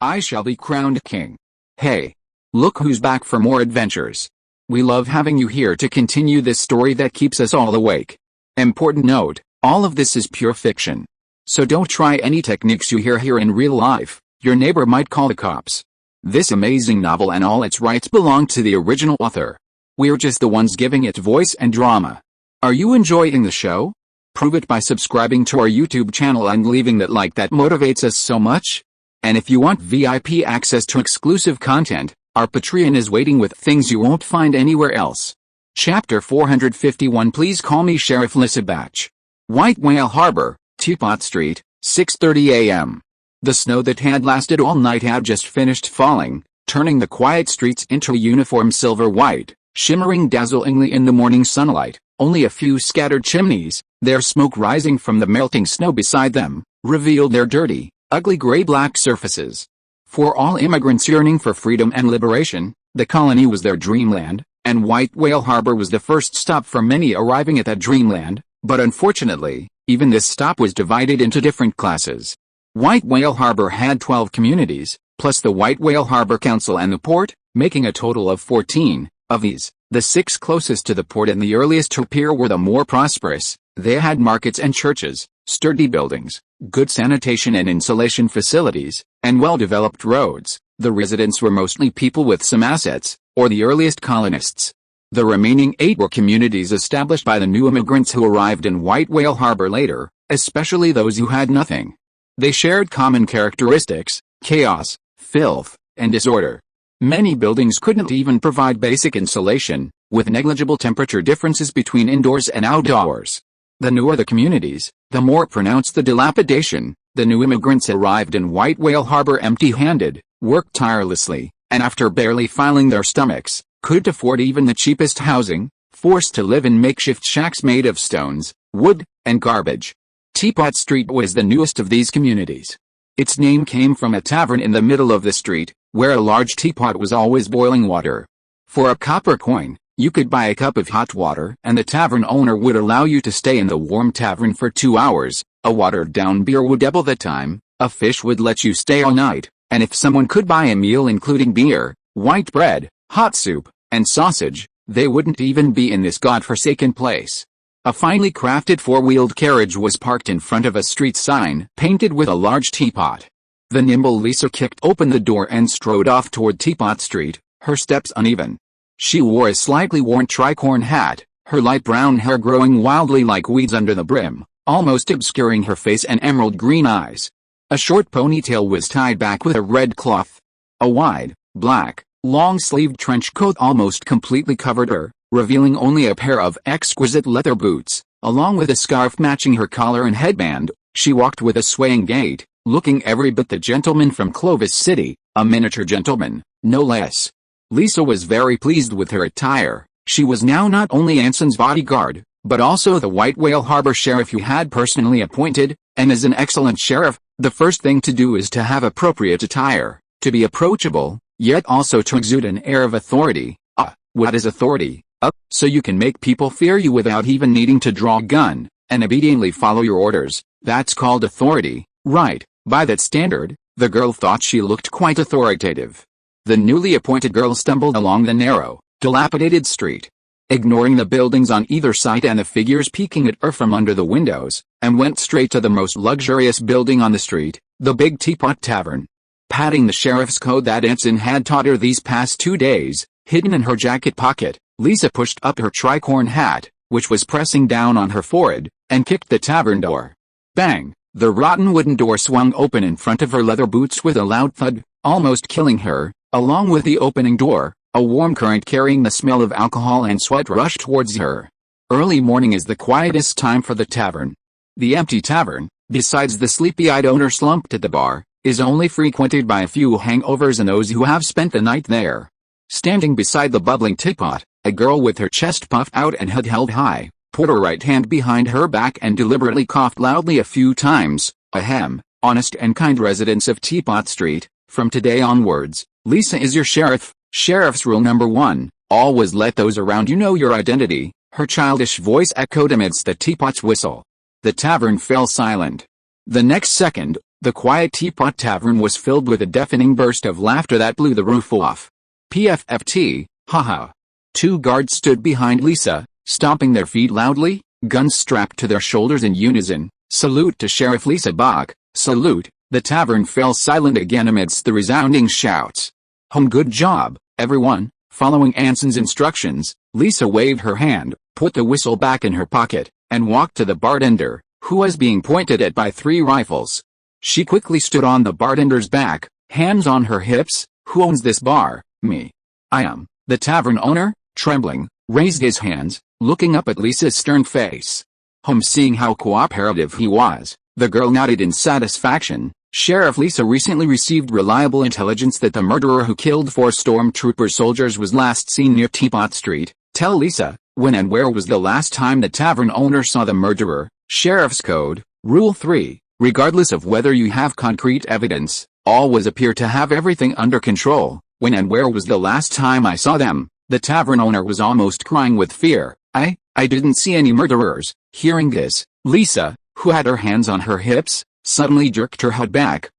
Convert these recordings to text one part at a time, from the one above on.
I shall be crowned king. Hey! Look who's back for more adventures. We love having you here to continue this story that keeps us all awake. Important note, all of this is pure fiction. So don't try any techniques you hear here in real life, your neighbor might call the cops. This amazing novel and all its rights belong to the original author. We're just the ones giving it voice and drama. Are you enjoying the show? Prove it by subscribing to our YouTube channel and leaving that like that motivates us so much. And if you want VIP access to exclusive content, our Patreon is waiting with things you won't find anywhere else. Chapter 451. Please call me Sheriff Lisa Bach. White Whale Harbor, Teapot Street, 6:30 a.m. The snow that had lasted all night had just finished falling, turning the quiet streets into a uniform silver white, shimmering dazzlingly in the morning sunlight. Only a few scattered chimneys, their smoke rising from the melting snow beside them, revealed their dirty, ugly gray-black surfaces. For all immigrants yearning for freedom and liberation, the colony was their dreamland, and White Whale Harbor was the first stop for many arriving at that dreamland, but unfortunately, even this stop was divided into different classes. White Whale Harbor had 12 communities, plus the White Whale Harbor Council and the port, making a total of 14. Of these, the 6 closest to the port and the earliest to appear were the more prosperous. They had markets and churches, sturdy buildings, good sanitation and insulation facilities, and well-developed roads. The residents were mostly people with some assets, or the earliest colonists. The remaining 8 were communities established by the new immigrants who arrived in White Whale Harbor later, especially those who had nothing. They shared common characteristics: chaos, filth, and disorder. Many buildings couldn't even provide basic insulation, with negligible temperature differences between indoors and outdoors. The newer the communities, the more pronounced the dilapidation. The new immigrants arrived in White Whale Harbor empty-handed, worked tirelessly, and after barely filling their stomachs, couldn't afford even the cheapest housing, forced to live in makeshift shacks made of stones, wood, and garbage. Teapot Street was the newest of these communities. Its name came from a tavern in the middle of the street, where a large teapot was always boiling water. For a copper coin, you could buy a cup of hot water, and the tavern owner would allow you to stay in the warm tavern for 2 hours. A watered-down beer would double the time, a fish would let you stay all night, and if someone could buy a meal including beer, white bread, hot soup, and sausage, they wouldn't even be in this godforsaken place. A finely crafted 4-wheeled carriage was parked in front of a street sign painted with a large teapot. The nimble Lisa kicked open the door and strode off toward Teapot Street, her steps uneven. She wore a slightly worn tricorn hat, her light brown hair growing wildly like weeds under the brim, almost obscuring her face and emerald green eyes. A short ponytail was tied back with a red cloth. A wide, black, long-sleeved trench coat almost completely covered her, revealing only a pair of exquisite leather boots, along with a scarf matching her collar and headband. She walked with a swaying gait, looking every bit the gentleman from Clovis City, a miniature gentleman, no less. Lisa was very pleased with her attire. She was now not only Anson's bodyguard, but also the White Whale Harbor sheriff who had personally appointed, and as an excellent sheriff, the first thing to do is to have appropriate attire, to be approachable, yet also to exude an air of authority. What is authority? So you can make people fear you without even needing to draw a gun, and obediently follow your orders. That's called authority, right? By that standard, the girl thought she looked quite authoritative. The newly appointed girl stumbled along the narrow, dilapidated street, ignoring the buildings on either side and the figures peeking at her from under the windows, and went straight to the most luxurious building on the street, the Big Teapot Tavern. Patting the sheriff's code that Anson had taught her these past 2 days, hidden in her jacket pocket, Lisa pushed up her tricorn hat, which was pressing down on her forehead, and kicked the tavern door. Bang! The rotten wooden door swung open in front of her leather boots with a loud thud, almost killing her. Along with the opening door, a warm current carrying the smell of alcohol and sweat rushed towards her. Early morning is the quietest time for the tavern. The empty tavern, besides the sleepy-eyed owner slumped at the bar, is only frequented by a few hangovers and those who have spent the night there. Standing beside the bubbling teapot, a girl with her chest puffed out and head held high, put her right hand behind her back and deliberately coughed loudly a few times. Ahem, honest and kind residents of Teapot Street, from today onwards, Lisa is your sheriff. Sheriff's rule number 1, always let those around you know your identity. Her childish voice echoed amidst the teapot's whistle. The tavern fell silent. The next second, The quiet Teapot Tavern was filled with a deafening burst of laughter that blew the roof off. PFFT, haha. Two guards stood behind Lisa, stomping their feet loudly, guns strapped to their shoulders in unison. Salute to Sheriff Lisa Bach, salute. The tavern fell silent again amidst the resounding shouts. Good job, everyone. Following Anson's instructions, Lisa waved her hand, put the whistle back in her pocket, and walked to the bartender, who was being pointed at by 3 rifles. She quickly stood on the bartender's back, hands on her hips. Who owns this bar? Me. I am. The tavern owner, trembling, raised his hands, looking up at Lisa's stern face. Seeing how cooperative he was, the girl nodded in satisfaction. Sheriff Lisa recently received reliable intelligence that the murderer who killed 4 stormtrooper soldiers was last seen near Teapot Street. Tell Lisa, when and where was the last time the tavern owner saw the murderer? Sheriff's Code, Rule 3. Regardless of whether you have concrete evidence, always appear to have everything under control. When and where was the last time I saw them? The tavern owner was almost crying with fear. I didn't see any murderers. Hearing this, Lisa, who had her hands on her hips, suddenly jerked her head back.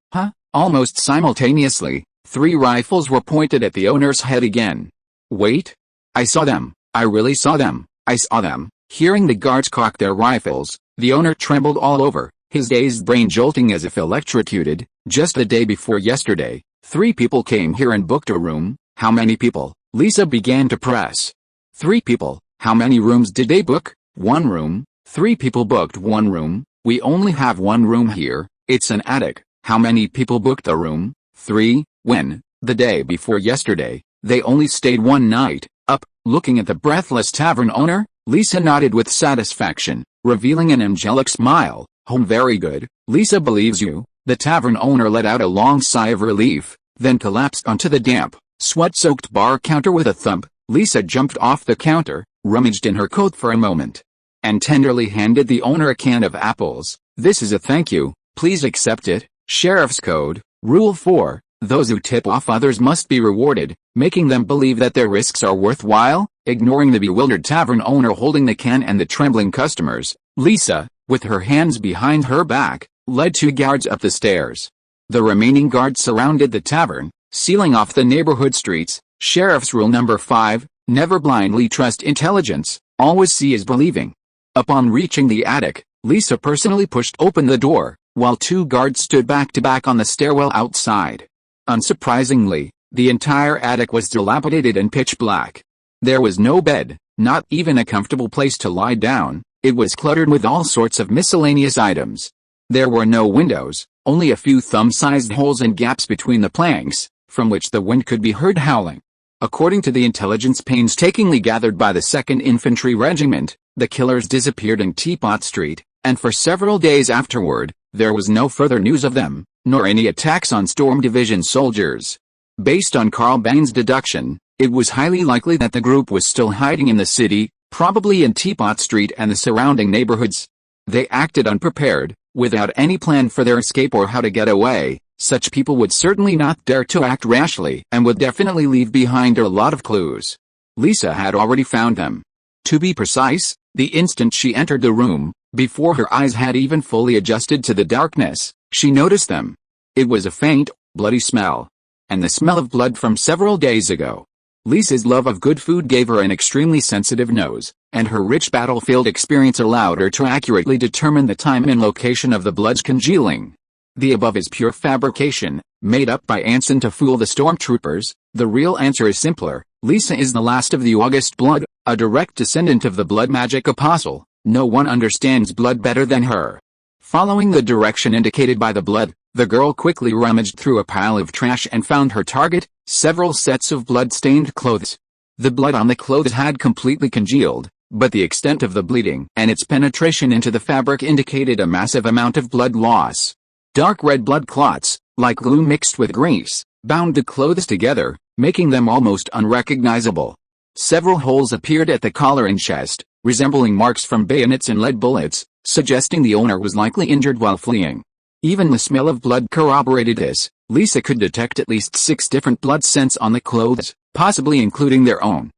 Almost simultaneously, 3 rifles were pointed at the owner's head again. Wait. I saw them. I really saw them. I saw them. Hearing the guards cock their rifles, the owner trembled all over, his dazed brain jolting as if electrocuted. Just the day before yesterday, 3 people came here and booked a room. How many people? Lisa began to press. 3 people. How many rooms did they book? 1 room. 3 people booked 1 room. We only have 1 room here. It's an attic. How many people booked the room? 3. When? The day before yesterday. They only stayed 1 night. Up. Looking at the breathless tavern owner, Lisa nodded with satisfaction, revealing an angelic smile. Very good. Lisa believes you. The tavern owner let out a long sigh of relief, then collapsed onto the damp, sweat-soaked bar counter with a thump. Lisa jumped off the counter, rummaged in her coat for a moment, and tenderly handed the owner a can of apples. This is a thank you. Please accept it. Sheriff's Code, Rule 4. Those who tip off others must be rewarded, making them believe that their risks are worthwhile. Ignoring the bewildered tavern owner holding the can and the trembling customers, Lisa, with her hands behind her back, led 2 guards up the stairs. The remaining guards surrounded the tavern, sealing off the neighborhood streets. Sheriff's Rule Number 5, never blindly trust intelligence, always see is believing. Upon reaching the attic, Lisa personally pushed open the door, while 2 guards stood back to back on the stairwell outside. Unsurprisingly, the entire attic was dilapidated and pitch black. There was no bed, not even a comfortable place to lie down. It was cluttered with all sorts of miscellaneous items. There were no windows, only a few thumb-sized holes and gaps between the planks, from which the wind could be heard howling. According to the intelligence painstakingly gathered by the 2nd Infantry Regiment, the killers disappeared in Teapot Street, and for several days afterward, there was no further news of them, nor any attacks on Storm Division soldiers. Based on Carl Bain's deduction, it was highly likely that the group was still hiding in the city, probably in Teapot Street and the surrounding neighborhoods. They acted unprepared, without any plan for their escape or how to get away. Such people would certainly not dare to act rashly and would definitely leave behind a lot of clues. Lisa had already found them. To be precise, the instant she entered the room, before her eyes had even fully adjusted to the darkness, she noticed them. It was a faint, bloody smell, and the smell of blood from several days ago. Lisa's love of good food gave her an extremely sensitive nose, and her rich battlefield experience allowed her to accurately determine the time and location of the blood's congealing. The above is pure fabrication, made up by Anson to fool the stormtroopers. The real answer is simpler. Lisa is the last of the August blood, a direct descendant of the blood magic apostle. No one understands blood better than her. Following the direction indicated by the blood, the girl quickly rummaged through a pile of trash and found her target, several sets of blood-stained clothes. The blood on the clothes had completely congealed, but the extent of the bleeding and its penetration into the fabric indicated a massive amount of blood loss. Dark red blood clots, like glue mixed with grease, bound the clothes together, making them almost unrecognizable. Several holes appeared at the collar and chest, resembling marks from bayonets and lead bullets, suggesting the owner was likely injured while fleeing. Even the smell of blood corroborated this. Lisa could detect at least 6 different blood scents on the clothes, possibly including their own.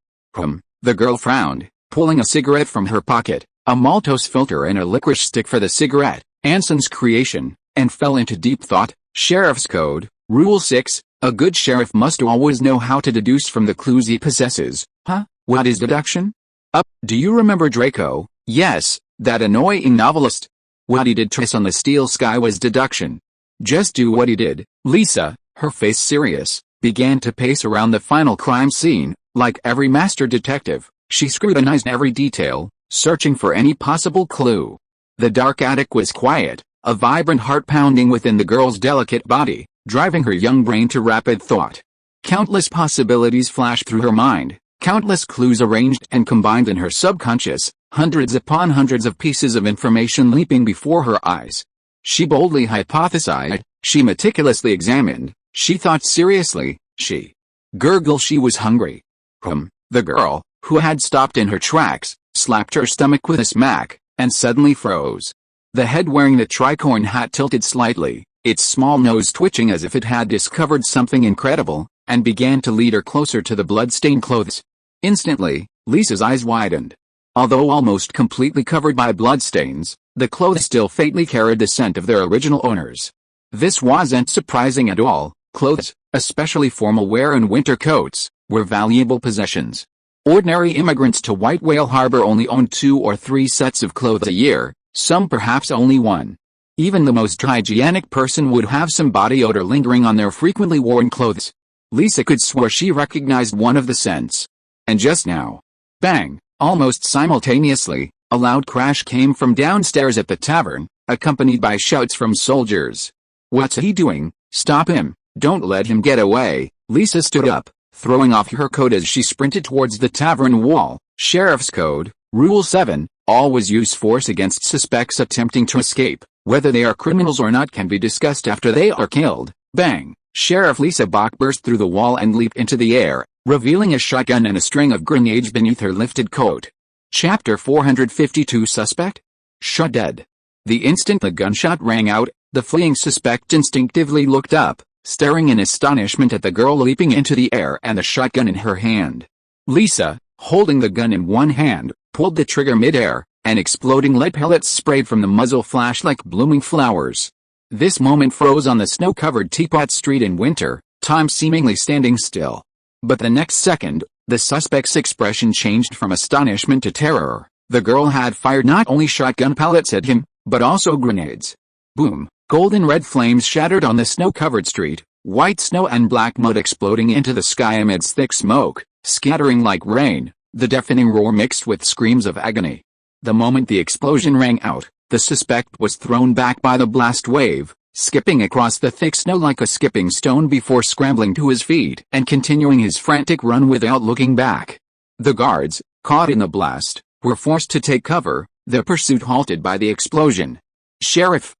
The girl frowned, pulling a cigarette from her pocket, a Maltose filter and a licorice stick for the cigarette, Anson's creation, and fell into deep thought. Sheriff's Code, Rule 6, a good sheriff must always know how to deduce from the clues he possesses. Huh? What is deduction? Do you remember Draco? Yes, that annoying novelist. What he did twice on the Steel Sky was deduction. Just do what he did. Lisa, her face serious, began to pace around the final crime scene. Like every master detective, she scrutinized every detail, searching for any possible clue. The dark attic was quiet, a vibrant heart pounding within the girl's delicate body, driving her young brain to rapid thought. Countless possibilities flashed through her mind, countless clues arranged and combined in her subconscious, hundreds upon hundreds of pieces of information leaping before her eyes. She boldly hypothesized, she meticulously examined, she thought seriously, she gurgled she was hungry. The girl, who had stopped in her tracks, slapped her stomach with a smack, and suddenly froze. The head wearing the tricorn hat tilted slightly, its small nose twitching as if it had discovered something incredible, and began to lead her closer to the blood-stained clothes. Instantly, Lisa's eyes widened. Although almost completely covered by bloodstains, the clothes still faintly carried the scent of their original owners. This wasn't surprising at all. Clothes, especially formal wear and winter coats, were valuable possessions. Ordinary immigrants to White Whale Harbor only owned 2 or 3 sets of clothes a year, some perhaps only 1. Even the most hygienic person would have some body odor lingering on their frequently worn clothes. Lisa could swear she recognized one of the scents. And just now, bang! Almost simultaneously, a loud crash came from downstairs at the tavern, accompanied by shouts from soldiers. "What's he doing? Stop him! Don't let him get away!" Lisa stood up, throwing off her coat as she sprinted towards the tavern wall. Sheriff's Code, Rule 7, always use force against suspects attempting to escape. Whether they are criminals or not can be discussed after they are killed. Bang! Sheriff Lisa Bach burst through the wall and leaped into the air, revealing a shotgun and a string of grenades beneath her lifted coat. Chapter 452 Suspect? Shot dead. The instant the gunshot rang out, the fleeing suspect instinctively looked up, staring in astonishment at the girl leaping into the air and the shotgun in her hand. Lisa, holding the gun in one hand, pulled the trigger mid-air, and exploding lead pellets sprayed from the muzzle flash like blooming flowers. This moment froze on the snow-covered Teapot Street in winter, time seemingly standing still. But the next second, the suspect's expression changed from astonishment to terror. The girl had fired not only shotgun pellets at him, but also grenades. Boom! Golden red flames shattered on the snow-covered street, white snow and black mud exploding into the sky amidst thick smoke, scattering like rain, the deafening roar mixed with screams of agony. The moment the explosion rang out, the suspect was thrown back by the blast wave, skipping across the thick snow like a skipping stone before scrambling to his feet and continuing his frantic run without looking back. The guards, caught in the blast, were forced to take cover, their pursuit halted by the explosion. Sheriff,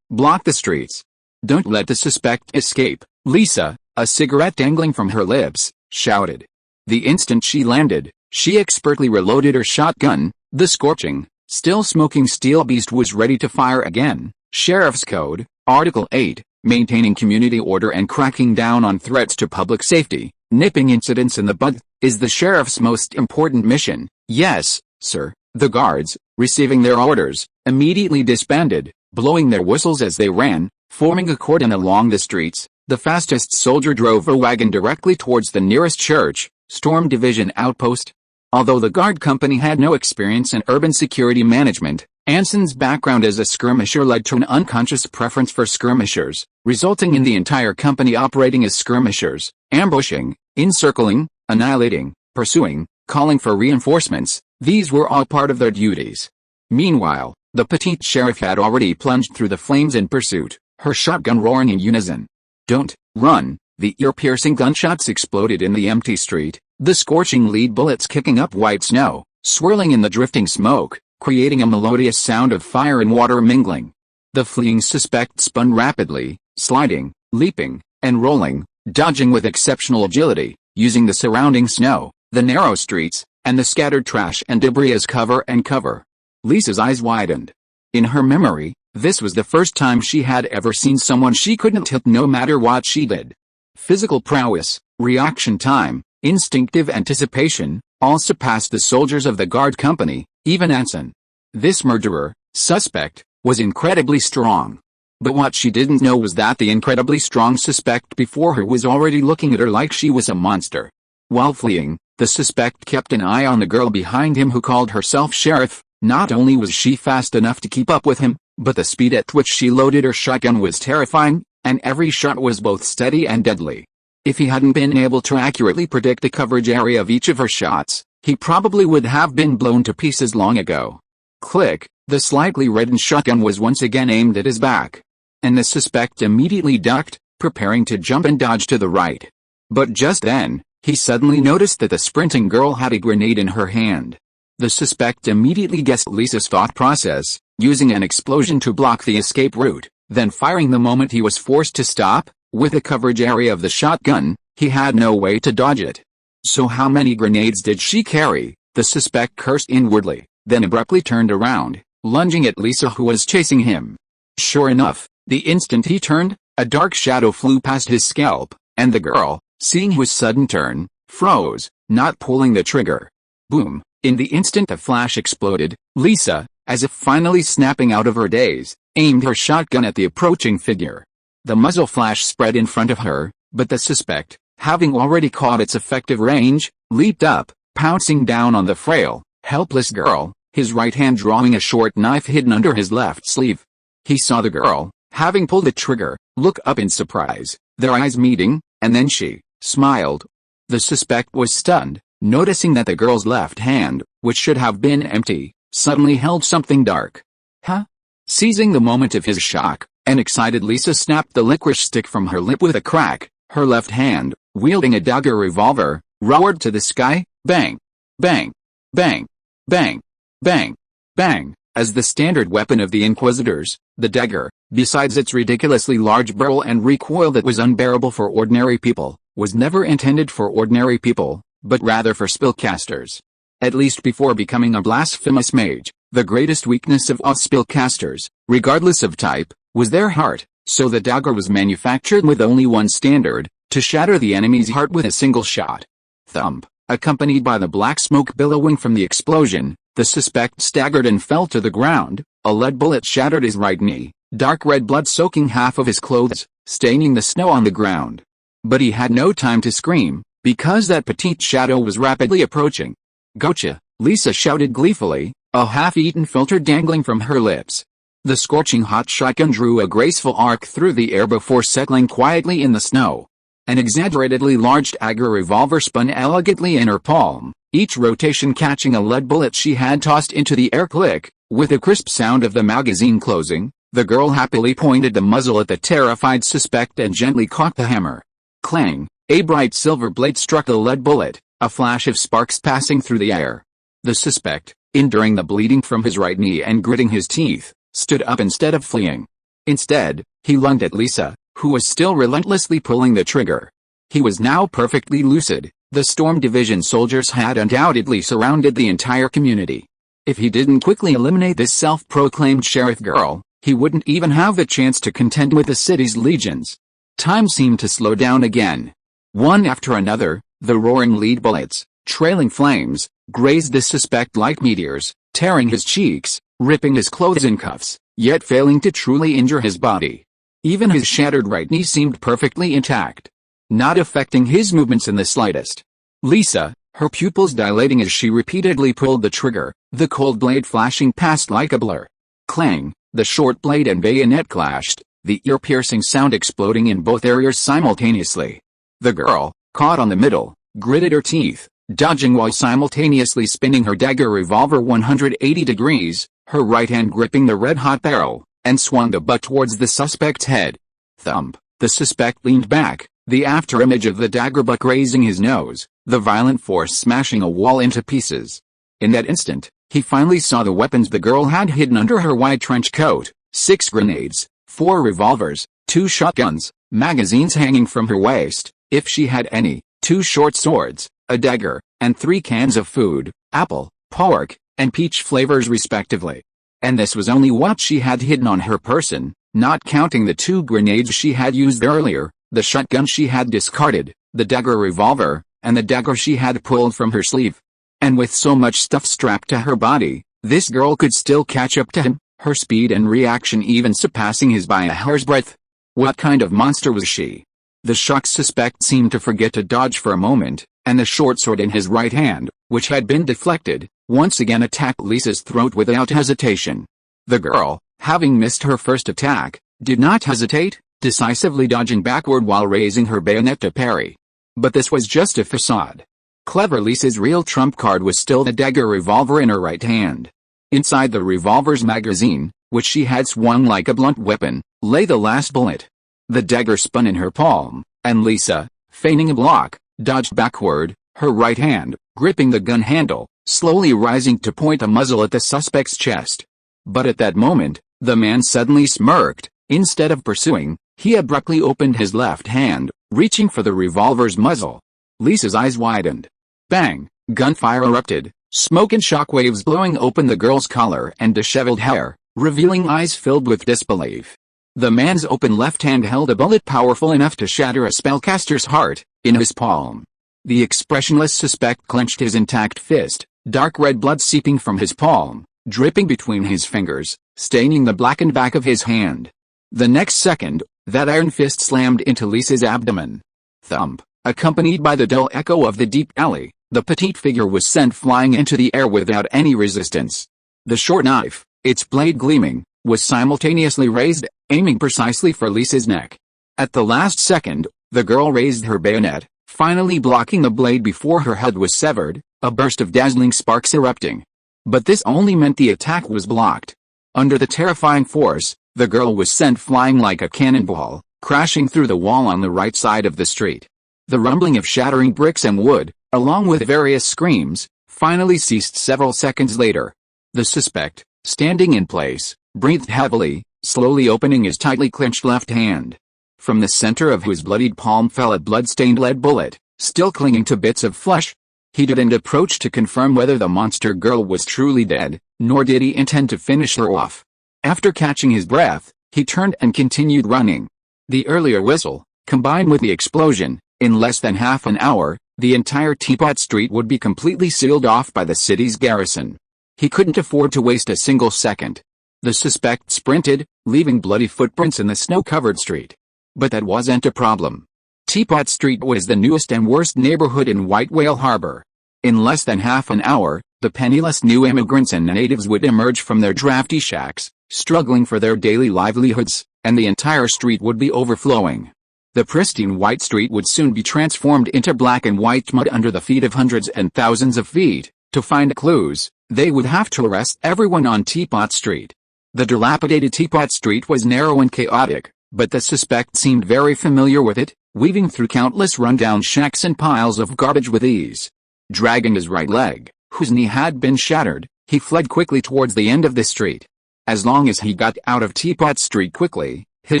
block the streets. Don't let the suspect escape." Lisa, a cigarette dangling from her lips, shouted. The instant she landed, she expertly reloaded her shotgun. The scorching, still smoking steel beast was ready to fire again. Sheriff's Code, Article 8, maintaining community order and cracking down on threats to public safety, nipping incidents in the bud, is the sheriff's most important mission. Yes, sir. The guards, receiving their orders, immediately disbanded, blowing their whistles as they ran, forming a cordon along the streets. The fastest soldier drove a wagon directly towards the nearest church, Storm Division outpost. Although the guard company had no experience in urban security management, Anson's background as a skirmisher led to an unconscious preference for skirmishers, resulting in the entire company operating as skirmishers, ambushing, encircling, annihilating, pursuing, calling for reinforcements. These were all part of their duties. Meanwhile, the petite sheriff had already plunged through the flames in pursuit, her shotgun roaring in unison. "Don't run!" The ear-piercing gunshots exploded in the empty street, the scorching lead bullets kicking up white snow, swirling in the drifting smoke, creating a melodious sound of fire and water mingling. The fleeing suspect spun rapidly, sliding, leaping, and rolling, dodging with exceptional agility, using the surrounding snow, the narrow streets, and the scattered trash and debris as cover. Lisa's eyes widened. In her memory, this was the first time she had ever seen someone she couldn't hit no matter what she did. Physical prowess, reaction time, instinctive anticipation, all surpassed the soldiers of the guard company, even Anson. This murderer, suspect, was incredibly strong. But what she didn't know was that the incredibly strong suspect before her was already looking at her like she was a monster. While fleeing, the suspect kept an eye on the girl behind him who called herself Sheriff. Not only was she fast enough to keep up with him, but the speed at which she loaded her shotgun was terrifying, and every shot was both steady and deadly. If he hadn't been able to accurately predict the coverage area of each of her shots, he probably would have been blown to pieces long ago. Click, the slightly reddened shotgun was once again aimed at his back. And the suspect immediately ducked, preparing to jump and dodge to the right. But just then, he suddenly noticed that the sprinting girl had a grenade in her hand. The suspect immediately guessed Lisa's thought process, using an explosion to block the escape route, then firing the moment he was forced to stop. With the coverage area of the shotgun, he had no way to dodge it. So how many grenades did she carry? The suspect cursed inwardly, then abruptly turned around, lunging at Lisa who was chasing him. Sure enough, the instant he turned, a dark shadow flew past his scalp, and the girl, seeing his sudden turn, froze, not pulling the trigger. Boom! In the instant a flash exploded, Lisa, as if finally snapping out of her daze, aimed her shotgun at the approaching figure. The muzzle flash spread in front of her, but the suspect, having already caught its effective range, leaped up, pouncing down on the frail, helpless girl, his right hand drawing a short knife hidden under his left sleeve. He saw the girl, having pulled the trigger, look up in surprise, their eyes meeting, and then she smiled. The suspect was stunned, noticing that the girl's left hand, which should have been empty, suddenly held something dark. Huh? Seizing the moment of his shock, an excited Lisa snapped the licorice stick from her lip with a crack. Her left hand, wielding a dagger revolver, roared to the sky, bang, bang, bang, bang, bang, bang. As the standard weapon of the Inquisitors, the dagger, besides its ridiculously large barrel and recoil that was unbearable for ordinary people, was never intended for ordinary people, but rather for spellcasters. At least before becoming a blasphemous mage, the greatest weakness of all spellcasters, regardless of type, was their heart, so the dagger was manufactured with only one standard, to shatter the enemy's heart with a single shot. Thump, accompanied by the black smoke billowing from the explosion, the suspect staggered and fell to the ground. A lead bullet shattered his right knee, dark red blood soaking half of his clothes, staining the snow on the ground. But he had no time to scream, because that petite shadow was rapidly approaching. Gotcha, Lisa shouted gleefully, a half-eaten filter dangling from her lips. The scorching hot shotgun drew a graceful arc through the air before settling quietly in the snow. An exaggeratedly large dagger revolver spun elegantly in her palm, each rotation catching a lead bullet she had tossed into the air. Click, with a crisp sound of the magazine closing, the girl happily pointed the muzzle at the terrified suspect and gently cocked the hammer. Clang, a bright silver blade struck the lead bullet, a flash of sparks passing through the air. The suspect, enduring the bleeding from his right knee and gritting his teeth, stood up instead of fleeing. Instead, he lunged at Lisa, who was still relentlessly pulling the trigger. He was now perfectly lucid. The Storm Division soldiers had undoubtedly surrounded the entire community. If he didn't quickly eliminate this self-proclaimed sheriff girl, he wouldn't even have the chance to contend with the city's legions. Time seemed to slow down again. One after another, the roaring lead bullets, trailing flames, grazed the suspect like meteors, tearing his cheeks, ripping his clothes and cuffs, yet failing to truly injure his body. Even his shattered right knee seemed perfectly intact, not affecting his movements in the slightest. Lisa, her pupils dilating as she repeatedly pulled the trigger, the cold blade flashing past like a blur. Clang, the short blade and bayonet clashed, the ear-piercing sound exploding in both areas simultaneously. The girl, caught on the middle, gritted her teeth, dodging while simultaneously spinning her dagger revolver 180 degrees, her right hand gripping the red-hot barrel, and swung the butt towards the suspect's head. Thump, the suspect leaned back, the afterimage of the dagger butt grazing his nose, the violent force smashing a wall into pieces. In that instant, he finally saw the weapons the girl had hidden under her white trench coat: 6 grenades, 4 revolvers, 2 shotguns, magazines hanging from her waist, if she had any, 2 short swords, a dagger, and 3 cans of food, apple, pork, and peach flavors respectively. And this was only what she had hidden on her person, not counting the 2 grenades she had used earlier, the shotgun she had discarded, the dagger revolver, and the dagger she had pulled from her sleeve. And with so much stuff strapped to her body, this girl could still catch up to him. her speed and reaction even surpassing his by a hair's breadth. What kind of monster was she? The shocked suspect seemed to forget to dodge for a moment, and the short sword in his right hand, which had been deflected, once again attacked Lisa's throat without hesitation. The girl, having missed her first attack, did not hesitate, decisively dodging backward while raising her bayonet to parry. But this was just a facade. Clever Lisa's real trump card was still the dagger revolver in her right hand. Inside the revolver's magazine, which she had swung like a blunt weapon, lay the last bullet. The dagger spun in her palm, and Lisa, feigning a block, dodged backward, her right hand, gripping the gun handle, slowly rising to point a muzzle at the suspect's chest. But at that moment, the man suddenly smirked. Instead of pursuing, he abruptly opened his left hand, reaching for the revolver's muzzle. Lisa's eyes widened. Bang! Gunfire erupted, smoke and shockwaves blowing open the girl's collar and disheveled hair, revealing eyes filled with disbelief. The man's open left hand held a bullet powerful enough to shatter a spellcaster's heart, in his palm. The expressionless suspect clenched his intact fist, dark red blood seeping from his palm, dripping between his fingers, staining the blackened back of his hand. The next second, that iron fist slammed into Lisa's abdomen. Thump, accompanied by the dull echo of the deep alley, the petite figure was sent flying into the air without any resistance. The short knife, its blade gleaming, was simultaneously raised, aiming precisely for Lisa's neck. At the last second, the girl raised her bayonet, finally blocking the blade before her head was severed, a burst of dazzling sparks erupting. But this only meant the attack was blocked. Under the terrifying force, the girl was sent flying like a cannonball, crashing through the wall on the right side of the street. The rumbling of shattering bricks and wood, along with various screams, finally ceased several seconds later. The suspect, standing in place, breathed heavily, slowly opening his tightly clenched left hand. From the center of whose bloodied palm fell a blood-stained lead bullet, still clinging to bits of flesh. He didn't approach to confirm whether the monster girl was truly dead, nor did he intend to finish her off. After catching his breath, he turned and continued running. The earlier whistle, combined with the explosion, in less than half an hour, the entire Teapot Street would be completely sealed off by the city's garrison. He couldn't afford to waste a single second. The suspect sprinted, leaving bloody footprints in the snow-covered street. But that wasn't a problem. Teapot Street was the newest and worst neighborhood in White Whale Harbor. In less than half an hour, the penniless new immigrants and natives would emerge from their drafty shacks, struggling for their daily livelihoods, and the entire street would be overflowing. The pristine white street would soon be transformed into black and white mud under the feet of hundreds and thousands of feet. To find clues, they would have to arrest everyone on Teapot Street. The dilapidated Teapot Street was narrow and chaotic, but the suspect seemed very familiar with it, weaving through countless rundown shacks and piles of garbage with ease. Dragging his right leg, whose knee had been shattered, he fled quickly towards the end of the street. As long as he got out of Teapot Street quickly, hid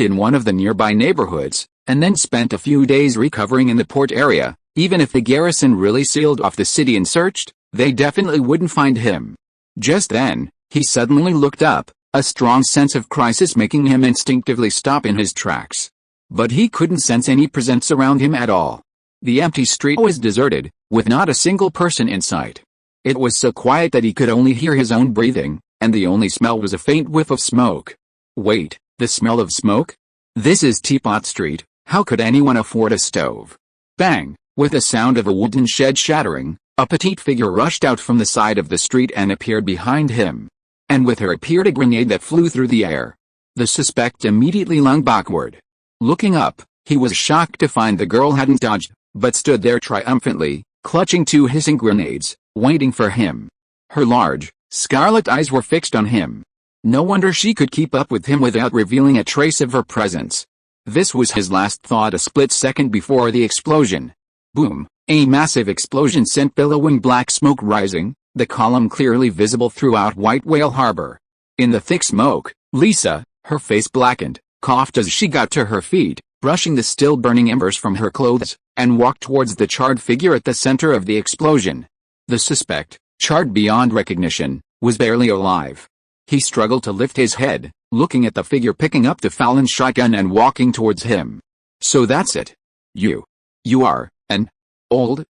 in one of the nearby neighborhoods, and then spent a few days recovering in the port area, even if the garrison really sealed off the city and searched, they definitely wouldn't find him. Just then, he suddenly looked up, a strong sense of crisis making him instinctively stop in his tracks. But he couldn't sense any presence around him at all. The empty street was deserted, with not a single person in sight. It was so quiet that he could only hear his own breathing, and the only smell was a faint whiff of smoke. Wait, the smell of smoke? This is Teapot Street, how could anyone afford a stove? Bang! With the sound of a wooden shed shattering, a petite figure rushed out from the side of the street and appeared behind him. And with her appeared a grenade that flew through the air. The suspect immediately lunged backward. Looking up, he was shocked to find the girl hadn't dodged, but stood there triumphantly, clutching two hissing grenades, waiting for him. Her large, scarlet eyes were fixed on him. No wonder she could keep up with him without revealing a trace of her presence. This was his last thought a split second before the explosion. Boom! A massive explosion sent billowing black smoke rising, the column clearly visible throughout White Whale Harbor. In the thick smoke, Lisa, her face blackened, coughed as she got to her feet, brushing the still burning embers from her clothes, and walked towards the charred figure at the center of the explosion. The suspect, charred beyond recognition, was barely alive. He struggled to lift his head, looking at the figure picking up the fallen shotgun and walking towards him. So that's it. You are, an old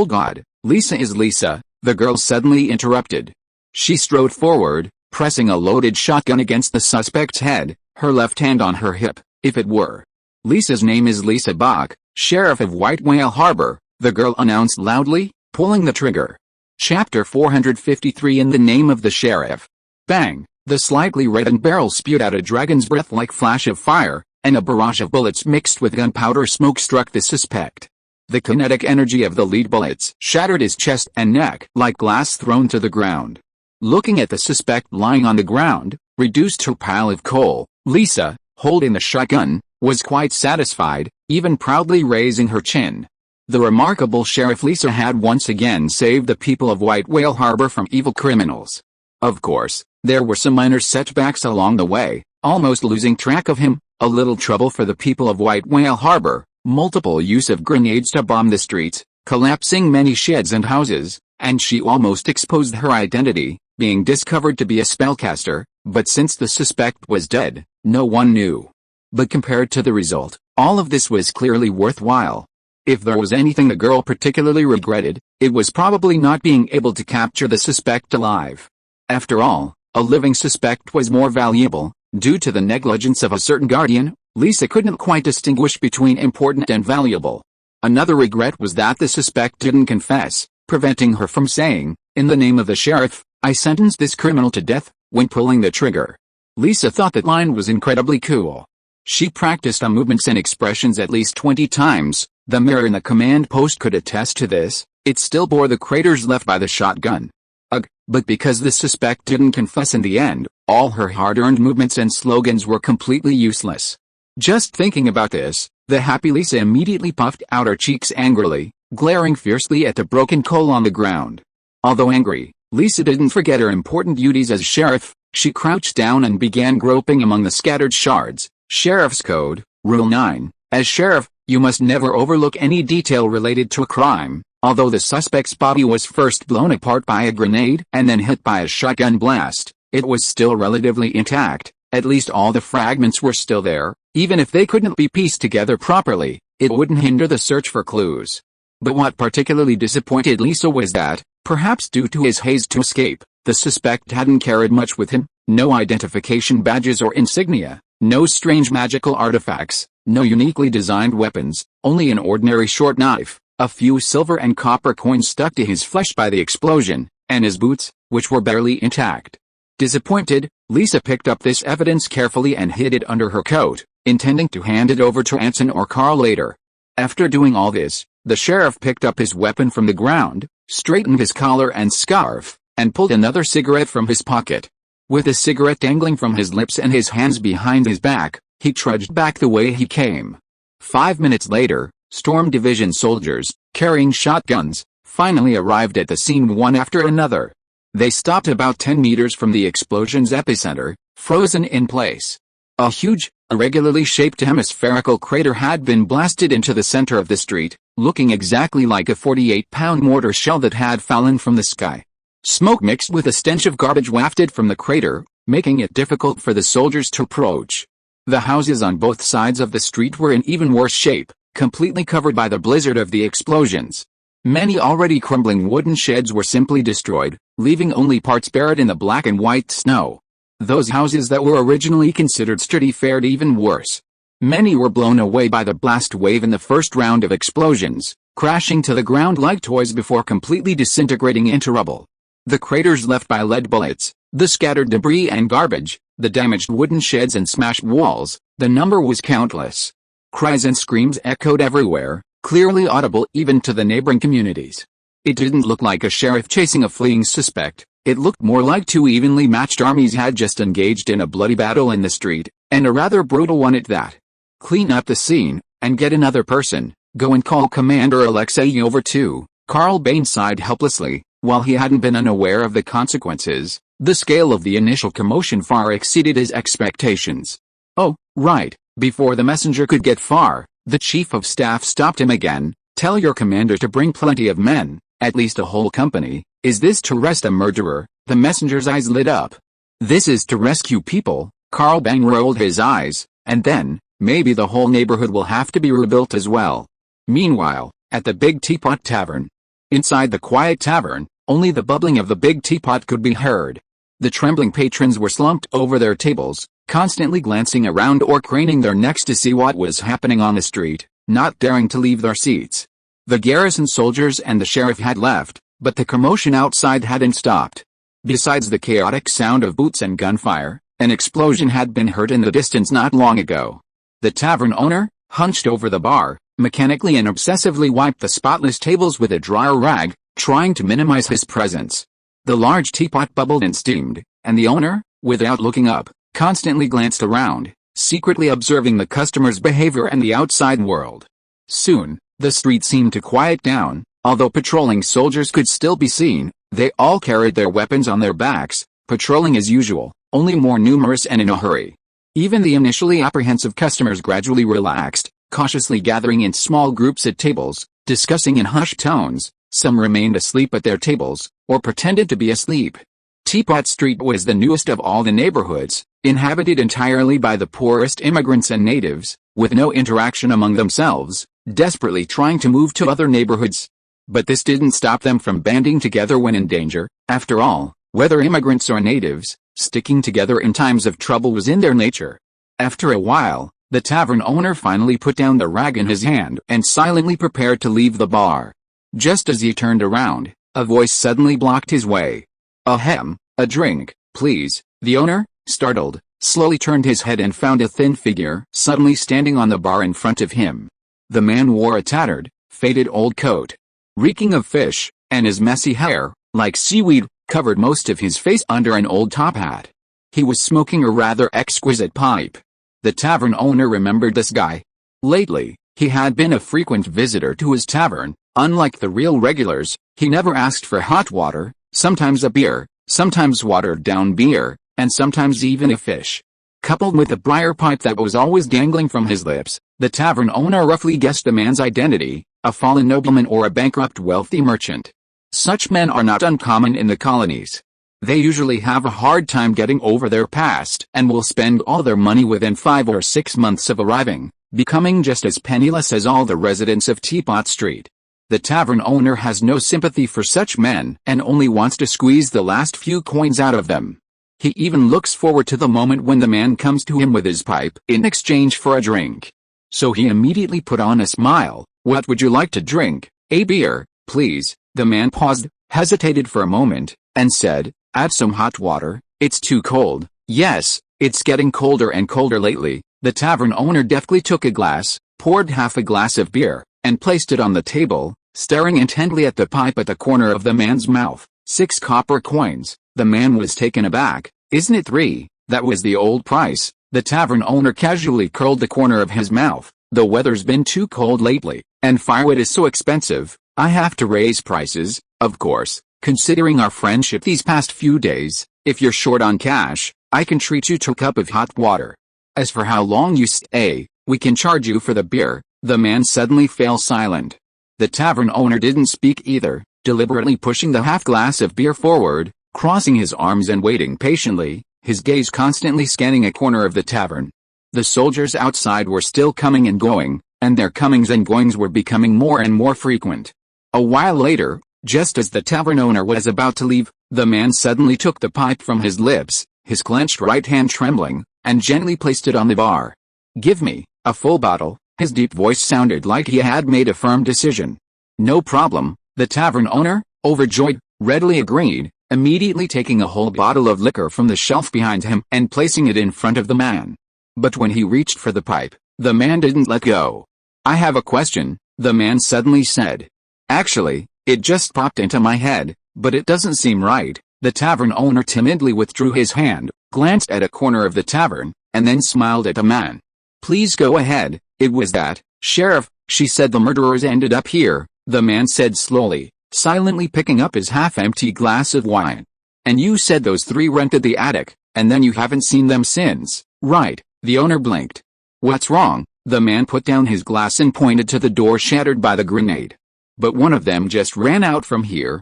god. Lisa is Lisa, the girl suddenly interrupted. She strode forward, pressing a loaded shotgun against the suspect's head, her left hand on her hip, if it were. "Lisa's name is Lisa Bach, Sheriff of White Whale Harbor," the girl announced loudly, pulling the trigger. Chapter 453 In the Name of the Sheriff. Bang! The slightly reddened barrel spewed out a dragon's breath-like flash of fire, and a barrage of bullets mixed with gunpowder smoke struck the suspect. The kinetic energy of the lead bullets shattered his chest and neck like glass thrown to the ground. Looking at the suspect lying on the ground, reduced to a pile of coal, Lisa, holding the shotgun, was quite satisfied, even proudly raising her chin. The remarkable Sheriff Lisa had once again saved the people of White Whale Harbor from evil criminals. Of course, there were some minor setbacks along the way, almost losing track of him, a little trouble for the people of White Whale Harbor, multiple use of grenades to bomb the streets, collapsing many sheds and houses, and she almost exposed her identity, being discovered to be a spellcaster, but since the suspect was dead, no one knew. But compared to the result, all of this was clearly worthwhile. If there was anything the girl particularly regretted, it was probably not being able to capture the suspect alive. After all, a living suspect was more valuable. Due to the negligence of a certain guardian, Lisa couldn't quite distinguish between important and valuable. Another regret was that the suspect didn't confess, preventing her from saying, "In the name of the sheriff, I sentence this criminal to death," when pulling the trigger. Lisa thought that line was incredibly cool. She practiced her movements and expressions at least 20 times, the mirror in the command post could attest to this, it still bore the craters left by the shotgun. Ugh, but because the suspect didn't confess in the end, all her hard-earned movements and slogans were completely useless. Just thinking about this, the happy Lisa immediately puffed out her cheeks angrily, glaring fiercely at the broken coal on the ground. Although angry, Lisa didn't forget her important duties as sheriff. She crouched down and began groping among the scattered shards. Sheriff's Code, Rule 9. As sheriff, you must never overlook any detail related to a crime. Although the suspect's body was first blown apart by a grenade and then hit by a shotgun blast, it was still relatively intact. At least all the fragments were still there. Even if they couldn't be pieced together properly, it wouldn't hinder the search for clues. But what particularly disappointed Lisa was that, perhaps due to his haste to escape, the suspect hadn't carried much with him. No identification badges or insignia, no strange magical artifacts, no uniquely designed weapons, only an ordinary short knife, a few silver and copper coins stuck to his flesh by the explosion, and his boots, which were barely intact. Disappointed, Lisa picked up this evidence carefully and hid it under her coat, intending to hand it over to Anson or Carl later. After doing all this, the sheriff picked up his weapon from the ground, straightened his collar and scarf, and pulled another cigarette from his pocket. With the cigarette dangling from his lips and his hands behind his back, he trudged back the way he came. 5 minutes later, Storm Division soldiers, carrying shotguns, finally arrived at the scene one after another. They stopped about 10 meters from the explosion's epicenter, frozen in place. A huge, irregularly shaped hemispherical crater had been blasted into the center of the street, looking exactly like a 48-pound mortar shell that had fallen from the sky. Smoke mixed with a stench of garbage wafted from the crater, making it difficult for the soldiers to approach. The houses on both sides of the street were in even worse shape, completely covered by the blizzard of the explosions. Many already crumbling wooden sheds were simply destroyed, leaving only parts buried in the black and white snow. Those houses that were originally considered sturdy fared even worse. Many were blown away by the blast wave in the first round of explosions, crashing to the ground like toys before completely disintegrating into rubble. The craters left by lead bullets, the scattered debris and garbage, the damaged wooden sheds and smashed walls, the number was countless. Cries and screams echoed everywhere, clearly audible even to the neighboring communities. It didn't look like a sheriff chasing a fleeing suspect, it looked more like two evenly matched armies had just engaged in a bloody battle in the street, and a rather brutal one at that. Clean up the scene, and get another person, go and call Commander Alexei over too, Carl Bain sighed helplessly. While he hadn't been unaware of the consequences, the scale of the initial commotion far exceeded his expectations. Oh, right, before the messenger could get far, the chief of staff stopped him again. Tell your commander to bring plenty of men, at least a whole company. Is this to arrest a murderer? The messenger's eyes lit up. This is to rescue people. Carl Bang rolled his eyes, and then, maybe the whole neighborhood will have to be rebuilt as well. Meanwhile, at the Big Teapot Tavern. Inside the quiet tavern, only the bubbling of the big teapot could be heard. The trembling patrons were slumped over their tables, constantly glancing around or craning their necks to see what was happening on the street, not daring to leave their seats. The garrison soldiers and the sheriff had left, but the commotion outside hadn't stopped. Besides the chaotic sound of boots and gunfire, an explosion had been heard in the distance not long ago. The tavern owner, hunched over the bar, mechanically and obsessively wiped the spotless tables with a dry rag, trying to minimize his presence. The large teapot bubbled and steamed, and the owner, without looking up, constantly glanced around, secretly observing the customers' behavior and the outside world. Soon, the street seemed to quiet down. Although patrolling soldiers could still be seen, they all carried their weapons on their backs, patrolling as usual, only more numerous and in a hurry. Even the initially apprehensive customers gradually relaxed, cautiously gathering in small groups at tables, discussing in hushed tones. Some remained asleep at their tables, or pretended to be asleep. Teapot Street was the newest of all the neighborhoods, inhabited entirely by the poorest immigrants and natives, with no interaction among themselves, desperately trying to move to other neighborhoods. But this didn't stop them from banding together when in danger. After all, whether immigrants or natives, sticking together in times of trouble was in their nature. After a while, the tavern owner finally put down the rag in his hand and silently prepared to leave the bar. Just as he turned around, a voice suddenly blocked his way. "Ahem, a drink, please." The owner, startled, slowly turned his head and found a thin figure suddenly standing on the bar in front of him. The man wore a tattered, faded old coat, reeking of fish, and his messy hair, like seaweed, covered most of his face under an old top hat. He was smoking a rather exquisite pipe. The tavern owner remembered this guy. Lately, he had been a frequent visitor to his tavern. Unlike the real regulars, he never asked for hot water, sometimes a beer, sometimes watered-down beer, and sometimes even a fish. Coupled with a briar pipe that was always dangling from his lips, the tavern owner roughly guessed the man's identity, a fallen nobleman or a bankrupt wealthy merchant. Such men are not uncommon in the colonies. They usually have a hard time getting over their past and will spend all their money within 5 or 6 months of arriving, becoming just as penniless as all the residents of Teapot Street. The tavern owner has no sympathy for such men and only wants to squeeze the last few coins out of them. He even looks forward to the moment when the man comes to him with his pipe in exchange for a drink. So he immediately put on a smile. "What would you like to drink?" "A beer, please." The man paused, hesitated for a moment, and said, "Add some hot water, it's too cold." "Yes, it's getting colder and colder lately." The tavern owner deftly took a glass, poured half a glass of beer, and placed it on the table, staring intently at the pipe at the corner of the man's mouth. 6 copper coins. The man was taken aback. "Isn't it 3? That was the old price." The tavern owner casually curled the corner of his mouth. "The weather's been too cold lately, and firewood is so expensive, I have to raise prices, of course. Considering our friendship these past few days, if you're short on cash, I can treat you to a cup of hot water. As for how long you stay, we can charge you for the beer." The man suddenly fell silent. The tavern owner didn't speak either, deliberately pushing the half glass of beer forward, crossing his arms and waiting patiently, his gaze constantly scanning a corner of the tavern. The soldiers outside were still coming and going, and their comings and goings were becoming more and more frequent. A while later, just as the tavern owner was about to leave, the man suddenly took the pipe from his lips, his clenched right hand trembling, and gently placed it on the bar. "Give me a full bottle." His deep voice sounded like he had made a firm decision. "No problem," the tavern owner, overjoyed, readily agreed, immediately taking a whole bottle of liquor from the shelf behind him and placing it in front of the man. But when he reached for the pipe, the man didn't let go. "I have a question," the man suddenly said. "Actually, it just popped into my head, but it doesn't seem right." The tavern owner timidly withdrew his hand, glanced at a corner of the tavern, and then smiled at the man. "Please go ahead." "It was that, Sheriff," she said. "The murderers ended up here," the man said slowly, silently picking up his half-empty glass of wine. "And you said those 3 rented the attic, and then you haven't seen them since, right?" The owner blinked. "What's wrong?" The man put down his glass and pointed to the door shattered by the grenade. "But one of them just ran out from here."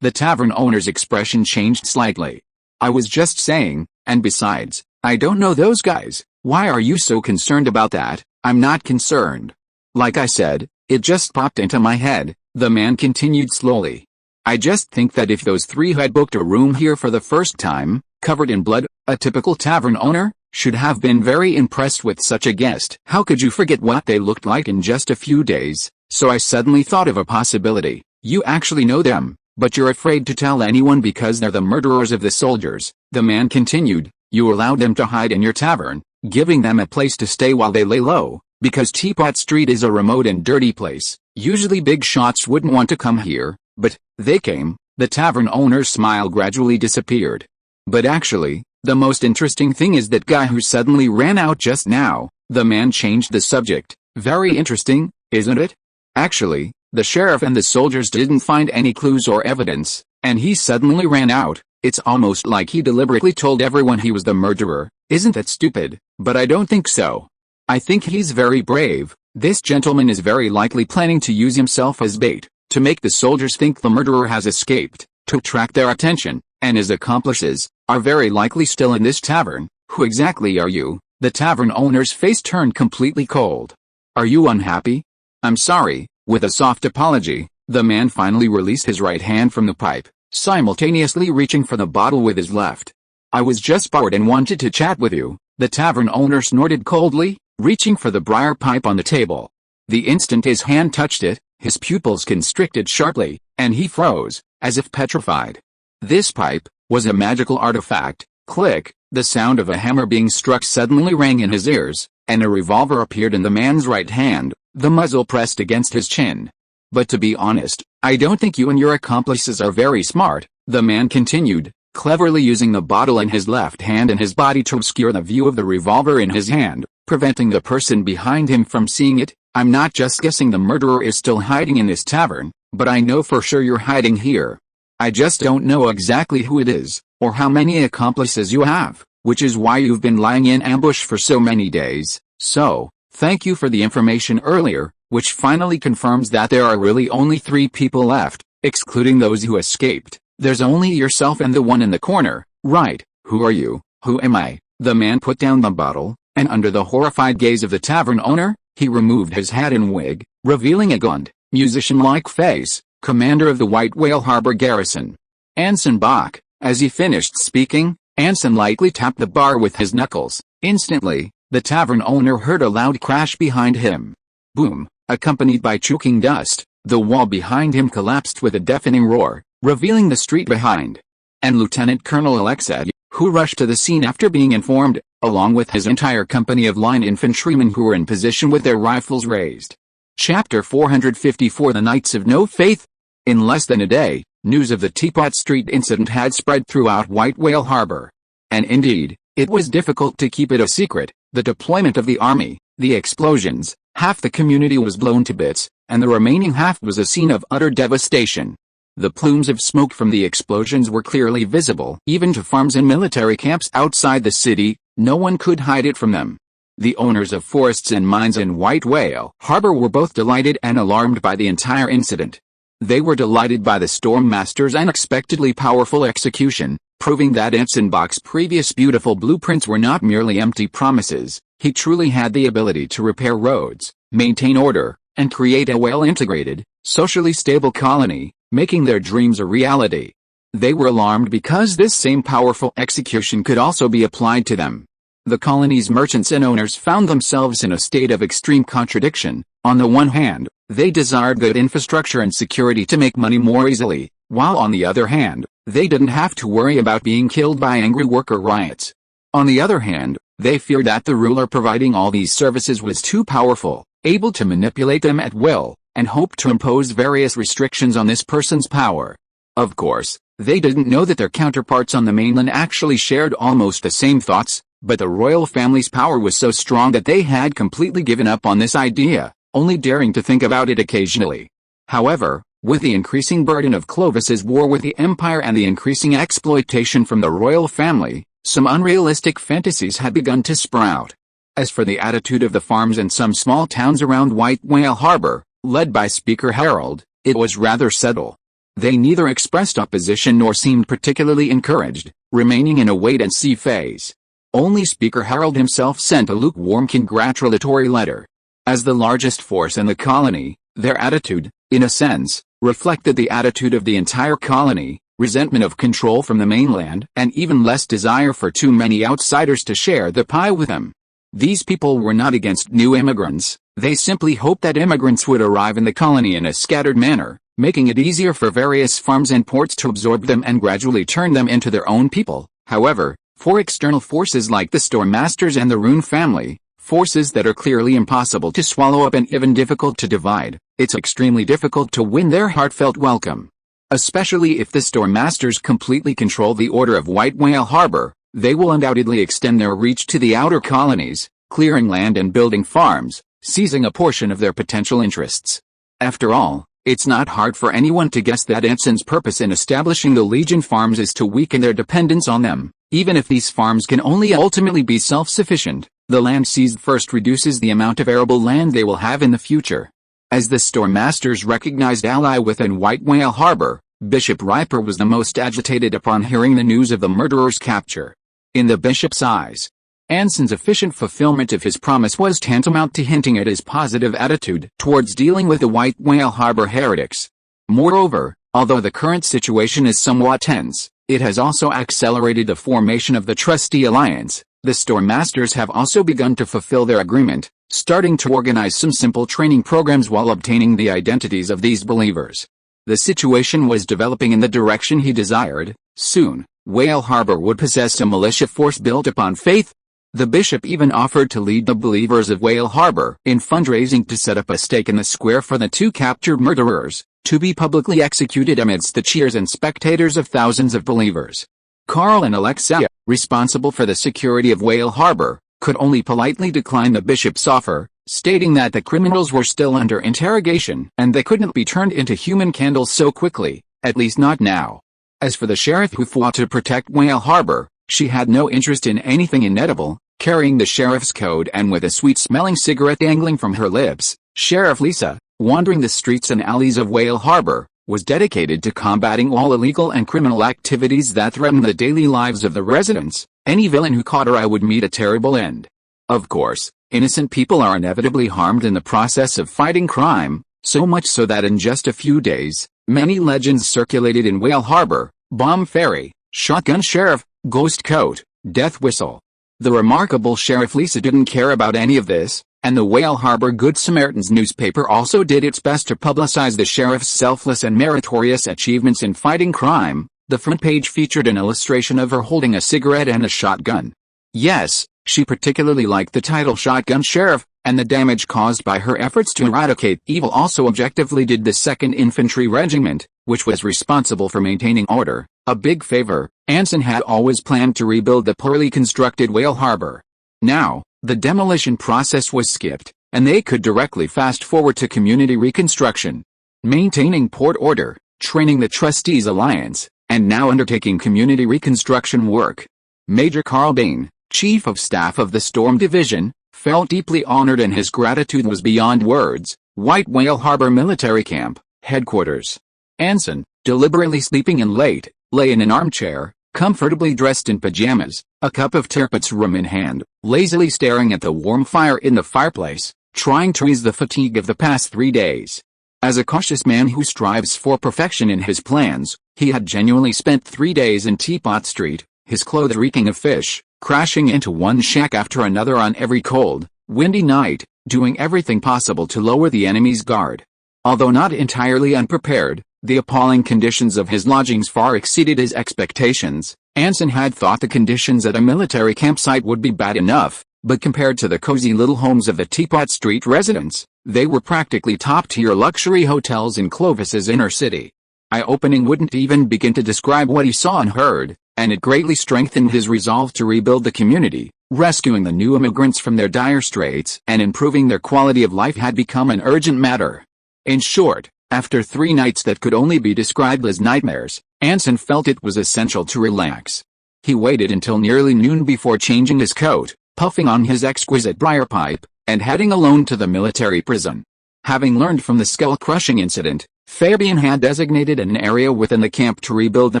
The tavern owner's expression changed slightly. "I was just saying, and besides, I don't know those guys. Why are you so concerned about that?" "I'm not concerned. Like I said, it just popped into my head," the man continued slowly. "I just think that if those 3 had booked a room here for the first time, covered in blood. A typical tavern owner should have been very impressed with such a guest. How could you forget what they looked like in just a few days? So I suddenly thought of a possibility. You actually know them, but you're afraid to tell anyone because they're the murderers of the soldiers. The man continued. You allowed them to hide in your tavern, giving them a place to stay while they lay low, because Teapot Street is a remote and dirty place. Usually big shots wouldn't want to come here, but they came. The tavern owner's smile gradually disappeared. But actually, the most interesting thing is that guy who suddenly ran out just now. The man changed the subject. Very interesting, isn't it? Actually, the sheriff and the soldiers didn't find any clues or evidence, and he suddenly ran out. It's almost like he deliberately told everyone he was the murderer. Isn't that stupid? But I don't think so. I think he's very brave. This gentleman is very likely planning to use himself as bait, to make the soldiers think the murderer has escaped, to attract their attention, and his accomplices are very likely still in this tavern. Who exactly are you? The tavern owner's face turned completely cold. Are you unhappy? I'm sorry. With a soft apology, the man finally released his right hand from the pipe, simultaneously reaching for the bottle with his left. I was just bored and wanted to chat with you. The tavern owner snorted coldly, reaching for the briar pipe on the table. The instant his hand touched it, his pupils constricted sharply, and he froze, as if petrified. This pipe was a magical artifact. Click, the sound of a hammer being struck suddenly rang in his ears, and a revolver appeared in the man's right hand, the muzzle pressed against his chin. But to be honest, I don't think you and your accomplices are very smart, the man continued, cleverly using the bottle in his left hand and his body to obscure the view of the revolver in his hand, preventing the person behind him from seeing it. I'm not just guessing the murderer is still hiding in this tavern, but I know for sure you're hiding here. I just don't know exactly who it is, or how many accomplices you have, which is why you've been lying in ambush for so many days. So, thank you for the information earlier, which finally confirms that there are really only 3 people left, excluding those who escaped. There's only yourself and the one in the corner. Right, who are you? Who am I? The man put down the bottle, and under the horrified gaze of the tavern owner, he removed his hat and wig, revealing a gaunt, musician-like face, commander of the White Whale Harbor garrison. Anson Bach. As he finished speaking, Anson lightly tapped the bar with his knuckles. Instantly, the tavern owner heard a loud crash behind him. Boom, accompanied by choking dust, the wall behind him collapsed with a deafening roar, revealing the street behind. And Lieutenant Colonel Alexei, who rushed to the scene after being informed, along with his entire company of line infantrymen who were in position with their rifles raised. Chapter 454 The Knights of No Faith. In less than a day, news of the Teapot Street incident had spread throughout White Whale Harbor. And indeed, it was difficult to keep it a secret. The deployment of the army, the explosions, half the community was blown to bits, and the remaining half was a scene of utter devastation. The plumes of smoke from the explosions were clearly visible, even to farms and military camps outside the city. No one could hide it from them. The owners of forests and mines in White Whale Harbor were both delighted and alarmed by the entire incident. They were delighted by the Storm Master's unexpectedly powerful execution, proving that Anson Bach's previous beautiful blueprints were not merely empty promises. He truly had the ability to repair roads, maintain order, and create a well-integrated, socially stable colony, making their dreams a reality. They were alarmed because this same powerful execution could also be applied to them. The colony's merchants and owners found themselves in a state of extreme contradiction. On the one hand, they desired good infrastructure and security to make money more easily, while on the other hand, they didn't have to worry about being killed by angry worker riots. On the other hand, they feared that the ruler providing all these services was too powerful, able to manipulate them at will, and hoped to impose various restrictions on this person's power. Of course, they didn't know that their counterparts on the mainland actually shared almost the same thoughts, but the royal family's power was so strong that they had completely given up on this idea, only daring to think about it occasionally. However, with the increasing burden of Clovis's war with the empire and the increasing exploitation from the royal family, some unrealistic fantasies had begun to sprout. As for the attitude of the farms and some small towns around White Whale Harbor, led by Speaker Herald, it was rather subtle. They neither expressed opposition nor seemed particularly encouraged, remaining in a wait-and-see phase. Only Speaker Herald himself sent a lukewarm congratulatory letter. As the largest force in the colony, their attitude, in a sense, reflected the attitude of the entire colony. resentment of control from the mainland, and even less desire for too many outsiders to share the pie with them. These people were not against new immigrants, they simply hoped that immigrants would arrive in the colony in a scattered manner, making it easier for various farms and ports to absorb them and gradually turn them into their own people. However, for external forces like the Storm Masters and the Rune family, forces that are clearly impossible to swallow up and even difficult to divide, it's extremely difficult to win their heartfelt welcome. Especially if the Storm Masters completely control the Order of White Whale Harbor, they will undoubtedly extend their reach to the outer colonies, clearing land and building farms, seizing a portion of their potential interests. After all, it's not hard for anyone to guess that Anson's purpose in establishing the Legion farms is to weaken their dependence on them. Even if these farms can only ultimately be self-sufficient, the land seized first reduces the amount of arable land they will have in the future. As the Storm Masters' recognized ally within White Whale Harbor, Bishop Riper was the most agitated upon hearing the news of the murderer's capture. In the bishop's eyes, Anson's efficient fulfillment of his promise was tantamount to hinting at his positive attitude towards dealing with the White Whale Harbor heretics. Moreover, although the current situation is somewhat tense, it has also accelerated the formation of the Trustee Alliance. The Storm Masters have also begun to fulfill their agreement, starting to organize some simple training programs while obtaining the identities of these believers. The situation was developing in the direction he desired. Soon, Whale Harbor would possess a militia force built upon faith. The bishop even offered to lead the believers of Whale Harbor in fundraising to set up a stake in the square for the 2 captured murderers, to be publicly executed amidst the cheers and spectators of thousands of believers. Carl and Alexia, responsible for the security of Whale Harbor, could only politely decline the bishop's offer, stating that the criminals were still under interrogation and they couldn't be turned into human candles so quickly, at least not now. As for the sheriff who fought to protect Whale Harbor, she had no interest in anything inedible. Carrying the sheriff's code and with a sweet-smelling cigarette dangling from her lips, Sheriff Lisa, wandering the streets and alleys of Whale Harbor, was dedicated to combating all illegal and criminal activities that threatened the daily lives of the residents. Any villain who caught her eye would meet a terrible end. Of course, innocent people are inevitably harmed in the process of fighting crime, so much so that in just a few days, many legends circulated in Whale Harbor: Bomb Fairy, Shotgun Sheriff, Ghost Coat, Death Whistle. The remarkable Sheriff Lisa didn't care about any of this, and the Whale Harbor Good Samaritans newspaper also did its best to publicize the sheriff's selfless and meritorious achievements in fighting crime. The front page featured an illustration of her holding a cigarette and a shotgun. Yes, she particularly liked the title Shotgun Sheriff, and the damage caused by her efforts to eradicate evil also objectively did the 2nd Infantry Regiment, which was responsible for maintaining order, a big favor. Anson had always planned to rebuild the poorly constructed Whale Harbor. Now, the demolition process was skipped, and they could directly fast forward to community reconstruction. Maintaining port order, training the Trustees Alliance, and now undertaking community reconstruction work. Major Carl Bain, Chief of Staff of the Storm Division, felt deeply honored and his gratitude was beyond words. White Whale Harbor Military Camp, Headquarters. Anson, deliberately sleeping in late, lay in an armchair, comfortably dressed in pajamas, a cup of Tirpitz rum in hand, lazily staring at the warm fire in the fireplace, trying to ease the fatigue of the past 3 days. As a cautious man who strives for perfection in his plans, he had genuinely spent 3 days in Teapot Street, his clothes reeking of fish, crashing into one shack after another on every cold, windy night, doing everything possible to lower the enemy's guard. Although not entirely unprepared, the appalling conditions of his lodgings far exceeded his expectations. Anson had thought the conditions at a military campsite would be bad enough, but compared to the cozy little homes of the Teapot Street residents, they were practically top-tier luxury hotels in Clovis's inner city. Eye-opening wouldn't even begin to describe what he saw and heard, and it greatly strengthened his resolve to rebuild the community. Rescuing the new immigrants from their dire straits and improving their quality of life had become an urgent matter. In short, after 3 nights that could only be described as nightmares, Anson felt it was essential to relax. He waited until nearly noon before changing his coat, puffing on his exquisite briar pipe, and heading alone to the military prison. Having learned from the skull-crushing incident, Fabian had designated an area within the camp to rebuild the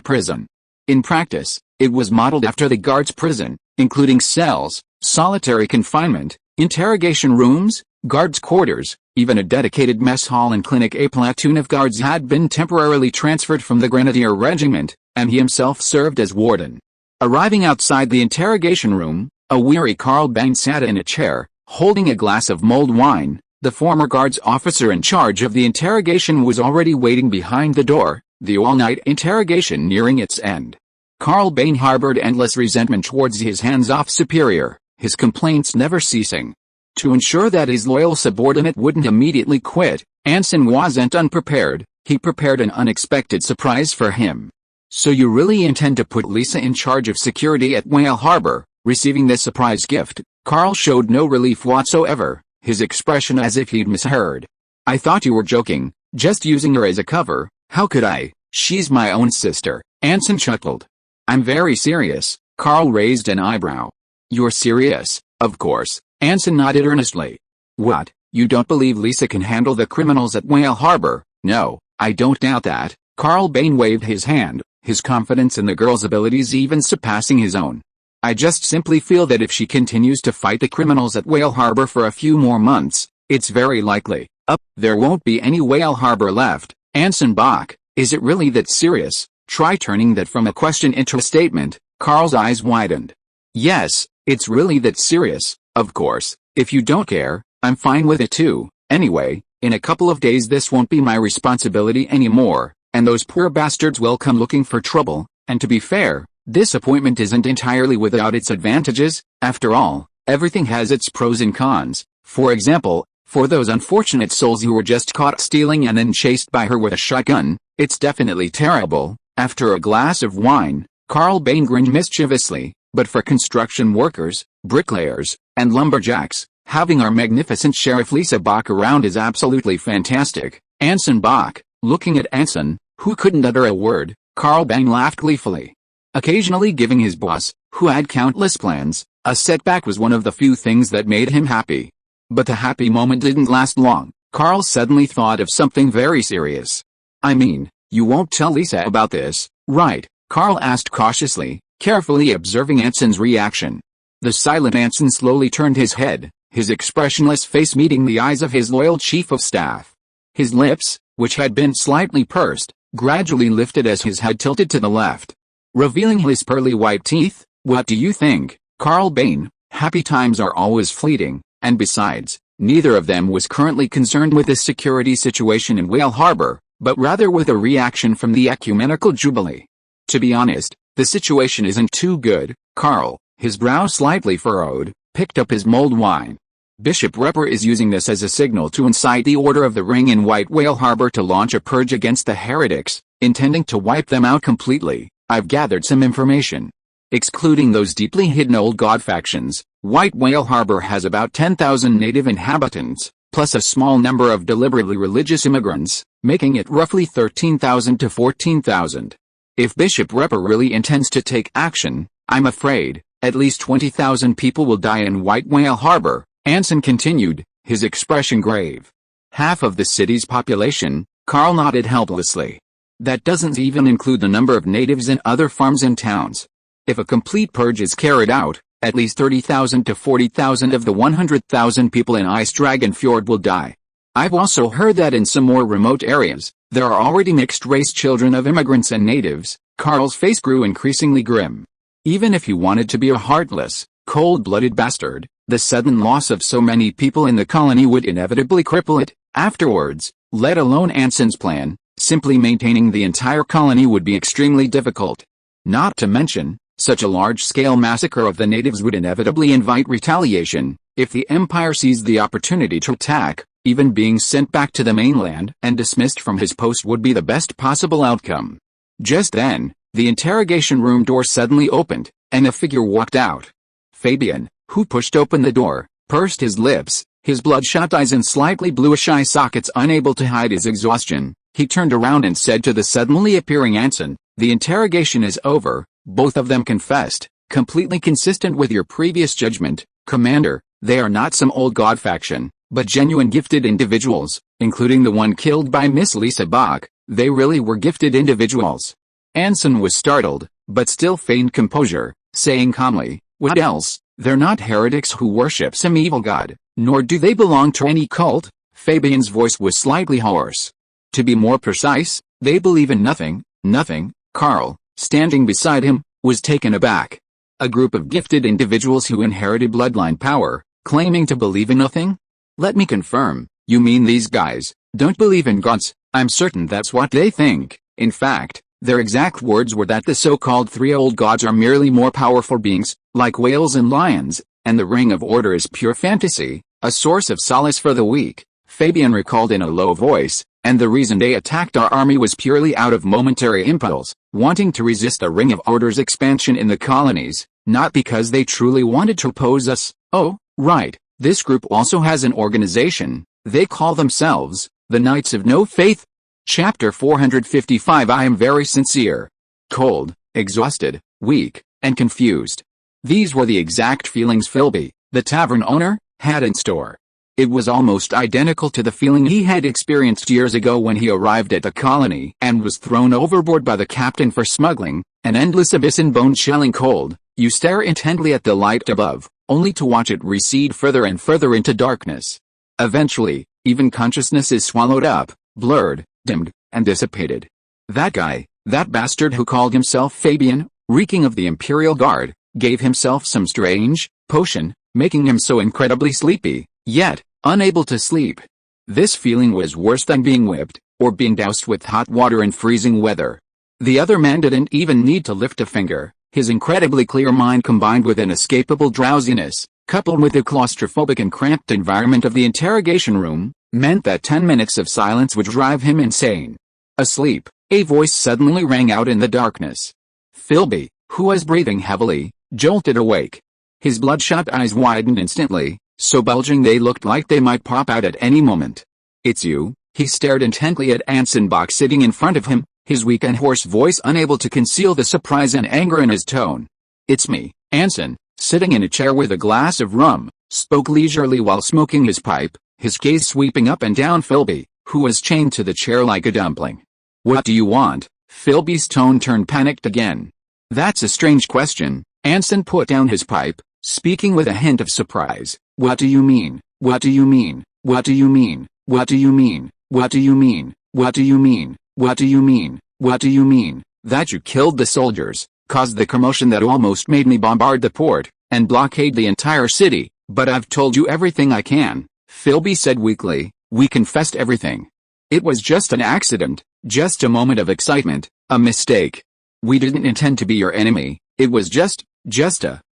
prison. In practice, it was modeled after the guards' prison, including cells, solitary confinement, interrogation rooms, guards' quarters, even a dedicated mess hall and clinic. A platoon of guards had been temporarily transferred from the Grenadier Regiment, and he himself served as warden. Arriving outside the interrogation room, a weary Carl Bain sat in a chair, holding a glass of mulled wine. The former guards officer in charge of the interrogation was already waiting behind the door, the all-night interrogation nearing its end. Carl Bain harbored endless resentment towards his hands-off superior, his complaints never ceasing. To ensure that his loyal subordinate wouldn't immediately quit, Anson wasn't unprepared. He prepared an unexpected surprise for him. "So you really intend to put Lisa in charge of security at Whale Harbor?" Receiving this surprise gift, Carl showed no relief whatsoever, his expression as if he'd misheard. "I thought you were joking, just using her as a cover. How could I? She's my own sister," Anson chuckled. "I'm very serious." Carl raised an eyebrow. "You're serious?" "Of course," Anson nodded earnestly. "What, you don't believe Lisa can handle the criminals at Whale Harbor?" "No, I don't doubt that." Carl Bain waved his hand, his confidence in the girl's abilities even surpassing his own. "I just simply feel that if she continues to fight the criminals at Whale Harbor for a few more months, it's very likely, there won't be any Whale Harbor left." Anson Bach, "Is it really that serious?" Try turning that from a question into a statement. Carl's eyes widened. "Yes, it's really that serious. Of course, if you don't care, I'm fine with it too. Anyway, in a couple of days this won't be my responsibility anymore, and those poor bastards will come looking for trouble, and to be fair, this appointment isn't entirely without its advantages. After all, everything has its pros and cons. For example, for those unfortunate souls who were just caught stealing and then chased by her with a shotgun, it's definitely terrible." After a glass of wine, Carl Bain grinned mischievously, "But for construction workers, bricklayers, and lumberjacks, having our magnificent Sheriff Lisa Bach around is absolutely fantastic." Anson Bach, looking at Anson, who couldn't utter a word, Carl Bain laughed gleefully. Occasionally giving his boss, who had countless plans, a setback was one of the few things that made him happy. But the happy moment didn't last long. Carl suddenly thought of something very serious. "I mean, you won't tell Lisa about this, right?" Carl asked cautiously, carefully observing Anson's reaction. The silent Anson slowly turned his head, his expressionless face meeting the eyes of his loyal chief of staff. His lips, which had been slightly pursed, gradually lifted as his head tilted to the left, revealing his pearly white teeth. "What do you think, Carl Bain? Happy times are always fleeting, and besides, neither of them was currently concerned with the security situation in Whale Harbor, but rather with a reaction from the ecumenical jubilee. To be honest, the situation isn't too good." Carl, his brow slightly furrowed, picked up his mulled wine. "Bishop Repper is using this as a signal to incite the Order of the Ring in White Whale Harbor to launch a purge against the heretics, intending to wipe them out completely. I've gathered some information. Excluding those deeply hidden old god factions, White Whale Harbor has about 10,000 native inhabitants, plus a small number of deliberately religious immigrants, making it roughly 13,000 to 14,000. If Bishop Repper really intends to take action, I'm afraid, at least 20,000 people will die in White Whale Harbor," Anson continued, his expression grave. "Half of the city's population," Carl nodded helplessly. "That doesn't even include the number of natives in other farms and towns. If a complete purge is carried out, at least 30,000 to 40,000 of the 100,000 people in Ice Dragon Fjord will die. I've also heard that in some more remote areas, there are already mixed-race children of immigrants and natives." Carl's face grew increasingly grim. Even if he wanted to be a heartless, cold-blooded bastard, the sudden loss of so many people in the colony would inevitably cripple it. Afterwards, let alone Anson's plan, simply maintaining the entire colony would be extremely difficult. Not to mention, such a large-scale massacre of the natives would inevitably invite retaliation. If the Empire seized the opportunity to attack, even being sent back to the mainland and dismissed from his post would be the best possible outcome. Just then, the interrogation room door suddenly opened, and a figure walked out. Fabian, who pushed open the door, pursed his lips, his bloodshot eyes and slightly bluish eye sockets unable to hide his exhaustion. He turned around and said to the suddenly appearing Anson, "The interrogation is over." Both of them confessed, completely consistent with your previous judgment, Commander. They are not some old god faction, but genuine gifted individuals, including the one killed by Miss Lisa Bach. They really were gifted individuals. Anson was startled, but still feigned composure, saying calmly, "What else? They're not heretics who worship some evil god, nor do they belong to any cult." Fabian's voice was slightly hoarse. "To be more precise, they believe in nothing, Carl. standing beside him, was taken aback. A group of gifted individuals who inherited bloodline power, claiming to believe in nothing? Let me confirm, you mean these guys don't believe in gods? I'm certain that's what they think. In fact, their exact words were that the so-called three old gods are merely more powerful beings, like whales and lions, and the Ring of Order is pure fantasy, a source of solace for the weak, Fabian recalled in a low voice, and the reason they attacked our army was purely out of momentary impulse, wanting to resist the Ring of Order's expansion in the colonies, not because they truly wanted to oppose us. Oh, right, this group also has an organization. They call themselves the Knights of No Faith. Chapter 455. I am very sincere, cold, exhausted, weak, and confused. These were the exact feelings Philby, the tavern owner, had in store. It was almost identical to the feeling he had experienced years ago when he arrived at the colony and was thrown overboard by the captain for smuggling, an endless abyss in bone-chilling cold. You stare intently at the light above, only to watch it recede further and further into darkness. Eventually, even consciousness is swallowed up, blurred, dimmed, and dissipated. That guy, that bastard who called himself Fabian, reeking of the Imperial Guard, gave himself some strange potion, making him so incredibly sleepy, yet unable to sleep. This feeling was worse than being whipped, or being doused with hot water in freezing weather. The other man didn't even need to lift a finger. His incredibly clear mind combined with inescapable drowsiness, coupled with the claustrophobic and cramped environment of the interrogation room, meant that 10 minutes of silence would drive him insane. Asleep, a voice suddenly rang out in the darkness. Philby, who was breathing heavily, jolted awake. His bloodshot eyes widened instantly, so bulging they looked like they might pop out at any moment. It's you? He stared intently at Anson Bach sitting in front of him, his weak and hoarse voice unable to conceal the surprise and anger in his tone. It's me, Anson, sitting in a chair with a glass of rum, spoke leisurely while smoking his pipe, his gaze sweeping up and down Philby, who was chained to the chair like a dumpling. What do you want? Philby's tone turned panicked again. That's a strange question. Anson put down his pipe, speaking with a hint of surprise. What do you mean? What do you mean? What do you mean? What do you mean? What do you mean? What do you mean? What do you mean? What do you mean? That you killed the soldiers, caused the commotion that almost made me bombard the port, and blockade the entire city, but I've told you everything I can, Philby said weakly. We confessed everything. It was just an accident, just a moment of excitement, a mistake. We didn't intend to be your enemy, it was just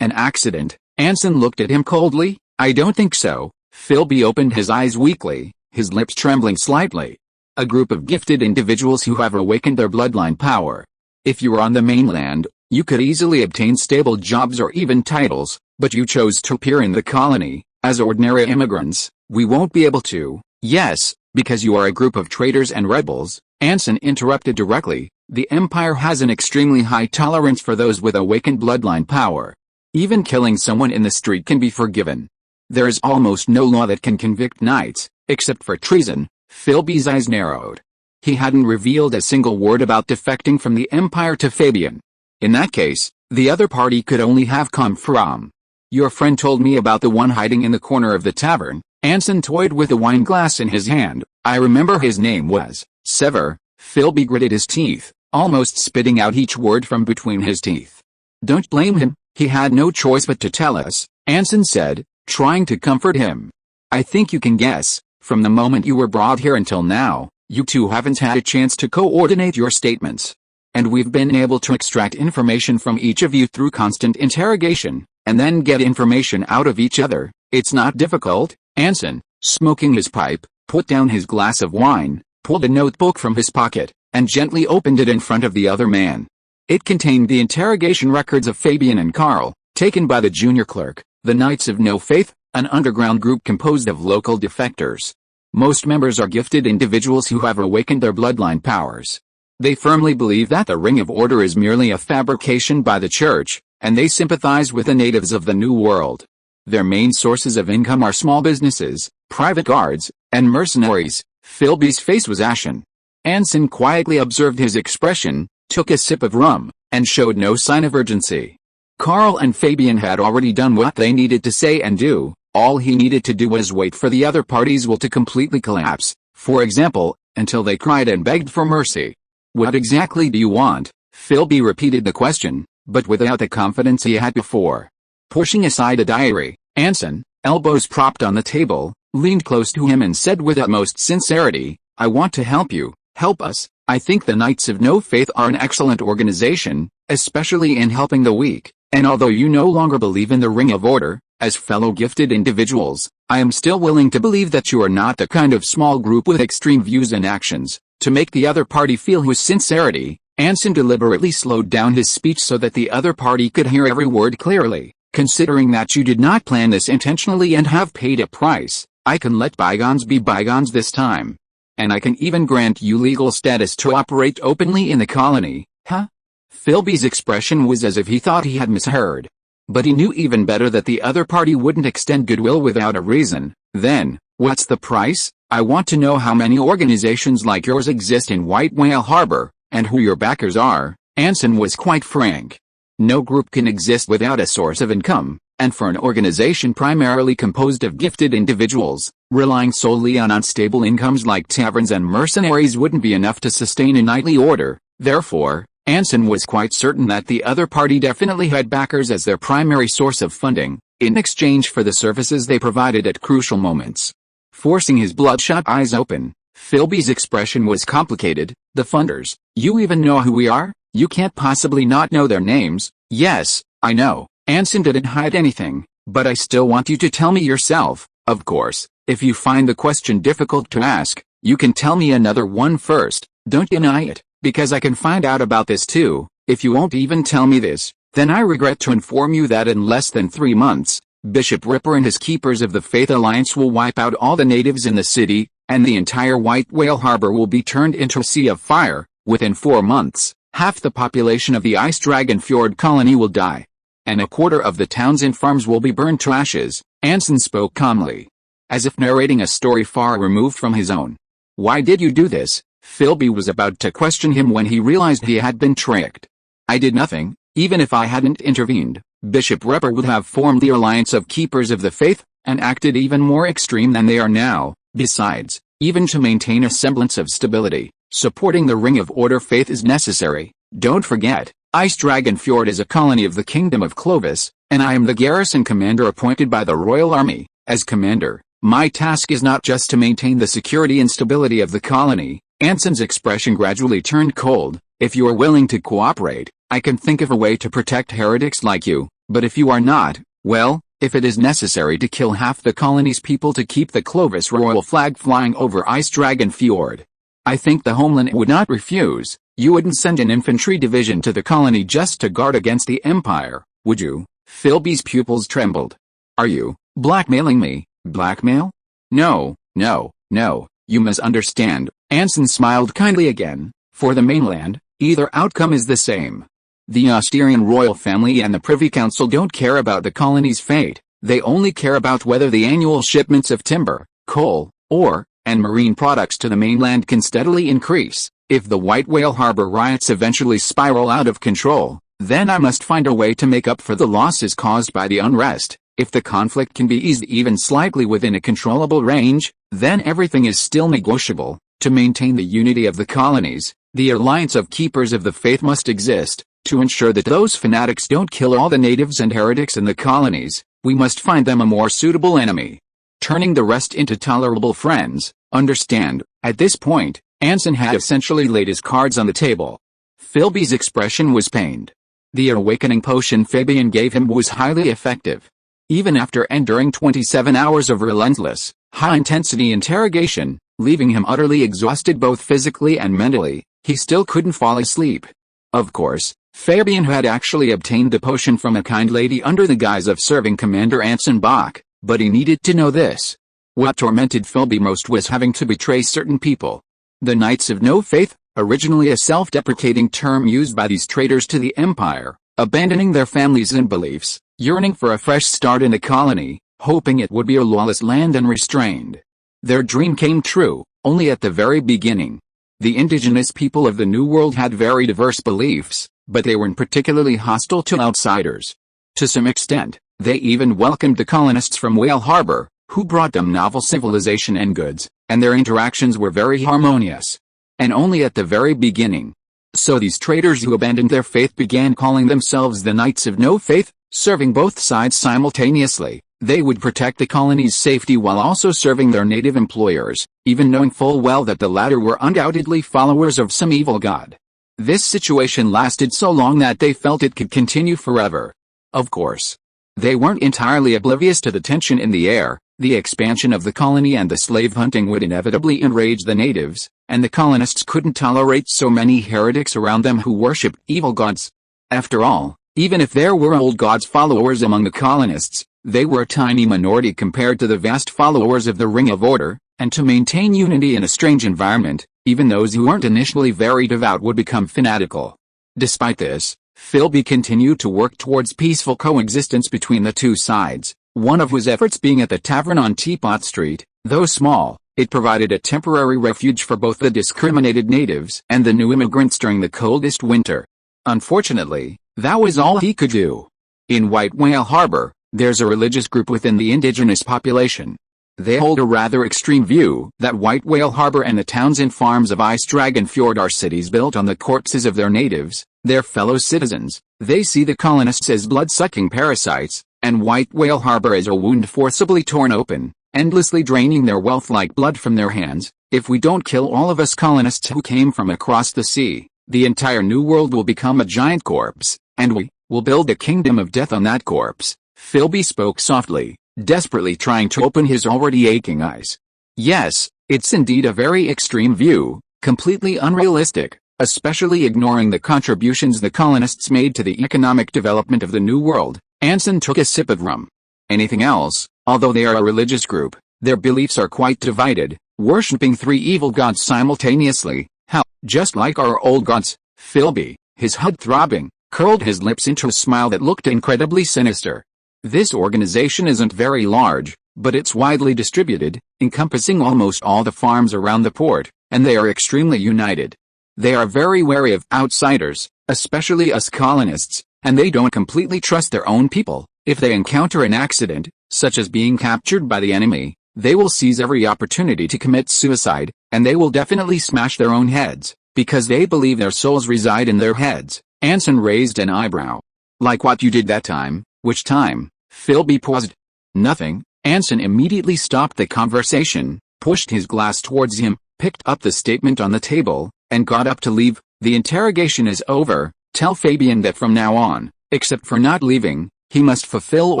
an accident. Anson looked at him coldly. I don't think so. Philby opened his eyes weakly, his lips trembling slightly. A group of gifted individuals who have awakened their bloodline power. If you were on the mainland, you could easily obtain stable jobs or even titles, but you chose to appear in the colony, as ordinary immigrants. We won't be able to. Yes, because you are a group of traitors and rebels, Anson interrupted directly. The Empire has an extremely high tolerance for those with awakened bloodline power. Even killing someone in the street can be forgiven. There is almost no law that can convict knights, except for treason. Philby's eyes narrowed. He hadn't revealed a single word about defecting from the Empire to Fabian. In that case, the other party could only have come from. Your friend told me about the one hiding in the corner of the tavern. Anson toyed with a wine glass in his hand. I remember his name was Sever. Philby gritted his teeth, almost spitting out each word from between his teeth. Don't blame him, he had no choice but to tell us, Anson said, trying to comfort him. I think you can guess, from the moment you were brought here until now, you two haven't had a chance to coordinate your statements. And we've been able to extract information from each of you through constant interrogation, and then get information out of each other. It's not difficult. Anson, smoking his pipe, put down his glass of wine, pulled a notebook from his pocket, and gently opened it in front of the other man. It contained the interrogation records of Fabian and Carl, taken by the junior clerk, the Knights of No Faith, an underground group composed of local defectors. Most members are gifted individuals who have awakened their bloodline powers. They firmly believe that the Ring of Order is merely a fabrication by the Church, and they sympathize with the natives of the New World. Their main sources of income are small businesses, private guards, and mercenaries. Philby's face was ashen. Anson quietly observed his expression, took a sip of rum, and showed no sign of urgency. Carl and Fabian had already done what they needed to say and do. All he needed to do was wait for the other party's will to completely collapse, for example, until they cried and begged for mercy. What exactly do you want? Philby repeated the question, but without the confidence he had before. Pushing aside a diary, Anson, elbows propped on the table, leaned close to him and said with utmost sincerity, "I want to help you, help us. I think the Knights of No Faith are an excellent organization, especially in helping the weak, and although you no longer believe in the Ring of Order, as fellow gifted individuals, I am still willing to believe that you are not the kind of small group with extreme views and actions." To make the other party feel his sincerity, Anson deliberately slowed down his speech so that the other party could hear every word clearly. "Considering that you did not plan this intentionally and have paid a price, I can let bygones be bygones this time. And I can even grant you legal status to operate openly in the colony." Huh? Philby's expression was as if he thought he had misheard. But he knew even better that the other party wouldn't extend goodwill without a reason. "Then, what's the price? I want to know how many organizations like yours exist in White Whale Harbor, and who your backers are." Anson was quite frank. No group can exist without a source of income, and for an organization primarily composed of gifted individuals, relying solely on unstable incomes like taverns and mercenaries wouldn't be enough to sustain a knightly order. Therefore, Anson was quite certain that the other party definitely had backers as their primary source of funding, in exchange for the services they provided at crucial moments. Forcing his bloodshot eyes open, Philby's expression was complicated. "The funders, you even know who we are? You can't possibly not know their names." "Yes, I know." Anson didn't hide anything, "but I still want you to tell me yourself. Of course, if you find the question difficult to ask, you can tell me another one first. Don't deny it, because I can find out about this too. If you won't even tell me this, then I regret to inform you that in less than 3 months, Bishop Ripper and his Keepers of the Faith Alliance will wipe out all the natives in the city, and the entire White Whale Harbor will be turned into a sea of fire. Within 4 months, half the population of the Ice Dragon Fjord colony will die, and a quarter of the towns and farms will be burned to ashes." Anson spoke calmly, as if narrating a story far removed from his own. "Why did you do this?" Philby was about to question him when he realized he had been tricked. "I did nothing. Even if I hadn't intervened, Bishop Ripper would have formed the Alliance of Keepers of the Faith, and acted even more extreme than they are now. Besides, even to maintain a semblance of stability, supporting the Ring of Order faith is necessary. Don't forget, Ice Dragon Fjord is a colony of the Kingdom of Clovis, and I am the garrison commander appointed by the Royal Army. As commander, my task is not just to maintain the security and stability of the colony." Anson's expression gradually turned cold. "If you are willing to cooperate, I can think of a way to protect heretics like you, but if you are not, well, if it is necessary to kill half the colony's people to keep the Clovis royal flag flying over Ice Dragon Fjord, I think the homeland would not refuse. You wouldn't send an infantry division to the colony just to guard against the Empire, would you?" Philby's pupils trembled. "Are you blackmailing me?" "Blackmail? No, no, no, you misunderstand." Anson smiled kindly again. "For the mainland, either outcome is the same. The Austrian royal family and the Privy Council don't care about the colony's fate. They only care about whether the annual shipments of timber, coal, ore, and marine products to the mainland can steadily increase. If the White Whale Harbor riots eventually spiral out of control, then I must find a way to make up for the losses caused by the unrest. If the conflict can be eased even slightly within a controllable range, then everything is still negotiable. To maintain the unity of the colonies, the Alliance of Keepers of the Faith must exist. To ensure that those fanatics don't kill all the natives and heretics in the colonies, we must find them a more suitable enemy, turning the rest into tolerable friends. Understand?" At this point, Anson had essentially laid his cards on the table. Philby's expression was pained. The awakening potion Fabian gave him was highly effective. Even after enduring 27 hours of relentless, high-intensity interrogation, leaving him utterly exhausted both physically and mentally, he still couldn't fall asleep. Of course, Fabian had actually obtained the potion from a kind lady under the guise of serving Commander Anson Bach, but he needed to know this. What tormented Philby most was having to betray certain people. The Knights of No Faith, originally a self-deprecating term used by these traitors to the Empire, abandoning their families and beliefs, yearning for a fresh start in the colony, hoping it would be a lawless land unrestrained. Their dream came true, only at the very beginning. The indigenous people of the New World had very diverse beliefs, but they weren't particularly hostile to outsiders. To some extent, they even welcomed the colonists from Whale Harbor, who brought them novel civilization and goods, and their interactions were very harmonious. And only at the very beginning. So these traitors who abandoned their faith began calling themselves the Knights of No Faith, serving both sides simultaneously. They would protect the colony's safety while also serving their native employers, even knowing full well that the latter were undoubtedly followers of some evil god. This situation lasted so long that they felt it could continue forever. Of course, they weren't entirely oblivious to the tension in the air. The expansion of the colony and the slave hunting would inevitably enrage the natives, and the colonists couldn't tolerate so many heretics around them who worshipped evil gods. After all, even if there were old gods followers among the colonists, they were a tiny minority compared to the vast followers of the Ring of Order, and to maintain unity in a strange environment, even those who weren't initially very devout would become fanatical. Despite this, Philby continued to work towards peaceful coexistence between the two sides, one of whose efforts being at the tavern on Teapot Street. Though small, it provided a temporary refuge for both the discriminated natives and the new immigrants during the coldest winter. Unfortunately, that was all he could do. In White Whale Harbor, there's a religious group within the indigenous population. They hold a rather extreme view that White Whale Harbor and the towns and farms of Ice Dragon Fjord are cities built on the corpses of their natives, their fellow citizens. They see the colonists as blood-sucking parasites, and White Whale Harbor as a wound forcibly torn open, endlessly draining their wealth like blood from their hands. If we don't kill all of us colonists who came from across the sea, the entire New World will become a giant corpse, and we will build a kingdom of death on that corpse. Philby spoke softly, desperately trying to open his already aching eyes. Yes, it's indeed a very extreme view, completely unrealistic, especially ignoring the contributions the colonists made to the economic development of the New World. Anson took a sip of rum. Anything else, although they are a religious group, their beliefs are quite divided, worshipping three evil gods simultaneously. How, just like our old gods. Philby, his head throbbing, curled his lips into a smile that looked incredibly sinister. This organization isn't very large, but it's widely distributed, encompassing almost all the farms around the port, and they are extremely united. They are very wary of outsiders, especially us colonists, and they don't completely trust their own people. If they encounter an accident, such as being captured by the enemy, they will seize every opportunity to commit suicide, and they will definitely smash their own heads, because they believe their souls reside in their heads. Anson raised an eyebrow. Like what you did that time. Which time? Philby paused. Nothing. Anson immediately stopped the conversation, pushed his glass towards him, picked up the statement on the table, and got up to leave. The interrogation is over. Tell Fabian that from now on, except for not leaving, he must fulfill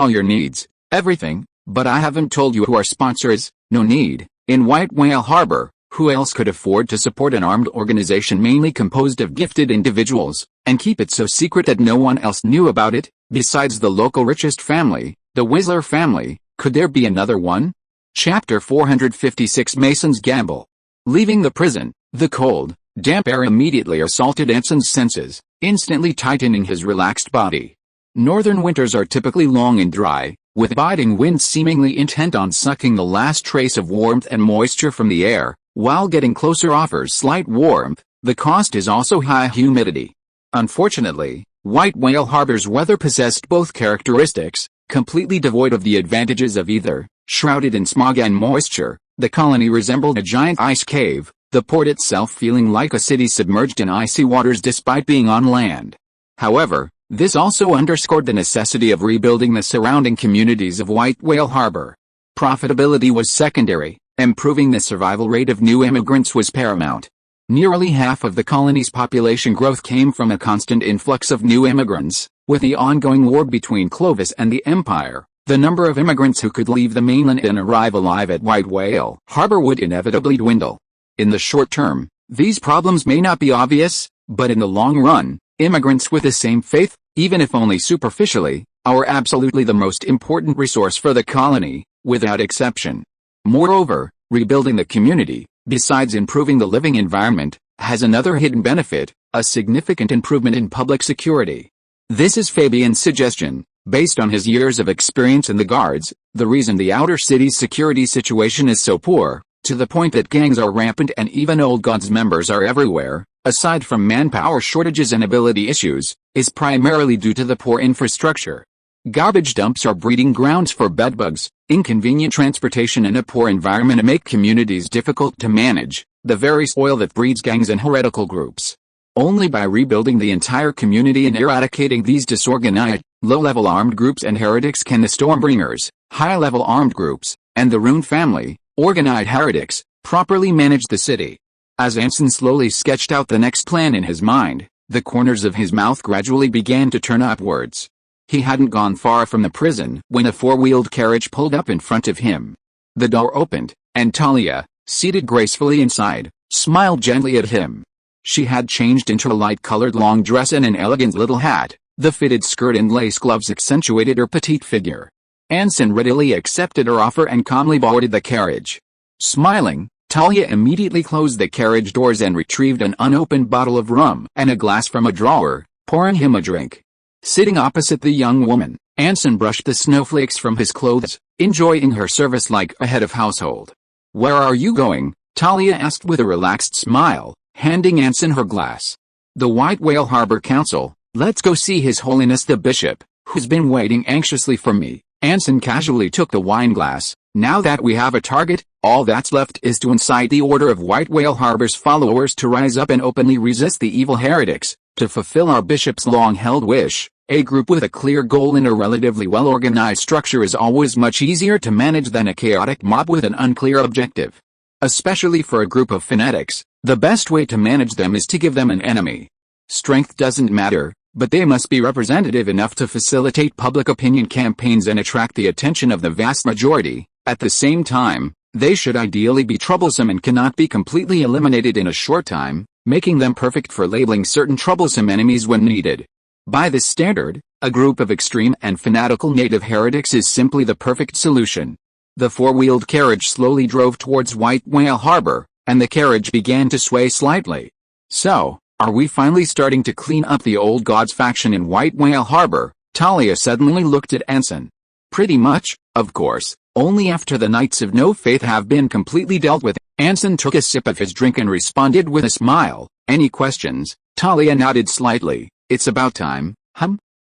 all your needs. Everything. But I haven't told you who our sponsor is. No need. In White Whale Harbor, who else could afford to support an armed organization mainly composed of gifted individuals, and keep it so secret that no one else knew about it? Besides the local richest family, the Whistler family, could there be another one? Chapter 456 Mason's Gamble. Leaving the prison, the cold, damp air immediately assaulted Anson's senses, instantly tightening his relaxed body. Northern winters are typically long and dry, with biting winds seemingly intent on sucking the last trace of warmth and moisture from the air, while getting closer offers slight warmth. The cost is also high humidity. Unfortunately, White Whale Harbor's weather possessed both characteristics, completely devoid of the advantages of either. Shrouded in smog and moisture, the colony resembled a giant ice cave, the port itself feeling like a city submerged in icy waters despite being on land. However, this also underscored the necessity of rebuilding the surrounding communities of White Whale Harbor. Profitability was secondary, improving the survival rate of new immigrants was paramount. Nearly half of the colony's population growth came from a constant influx of new immigrants. With the ongoing war between Clovis and the Empire, the number of immigrants who could leave the mainland and arrive alive at White Whale Harbor would inevitably dwindle. In the short term, these problems may not be obvious, but in the long run, immigrants with the same faith, even if only superficially, are absolutely the most important resource for the colony, without exception. Moreover, rebuilding the community, besides improving the living environment, has another hidden benefit, a significant improvement in public security. This is Fabian's suggestion, based on his years of experience in the Guards. The reason the outer city's security situation is so poor, to the point that gangs are rampant and even old gods members are everywhere, aside from manpower shortages and ability issues, is primarily due to the poor infrastructure. Garbage dumps are breeding grounds for bedbugs, inconvenient transportation and a poor environment make communities difficult to manage, the very soil that breeds gangs and heretical groups. Only by rebuilding the entire community and eradicating these disorganized, low-level armed groups and heretics can the Stormbringers, high-level armed groups, and the Rune family, organized heretics, properly manage the city. As Anson slowly sketched out the next plan in his mind, the corners of his mouth gradually began to turn upwards. He hadn't gone far from the prison when a four-wheeled carriage pulled up in front of him. The door opened, and Talia, seated gracefully inside, smiled gently at him. She had changed into a light-colored long dress and an elegant little hat. The fitted skirt and lace gloves accentuated her petite figure. Anson readily accepted her offer and calmly boarded the carriage. Smiling, Talia immediately closed the carriage doors and retrieved an unopened bottle of rum and a glass from a drawer, pouring him a drink. Sitting opposite the young woman, Anson brushed the snowflakes from his clothes, enjoying her service like a head of household. "Where are you going?" Talia asked with a relaxed smile, handing Anson her glass. "The White Whale Harbor Council. Let's go see His Holiness the Bishop, who's been waiting anxiously for me." Anson casually took the wine glass. "Now that we have a target, all that's left is to incite the Order of White Whale Harbor's followers to rise up and openly resist the evil heretics, to fulfill our bishop's long-held wish. A group with a clear goal and a relatively well-organized structure is always much easier to manage than a chaotic mob with an unclear objective. Especially for a group of fanatics, the best way to manage them is to give them an enemy. Strength doesn't matter, but they must be representative enough to facilitate public opinion campaigns and attract the attention of the vast majority. At the same time, they should ideally be troublesome and cannot be completely eliminated in a short time, making them perfect for labeling certain troublesome enemies when needed. By this standard, a group of extreme and fanatical native heretics is simply the perfect solution. The four-wheeled carriage slowly drove towards White Whale Harbor, and the carriage began to sway slightly. "So, are we finally starting to clean up the old gods faction in White Whale Harbor?" Talia suddenly looked at Anson. "Pretty much, of course, only after the Knights of No Faith have been completely dealt with." Anson took a sip of his drink and responded with a smile. "Any questions?" Talia nodded slightly. "It's about time,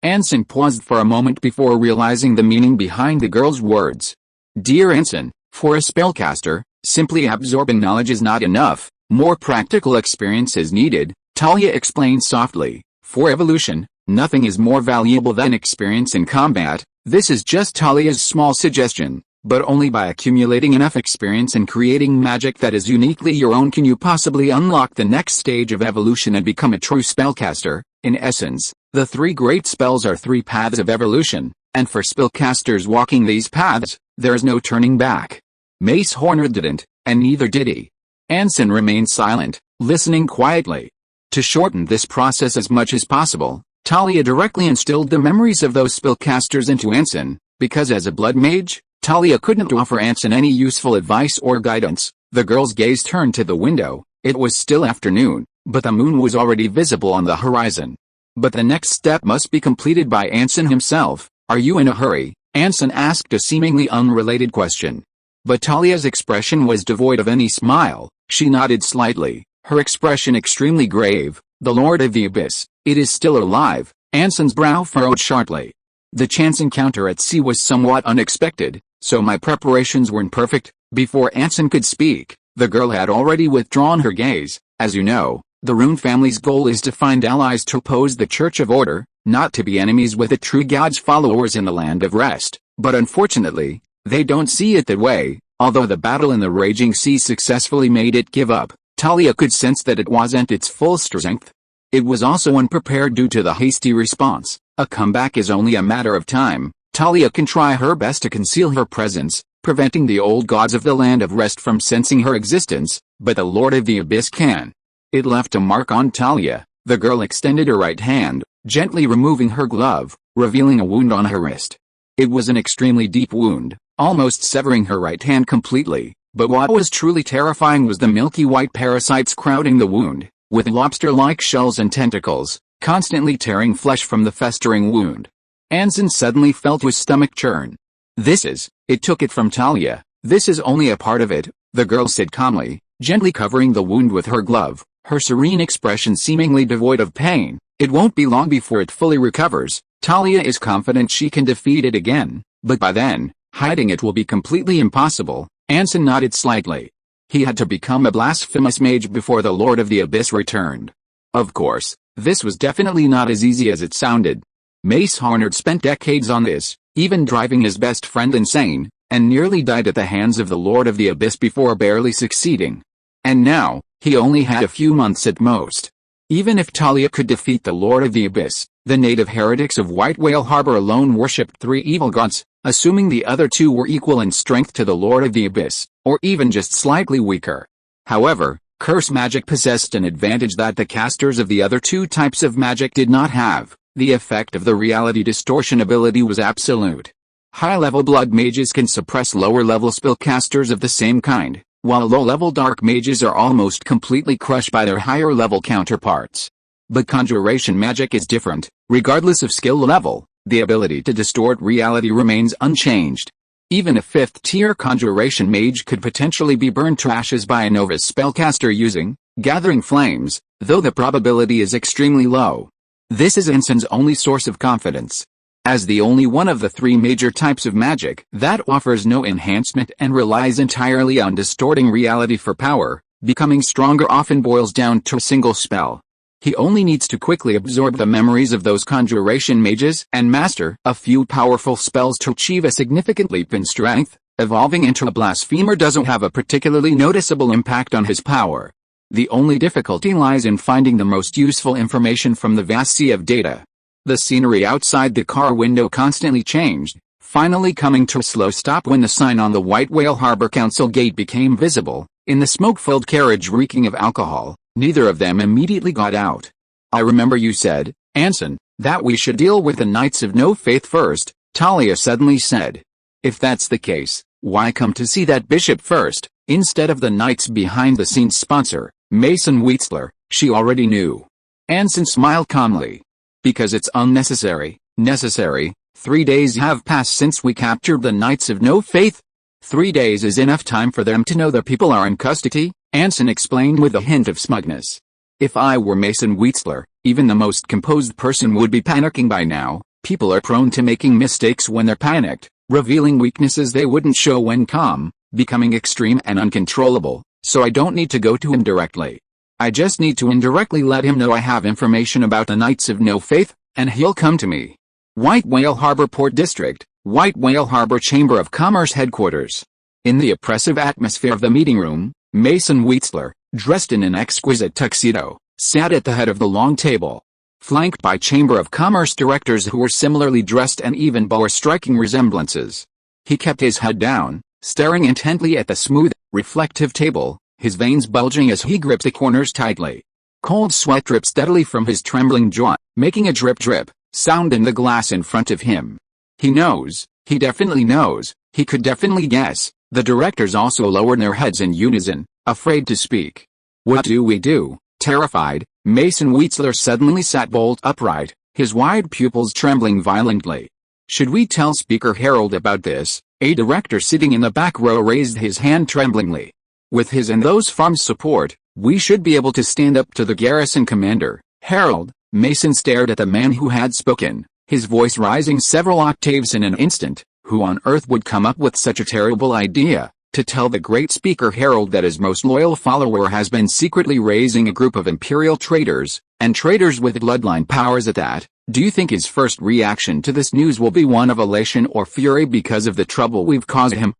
Anson paused for a moment before realizing the meaning behind the girl's words. "Dear Anson, for a spellcaster, simply absorbing knowledge is not enough. More practical experience is needed," Talia explained softly. "For evolution, nothing is more valuable than experience in combat." This is just Talia's small suggestion, but only by accumulating enough experience and creating magic that is uniquely your own can you possibly unlock the next stage of evolution and become a true spellcaster. In essence, the three great spells are three paths of evolution, and for spellcasters walking these paths, there is no turning back. Mace Horner didn't, and neither did he. Anson remained silent, listening quietly. To shorten this process as much as possible, Talia directly instilled the memories of those spellcasters into Anson, because as a blood mage, Talia couldn't offer Anson any useful advice or guidance. The girl's gaze turned to the window. It was still afternoon, but the moon was already visible on the horizon. But the next step must be completed by Anson himself. "Are you in a hurry?" Anson asked a seemingly unrelated question. But Talia's expression was devoid of any smile. She nodded slightly, her expression extremely grave. "The Lord of the Abyss, it is still alive." Anson's brow furrowed sharply. "The chance encounter at sea was somewhat unexpected, so my preparations weren't perfect." Before Anson could speak, the girl had already withdrawn her gaze. "As you know, the Rune family's goal is to find allies to oppose the Church of Order, not to be enemies with the true God's followers in the Land of Rest. But unfortunately, they don't see it that way." Although the battle in the raging sea successfully made it give up, Talia could sense that it wasn't its full strength. It was also unprepared due to the hasty response. A comeback is only a matter of time. Talia can try her best to conceal her presence, preventing the old gods of the Land of Rest from sensing her existence, but the Lord of the Abyss can. It left a mark on Talia. The girl extended her right hand, gently removing her glove, revealing a wound on her wrist. It was an extremely deep wound, almost severing her right hand completely, but what was truly terrifying was the milky white parasites crowding the wound, with lobster-like shells and tentacles, constantly tearing flesh from the festering wound. Anson suddenly felt his stomach churn. It took it from Talia. "This is only a part of it," the girl said calmly, gently covering the wound with her glove, her serene expression seemingly devoid of pain. "It won't be long before it fully recovers. Talia is confident she can defeat it again, but by then, hiding it will be completely impossible." Anson nodded slightly. He had to become a blasphemous mage before the Lord of the Abyss returned. Of course, this was definitely not as easy as it sounded. Mace Harnard spent decades on this, even driving his best friend insane, and nearly died at the hands of the Lord of the Abyss before barely succeeding. And now, he only had a few months at most. Even if Talia could defeat the Lord of the Abyss, the native heretics of White Whale Harbor alone worshipped 3 evil gods, assuming the other 2 were equal in strength to the Lord of the Abyss, or even just slightly weaker. However, curse magic possessed an advantage that the casters of the other 2 types of magic did not have. The effect of the reality distortion ability was absolute. High-level blood mages can suppress lower-level spellcasters of the same kind, while low-level dark mages are almost completely crushed by their higher-level counterparts. But conjuration magic is different. Regardless of skill level, the ability to distort reality remains unchanged. Even a 5th-tier conjuration mage could potentially be burned to ashes by a novice spellcaster using gathering flames, though the probability is extremely low. This is Anson's only source of confidence. As the only one of the 3 major types of magic that offers no enhancement and relies entirely on distorting reality for power, becoming stronger often boils down to a single spell. He only needs to quickly absorb the memories of those conjuration mages and master a few powerful spells to achieve a significant leap in strength. Evolving into a blasphemer doesn't have a particularly noticeable impact on his power. The only difficulty lies in finding the most useful information from the vast sea of data. The scenery outside the car window constantly changed, finally coming to a slow stop when the sign on the White Whale Harbor Council gate became visible. In the smoke-filled carriage reeking of alcohol, neither of them immediately got out. "I remember you said, Anson, that we should deal with the Knights of No Faith first," Talia suddenly said. "If that's the case, why come to see that bishop first, instead of the Knights behind-the-scenes sponsor, Mason Wheatsler?" She already knew. Anson smiled calmly. "Because it's unnecessary." "Necessary? 3 days have passed since we captured the Knights of No Faith. 3 days is enough time for them to know their people are in custody," Anson explained with a hint of smugness. "If I were Mason Wheatsler, even the most composed person would be panicking by now. People are prone to making mistakes when they're panicked, revealing weaknesses they wouldn't show when calm, becoming extreme and uncontrollable, so I don't need to go to him directly. I just need to indirectly let him know I have information about the Knights of No Faith, and he'll come to me." White Whale Harbor Port District, White Whale Harbor Chamber of Commerce Headquarters. In the oppressive atmosphere of the meeting room, Mason Wheatsler, dressed in an exquisite tuxedo, sat at the head of the long table, flanked by Chamber of Commerce directors who were similarly dressed and even bore striking resemblances. He kept his head down, staring intently at the smooth, reflective table, his veins bulging as he gripped the corners tightly. Cold sweat dripped steadily from his trembling jaw, making a drip-drip sound in the glass in front of him. He knows, he definitely knows, he could definitely guess. The directors also lowered their heads in unison, afraid to speak. "What do we do?" Terrified, Mason Wheatsler suddenly sat bolt upright, his wide pupils trembling violently. "Should we tell Speaker Herald about this?" A director sitting in the back row raised his hand tremblingly. "With his and those farms' support, we should be able to stand up to the garrison commander." "Herald," Mason stared at the man who had spoken, his voice rising several octaves in an instant. "Who on earth would come up with such a terrible idea, to tell the great Speaker Herald that his most loyal follower has been secretly raising a group of imperial traitors, and traitors with bloodline powers at that? Do you think his first reaction to this news will be one of elation or fury because of the trouble we've caused him?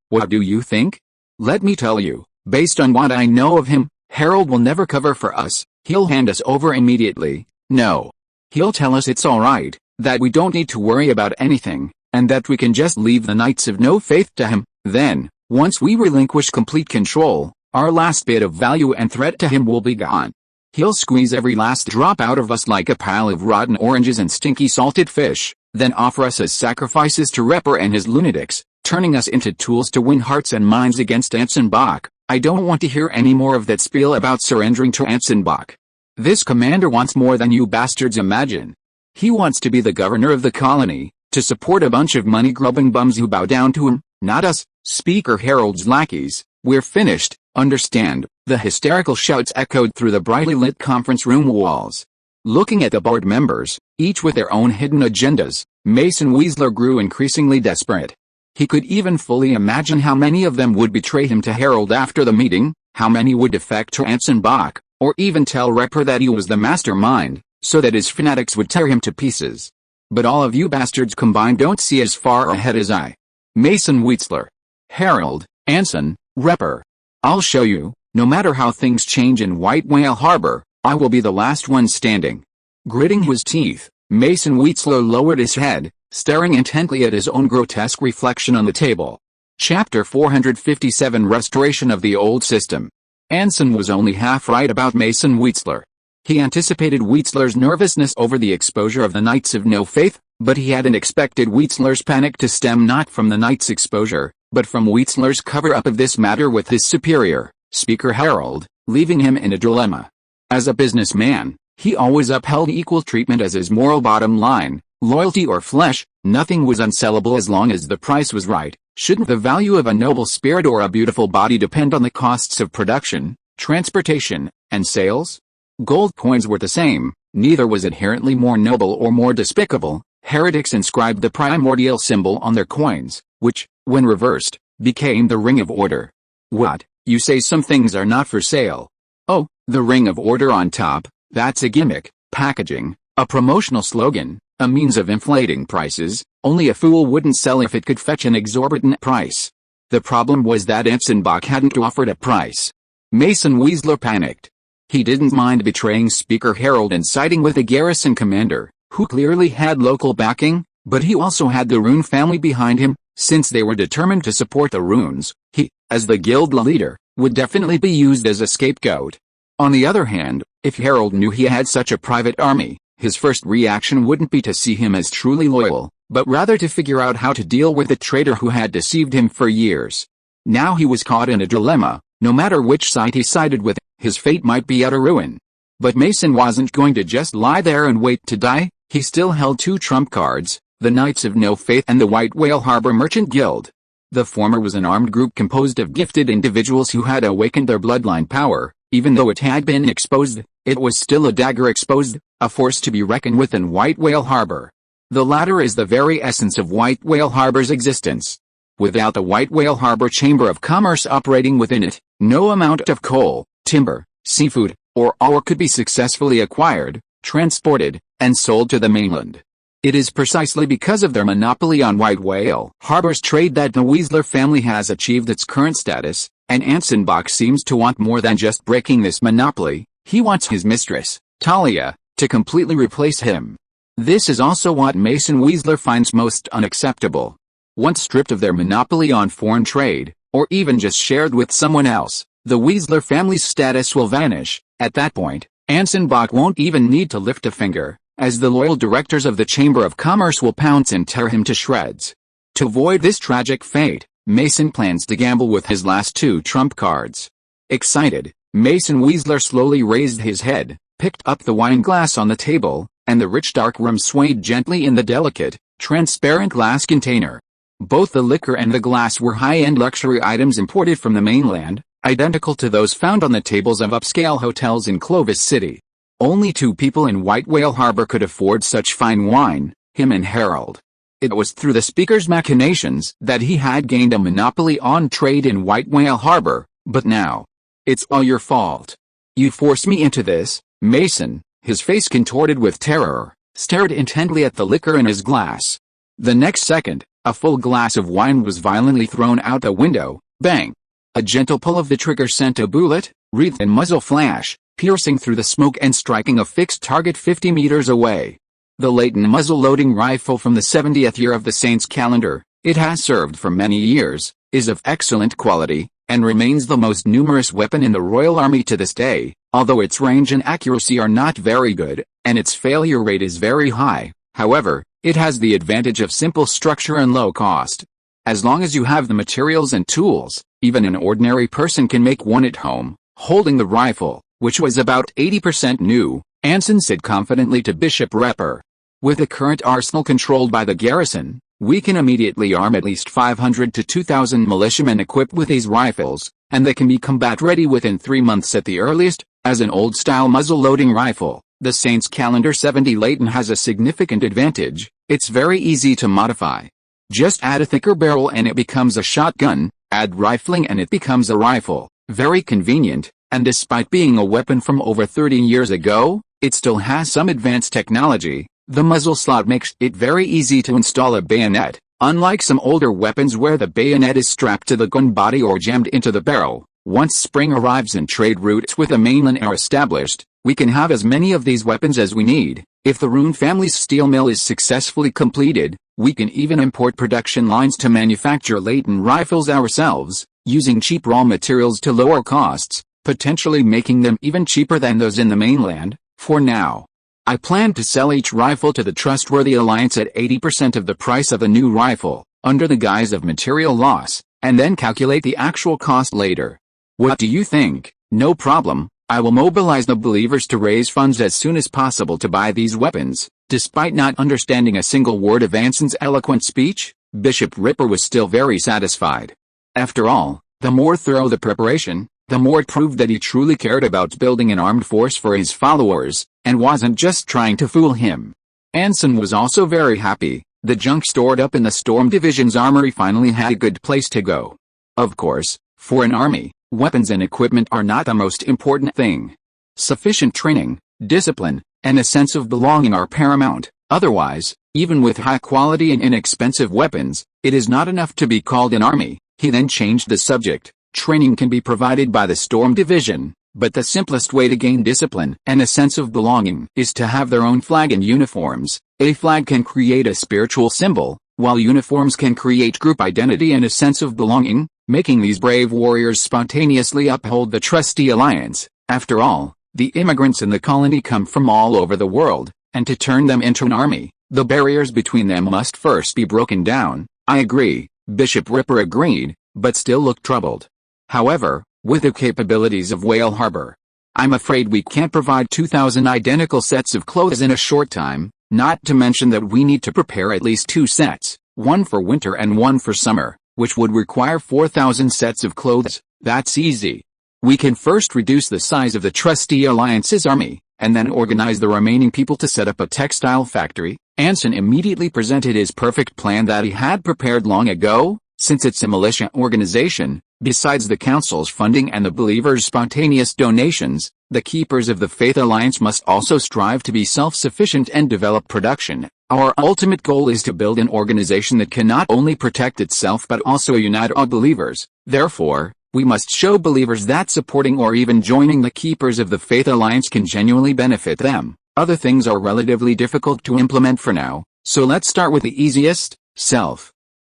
What do you think? Let me tell you, based on what I know of him, Herald will never cover for us. He'll hand us over immediately. No. He'll tell us it's all right, that we don't need to worry about anything, and that we can just leave the Knights of No Faith to him. Then, once we relinquish complete control, our last bit of value and threat to him will be gone. He'll squeeze every last drop out of us like a pile of rotten oranges and stinky salted fish, then offer us as sacrifices to Repper and his lunatics, turning us into tools to win hearts and minds against Anson Bach. I don't want to hear any more of that spiel about surrendering to Anson Bach. This commander wants more than you bastards imagine. He wants to be the governor of the colony, to support a bunch of money-grubbing bums who bow down to him, not us, Speaker Herald's lackeys. We're finished, understand?" The hysterical shouts echoed through the brightly lit conference room walls. Looking at the board members, each with their own hidden agendas, Mason Wheatsler grew increasingly desperate. He could even fully imagine how many of them would betray him to Herald after the meeting, how many would defect to Anson Bach, or even tell Repper that he was the mastermind, so that his fanatics would tear him to pieces. But all of you bastards combined don't see as far ahead as I. Mason Wheatsler. Herald, Anson, Repper. I'll show you, no matter how things change in White Whale Harbor, I will be the last one standing. Gritting his teeth, Mason Wheatsler lowered his head, staring intently at his own grotesque reflection on the table. Chapter 457 Restoration of the Old System. Anson was only half right about Mason Wheatsler. He anticipated Wheatsler's nervousness over the exposure of the Knights of No Faith, but he hadn't expected Wheatsler's panic to stem not from the Knights' exposure, but from Wheatsler's cover-up of this matter with his superior, Speaker Herald, leaving him in a dilemma. As a businessman, he always upheld equal treatment as his moral bottom line. Loyalty or flesh, nothing was unsellable as long as the price was right. Shouldn't the value of a noble spirit or a beautiful body depend on the costs of production, transportation, and sales? Gold coins were the same, neither was inherently more noble or more despicable. Heretics inscribed the primordial symbol on their coins, which, when reversed, became the Ring of Order. What, you say some things are not for sale? Oh, the Ring of Order on top, that's a gimmick, packaging, a promotional slogan, a means of inflating prices. Only a fool wouldn't sell if it could fetch an exorbitant price. The problem was that Anson Bach hadn't offered a price. Mason Wheatsler panicked. He didn't mind betraying Speaker Herald and siding with the garrison commander, who clearly had local backing, but he also had the Rune family behind him. Since they were determined to support the Runes, he, as the guild leader, would definitely be used as a scapegoat. On the other hand, if Herald knew he had such a private army, his first reaction wouldn't be to see him as truly loyal, but rather to figure out how to deal with the traitor who had deceived him for years. Now he was caught in a dilemma. No matter which side he sided with, his fate might be utter ruin. But Mason wasn't going to just lie there and wait to die. He still held two trump cards, the Knights of No Faith and the White Whale Harbor Merchant Guild. The former was an armed group composed of gifted individuals who had awakened their bloodline power. Even though it had been exposed, it was still a dagger exposed, a force to be reckoned with in White Whale Harbor. The latter is the very essence of White Whale Harbor's existence. Without the White Whale Harbor Chamber of Commerce operating within it, no amount of coal, timber, seafood, or ore could be successfully acquired, transported, and sold to the mainland. It is precisely because of their monopoly on White Whale Harbor's trade that the Wheatsler family has achieved its current status, and Anson Bach seems to want more than just breaking this monopoly. He wants his mistress, Talia, to completely replace him. This is also what Mason Wheatsler finds most unacceptable. Once stripped of their monopoly on foreign trade, or even just shared with someone else, the Wheatsler family's status will vanish. At that point, Anson Bach won't even need to lift a finger, as the loyal directors of the Chamber of Commerce will pounce and tear him to shreds. To avoid this tragic fate, Mason plans to gamble with his last two trump cards. Excited, Mason Wheatsler slowly raised his head, picked up the wine glass on the table, and the rich dark rum swayed gently in the delicate, transparent glass container. Both the liquor and the glass were high-end luxury items imported from the mainland, identical to those found on the tables of upscale hotels in Clovis City. Only two people in White Whale Harbor could afford such fine wine, him and Herald. It was through the speaker's machinations that he had gained a monopoly on trade in White Whale Harbor, but now, it's all your fault. You forced me into this. Mason, his face contorted with terror, stared intently at the liquor in his glass. The next second, a full glass of wine was violently thrown out the window. Bang! A gentle pull of the trigger sent a bullet, wreathed in muzzle flash, piercing through the smoke and striking a fixed target 50 meters away. The Leighton muzzle-loading rifle from the 70th year of the Saints calendar, it has served for many years, is of excellent quality, and remains the most numerous weapon in the Royal Army to this day, although its range and accuracy are not very good, and its failure rate is very high. However, it has the advantage of simple structure and low cost. As long as you have the materials and tools, even an ordinary person can make one at home. Holding the rifle, which was about 80% new, Anson said confidently to Bishop Repper. With the current arsenal controlled by the garrison, we can immediately arm at least 500 to 2,000 militiamen equipped with these rifles, and they can be combat-ready within 3 months at the earliest. As an old-style muzzle-loading rifle, the Saints Calendar 70 Leighton has a significant advantage. It's very easy to modify. Just add a thicker barrel and it becomes a shotgun, add rifling and it becomes a rifle. Very convenient, and despite being a weapon from over 30 years ago, it still has some advanced technology. The muzzle slot makes it very easy to install a bayonet, unlike some older weapons where the bayonet is strapped to the gun body or jammed into the barrel. Once spring arrives and trade routes with the mainland are established, we can have as many of these weapons as we need. If the Rune family's steel mill is successfully completed, we can even import production lines to manufacture Leighton rifles ourselves, using cheap raw materials to lower costs, potentially making them even cheaper than those in the mainland. For now, I plan to sell each rifle to the Trustworthy Alliance at 80% of the price of a new rifle, under the guise of material loss, and then calculate the actual cost later. What do you think? No problem. I will mobilize the believers to raise funds as soon as possible to buy these weapons. Despite not understanding a single word of Anson's eloquent speech, Bishop Ripper was still very satisfied. After all, the more thorough the preparation, the more it proved that he truly cared about building an armed force for his followers, and wasn't just trying to fool him. Anson was also very happy. The junk stored up in the Storm Division's armory finally had a good place to go. Of course, for an army, weapons and equipment are not the most important thing. Sufficient training, discipline, and a sense of belonging are paramount. Otherwise, even with high-quality and inexpensive weapons, it is not enough to be called an army. He then changed the subject. Training can be provided by the Storm Division, but the simplest way to gain discipline and a sense of belonging is to have their own flag and uniforms. A flag can create a spiritual symbol, while uniforms can create group identity and a sense of belonging, making these brave warriors spontaneously uphold the Trustee Alliance. After all, the immigrants in the colony come from all over the world, and to turn them into an army, the barriers between them must first be broken down. I agree, Bishop Ripper agreed, but still looked troubled. However, with the capabilities of Whale Harbor, I'm afraid we can't provide 2,000 identical sets of clothes in a short time, not to mention that we need to prepare at least 2 sets, one for winter and one for summer, which would require 4,000 sets of clothes. That's easy. We can first reduce the size of the Trustee Alliance's army, and then organize the remaining people to set up a textile factory. Anson immediately presented his perfect plan that he had prepared long ago. Since it's a militia organization, besides the council's funding and the believers' spontaneous donations, the Keepers of the Faith Alliance must also strive to be self-sufficient and develop production. Our ultimate goal is to build an organization that can not only protect itself but also unite all believers. Therefore, we must show believers that supporting or even joining the Keepers of the Faith Alliance can genuinely benefit them. Other things are relatively difficult to implement for now, so let's start with the easiest,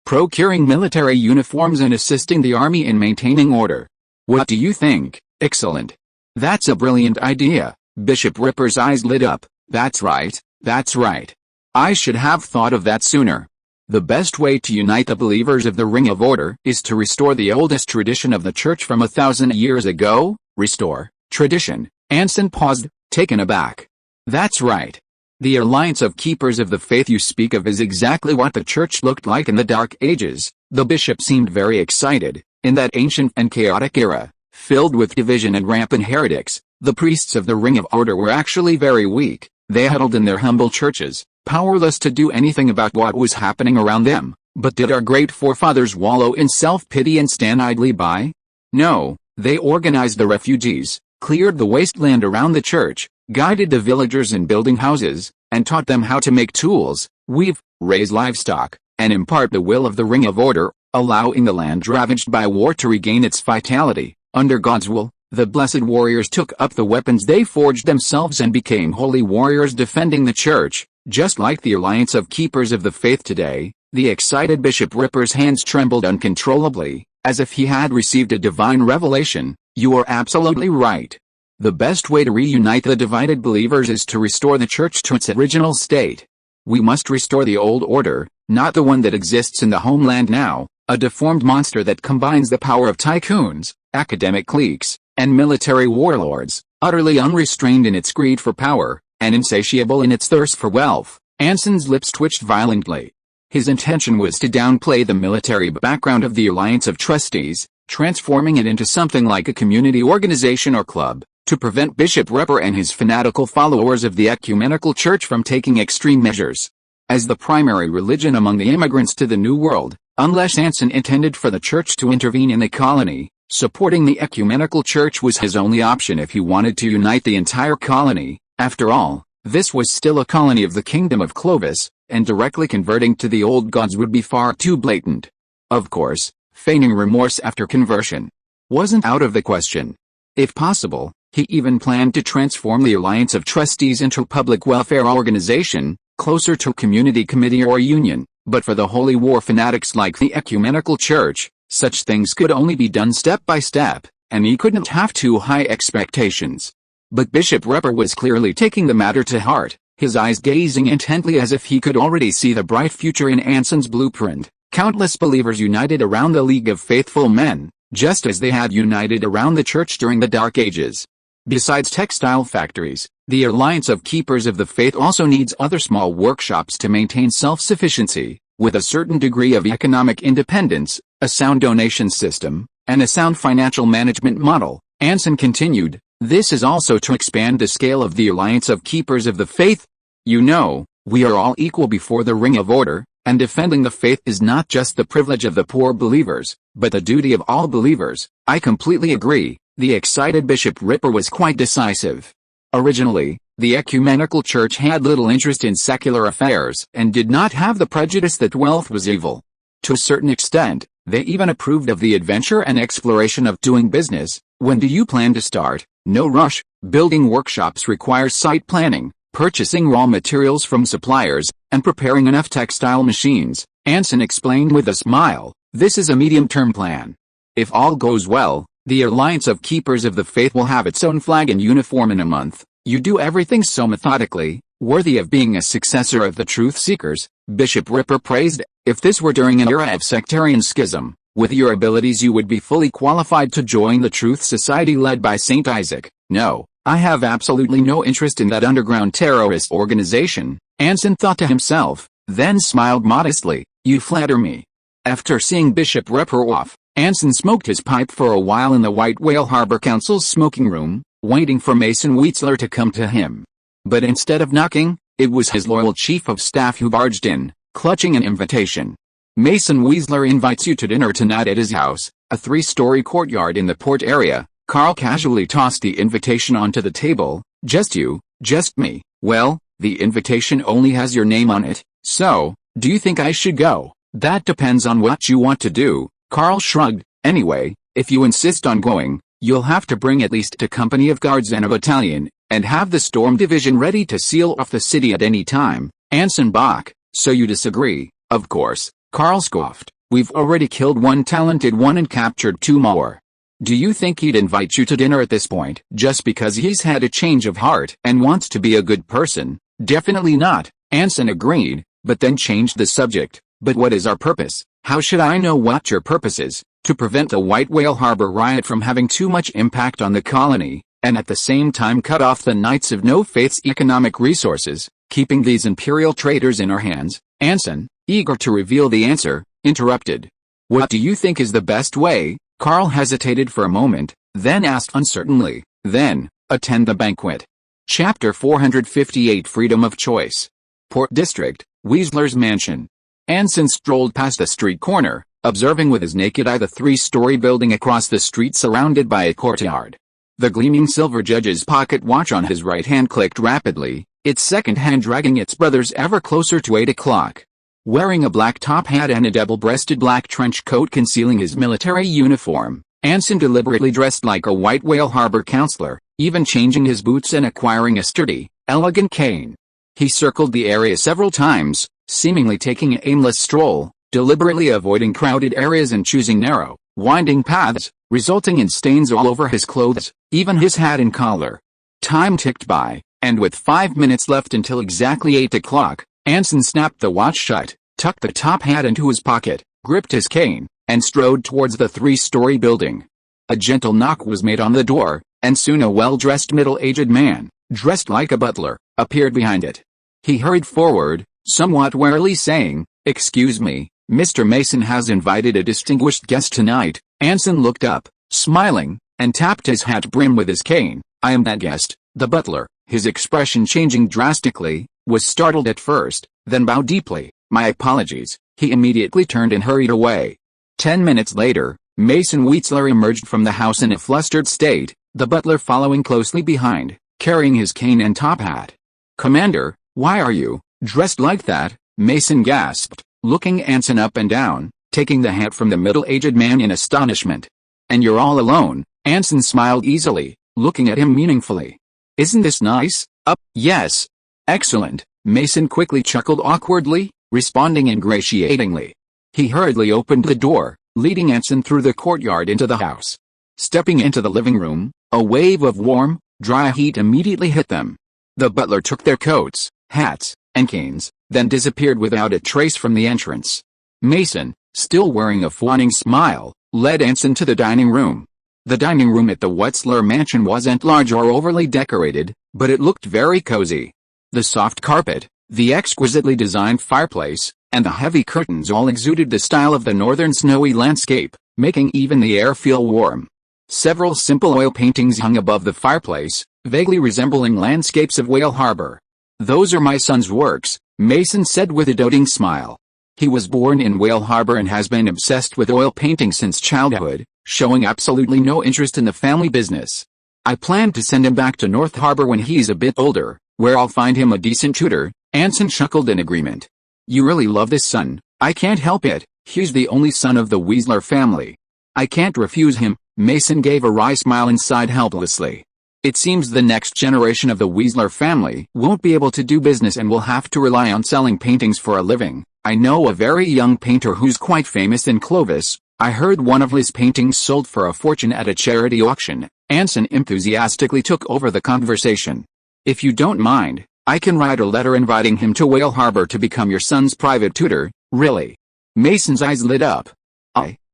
procuring military uniforms and assisting the army in maintaining order. What do you think? Excellent. That's a brilliant idea. Bishop Ripper's eyes lit up. That's right, that's right. I should have thought of that sooner. The best way to unite the believers of the Ring of Order is to restore the oldest tradition of the church from 1,000 years ago. Restore tradition. Anson paused, taken aback. That's right. The alliance of Keepers of the Faith you speak of is exactly what the church looked like in the Dark Ages. The bishop seemed very excited. In that ancient and chaotic era, filled with division and rampant heretics, the priests of the Ring of Order were actually very weak. They huddled in their humble churches, powerless to do anything about what was happening around them. But did our great forefathers wallow in self-pity and stand idly by? No, they organized the refugees, cleared the wasteland around the church, guided the villagers in building houses, and taught them how to make tools, weave, raise livestock, and impart the will of the Ring of Order, allowing the land ravaged by war to regain its vitality. Under God's will, the blessed warriors took up the weapons they forged themselves and became holy warriors defending the church, just like the alliance of Keepers of the Faith today. The excited Bishop Ripper's hands trembled uncontrollably, as if he had received a divine revelation. You are absolutely right. The best way to reunite the divided believers is to restore the church to its original state. We must restore the old order, not the one that exists in the homeland now, a deformed monster that combines the power of tycoons, academic cliques, and military warlords, utterly unrestrained in its greed for power, and insatiable in its thirst for wealth. Anson's lips twitched violently. His intention was to downplay the military background of the Alliance of Trustees, transforming it into something like a community organization or club, to prevent Bishop Ripper and his fanatical followers of the ecumenical church from taking extreme measures. As the primary religion among the immigrants to the New World, unless Anson intended for the church to intervene in the colony, Supporting the ecumenical church was his only option if he wanted to unite the entire colony. After all, this was still a colony of the Kingdom of Clovis, and directly converting to the old gods would be far too blatant. Of course, feigning remorse after conversion wasn't out of the question. If possible, he even planned to transform the Alliance of Trustees into a public welfare organization, closer to a community committee or union, but for the holy war fanatics like the ecumenical church, such things could only be done step by step, and he couldn't have too high expectations. But Bishop Repper was clearly taking the matter to heart, his eyes gazing intently as if he could already see the bright future in Anson's blueprint. Countless believers united around the League of Faithful Men, just as they had united around the church during the Dark Ages. Besides textile factories, the Alliance of Keepers of the Faith also needs other small workshops to maintain self-sufficiency, with a certain degree of economic independence, a sound donation system, and a sound financial management model. Anson continued, this is also to expand the scale of the Alliance of Keepers of the Faith. You know, we are all equal before the ring of order, and defending the faith is not just the privilege of the poor believers, but the duty of all believers. I completely agree. The excited Bishop Repper was quite decisive. Originally, the ecumenical church had little interest in secular affairs and did not have the prejudice that wealth was evil. To a certain extent, they even approved of the adventure and exploration of doing business. When do you plan to start? No rush. Building workshops requires site planning, purchasing raw materials from suppliers, and preparing enough textile machines. Anson explained with a smile, this is a medium-term plan. If all goes well, the Alliance of Keepers of the Faith will have its own flag and uniform in a month. You do everything so methodically, worthy of being a successor of the Truth Seekers, Bishop Repper praised. If this were during an era of sectarian schism, with your abilities you would be fully qualified to join the Truth Society led by St. Isaac. No, I have absolutely no interest in that underground terrorist organization, Anson thought to himself, then smiled modestly. You flatter me. After seeing Bishop Repper off, Anson smoked his pipe for a while in the White Whale Harbor Council's smoking room, waiting for Mason Wheatsler to come to him. But instead of knocking, it was his loyal chief of staff who barged in, clutching an invitation. Mason Wheatsler invites you to dinner tonight at his house, a 3-story courtyard in the port area. Carl casually tossed the invitation onto the table. Just you, just me. Well, the invitation only has your name on it, so, do you think I should go? That depends on what you want to do. Carl shrugged. Anyway, if you insist on going, you'll have to bring at least a company of guards and a battalion, and have the Storm Division ready to seal off the city at any time. Anson Bach, so you disagree? Of course, Carl scoffed. We've already killed one talented one and captured 2 more. Do you think he'd invite you to dinner at this point, just because he's had a change of heart and wants to be a good person? Definitely not, Anson agreed, but then changed the subject. But what is our purpose? How should I know what your purpose is? To prevent the White Whale Harbor riot from having too much impact on the colony, and at the same time cut off the Knights of No Faith's economic resources, keeping these imperial traitors in our hands. Anson, eager to reveal the answer, interrupted. What do you think is the best way? Carl hesitated for a moment, then asked uncertainly. Then, attend the banquet. Chapter 458 Freedom of Choice. Port District, Wheatsler's mansion. Anson strolled past the street corner, observing with his naked eye the 3-story building across the street surrounded by a courtyard. The gleaming silver judge's pocket watch on his right hand clicked rapidly, its second hand dragging its brothers ever closer to 8 o'clock. Wearing a black top hat and a double-breasted black trench coat concealing his military uniform, Anson deliberately dressed like a White Whale Harbor counselor, even changing his boots and acquiring a sturdy, elegant cane. He circled the area several times, seemingly taking an aimless stroll, deliberately avoiding crowded areas and choosing narrow, winding paths, resulting in stains all over his clothes, even his hat and collar. Time ticked by, and with 5 minutes left until exactly 8 o'clock, Anson snapped the watch shut, tucked the top hat into his pocket, gripped his cane, and strode towards the 3-story building. A gentle knock was made on the door, and soon a well-dressed middle-aged man, dressed like a butler, appeared behind it. He hurried forward, somewhat warily saying, "Excuse me, Mr. Mason has invited a distinguished guest tonight." Anson looked up, smiling, and tapped his hat brim with his cane. "I am that guest." The butler, his expression changing drastically, was startled at first, then bowed deeply. "My apologies." He immediately turned and hurried away. 10 minutes later, Mason Wheatsler emerged from the house in a flustered state, the butler following closely behind, carrying his cane and top hat. "Commander, why are you dressed like that?" Mason gasped, looking Anson up and down, taking the hat from the middle-aged man in astonishment. "And you're all alone?" Anson smiled easily, looking at him meaningfully. "Isn't this nice?" Yes. Excellent." Mason quickly chuckled awkwardly, responding ingratiatingly. He hurriedly opened the door, leading Anson through the courtyard into the house. Stepping into the living room, a wave of warm, dry heat immediately hit them. The butler took their coats, hats, and canes, then disappeared without a trace from the entrance. Mason, still wearing a fawning smile, led Anson to the dining room. The dining room at the Wheatsler mansion wasn't large or overly decorated, but it looked very cozy. The soft carpet, the exquisitely designed fireplace, and the heavy curtains all exuded the style of the northern snowy landscape, making even the air feel warm. Several simple oil paintings hung above the fireplace, vaguely resembling landscapes of Whale Harbor. "Those are my son's works," Mason said with a doting smile. He was born in Whale Harbor and has been obsessed with oil painting since childhood, showing absolutely no interest in the family business. "I plan to send him back to North Harbor when he's a bit older, where I'll find him a decent tutor." Anson chuckled in agreement. "You really love this son." "I can't help it, he's the only son of the Wheatsler family. I can't refuse him." Mason gave a wry smile and sighed helplessly. "It seems the next generation of the Wheatsler family won't be able to do business and will have to rely on selling paintings for a living. I know a very young painter who's quite famous in Clovis. I heard one of his paintings sold for a fortune at a charity auction." Anson enthusiastically took over the conversation. "If you don't mind, I can write a letter inviting him to Whale Harbor to become your son's private tutor." "Really?" Mason's eyes lit up.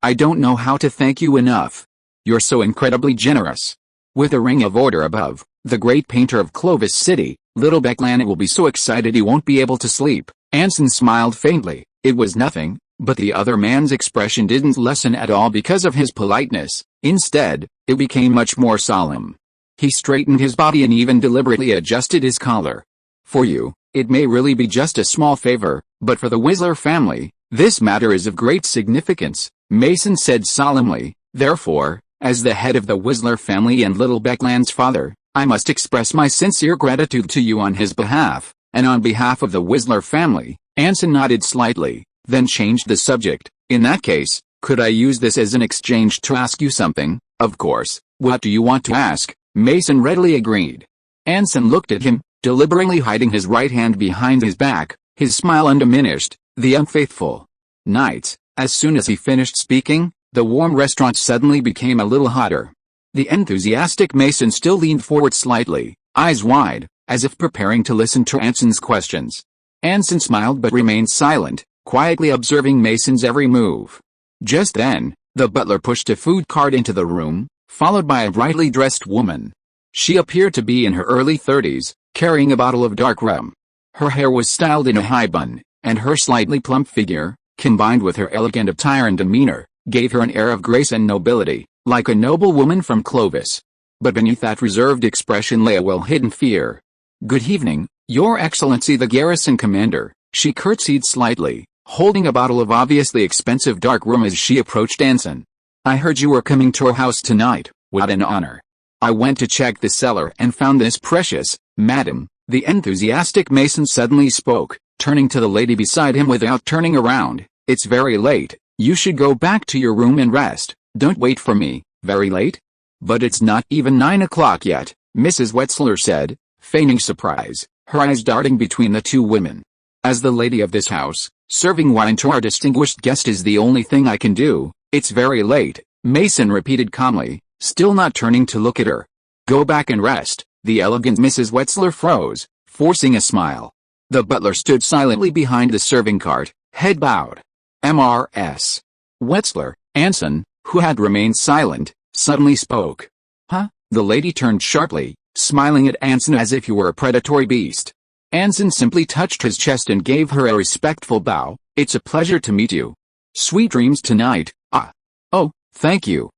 I don't know how to thank you enough. You're so incredibly generous." With a ring of order above, the great painter of Clovis City, little Beckland will be so excited he won't be able to sleep. Anson smiled faintly. It was nothing, but the other man's expression didn't lessen at all because of his politeness. Instead, it became much more solemn. He straightened his body and even deliberately adjusted his collar. "For you, it may really be just a small favor, but for the Wheatsler family, this matter is of great significance," Mason said solemnly. "Therefore, as the head of the Wheatsler family and little Beckland's father, I must express my sincere gratitude to you on his behalf, and on behalf of the Wheatsler family." Anson nodded slightly, then changed the subject. "In that case, could I use this as an exchange to ask you something?" "Of course. What do you want to ask?" Mason readily agreed. Anson looked at him, deliberately hiding his right hand behind his back, his smile undiminished. "The unfaithful nights." As soon as he finished speaking, the warm restaurant suddenly became a little hotter. The enthusiastic Mason still leaned forward slightly, eyes wide, as if preparing to listen to Anson's questions. Anson smiled but remained silent, quietly observing Mason's every move. Just then, the butler pushed a food cart into the room, followed by a brightly dressed woman. She appeared to be in her early 30s, carrying a bottle of dark rum. Her hair was styled in a high bun, and her slightly plump figure, combined with her elegant attire and demeanor, gave her an air of grace and nobility, like a noble woman from Clovis. But beneath that reserved expression lay a well-hidden fear. "Good evening, Your Excellency the garrison commander." She curtsied slightly, holding a bottle of obviously expensive dark rum as she approached Anson. "I heard you were coming to our house tonight. What an honor. I went to check the cellar and found this precious, madam." The enthusiastic Mason suddenly spoke, turning to the lady beside him without turning around. "It's very late. You should go back to your room and rest. Don't wait for me." "Very late? But it's not even 9 o'clock yet," Mrs. Wheatsler said, feigning surprise, her eyes darting between the two women. "As the lady of this house, serving wine to our distinguished guest is the only thing I can do." "It's very late," Mason repeated calmly, still not turning to look at her. "Go back and rest." The elegant Mrs. Wheatsler froze, forcing a smile. The butler stood silently behind the serving cart, head bowed. Mrs. Wheatsler, Anson, who had remained silent, suddenly spoke. "Huh?" The lady turned sharply, smiling at Anson as if he were a predatory beast. Anson simply touched his chest and gave her a respectful bow. "It's a pleasure to meet you. Sweet dreams tonight." "Ah. Oh, thank you.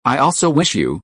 I also wish you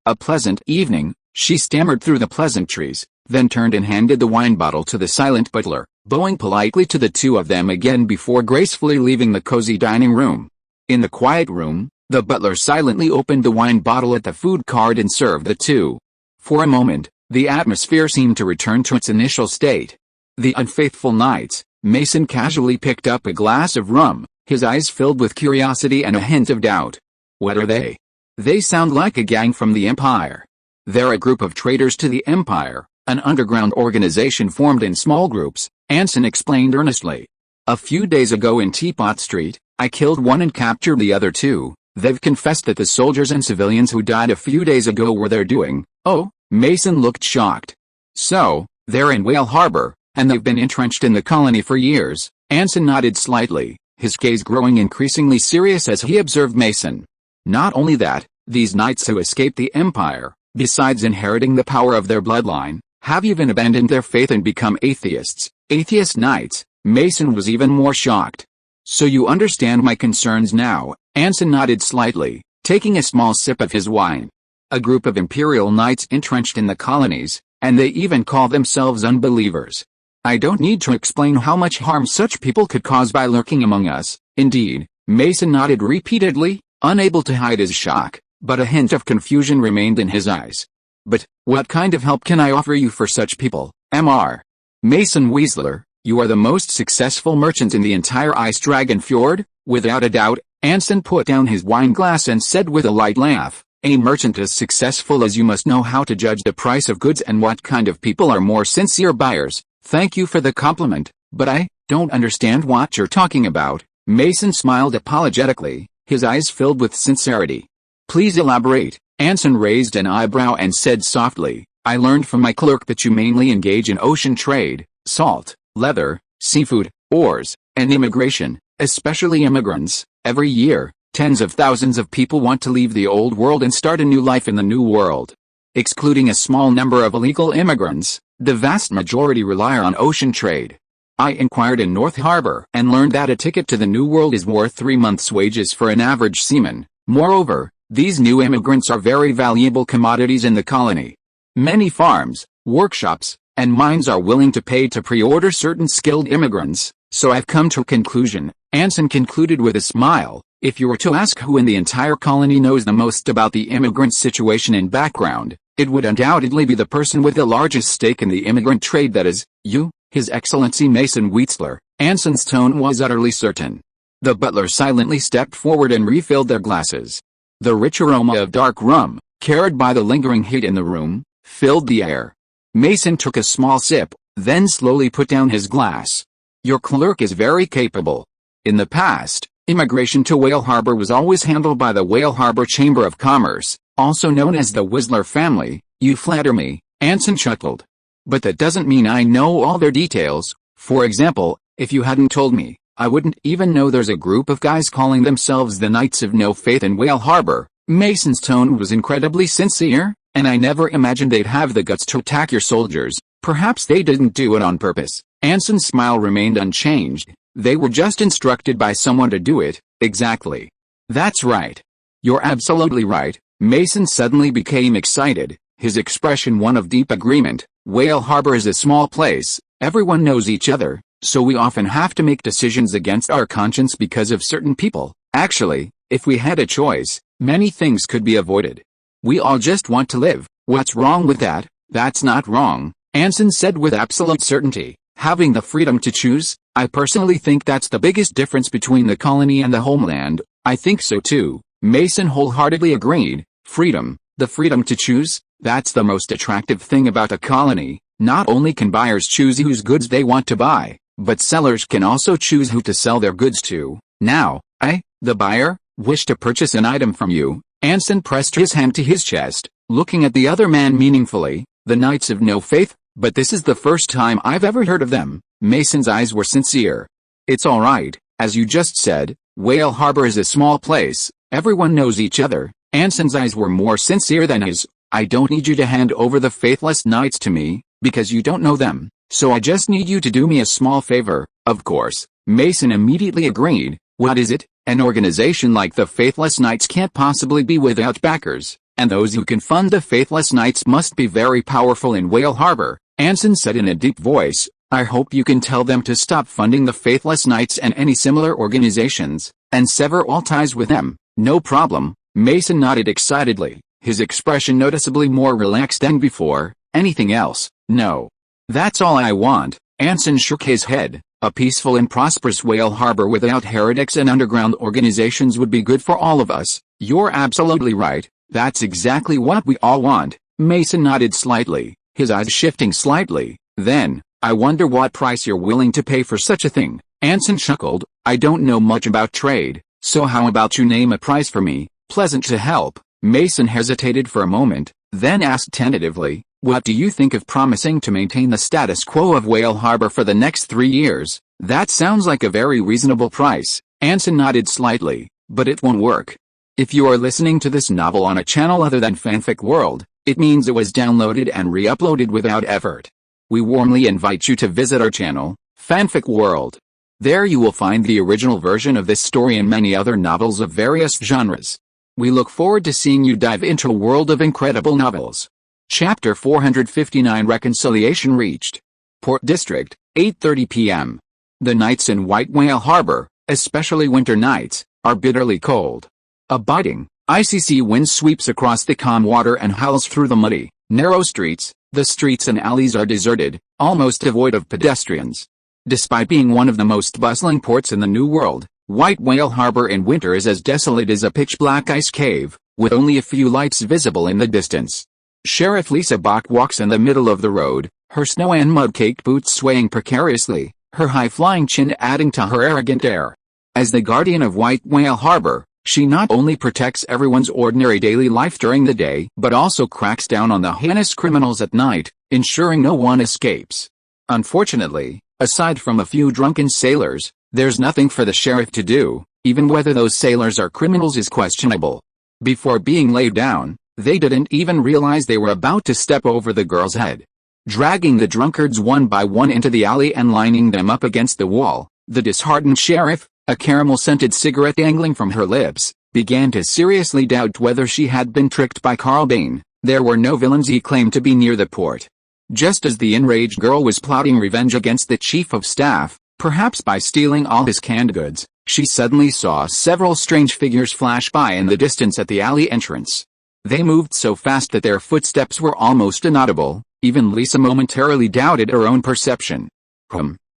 a pleasant evening." She stammered through the pleasantries, then turned and handed the wine bottle to the silent butler, bowing politely to the two of them again before gracefully leaving the cozy dining room. In the quiet room, the butler silently opened the wine bottle at the food cart and served the two. For a moment, the atmosphere seemed to return to its initial state. The unfaithful knights. Mason casually picked up a glass of rum, his eyes filled with curiosity and a hint of doubt. What are they? They sound like a gang from the Empire. They're a group of traitors to the Empire, an underground organization formed in small groups, Anson explained earnestly. A few days ago in Teapot Street, I killed one and captured the other two. They've confessed that the soldiers and civilians who died a few days ago were their doing. Oh, Mason looked shocked. So, they're in Whale Harbor, and they've been entrenched in the colony for years. Anson nodded slightly, his gaze growing increasingly serious as he observed Mason. Not only that, these knights who escaped the Empire, besides inheriting the power of their bloodline, have even abandoned their faith and become atheists. Atheist knights. Mason was even more shocked. So you understand my concerns now, Anson nodded slightly, taking a small sip of his wine. A group of imperial knights entrenched in the colonies, and they even call themselves unbelievers. I don't need to explain how much harm such people could cause by lurking among us. Indeed, Mason nodded repeatedly, unable to hide his shock, but a hint of confusion remained in his eyes. But, what kind of help can I offer you for such people, Mr. Mason Weasler? You are the most successful merchant in the entire Ice Dragon Fjord, without a doubt. Anson put down his wine glass and said with a light laugh, a merchant as successful as you must know how to judge the price of goods and what kind of people are more sincere buyers. Thank you for the compliment, but I don't understand what you're talking about. Mason smiled apologetically, his eyes filled with sincerity. Please elaborate. Anson raised an eyebrow and said softly, I learned from my clerk that you mainly engage in ocean trade, salt, leather, seafood, ores, and immigration, especially immigrants. Every year, tens of thousands of people want to leave the old world and start a new life in the new world. Excluding a small number of illegal immigrants, the vast majority rely on ocean trade. I inquired in North Harbor and learned that a ticket to the new world is worth 3 months' wages for an average seaman. Moreover, these new immigrants are very valuable commodities in the colony. Many farms, workshops, and mines are willing to pay to pre-order certain skilled immigrants, so I've come to a conclusion, Anson concluded with a smile. If you were to ask who in the entire colony knows the most about the immigrant situation and background, it would undoubtedly be the person with the largest stake in the immigrant trade, that is, you, His Excellency Mason Weasler. Anson's tone was utterly certain. The butler silently stepped forward and refilled their glasses. The rich aroma of dark rum, carried by the lingering heat in the room, filled the air. Mason took a small sip, then slowly put down his glass. Your clerk is very capable. In the past, immigration to Whale Harbor was always handled by the Whale Harbor Chamber of Commerce, also known as the Weasler family. You flatter me, Anson chuckled. But that doesn't mean I know all their details. For example, if you hadn't told me, I wouldn't even know there's a group of guys calling themselves the Knights of No Faith in Whale Harbor. Mason's tone was incredibly sincere, and I never imagined they'd have the guts to attack your soldiers. Perhaps they didn't do it on purpose. Anson's smile remained unchanged. They were just instructed by someone to do it. Exactly. That's right. You're absolutely right. Mason suddenly became excited, his expression one of deep agreement. Whale Harbor is a small place, everyone knows each other, so we often have to make decisions against our conscience because of certain people. Actually, if we had a choice, many things could be avoided. We all just want to live. What's wrong with that? That's not wrong, Anson said with absolute certainty. Having the freedom to choose, I personally think that's the biggest difference between the colony and the homeland. I think so too, Mason wholeheartedly agreed. Freedom, the freedom to choose, that's the most attractive thing about a colony. Not only can buyers choose whose goods they want to buy, but sellers can also choose who to sell their goods to. Now, I, the buyer, wish to purchase an item from you. Anson pressed his hand to his chest, looking at the other man meaningfully. The Knights of No Faith? But this is the first time I've ever heard of them. Mason's eyes were sincere. It's all right, as you just said, Whale Harbor is a small place, everyone knows each other. Anson's eyes were more sincere than his. I don't need you to hand over the faithless knights to me, because you don't know them, so I just need you to do me a small favor. Of course, Mason immediately agreed. What is it? An organization like the Faithless Knights can't possibly be without backers, and those who can fund the Faithless Knights must be very powerful in Whale Harbor. Anson said in a deep voice, I hope you can tell them to stop funding the Faithless Knights and any similar organizations. and sever all ties with them. No problem, Mason nodded excitedly, his expression noticeably more relaxed than before. Anything else? No. That's all I want. Anson shook his head. A peaceful and prosperous whale harbor without heretics and underground organizations would be good for all of us. You're absolutely right. That's exactly what we all want. Mason nodded slightly, his eyes shifting slightly. Then, I wonder what price you're willing to pay for such a thing. Anson chuckled. I don't know much about trade, so how about you name a price for me? Pleasant to help. Mason hesitated for a moment, then asked tentatively, what do you think of promising to maintain the status quo of Whale Harbor for the next 3 years? That sounds like a very reasonable price. Anson nodded slightly, but it won't work. If you are listening to this novel on a channel other than Fanfic World, it means it was downloaded and re-uploaded without effort. We warmly invite you to visit our channel, Fanfic World. There you will find the original version of this story and many other novels of various genres. We look forward to seeing you dive into a world of incredible novels. Chapter 459 Reconciliation reached. Port District, 8:30 p.m. The nights in White Whale Harbor, especially winter nights, are bitterly cold. A biting, icy sea wind sweeps across the calm water and howls through the muddy, narrow streets. The streets and alleys are deserted, almost devoid of pedestrians. Despite being one of the most bustling ports in the New World, White Whale Harbor in winter is as desolate as a pitch-black ice cave, with only a few lights visible in the distance. Sheriff Lisa Bach walks in the middle of the road, her snow and mud-caked boots swaying precariously, her high-flying chin adding to her arrogant air. As the guardian of White Whale Harbor, she not only protects everyone's ordinary daily life during the day, but also cracks down on the heinous criminals at night, ensuring no one escapes. Unfortunately, aside from a few drunken sailors, there's nothing for the sheriff to do. Even whether those sailors are criminals is questionable. Before being laid down, they didn't even realize they were about to step over the girl's head. Dragging the drunkards one by one into the alley and lining them up against the wall, the disheartened sheriff, a caramel-scented cigarette dangling from her lips, began to seriously doubt whether she had been tricked by Carl Bain. There were no villains he claimed to be near the port. Just as the enraged girl was plotting revenge against the chief of staff, perhaps by stealing all his canned goods, she suddenly saw several strange figures flash by in the distance at the alley entrance. They moved so fast that their footsteps were almost inaudible. Even Lisa momentarily doubted her own perception.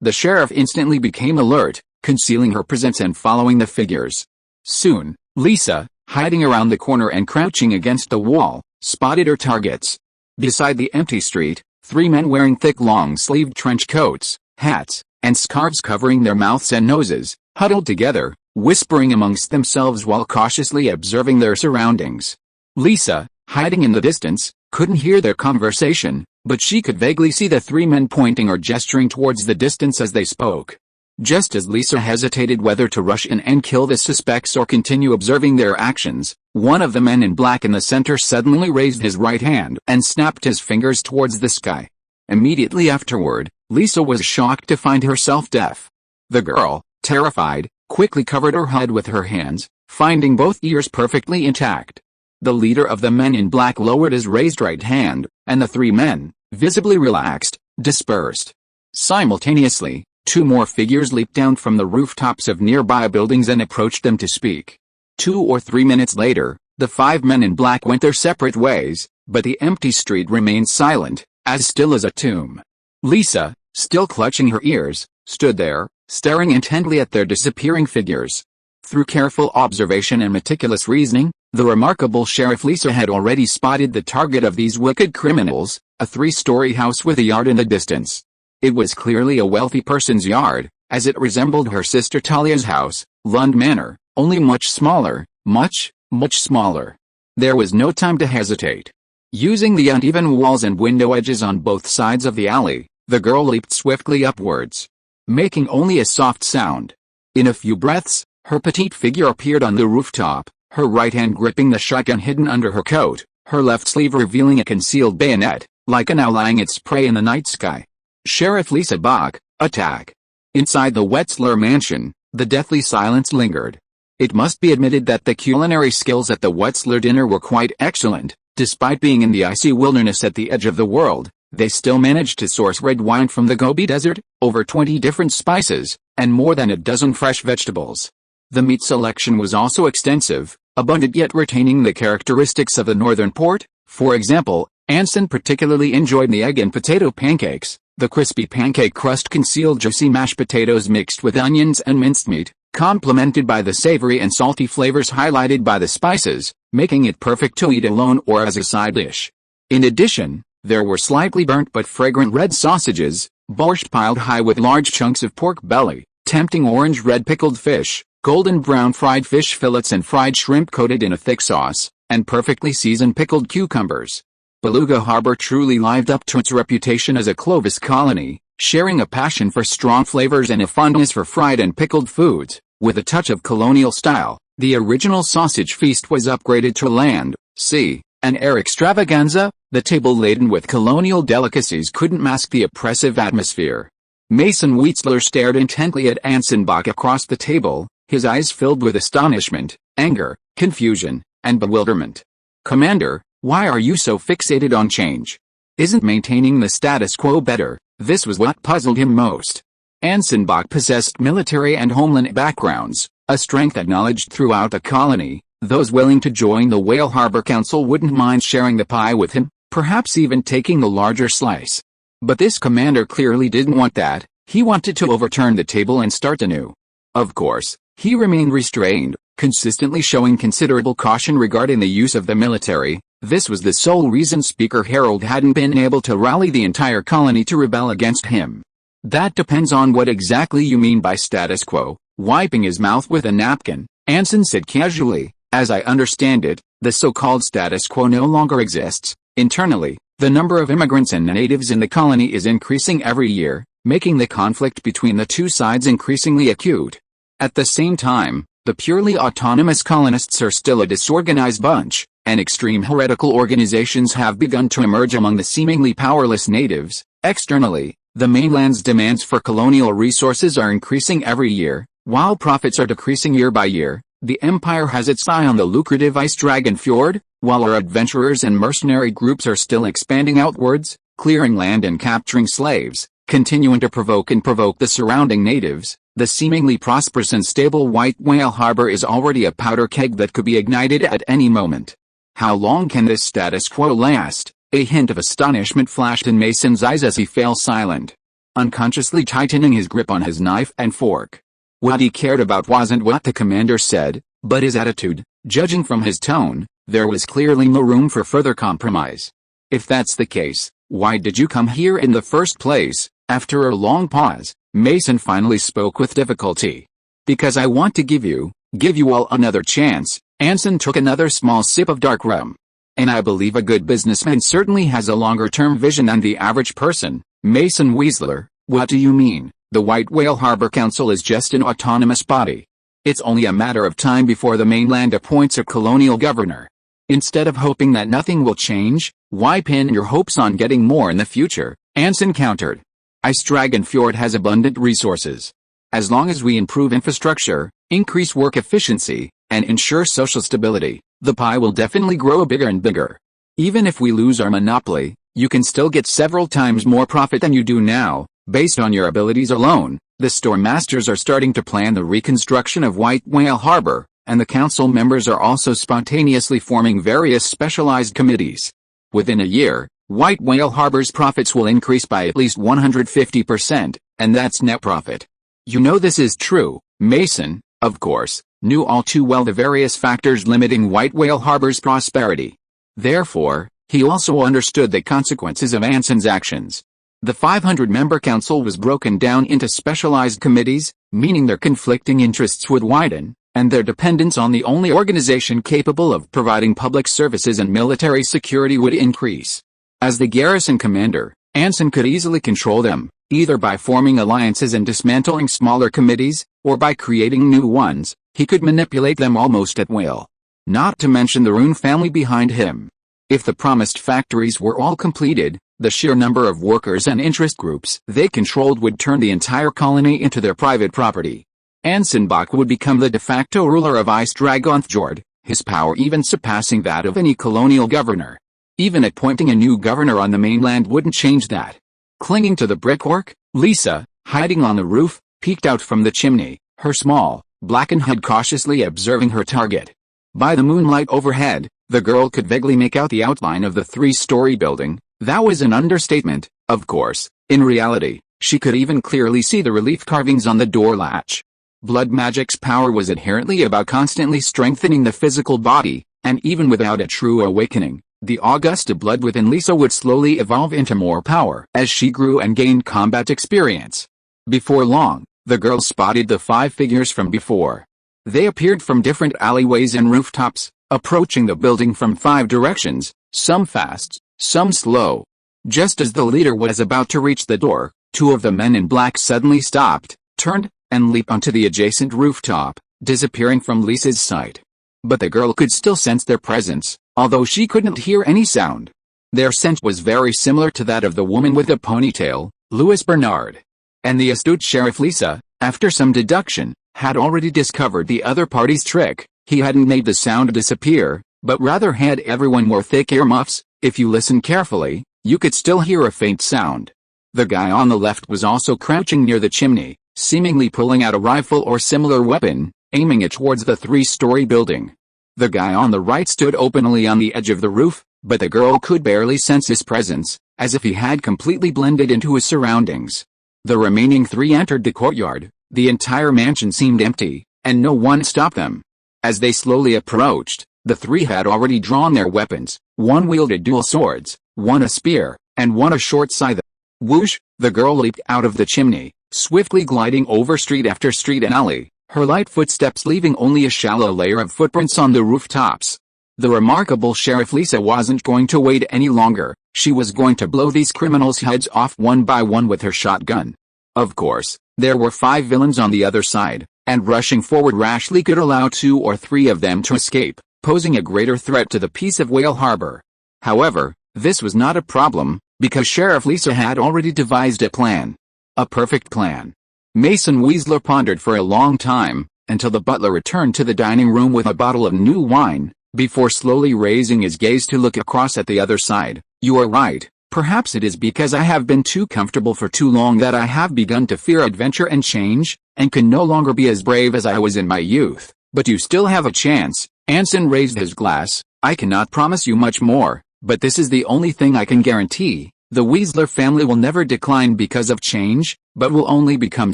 The sheriff instantly became alert, concealing her presence and following the figures. Soon, Lisa, hiding around the corner and crouching against the wall, spotted her targets. Beside the empty street, 3 men wearing thick long-sleeved trench coats, hats, and scarves covering their mouths and noses, huddled together, whispering amongst themselves while cautiously observing their surroundings. Lisa, hiding in the distance, couldn't hear their conversation, but she could vaguely see the 3 men pointing or gesturing towards the distance as they spoke. Just as Lisa hesitated whether to rush in and kill the suspects or continue observing their actions, one of the men in black in the center suddenly raised his right hand and snapped his fingers towards the sky. Immediately afterward, Lisa was shocked to find herself deaf. The girl, terrified, quickly covered her head with her hands, finding both ears perfectly intact. The leader of the men in black lowered his raised right hand, and the 3 men, visibly relaxed, dispersed. Simultaneously, 2 more figures leaped down from the rooftops of nearby buildings and approached them to speak. 2 or 3 minutes later, the 5 men in black went their separate ways, but the empty street remained silent, as still as a tomb. Lisa, still clutching her ears, stood there, staring intently at their disappearing figures. Through careful observation and meticulous reasoning, the remarkable Sheriff Lisa had already spotted the target of these wicked criminals, a 3-story house with a yard in the distance. It was clearly a wealthy person's yard, as it resembled her sister Talia's house, Lund Manor, only much smaller, much smaller. There was no time to hesitate. Using the uneven walls and window edges on both sides of the alley, the girl leaped swiftly upwards, making only a soft sound. In a few breaths, her petite figure appeared on the rooftop, her right hand gripping the shotgun hidden under her coat, her left sleeve revealing a concealed bayonet, like an owl eyeing its prey in the night sky. Sheriff Lisa Bach, attack. Inside the Wetzler mansion, the deathly silence lingered. It must be admitted that the culinary skills at the Wetzler dinner were quite excellent. Despite being in the icy wilderness at the edge of the world, they still managed to source red wine from the Gobi Desert, over 20 different spices, and more than a dozen fresh vegetables. The meat selection was also extensive, abundant yet retaining the characteristics of the northern port. For example, Anson particularly enjoyed the egg and potato pancakes, the crispy pancake crust concealed juicy mashed potatoes mixed with onions and minced meat, complemented by the savory and salty flavors highlighted by the spices, making it perfect to eat alone or as a side dish. In addition, there were slightly burnt but fragrant red sausages, borscht piled high with large chunks of pork belly, tempting orange-red pickled fish, golden brown fried fish fillets and fried shrimp coated in a thick sauce, and perfectly seasoned pickled cucumbers. Beluga Harbor truly lived up to its reputation as a Clovis colony, sharing a passion for strong flavors and a fondness for fried and pickled foods. With a touch of colonial style, the original sausage feast was upgraded to land, sea, and air extravaganza. The table laden with colonial delicacies couldn't mask the oppressive atmosphere. Mason Wheatsler stared intently at Anson Bach across the table, his eyes filled with astonishment, anger, confusion, and bewilderment. "Commander, why are you so fixated on change? Isn't maintaining the status quo better?" This was what puzzled him most. Anson Bach possessed military and homeland backgrounds, a strength acknowledged throughout the colony. Those willing to join the Whale Harbor Council wouldn't mind sharing the pie with him, perhaps even taking the larger slice. But this commander clearly didn't want that. He wanted to overturn the table and start anew. Of course, he remained restrained, consistently showing considerable caution regarding the use of the military. This was the sole reason Speaker Herald hadn't been able to rally the entire colony to rebel against him. "That depends on what exactly you mean by status quo." Wiping his mouth with a napkin, Anson said casually, "As I understand it, the so-called status quo no longer exists. Internally, the number of immigrants and natives in the colony is increasing every year, making the conflict between the two sides increasingly acute. At the same time, the purely autonomous colonists are still a disorganized bunch, and extreme heretical organizations have begun to emerge among the seemingly powerless natives. Externally, the mainland's demands for colonial resources are increasing every year, while profits are decreasing year by year. The empire has its eye on the lucrative Ice Dragon Fjord, while our adventurers and mercenary groups are still expanding outwards, clearing land and capturing slaves, continuing to provoke the surrounding natives. The seemingly prosperous and stable White Whale Harbor is already a powder keg that could be ignited at any moment. How long can this status quo last? A hint of astonishment flashed in Mason's eyes as he fell silent, unconsciously tightening his grip on his knife and fork. What he cared about wasn't what the commander said, but his attitude. Judging from his tone, there was clearly no room for further compromise. "If that's the case, why did you come here in the first place?" After a long pause, Mason finally spoke with difficulty. "Because I want to give you all another chance." Anson took another small sip of dark rum. "And I believe a good businessman certainly has a longer-term vision than the average person." Mason Wheatsler, "What do you mean? The White Whale Harbor Council is just an autonomous body. It's only a matter of time before the mainland appoints a colonial governor. Instead of hoping that nothing will change, why pin your hopes on getting more in the future?" Anson countered. "Ice Dragon Fjord has abundant resources. As long as we improve infrastructure, increase work efficiency, and ensure social stability, the pie will definitely grow bigger and bigger. Even if we lose our monopoly, you can still get several times more profit than you do now. Based on your abilities alone, the Storm Masters are starting to plan the reconstruction of White Whale Harbor, and the council members are also spontaneously forming various specialized committees. Within a year, White Whale Harbor's profits will increase by at least 150%, and that's net profit." "You know this is true." Mason, of course, knew all too well the various factors limiting White Whale Harbor's prosperity. Therefore, he also understood the consequences of Anson's actions. The 500-member council was broken down into specialized committees, meaning their conflicting interests would widen, and their dependence on the only organization capable of providing public services and military security would increase. As the garrison commander, Anson could easily control them, either by forming alliances and dismantling smaller committees, or by creating new ones. He could manipulate them almost at will. Not to mention the Rune family behind him. If the promised factories were all completed, the sheer number of workers and interest groups they controlled would turn the entire colony into their private property. Anson Bach would become the de facto ruler of Ice Dragon Fjord, his power even surpassing that of any colonial governor. Even appointing a new governor on the mainland wouldn't change that. Clinging to the brickwork, Lisa, hiding on the roof, peeked out from the chimney, her small, black-and head cautiously observing her target. By the moonlight overhead, the girl could vaguely make out the outline of the three-story building. That was an understatement, of course. In reality, she could even clearly see the relief carvings on the door latch. Blood magic's power was inherently about constantly strengthening the physical body, and even without a true awakening, the august blood within Lisa would slowly evolve into more power as she grew and gained combat experience. Before long, the girl spotted the 5 figures from before. They appeared from different alleyways and rooftops, approaching the building from 5 directions, some fast, some slow. Just as the leader was about to reach the door, 2 of the men in black suddenly stopped, turned, and leaped onto the adjacent rooftop, disappearing from Lisa's sight. But the girl could still sense their presence, although she couldn't hear any sound. Their scent was very similar to that of the woman with the ponytail, Louis Bernard. And the astute Sheriff Lisa, after some deduction, had already discovered the other party's trick. He hadn't made the sound disappear, but rather had everyone wear thick earmuffs. If you listen carefully, you could still hear a faint sound. The guy on the left was also crouching near the chimney, seemingly pulling out a rifle or similar weapon, aiming it towards the 3-story building. The guy on the right stood openly on the edge of the roof, but the girl could barely sense his presence, as if he had completely blended into his surroundings. The remaining 3 entered the courtyard. The entire mansion seemed empty, and no one stopped them. As they slowly approached, the 3 had already drawn their weapons. One wielded dual swords, one a spear, and one a short scythe. Whoosh! The girl leaped out of the chimney, swiftly gliding over street after street and alley, her light footsteps leaving only a shallow layer of footprints on the rooftops. The remarkable Sheriff Lisa wasn't going to wait any longer. She was going to blow these criminals' heads off one by one with her shotgun. Of course, there were 5 villains on the other side, and rushing forward rashly could allow 2 or 3 of them to escape, posing a greater threat to the peace of Whale Harbor. However, this was not a problem, because Sheriff Lisa had already devised a plan. A perfect plan. Mason Weasler pondered for a long time, until the butler returned to the dining room with a bottle of new wine, before slowly raising his gaze to look across at the other side. You are right. Perhaps it is because I have been too comfortable for too long that I have begun to fear adventure and change, and can no longer be as brave as I was in my youth. But you still have a chance. Anson raised his glass. I cannot promise you much more, but this is the only thing I can guarantee. The Weasler family will never decline because of change, but will only become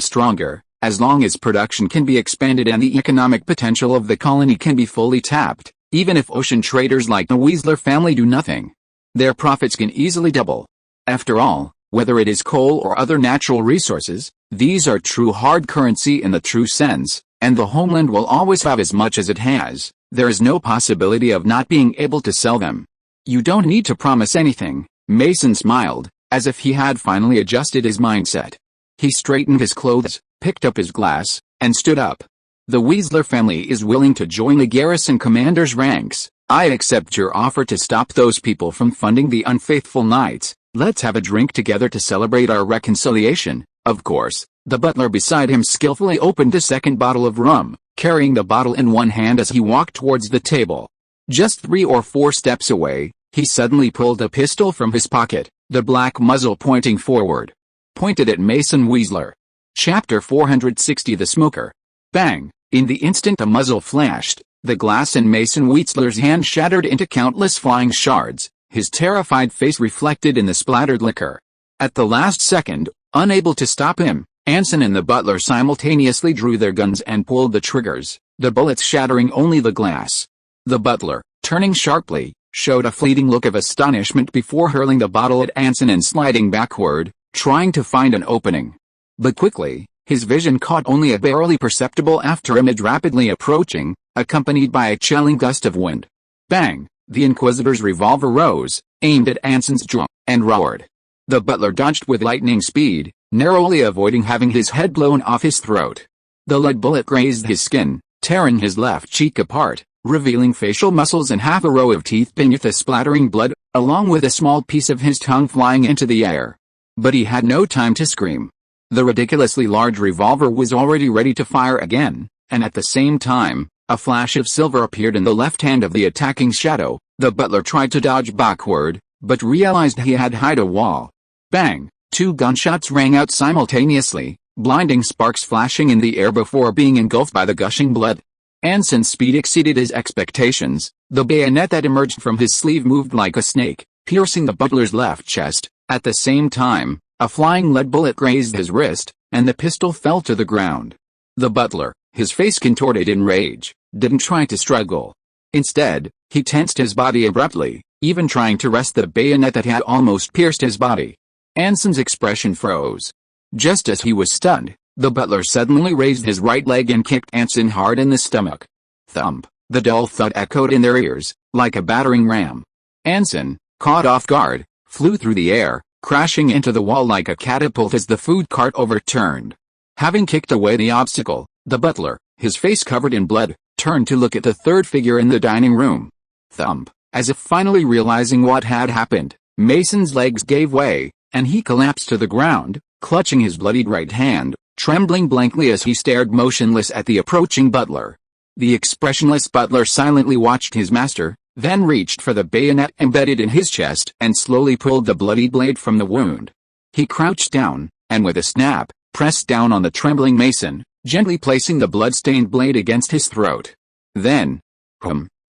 stronger, as long as production can be expanded and the economic potential of the colony can be fully tapped. Even if ocean traders like the Weasler family do nothing, their profits can easily double. After all, whether it is coal or other natural resources, these are true hard currency in the true sense, and the homeland will always have as much as it has. There is no possibility of not being able to sell them. You don't need to promise anything. Mason smiled, as if he had finally adjusted his mindset. He straightened his clothes, picked up his glass, and stood up. The Weasler family is willing to join the garrison commander's ranks. I accept your offer to stop those people from funding the unfaithful knights. Let's have a drink together to celebrate our reconciliation. Of course, the butler beside him skillfully opened a second bottle of rum, carrying the bottle in one hand as he walked towards the table. Just 3 or 4 steps away, he suddenly pulled a pistol from his pocket, the black muzzle pointing forward. Pointed at Mason Weasler. Chapter 460 The Smoker. Bang! In the instant the muzzle flashed, the glass in Mason Weasler's hand shattered into countless flying shards, his terrified face reflected in the splattered liquor. At the last second, unable to stop him, Anson and the butler simultaneously drew their guns and pulled the triggers, the bullets shattering only the glass. The butler, turning sharply, showed a fleeting look of astonishment before hurling the bottle at Anson and sliding backward, trying to find an opening. But quickly, his vision caught only a barely perceptible afterimage rapidly approaching, accompanied by a chilling gust of wind. Bang! The Inquisitor's revolver rose, aimed at Anson's jaw, and roared. The butler dodged with lightning speed, narrowly avoiding having his head blown off his throat. The lead bullet grazed his skin, tearing his left cheek apart, revealing facial muscles and half a row of teeth beneath the splattering blood, along with a small piece of his tongue flying into the air. But he had no time to scream. The ridiculously large revolver was already ready to fire again, and at the same time, a flash of silver appeared in the left hand of the attacking shadow. The butler tried to dodge backward, but realized he had hit a wall. Bang! 2 gunshots rang out simultaneously, blinding sparks flashing in the air before being engulfed by the gushing blood. Anson's speed exceeded his expectations. The bayonet that emerged from his sleeve moved like a snake, piercing the butler's left chest. At the same time, a flying lead bullet grazed his wrist, and the pistol fell to the ground. The butler, his face contorted in rage, didn't try to struggle. Instead, he tensed his body abruptly, even trying to wrest the bayonet that had almost pierced his body. Anson's expression froze. Just as he was stunned, the butler suddenly raised his right leg and kicked Anson hard in the stomach. Thump! The dull thud echoed in their ears, like a battering ram. Anson, caught off guard, flew through the air, crashing into the wall like a catapult as the food cart overturned. Having kicked away the obstacle, the butler, his face covered in blood, turned to look at the third figure in the dining room. Thump! As if finally realizing what had happened, Mason's legs gave way, and he collapsed to the ground, clutching his bloodied right hand, trembling blankly as he stared motionless at the approaching butler. The expressionless butler silently watched his master, then reached for the bayonet embedded in his chest and slowly pulled the bloody blade from the wound. He crouched down, and with a snap, pressed down on the trembling Mason, gently placing the blood-stained blade against his throat. Then,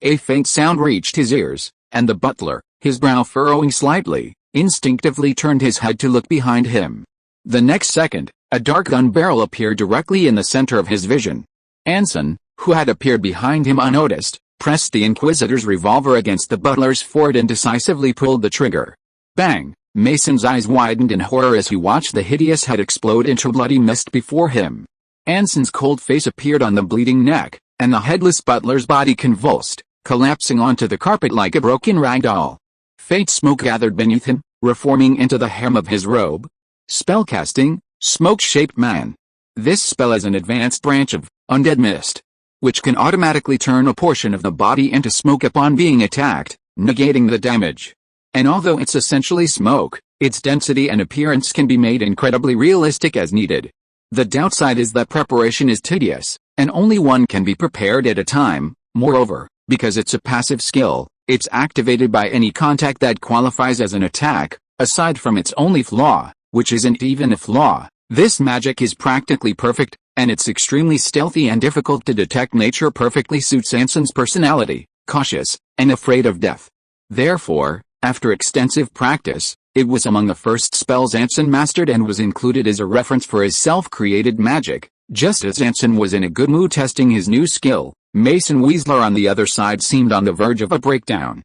a faint sound reached his ears, and the butler, his brow furrowing slightly, instinctively turned his head to look behind him. The next second, a dark gun barrel appeared directly in the center of his vision. Anson, who had appeared behind him unnoticed, pressed the Inquisitor's revolver against the butler's forehead and decisively pulled the trigger. Bang! Mason's eyes widened in horror as he watched the hideous head explode into bloody mist before him. Anson's cold face appeared on the bleeding neck, and the headless butler's body convulsed, collapsing onto the carpet like a broken rag doll. Faint smoke gathered beneath him, reforming into the hem of his robe. Spellcasting, Smoke-Shaped Man. This spell is an advanced branch of Undead Mist, which can automatically turn a portion of the body into smoke upon being attacked, negating the damage. And although it's essentially smoke, its density and appearance can be made incredibly realistic as needed. The downside is that preparation is tedious, and only one can be prepared at a time. Moreover, because it's a passive skill, it's activated by any contact that qualifies as an attack, aside from its only flaw, which isn't even a flaw. This magic is practically perfect, and it's extremely stealthy and difficult to detect. Nature perfectly suits Anson's personality, cautious, and afraid of death. Therefore, after extensive practice, it was among the first spells Anson mastered and was included as a reference for his self-created magic. Just as Anson was in a good mood testing his new skill, Mason Weasler on the other side seemed on the verge of a breakdown.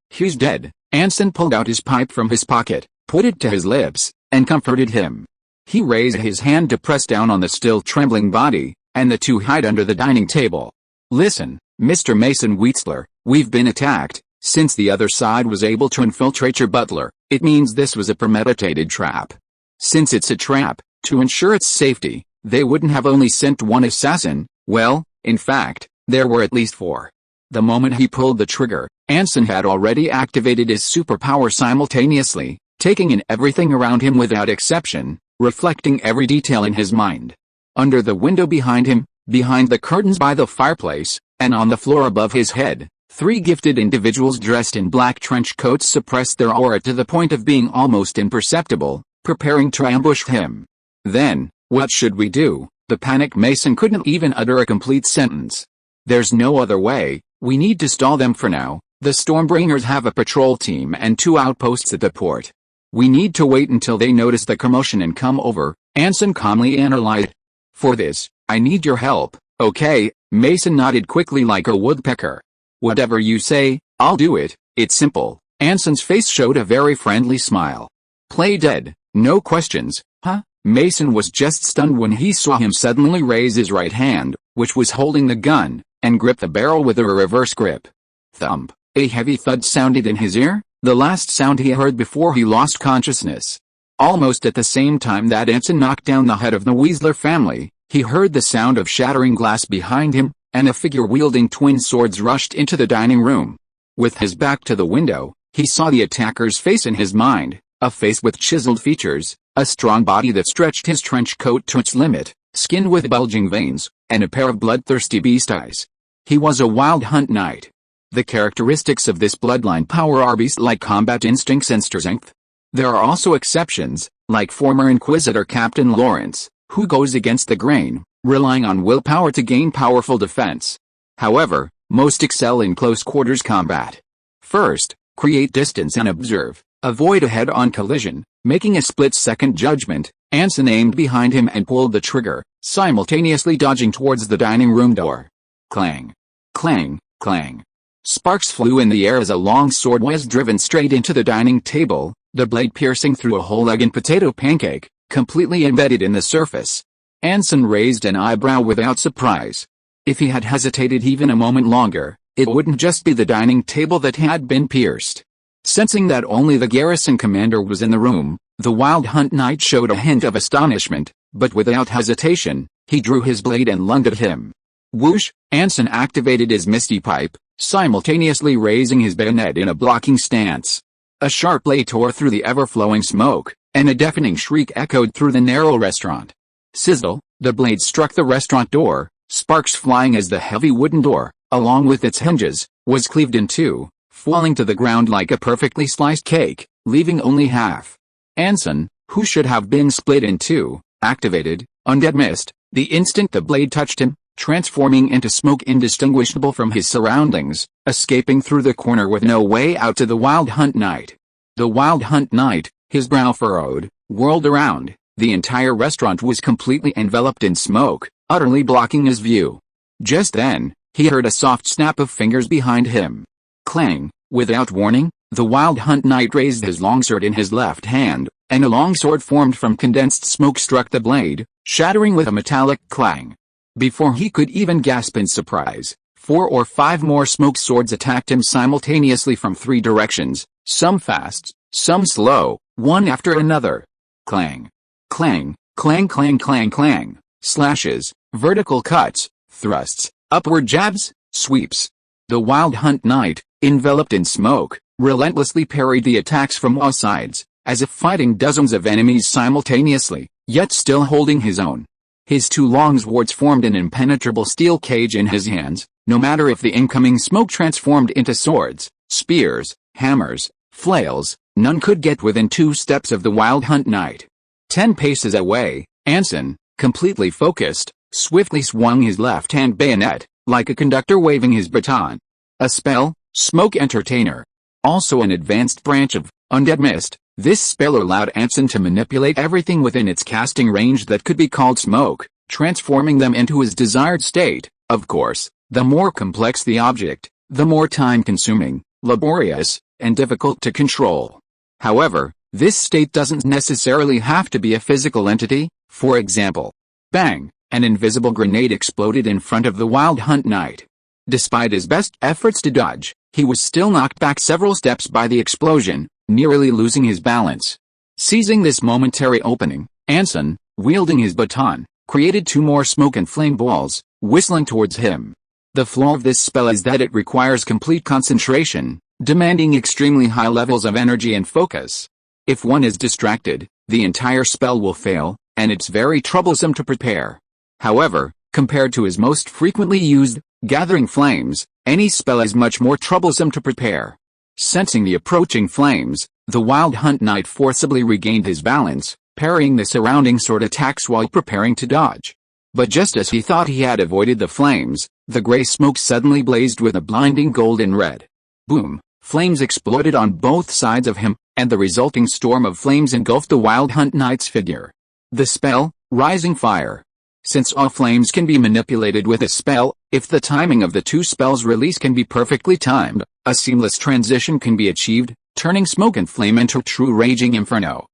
He's dead. Anson pulled out his pipe from his pocket, put it to his lips, and comforted him. He raised his hand to press down on the still trembling body, and the two hid under the dining table. Listen, Mr. Mason Weasler, we've been attacked. Since the other side was able to infiltrate your butler, it means this was a premeditated trap. Since it's a trap, to ensure its safety, they wouldn't have only sent one assassin. Well, in fact, there were at least four. The moment he pulled the trigger, Anson had already activated his superpower simultaneously, taking in everything around him without exception, reflecting every detail in his mind. Under the window behind him, behind the curtains by the fireplace, and on the floor above his head, three gifted individuals dressed in black trench coats suppressed their aura to the point of being almost imperceptible, preparing to ambush him. Then, what should we do? The panicked Mason couldn't even utter a complete sentence. There's no other way, we need to stall them for now. The Stormbringers have a patrol team and 2 outposts at the port. We need to wait until they notice the commotion and come over, Anson calmly analyzed. For this, I need your help, okay? Mason nodded quickly like a woodpecker. Whatever you say, I'll do it. It's simple. Anson's face showed a very friendly smile. Play dead, no questions, huh? Mason was just stunned when he saw him suddenly raise his right hand, which was holding the gun, and grip the barrel with a reverse grip. Thump. A heavy thud sounded in his ear, the last sound he heard before he lost consciousness. Almost at the same time that Anson knocked down the head of the Weasler family, he heard the sound of shattering glass behind him, and a figure wielding twin swords rushed into the dining room. With his back to the window, he saw the attacker's face in his mind, a face with chiseled features, a strong body that stretched his trench coat to its limit, skin with bulging veins, and a pair of bloodthirsty beast eyes. He was a wild hunt knight. The characteristics of this bloodline power are beast-like combat instincts and strength. There are also exceptions, like former Inquisitor Captain Lawrence, who goes against the grain, relying on willpower to gain powerful defense. However, most excel in close quarters combat. First, create distance and observe. Avoid a head-on collision. Making a split-second judgment, Anson aimed behind him and pulled the trigger, simultaneously dodging towards the dining room door. Clang! Clang! Clang! Sparks flew in the air as a long sword was driven straight into the dining table, the blade piercing through a whole egg and potato pancake, completely embedded in the surface. Anson raised an eyebrow without surprise. If he had hesitated even a moment longer, it wouldn't just be the dining table that had been pierced. Sensing that only the garrison commander was in the room, the Wild Hunt Knight showed a hint of astonishment, but without hesitation, he drew his blade and lunged at him. Whoosh! Anson activated his misty pipe, simultaneously raising his bayonet in a blocking stance. A sharp blade tore through the ever-flowing smoke, and a deafening shriek echoed through the narrow restaurant. Sizzle! The blade struck the restaurant door, sparks flying as the heavy wooden door, along with its hinges, was cleaved in two, falling to the ground like a perfectly sliced cake, leaving only half. Anson, who should have been split in two, activated Undead Mist, the instant the blade touched him, transforming into smoke indistinguishable from his surroundings, escaping through the corner with no way out to the Wild Hunt Knight. The Wild Hunt Knight, his brow furrowed, whirled around. The entire restaurant was completely enveloped in smoke, utterly blocking his view. Just then, he heard a soft snap of fingers behind him. Clang! Without warning, the Wild Hunt Knight raised his longsword in his left hand, and a longsword formed from condensed smoke struck the blade, shattering with a metallic clang. Before he could even gasp in surprise, 4 or 5 more smoke swords attacked him simultaneously from 3 directions, some fast, some slow, one after another. Clang! Clang! Clang! Clang! Clang! Clang! Slashes, vertical cuts, thrusts, upward jabs, sweeps. The Wild Hunt Knight, enveloped in smoke, relentlessly parried the attacks from all sides, as if fighting dozens of enemies simultaneously, yet still holding his own. His 2 long swords formed an impenetrable steel cage in his hands, no matter if the incoming smoke transformed into swords, spears, hammers, flails, none could get within 2 steps of the Wild Hunt Knight. 10 paces away, Anson, completely focused, swiftly swung his left-hand bayonet, like a conductor waving his baton. A spell, Smoke Entertainer. Also an advanced branch of Undead Mist, this spell allowed Anson to manipulate everything within its casting range that could be called smoke, transforming them into his desired state. Of course, the more complex the object, the more time-consuming, laborious, and difficult to control. However, this state doesn't necessarily have to be a physical entity. For example, bang! An invisible grenade exploded in front of the Wild Hunt Knight. Despite his best efforts to dodge, he was still knocked back several steps by the explosion, nearly losing his balance. Seizing this momentary opening, Anson, wielding his baton, created 2 more smoke and flame balls, whistling towards him. The flaw of this spell is that it requires complete concentration, demanding extremely high levels of energy and focus. If one is distracted, the entire spell will fail, and it's very troublesome to prepare. However, compared to his most frequently used, Gathering Flames, any spell is much more troublesome to prepare. Sensing the approaching flames, the Wild Hunt Knight forcibly regained his balance, parrying the surrounding sword attacks while preparing to dodge. But just as he thought he had avoided the flames, the gray smoke suddenly blazed with a blinding golden red. Boom! Flames exploded on both sides of him, and the resulting storm of flames engulfed the Wild Hunt Knight's figure. The spell, Rising Fire. Since all flames can be manipulated with a spell, if the timing of the 2 spells' release can be perfectly timed, a seamless transition can be achieved, turning smoke and flame into true raging inferno.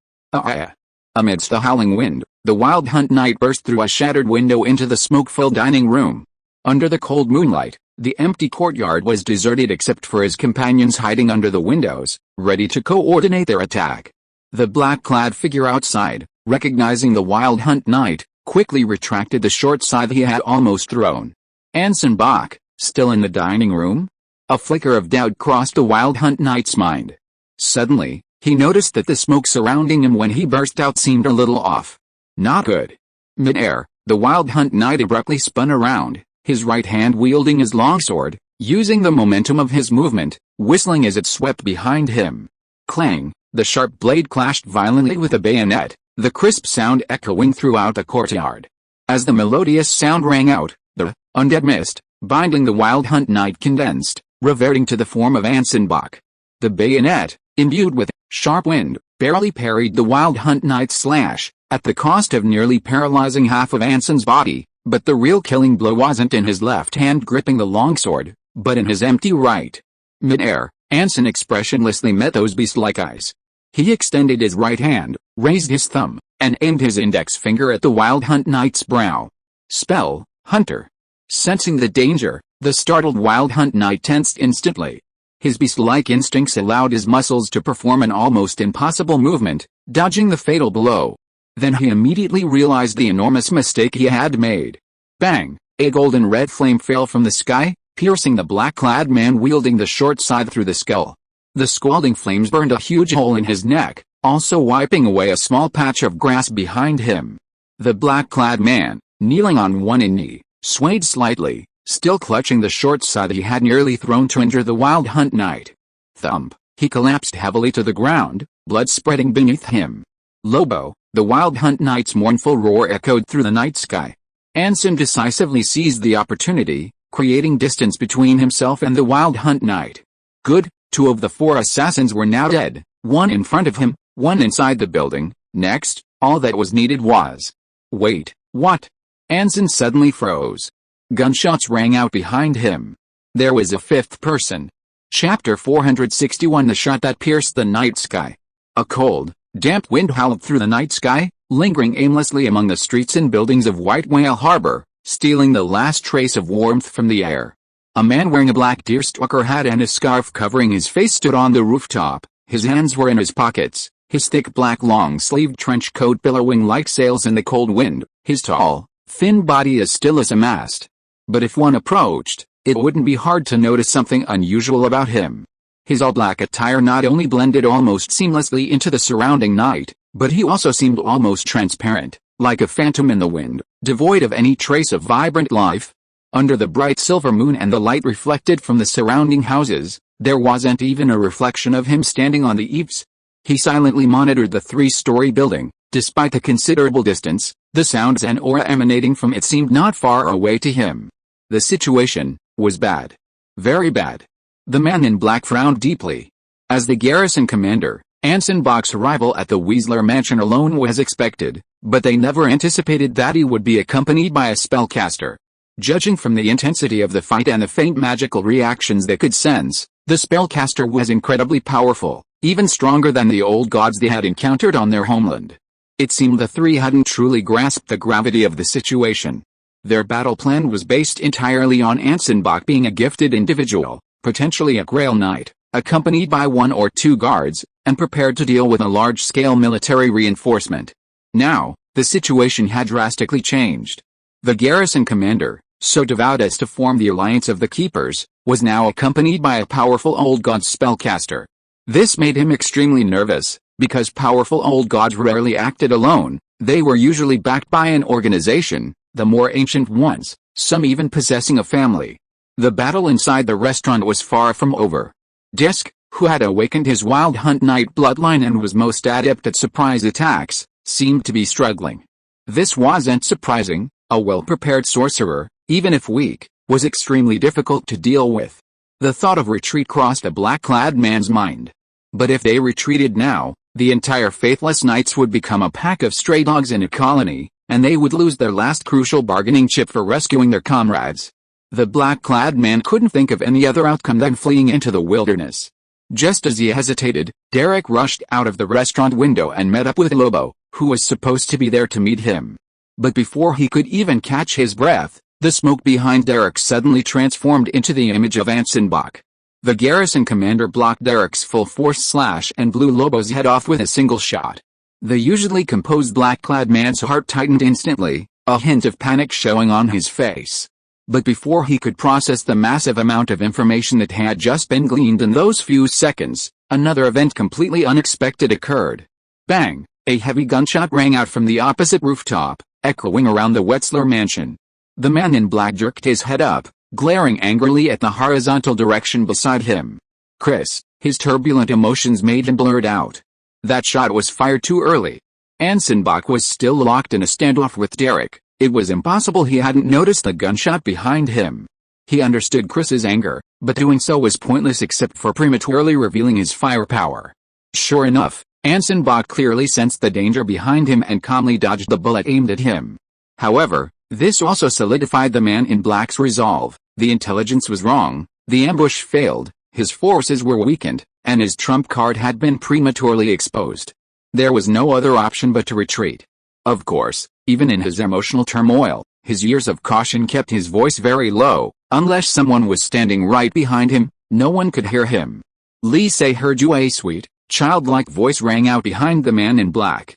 Amidst the howling wind, the Wild Hunt Knight burst through a shattered window into the smoke-filled dining room. Under the cold moonlight, the empty courtyard was deserted except for his companions hiding under the windows, ready to coordinate their attack. The black-clad figure outside, recognizing the Wild Hunt Knight, quickly retracted the short scythe he had almost thrown. Anson Bach, still in the dining room? A flicker of doubt crossed the Wild Hunt Knight's mind. Suddenly, he noticed that the smoke surrounding him when he burst out seemed a little off. Not good. Mid-air, the Wild Hunt Knight abruptly spun around, his right hand wielding his longsword, using the momentum of his movement, whistling as it swept behind him. Clang! The sharp blade clashed violently with a bayonet, the crisp sound echoing throughout the courtyard. As the melodious sound rang out, the undead mist, binding the Wild Hunt Knight condensed, reverting to the form of Anson Bach. The bayonet, imbued with sharp wind, barely parried the Wild Hunt Knight's slash, at the cost of nearly paralyzing half of Anson's body, but the real killing blow wasn't in his left hand gripping the longsword, but in his empty right. Mid-air, Anson expressionlessly met those beast-like eyes. He extended his right hand, raised his thumb, and aimed his index finger at the Wild Hunt Knight's brow. Spell, Hunter. Sensing the danger, the startled Wild Hunt Knight tensed instantly. His beast-like instincts allowed his muscles to perform an almost impossible movement, dodging the fatal blow. Then he immediately realized the enormous mistake he had made. Bang! A golden red flame fell from the sky, piercing the black-clad man wielding the short scythe through the skull. The scalding flames burned a huge hole in his neck, also wiping away a small patch of grass behind him. The black-clad man, kneeling on one knee, swayed slightly, still clutching the short scythe he had nearly thrown to injure the Wild Hunt Knight. Thump! He collapsed heavily to the ground, blood spreading beneath him. Lobo! The Wild Hunt Knight's mournful roar echoed through the night sky. Anson decisively seized the opportunity, creating distance between himself and the Wild Hunt Knight. Good, 2 of the 4 assassins were now dead, 1 in front of him, 1 inside the building. Next, all that was needed was... Wait, what? Anson suddenly froze. Gunshots rang out behind him. There was a 5th person. Chapter 461 The shot that pierced the night sky. A cold, damp wind howled through the night sky, lingering aimlessly among the streets and buildings of White Whale Harbor, stealing the last trace of warmth from the air. A man wearing a black deerstalker hat and a scarf covering his face stood on the rooftop. His hands were in his pockets, his thick black long-sleeved trench coat billowing like sails in the cold wind, his tall, thin body as still as a mast. But if one approached, it wouldn't be hard to notice something unusual about him. His all-black attire not only blended almost seamlessly into the surrounding night, but he also seemed almost transparent, like a phantom in the wind, devoid of any trace of vibrant life. Under the bright silver moon and the light reflected from the surrounding houses, there wasn't even a reflection of him standing on the eaves. He silently monitored the 3-story building. Despite the considerable distance, the sounds and aura emanating from it seemed not far away to him. The situation was bad. Very bad. The man in black frowned deeply. As the garrison commander, Anson Bach's arrival at the Weasler mansion alone was expected, but they never anticipated that he would be accompanied by a spellcaster. Judging from the intensity of the fight and the faint magical reactions they could sense, the spellcaster was incredibly powerful, even stronger than the old gods they had encountered on their homeland. It seemed the 3 hadn't truly grasped the gravity of the situation. Their battle plan was based entirely on Anson Bach being a gifted individual, potentially a Grail Knight, accompanied by 1 or 2 guards, and prepared to deal with a large-scale military reinforcement. Now, the situation had drastically changed. The garrison commander, so devout as to form the Alliance of the Keepers, was now accompanied by a powerful old god spellcaster. This made him extremely nervous, because powerful old gods rarely acted alone. They were usually backed by an organization, the more ancient ones, some even possessing a family. The battle inside the restaurant was far from over. Disk, who had awakened his Wild Hunt Knight bloodline and was most adept at surprise attacks, seemed to be struggling. This wasn't surprising. A well-prepared sorcerer, even if weak, was extremely difficult to deal with. The thought of retreat crossed a black-clad man's mind. But if they retreated now, the entire faithless knights would become a pack of stray dogs in a colony, and they would lose their last crucial bargaining chip for rescuing their comrades. The black-clad man couldn't think of any other outcome than fleeing into the wilderness. Just as he hesitated, Derek rushed out of the restaurant window and met up with Lobo, who was supposed to be there to meet him. But before he could even catch his breath, the smoke behind Derek suddenly transformed into the image of Anson Bach. The garrison commander blocked Derek's full-force slash and blew Lobo's head off with a single shot. The usually composed black-clad man's heart tightened instantly, a hint of panic showing on his face. But before he could process the massive amount of information that had just been gleaned in those few seconds, another event completely unexpected occurred. Bang! A heavy gunshot rang out from the opposite rooftop, echoing around the Wetzler mansion. The man in black jerked his head up, glaring angrily at the horizontal direction beside him. Chris, his turbulent emotions made him blurred out. That shot was fired too early. Anson Bach was still locked in a standoff with Derek. It was impossible he hadn't noticed the gunshot behind him. He understood Chris's anger, but doing so was pointless except for prematurely revealing his firepower. Sure enough, Anson Bach clearly sensed the danger behind him and calmly dodged the bullet aimed at him. However, this also solidified the man in black's resolve. The intelligence was wrong, the ambush failed, his forces were weakened, and his trump card had been prematurely exposed. There was no other option but to retreat. Of course, even in his emotional turmoil, his years of caution kept his voice very low. Unless someone was standing right behind him, no one could hear him. Lisa heard you. A sweet, childlike voice rang out behind the man in black.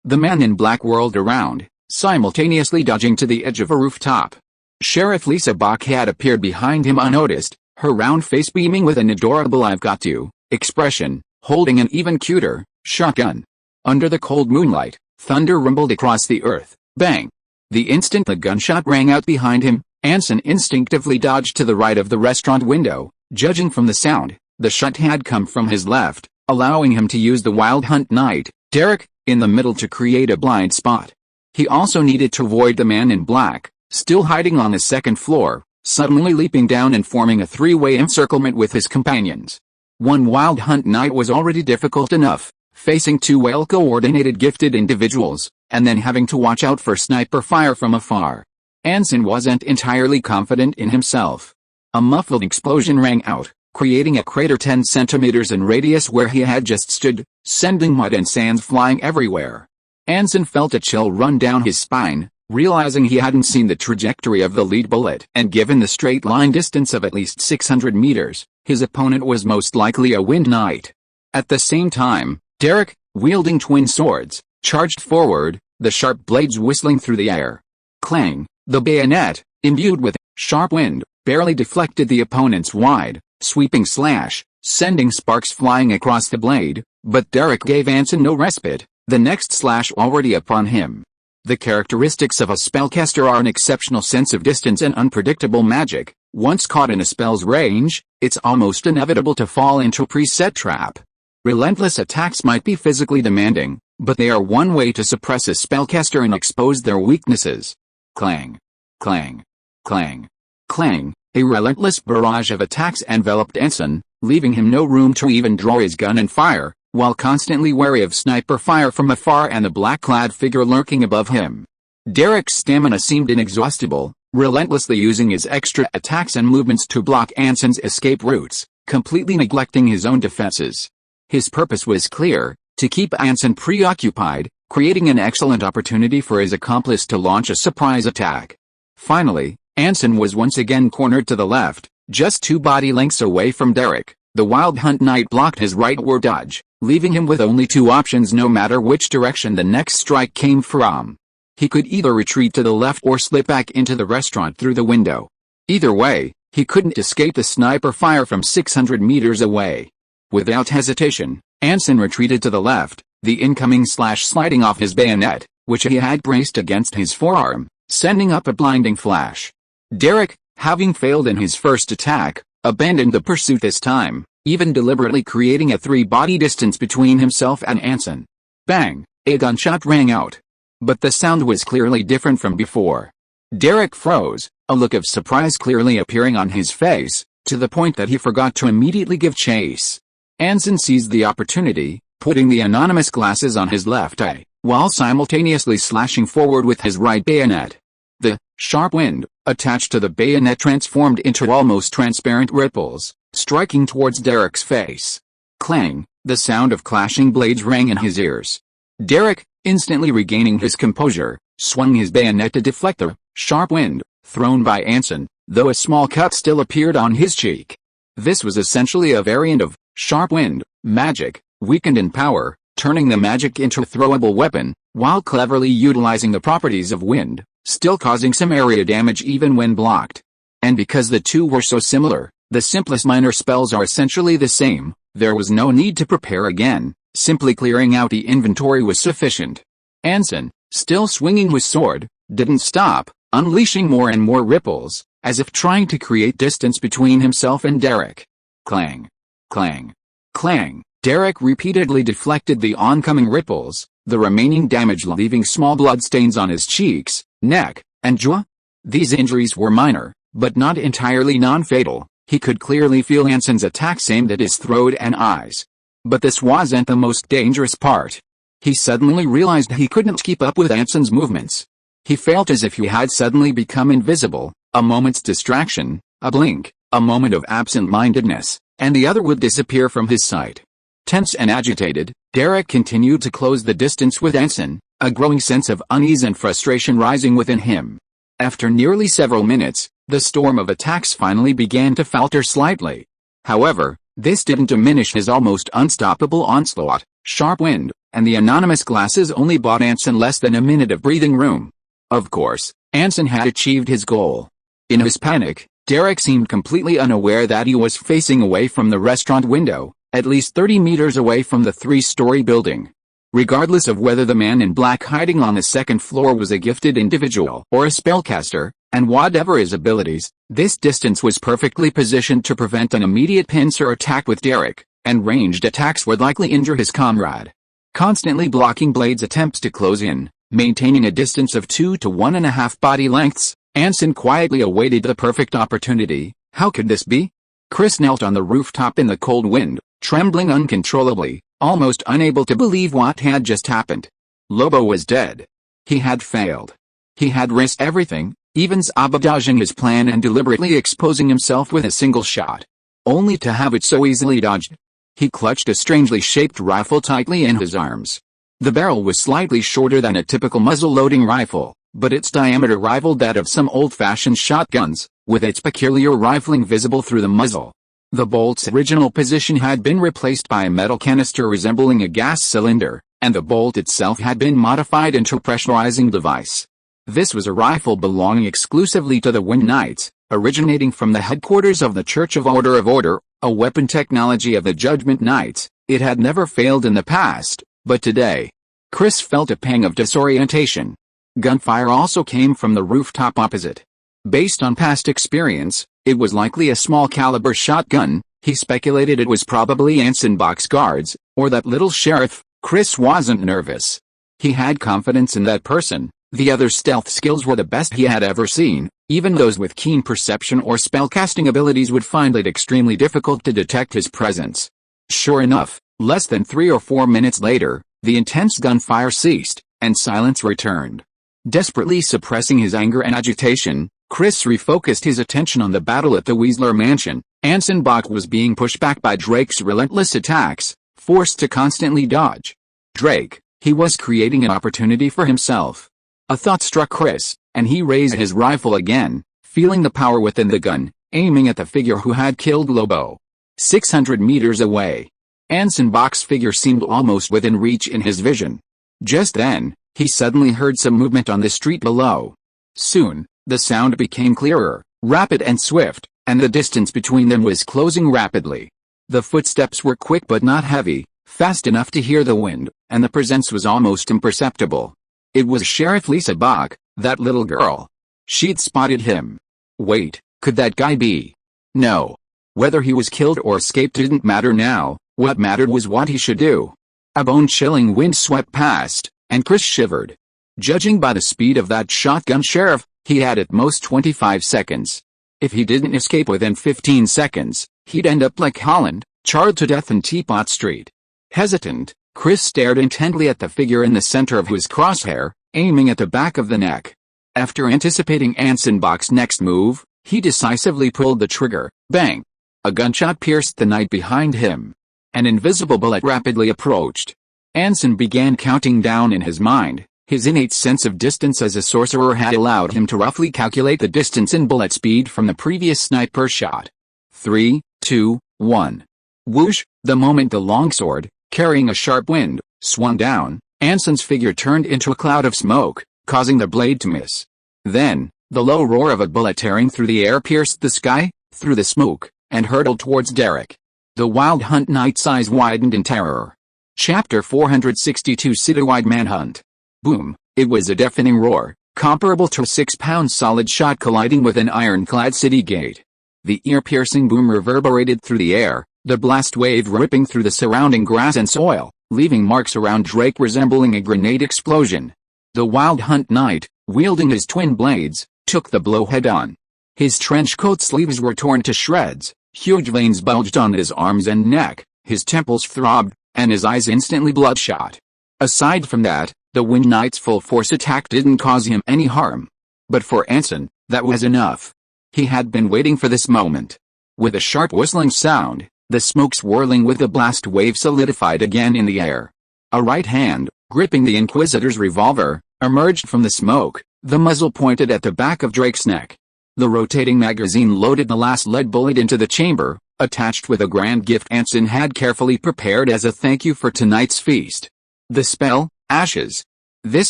The man in black whirled around, simultaneously dodging to the edge of a rooftop. Sheriff Lisa Bach had appeared behind him unnoticed, her round face beaming with an adorable "I've got you" expression, holding an even cuter shotgun. Under the cold moonlight, thunder rumbled across the earth. Bang! The instant the gunshot rang out behind him, Anson instinctively dodged to the right of the restaurant window. Judging from the sound, the shot had come from his left, allowing him to use the Wild Hunt Knight, Derek, in the middle to create a blind spot. He also needed to avoid the man in black, still hiding on the second floor, suddenly leaping down and forming a three-way encirclement with his companions. One Wild Hunt Knight was already difficult enough, facing two well-coordinated gifted individuals, and then having to watch out for sniper fire from afar. Anson wasn't entirely confident in himself. A muffled explosion rang out, creating a crater 10 centimeters in radius where he had just stood, sending mud and sand flying everywhere. Anson felt a chill run down his spine, realizing he hadn't seen the trajectory of the lead bullet, and given the straight line distance of at least 600 meters, his opponent was most likely a Wind Knight. At the same time, Derek, wielding twin swords, charged forward, the sharp blades whistling through the air. Clang! The bayonet, imbued with sharp wind, barely deflected the opponent's wide, sweeping slash, sending sparks flying across the blade, but Derek gave Anson no respite, the next slash already upon him. The characteristics of a spellcaster are an exceptional sense of distance and unpredictable magic. Once caught in a spell's range, it's almost inevitable to fall into a preset trap. Relentless attacks might be physically demanding, but they are one way to suppress a spellcaster and expose their weaknesses. Clang! Clang! Clang! Clang! A relentless barrage of attacks enveloped Anson, leaving him no room to even draw his gun and fire, while constantly wary of sniper fire from afar and the black-clad figure lurking above him. Derek's stamina seemed inexhaustible, relentlessly using his extra attacks and movements to block Anson's escape routes, completely neglecting his own defenses. His purpose was clear: to keep Anson preoccupied, creating an excellent opportunity for his accomplice to launch a surprise attack. Finally, Anson was once again cornered to the left, just 2 body lengths away from Derek. The Wild Hunt Knight blocked his rightward dodge, leaving him with only 2 options no matter which direction the next strike came from. He could either retreat to the left or slip back into the restaurant through the window. Either way, he couldn't escape the sniper fire from 600 meters away. Without hesitation, Anson retreated to the left, the incoming slash sliding off his bayonet, which he had braced against his forearm, sending up a blinding flash. Derek, having failed in his first attack, abandoned the pursuit this time, even deliberately creating a 3-body distance between himself and Anson. Bang! A gunshot rang out. But the sound was clearly different from before. Derek froze, a look of surprise clearly appearing on his face, to the point that he forgot to immediately give chase. Anson seized the opportunity, putting the anonymous glasses on his left eye, while simultaneously slashing forward with his right bayonet. The sharp wind, attached to the bayonet, transformed into almost transparent ripples, striking towards Derek's face. Clang! The sound of clashing blades rang in his ears. Derek, instantly regaining his composure, swung his bayonet to deflect the sharp wind thrown by Anson, though a small cut still appeared on his cheek. This was essentially a variant of sharp wind magic, weakened in power, turning the magic into a throwable weapon, while cleverly utilizing the properties of wind, still causing some area damage even when blocked. And because the two were so similar, the simplest minor spells are essentially the same, there was no need to prepare again, simply clearing out the inventory was sufficient. Anson, still swinging his sword, didn't stop, unleashing more and more ripples, as if trying to create distance between himself and Derek. Clang! Clang! Clang! Derek repeatedly deflected the oncoming ripples, the remaining damage leaving small bloodstains on his cheeks, neck, and jaw. These injuries were minor, but not entirely non-fatal. He could clearly feel Anson's attacks aimed at his throat and eyes. But this wasn't the most dangerous part. He suddenly realized he couldn't keep up with Anson's movements. He felt as if he had suddenly become invisible. A moment's distraction, a blink, a moment of absent-mindedness, and the other would disappear from his sight. Tense and agitated, Derek continued to close the distance with Anson, a growing sense of unease and frustration rising within him. After nearly several minutes, the storm of attacks finally began to falter slightly. However, this didn't diminish his almost unstoppable onslaught. Sharp wind, and the anonymous glasses only bought Anson less than a minute of breathing room. Of course, Anson had achieved his goal. In his panic, Derek seemed completely unaware that he was facing away from the restaurant window, at least 30 meters away from the 3-story building. Regardless of whether the man in black hiding on the second floor was a gifted individual or a spellcaster, and whatever his abilities, this distance was perfectly positioned to prevent an immediate pincer attack with Derek, and ranged attacks would likely injure his comrade. Constantly blocking Blade's attempts to close in, maintaining a distance of 2 to 1.5 body lengths, Anson quietly awaited the perfect opportunity. How could this be? Chris knelt on the rooftop in the cold wind, trembling uncontrollably, almost unable to believe what had just happened. Lobo was dead. He had failed. He had risked everything, even sabotaging his plan and deliberately exposing himself with a single shot, only to have it so easily dodged. He clutched a strangely shaped rifle tightly in his arms. The barrel was slightly shorter than a typical muzzle-loading rifle, but its diameter rivaled that of some old-fashioned shotguns, with its peculiar rifling visible through the muzzle. The bolt's original position had been replaced by a metal canister resembling a gas cylinder, and the bolt itself had been modified into a pressurizing device. This was a rifle belonging exclusively to the Wind Knights, originating from the headquarters of the Church of Order, a weapon technology of the Judgment Knights. It had never failed in the past, but today, Chris felt a pang of disorientation. Gunfire also came from the rooftop opposite. Based on past experience, it was likely a small-caliber shotgun. He speculated it was probably Anson Bach's guards, or that little sheriff. Chris wasn't nervous. He had confidence in that person. The other's stealth skills were the best he had ever seen. Even those with keen perception or spellcasting abilities would find it extremely difficult to detect his presence. Sure enough, less than 3 or 4 minutes later, the intense gunfire ceased, and silence returned. Desperately suppressing his anger and agitation, Chris refocused his attention on the battle at the Weasler mansion. Anson Bach was being pushed back by Drake's relentless attacks, forced to constantly dodge. Drake, he was creating an opportunity for himself. A thought struck Chris, and he raised his rifle again, feeling the power within the gun, aiming at the figure who had killed Lobo. 600 meters away. Anson Bach's figure seemed almost within reach in his vision. Just then, he suddenly heard some movement on the street below. Soon, the sound became clearer, rapid and swift, and the distance between them was closing rapidly. The footsteps were quick but not heavy, fast enough to hear the wind, and the presence was almost imperceptible. It was Sheriff Lisa Bach, that little girl. She'd spotted him. Wait, could that guy be? No. Whether he was killed or escaped didn't matter now. What mattered was what he should do. A bone-chilling wind swept past, and Chris shivered. Judging by the speed of that shotgun sheriff, he had at most 25 seconds. If he didn't escape within 15 seconds, he'd end up like Holland, charred to death in Teapot Street. Hesitant, Chris stared intently at the figure in the center of his crosshair, aiming at the back of the neck. After anticipating Anson Bach's next move, he decisively pulled the trigger. Bang! A gunshot pierced the night behind him. An invisible bullet rapidly approached. Anson began counting down in his mind. His innate sense of distance as a sorcerer had allowed him to roughly calculate the distance in bullet speed from the previous sniper shot. 3, 2, 1. Whoosh! The moment the longsword, carrying a sharp wind, swung down, Anson's figure turned into a cloud of smoke, causing the blade to miss. Then, the low roar of a bullet tearing through the air pierced the sky, through the smoke, and hurtled towards Derek. The Wild Hunt Knight's eyes widened in terror. Chapter 462 Citywide Manhunt. Boom! It was a deafening roar, comparable to a 6-pound solid shot colliding with an ironclad city gate. The ear-piercing boom reverberated through the air, the blast wave ripping through the surrounding grass and soil, leaving marks around Drake resembling a grenade explosion. The Wild Hunt Knight, wielding his twin blades, took the blow head-on. His trench coat sleeves were torn to shreds, huge veins bulged on his arms and neck, his temples throbbed, and his eyes instantly bloodshot. Aside from that, the Wind Knight's full-force attack didn't cause him any harm. But for Anson, that was enough. He had been waiting for this moment. With a sharp whistling sound, the smoke swirling with the blast wave solidified again in the air. A right hand, gripping the Inquisitor's revolver, emerged from the smoke, the muzzle pointed at the back of Drake's neck. The rotating magazine loaded the last lead bullet into the chamber, attached with a grand gift Anson had carefully prepared as a thank you for tonight's feast. The spell, Ashes. This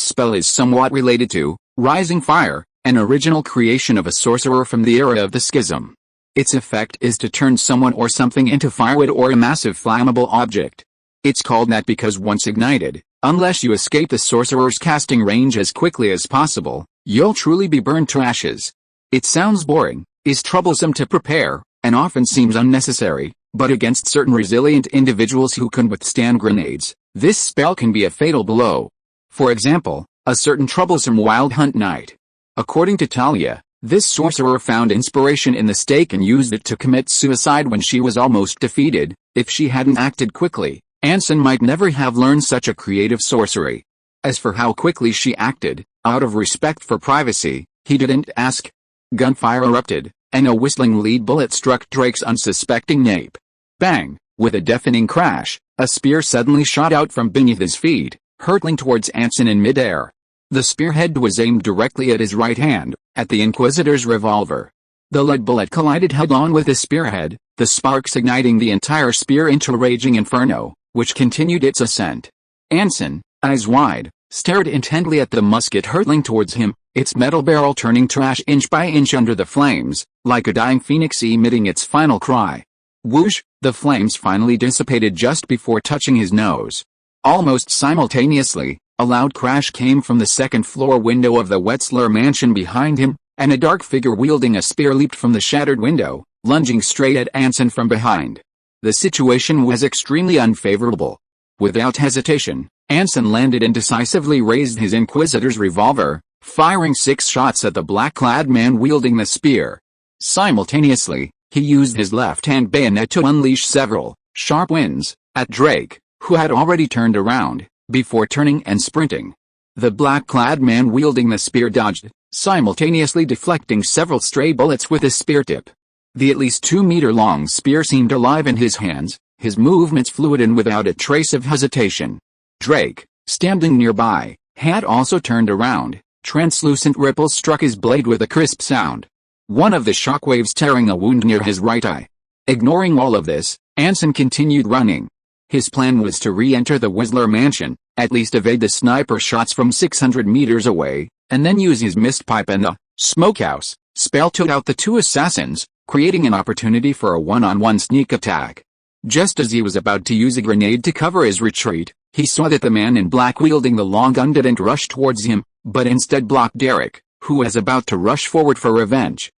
spell is somewhat related to Rising Fire, an original creation of a sorcerer from the era of the Schism. Its effect is to turn someone or something into firewood or a massive flammable object. It's called that because once ignited, unless you escape the sorcerer's casting range as quickly as possible, you'll truly be burned to ashes. It sounds boring, is troublesome to prepare, and often seems unnecessary, but against certain resilient individuals who can withstand grenades, this spell can be a fatal blow. For example, a certain troublesome Wild Hunt Knight. According to Talia, this sorcerer found inspiration in the stake and used it to commit suicide when she was almost defeated. If she hadn't acted quickly, Anson might never have learned such a creative sorcery. As for how quickly she acted, out of respect for privacy, he didn't ask. Gunfire erupted, and a whistling lead bullet struck Drake's unsuspecting nape. Bang! With a deafening crash, a spear suddenly shot out from beneath his feet, hurtling towards Anson in midair. The spearhead was aimed directly at his right hand, at the Inquisitor's revolver. The lead bullet collided head-on with the spearhead, the sparks igniting the entire spear into a raging inferno, which continued its ascent. Anson, eyes wide, stared intently at the musket hurtling towards him, its metal barrel turning to ash inch by inch under the flames, like a dying phoenix emitting its final cry. Whoosh! The flames finally dissipated just before touching his nose. Almost simultaneously, a loud crash came from the second-floor window of the Wetzler mansion behind him, and a dark figure wielding a spear leaped from the shattered window, lunging straight at Anson from behind. The situation was extremely unfavorable. Without hesitation, Anson landed and decisively raised his Inquisitor's revolver, firing 6 shots at the black-clad man wielding the spear. Simultaneously, he used his left-hand bayonet to unleash several sharp winds at Drake, who had already turned around, before turning and sprinting. The black-clad man wielding the spear dodged, simultaneously deflecting several stray bullets with his spear tip. The at least 2-meter-long spear seemed alive in his hands, his movements fluid and without a trace of hesitation. Drake, standing nearby, had also turned around. Translucent ripples struck his blade with a crisp sound. One of the shockwaves tearing a wound near his right eye. Ignoring all of this, Anson continued running. His plan was to re-enter the Wetzler mansion, at least evade the sniper shots from 600 meters away, and then use his mist pipe and the smokehouse spell to out the 2 assassins, creating an opportunity for a one-on-one sneak attack. Just as he was about to use a grenade to cover his retreat, he saw that the man in black wielding the long gun didn't rush towards him, but instead blocked Derek, who was about to rush forward for revenge.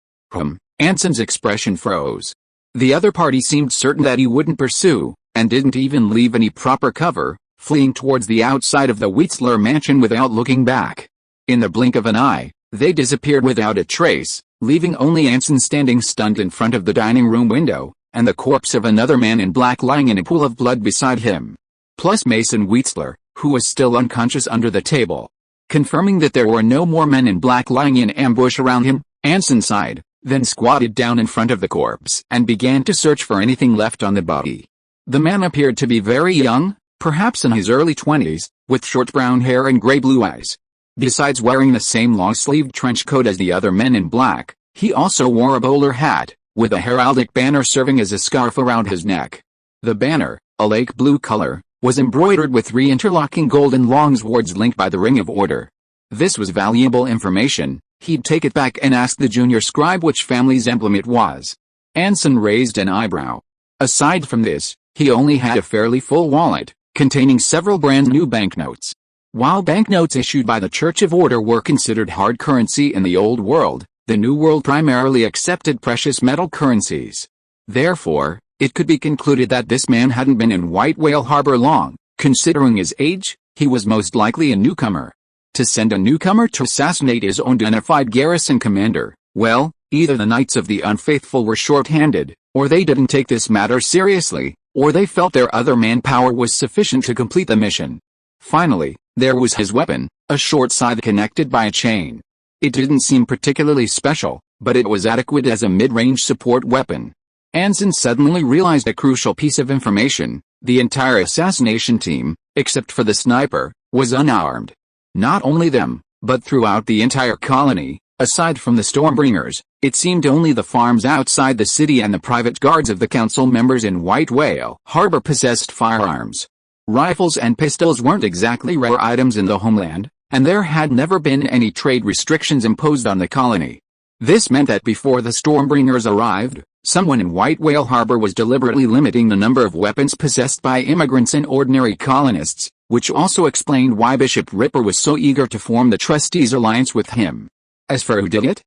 Anson's expression froze. The other party seemed certain that he wouldn't pursue, and didn't even leave any proper cover, fleeing towards the outside of the Wetzler mansion without looking back. In the blink of an eye, they disappeared without a trace, leaving only Anson standing stunned in front of the dining room window, and the corpse of another man in black lying in a pool of blood beside him. Plus Mason Wetzler, who was still unconscious under the table. Confirming that there were no more men in black lying in ambush around him, Anson sighed, then squatted down in front of the corpse and began to search for anything left on the body. The man appeared to be very young, perhaps in his early 20s, with short brown hair and gray-blue eyes. Besides wearing the same long-sleeved trench coat as the other men in black, he also wore a bowler hat, with a heraldic banner serving as a scarf around his neck. The banner, a lake blue color, was embroidered with 3 interlocking golden longswords linked by the Ring of Order. This was valuable information. He'd take it back and ask the junior scribe which family's emblem it was. Anson raised an eyebrow. Aside from this, he only had a fairly full wallet, containing several brand new banknotes. While banknotes issued by the Church of Order were considered hard currency in the Old World, the New World primarily accepted precious metal currencies. Therefore, It could be concluded that this man hadn't been in White Whale Harbor long. Considering his age, he was most likely a newcomer. To send a newcomer to assassinate his own identified garrison commander, well, either the Knights of the Unfaithful were short-handed, or they didn't take this matter seriously, or they felt their other manpower was sufficient to complete the mission. Finally, there was his weapon, a short scythe connected by a chain. It didn't seem particularly special, but it was adequate as a mid-range support weapon. Anson suddenly realized a crucial piece of information: the entire assassination team, except for the sniper, was unarmed. Not only them, but throughout the entire colony, aside from the Stormbringers, it seemed only the farms outside the city and the private guards of the council members in White Whale Harbor possessed firearms. Rifles and pistols weren't exactly rare items in the homeland, and there had never been any trade restrictions imposed on the colony. This meant that before the Stormbringers arrived, someone in White Whale Harbor was deliberately limiting the number of weapons possessed by immigrants and ordinary colonists, which also explained why Bishop Ripper was so eager to form the Trustees' alliance with him. As for who did it?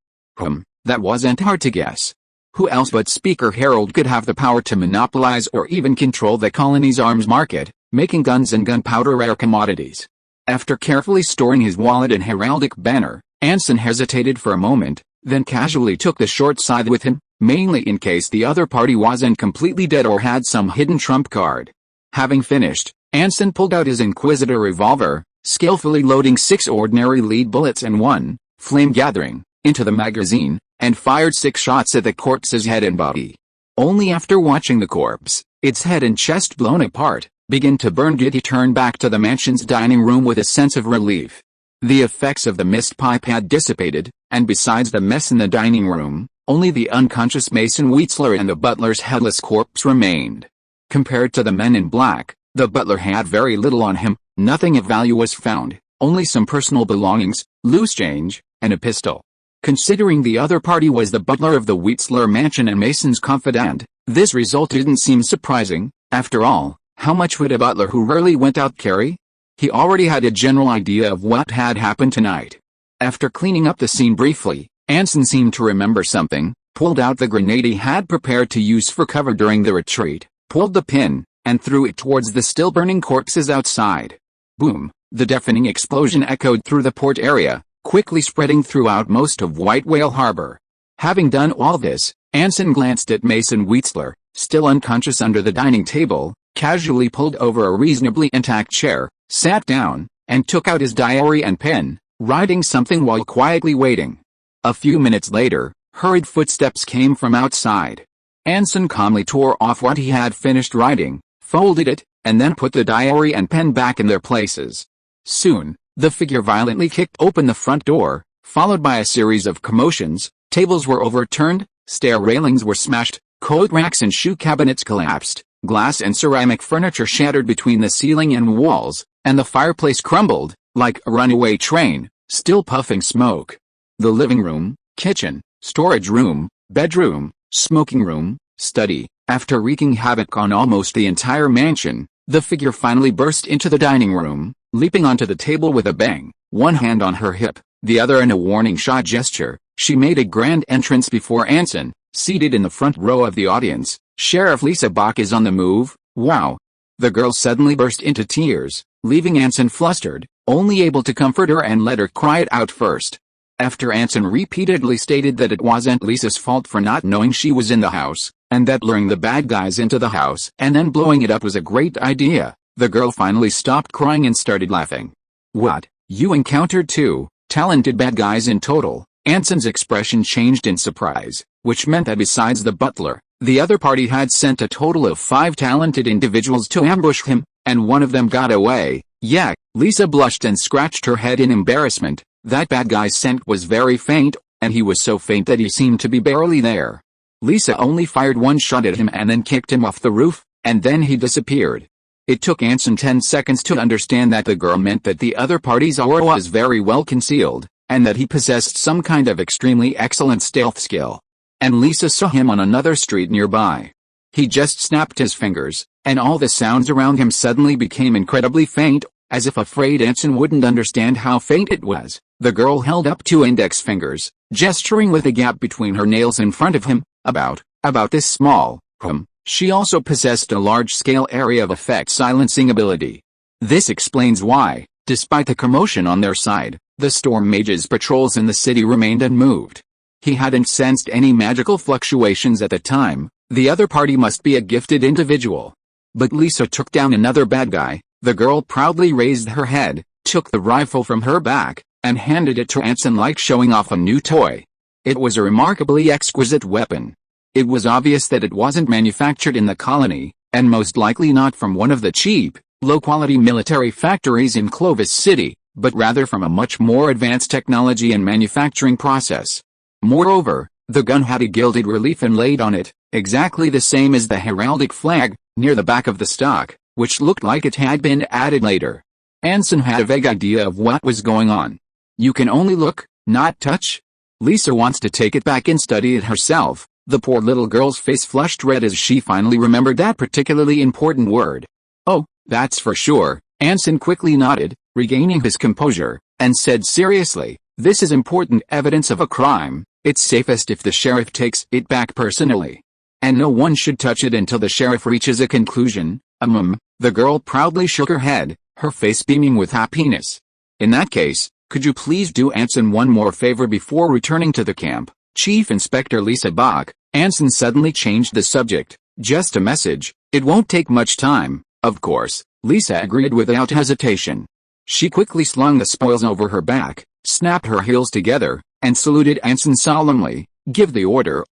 That wasn't hard to guess. Who else but Speaker Herald could have the power to monopolize or even control the colony's arms market, making guns and gunpowder rare commodities? After carefully storing his wallet and heraldic banner, Anson hesitated for a moment, then casually took the short scythe with him, mainly in case the other party wasn't completely dead or had some hidden trump card. Having finished, Anson pulled out his Inquisitor revolver, skillfully loading 6 ordinary lead bullets and 1, flame-gathering, into the magazine, and fired 6 shots at the corpse's head and body. Only after watching the corpse, its head and chest blown apart, begin to burn did he turn back to the mansion's dining room with a sense of relief. The effects of the mist pipe had dissipated, and besides the mess in the dining room, only the unconscious Mason Wheatsler and the butler's headless corpse remained. Compared to the men in black, the butler had very little on him. Nothing of value was found, only some personal belongings, loose change, and a pistol. Considering the other party was the butler of the Wheatsler mansion and Mason's confidant, this result didn't seem surprising. After all, how much would a butler who rarely went out carry? He already had a general idea of what had happened tonight. After cleaning up the scene briefly, Anson seemed to remember something, pulled out the grenade he had prepared to use for cover during the retreat, pulled the pin, and threw it towards the still-burning corpses outside. Boom! The deafening explosion echoed through the port area, quickly spreading throughout most of White Whale Harbor. Having done all this, Anson glanced at Mason Wheatsler, still unconscious under the dining table, casually pulled over a reasonably intact chair, sat down, and took out his diary and pen, writing something while quietly waiting. A few minutes later, hurried footsteps came from outside. Anson calmly tore off what he had finished writing, folded it, and then put the diary and pen back in their places. Soon, the figure violently kicked open the front door, followed by a series of commotions. Tables were overturned, stair railings were smashed, coat racks and shoe cabinets collapsed, glass and ceramic furniture shattered between the ceiling and walls, and the fireplace crumbled, like a runaway train, still puffing smoke. The living room, kitchen, storage room, bedroom, smoking room, study. After wreaking havoc on almost the entire mansion, the figure finally burst into the dining room, leaping onto the table with a bang, one hand on her hip, the other in a warning shot gesture. She made a grand entrance before Anson, seated in the front row of the audience. "Sheriff Lisa Bach is on the move, wow." The girl suddenly burst into tears, leaving Anson flustered, only able to comfort her and let her cry it out first. After Anson repeatedly stated that it wasn't Lisa's fault for not knowing she was in the house, and that luring the bad guys into the house and then blowing it up was a great idea, the girl finally stopped crying and started laughing. "What, you encountered 2 talented bad guys in total?" Anson's expression changed in surprise, which meant that besides the butler, the other party had sent a total of 5 talented individuals to ambush him, and one of them got away. Yeah, Lisa blushed and scratched her head in embarrassment. That bad guy's scent was very faint, and he was so faint that he seemed to be barely there. Lisa only fired 1 shot at him and then kicked him off the roof, and then he disappeared. It took Anson 10 seconds to understand that the girl meant that the other party's aura was very well concealed, and that he possessed some kind of extremely excellent stealth skill. And Lisa saw him on another street nearby. He just snapped his fingers, and all the sounds around him suddenly became incredibly faint, as if afraid Anson wouldn't understand how faint it was. The girl held up 2 index fingers, gesturing with a gap between her nails in front of him, about this small. She also possessed a large-scale area of effect silencing ability. This explains why, despite the commotion on their side, the Storm Mage's patrols in the city remained unmoved. He hadn't sensed any magical fluctuations at the time. The other party must be a gifted individual. But Lisa took down another bad guy. The girl proudly raised her head, took the rifle from her back, and handed it to Anson like showing off a new toy. It was a remarkably exquisite weapon. It was obvious that it wasn't manufactured in the colony, and most likely not from one of the cheap, low-quality military factories in Clovis City, but rather from a much more advanced technology and manufacturing process. Moreover, the gun had a gilded relief inlaid on it, exactly the same as the heraldic flag, near the back of the stock, which looked like it had been added later. Anson had a vague idea of what was going on. You can only look, not touch? Lisa wants to take it back and study it herself. The poor little girl's face flushed red as she finally remembered that particularly important word. Oh, that's for sure. Anson quickly nodded, regaining his composure, and said seriously, this is important evidence of a crime. It's safest if the sheriff takes it back personally. And no one should touch it until the sheriff reaches a conclusion. The girl proudly shook her head, her face beaming with happiness. In that case, could you please do Anson one more favor before returning to the camp? Chief Inspector Lisa Bach. Anson suddenly changed the subject. Just a message. It won't take much time, of course. Lisa agreed without hesitation. She quickly slung the spoils over her back, snapped her heels together, and saluted Anson solemnly. Give the order.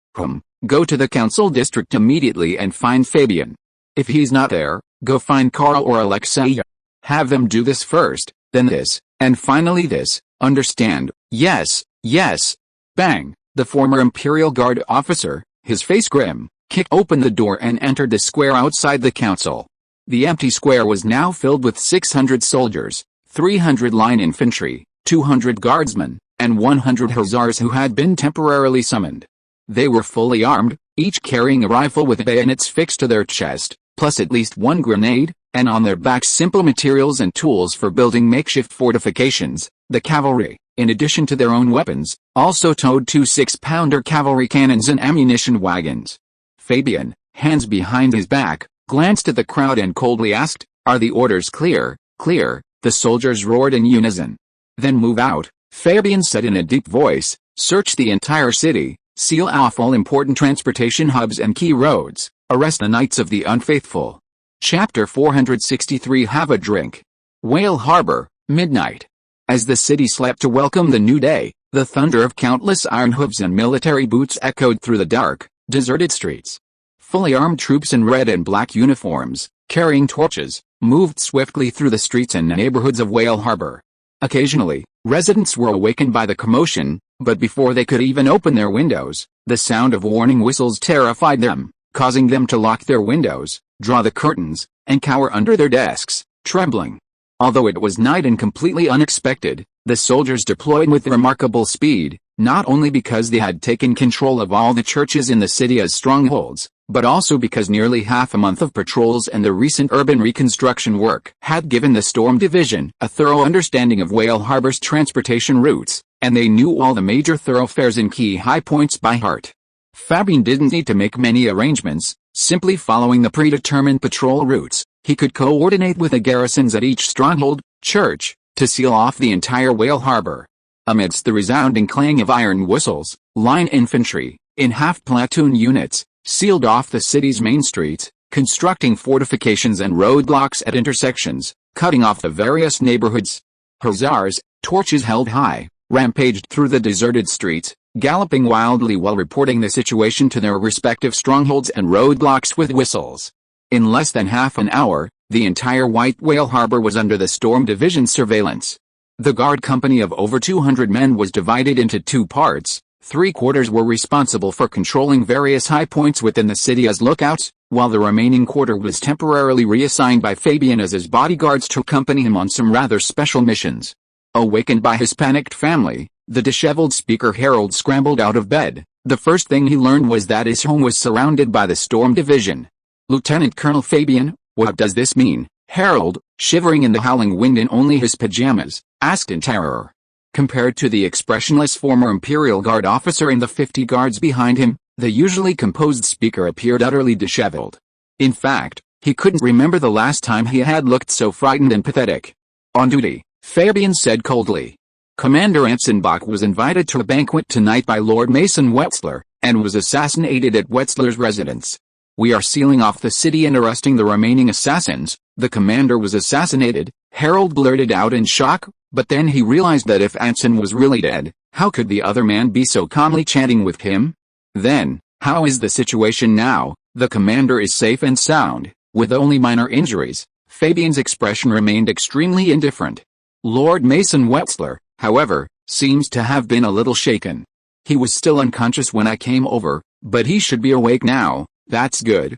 Go to the council district immediately and find Fabian. If he's not there, go find Carl or Alexei. Have them do this first, then this, and finally this. Understand? Yes, yes. Bang! The former Imperial Guard officer, his face grim, kicked open the door and entered the square outside the council. The empty square was now filled with 600 soldiers, 300 line infantry, 200 guardsmen, and 100 hussars who had been temporarily summoned. They were fully armed, each carrying a rifle with bayonets fixed to their chest, plus at least one grenade, and on their backs simple materials and tools for building makeshift fortifications. The cavalry, in addition to their own weapons, also towed 2 6-pounder cavalry cannons and ammunition wagons. Fabian, hands behind his back, glanced at the crowd and coldly asked, "Are the orders clear?" "Clear," the soldiers roared in unison. "Then move out," Fabian said in a deep voice. "Search the entire city, seal off all important transportation hubs and key roads, arrest the Knights of the Unfaithful." Chapter 463. Have a drink. Whale Harbor, midnight. As the city slept to welcome the new day, the thunder of countless iron hooves and military boots echoed through the dark, deserted streets. Fully armed troops in red and black uniforms, carrying torches, moved swiftly through the streets and neighborhoods of Whale Harbor. Occasionally, residents were awakened by the commotion, but before they could even open their windows, the sound of warning whistles terrified them, causing them to lock their windows, draw the curtains, and cower under their desks, trembling. Although it was night and completely unexpected, the soldiers deployed with remarkable speed, not only because they had taken control of all the churches in the city as strongholds, but also because nearly half a month of patrols and the recent urban reconstruction work had given the Storm Division a thorough understanding of Whale Harbor's transportation routes, and they knew all the major thoroughfares and key high points by heart. Fabian didn't need to make many arrangements. Simply following the predetermined patrol routes, he could coordinate with the garrisons at each stronghold, church, to seal off the entire Whale Harbor. Amidst the resounding clang of iron whistles, line infantry, in half-platoon units, sealed off the city's main streets, constructing fortifications and roadblocks at intersections, cutting off the various neighborhoods. Hussars, torches held high, rampaged through the deserted streets, galloping wildly while reporting the situation to their respective strongholds and roadblocks with whistles. In less than half an hour, the entire White Whale Harbor was under the Storm Division's surveillance. The guard company of over 200 men was divided into 2 parts. 3/4 were responsible for controlling various high points within the city as lookouts, while the remaining quarter was temporarily reassigned by Fabian as his bodyguards to accompany him on some rather special missions. Awakened by his panicked family, the disheveled speaker Herald scrambled out of bed. The first thing he learned was that his home was surrounded by the Storm Division. "Lieutenant Colonel Fabian, what does this mean?" Herald, shivering in the howling wind in only his pajamas, asked in terror. Compared to the expressionless former Imperial Guard officer and the 50 guards behind him, The usually composed speaker appeared utterly disheveled. In fact, he couldn't remember the last time he had looked so frightened and pathetic. On duty, Fabian said coldly. Commander Anson Bach was invited to a banquet tonight by Lord Mason Wetzler, and was assassinated at Wetzler's residence. We are sealing off the city and arresting the remaining assassins. The commander was assassinated, Herald blurted out in shock, but then he realized that if Anson was really dead, how could the other man be so calmly chatting with him? Then, how is the situation now? The commander is safe and sound, with only minor injuries. Fabian's expression remained extremely indifferent. Lord Mason Wetzler, however, seems to have been a little shaken. He was still unconscious when I came over, but he should be awake now. That's good,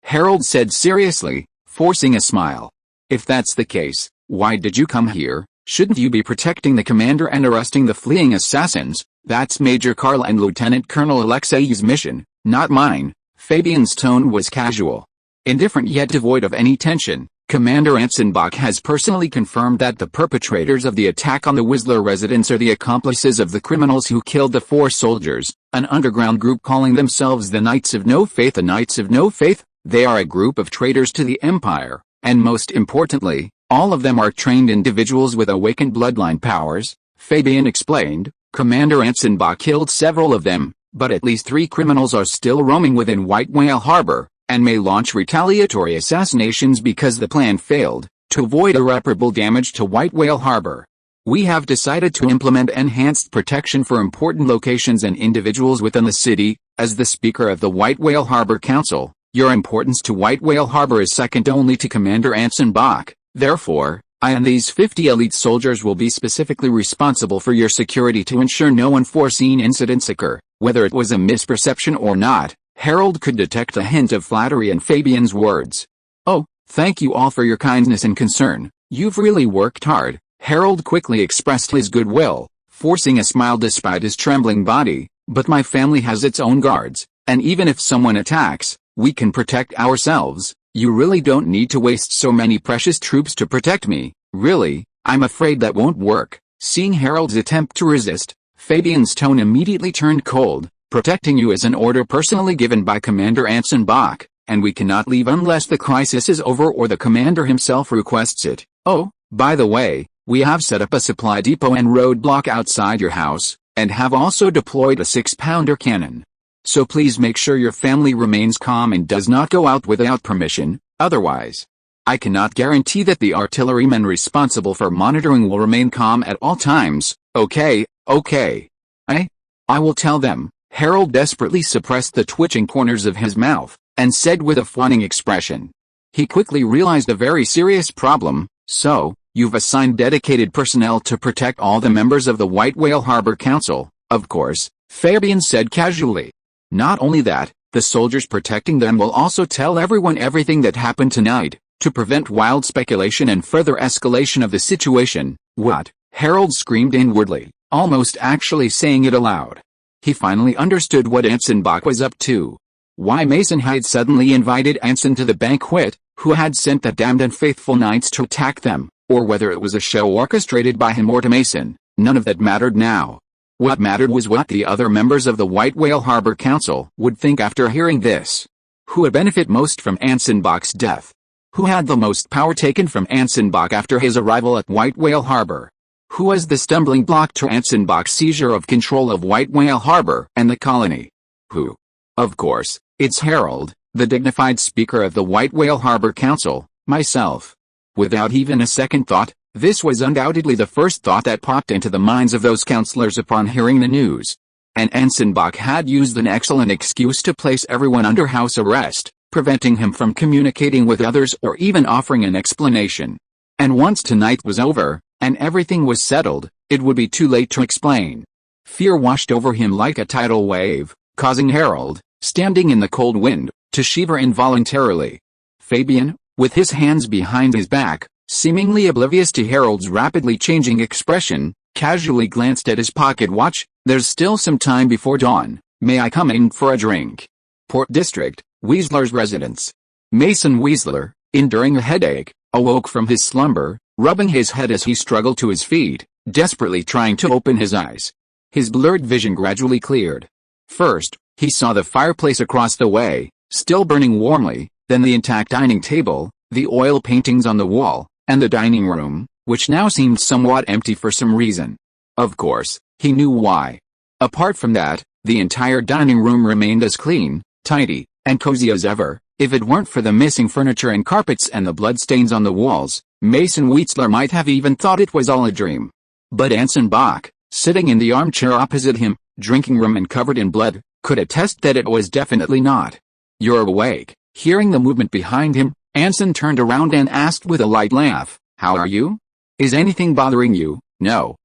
Herald said seriously, forcing a smile. If that's the case, why did you come here? Shouldn't you be protecting the commander and arresting the fleeing assassins? That's Major Karl and Lieutenant Colonel Alexei's mission, not mine. Fabian's tone was casual. Indifferent yet devoid of any tension. Commander Anson Bach has personally confirmed that the perpetrators of the attack on the Wetzler residence are the accomplices of the criminals who killed the 4 soldiers, an underground group calling themselves the Knights of No Faith. The Knights of No Faith, they are a group of traitors to the Empire, and most importantly, all of them are trained individuals with awakened bloodline powers, Fabian explained. Commander Anson Bach killed several of them, but at least 3 criminals are still roaming within White Whale Harbor, and may launch retaliatory assassinations because the plan failed, to avoid irreparable damage to White Whale Harbor. We have decided to implement enhanced protection for important locations and individuals within the city. As the Speaker of the White Whale Harbor Council, your importance to White Whale Harbor is second only to Commander Anson Bach. Therefore, I and these 50 elite soldiers will be specifically responsible for your security to ensure no unforeseen incidents occur. Whether it was a misperception or not, Herald could detect a hint of flattery in Fabian's words. Oh, thank you all for your kindness and concern. You've really worked hard. Herald quickly expressed his goodwill, forcing a smile despite his trembling body. But my family has its own guards, and even if someone attacks, we can protect ourselves. You really don't need to waste so many precious troops to protect me. Really, I'm afraid that won't work. Seeing Herald's attempt to resist, Fabian's tone immediately turned cold. Protecting you is an order personally given by Commander Anson Bach, and we cannot leave unless the crisis is over or the commander himself requests it. Oh, by the way, we have set up a supply depot and roadblock outside your house, and have also deployed a 6-pounder cannon. So please make sure your family remains calm and does not go out without permission, otherwise, I cannot guarantee that the artillerymen responsible for monitoring will remain calm at all times. Okay. I will tell them. Herald desperately suppressed the twitching corners of his mouth, and said with a fawning expression. He quickly realized a very serious problem. So, you've assigned dedicated personnel to protect all the members of the White Whale Harbor Council, of course, Fabian said casually. Not only that, the soldiers protecting them will also tell everyone everything that happened tonight, to prevent wild speculation and further escalation of the situation. What? Herald screamed inwardly, almost actually saying it aloud. He finally understood what Anson Bach was up to. Why Mason had suddenly invited Anson to the banquet, who had sent the damned unfaithful knights to attack them, or whether it was a show orchestrated by him or to Mason. None of that mattered now. What mattered was what the other members of the White Whale Harbor Council would think after hearing this. Who would benefit most from Anson Bach's death? Who had the most power taken from Anson Bach after his arrival at White Whale Harbor? Who was the stumbling block to Anson Bach's seizure of control of White Whale Harbor and the colony? Who? Of course, it's Herald, the dignified Speaker of the White Whale Harbor Council, myself. Without even a second thought, this was undoubtedly the first thought that popped into the minds of those counselors upon hearing the news. And Anson Bach had used an excellent excuse to place everyone under house arrest, preventing him from communicating with others or even offering an explanation. And once tonight was over, and everything was settled, it would be too late to explain. Fear washed over him like a tidal wave, causing Herald, standing in the cold wind, to shiver involuntarily. Fabian, with his hands behind his back, seemingly oblivious to Herald's rapidly changing expression, casually glanced at his pocket watch. There's still some time before dawn. May I come in for a drink? Port District, Wetzler's residence. Mason Wetzler, enduring a headache, awoke from his slumber, rubbing his head as he struggled to his feet, desperately trying to open his eyes. His blurred vision gradually cleared. First, He saw the fireplace across the way, still burning warmly, then the intact dining table, the oil paintings on the wall, and the dining room, which now seemed somewhat empty for some reason. Of course, he knew why. Apart from that, the entire dining room remained as clean, tidy, and cozy as ever. If it weren't for the missing furniture and carpets and the bloodstains on the walls, Mason Wheatsler might have even thought it was all a dream. But Anson Bach, sitting in the armchair opposite him, drinking rum and covered in blood, could attest that it was definitely not. "You're awake." Hearing the movement behind him, Anson turned around and asked with a light laugh, "How are you? Is anything bothering you?" No,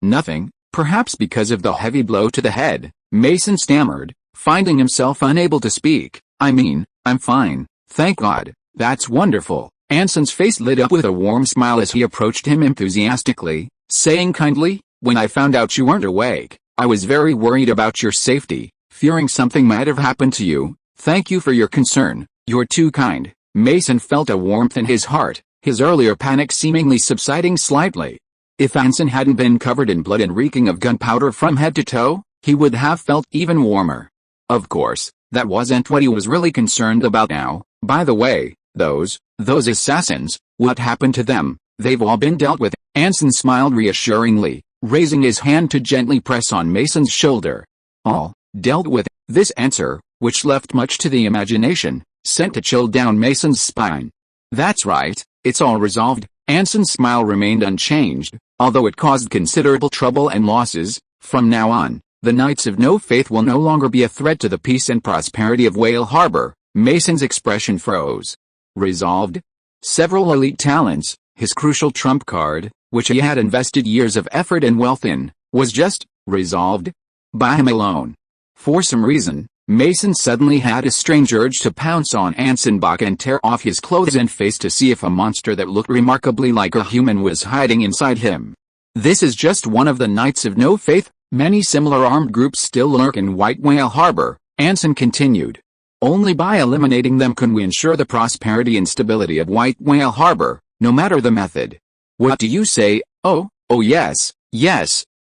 nothing." Perhaps because of the heavy blow to the head, Mason stammered, finding himself unable to speak. I'm fine, thank God." "That's wonderful." Anson's face lit up with a warm smile as he approached him enthusiastically, saying kindly, "When I found out you weren't awake, I was very worried about your safety, fearing something might have happened to you. Thank you for your concern, you're too kind." Mason felt a warmth in his heart, his earlier panic seemingly subsiding slightly. If Anson hadn't been covered in blood and reeking of gunpowder from head to toe, he would have felt even warmer. Of course, that wasn't what he was really concerned about now. By the way, those assassins, what happened to them? "They've all been dealt with." Anson smiled reassuringly, raising his hand to gently press on Mason's shoulder. "All dealt with?" This answer, which left much to the imagination, sent a chill down Mason's spine. "That's right, it's all resolved." Anson's smile remained unchanged, although it caused considerable trouble and losses. "From now on, the Knights of No Faith will no longer be a threat to the peace and prosperity of Whale Harbor." Mason's expression froze. Resolved? Several elite talents, his crucial trump card, which he had invested years of effort and wealth in, was just resolved by him alone. For some reason, Mason suddenly had a strange urge to pounce on Anson Bach and tear off his clothes and face to see if a monster that looked remarkably like a human was hiding inside him. "This is just one of the Knights of No Faith. Many similar armed groups still lurk in White Whale Harbor," Anson continued. "Only by eliminating them can we ensure the prosperity and stability of White Whale Harbor, no matter the method. What do you say?" Oh yes.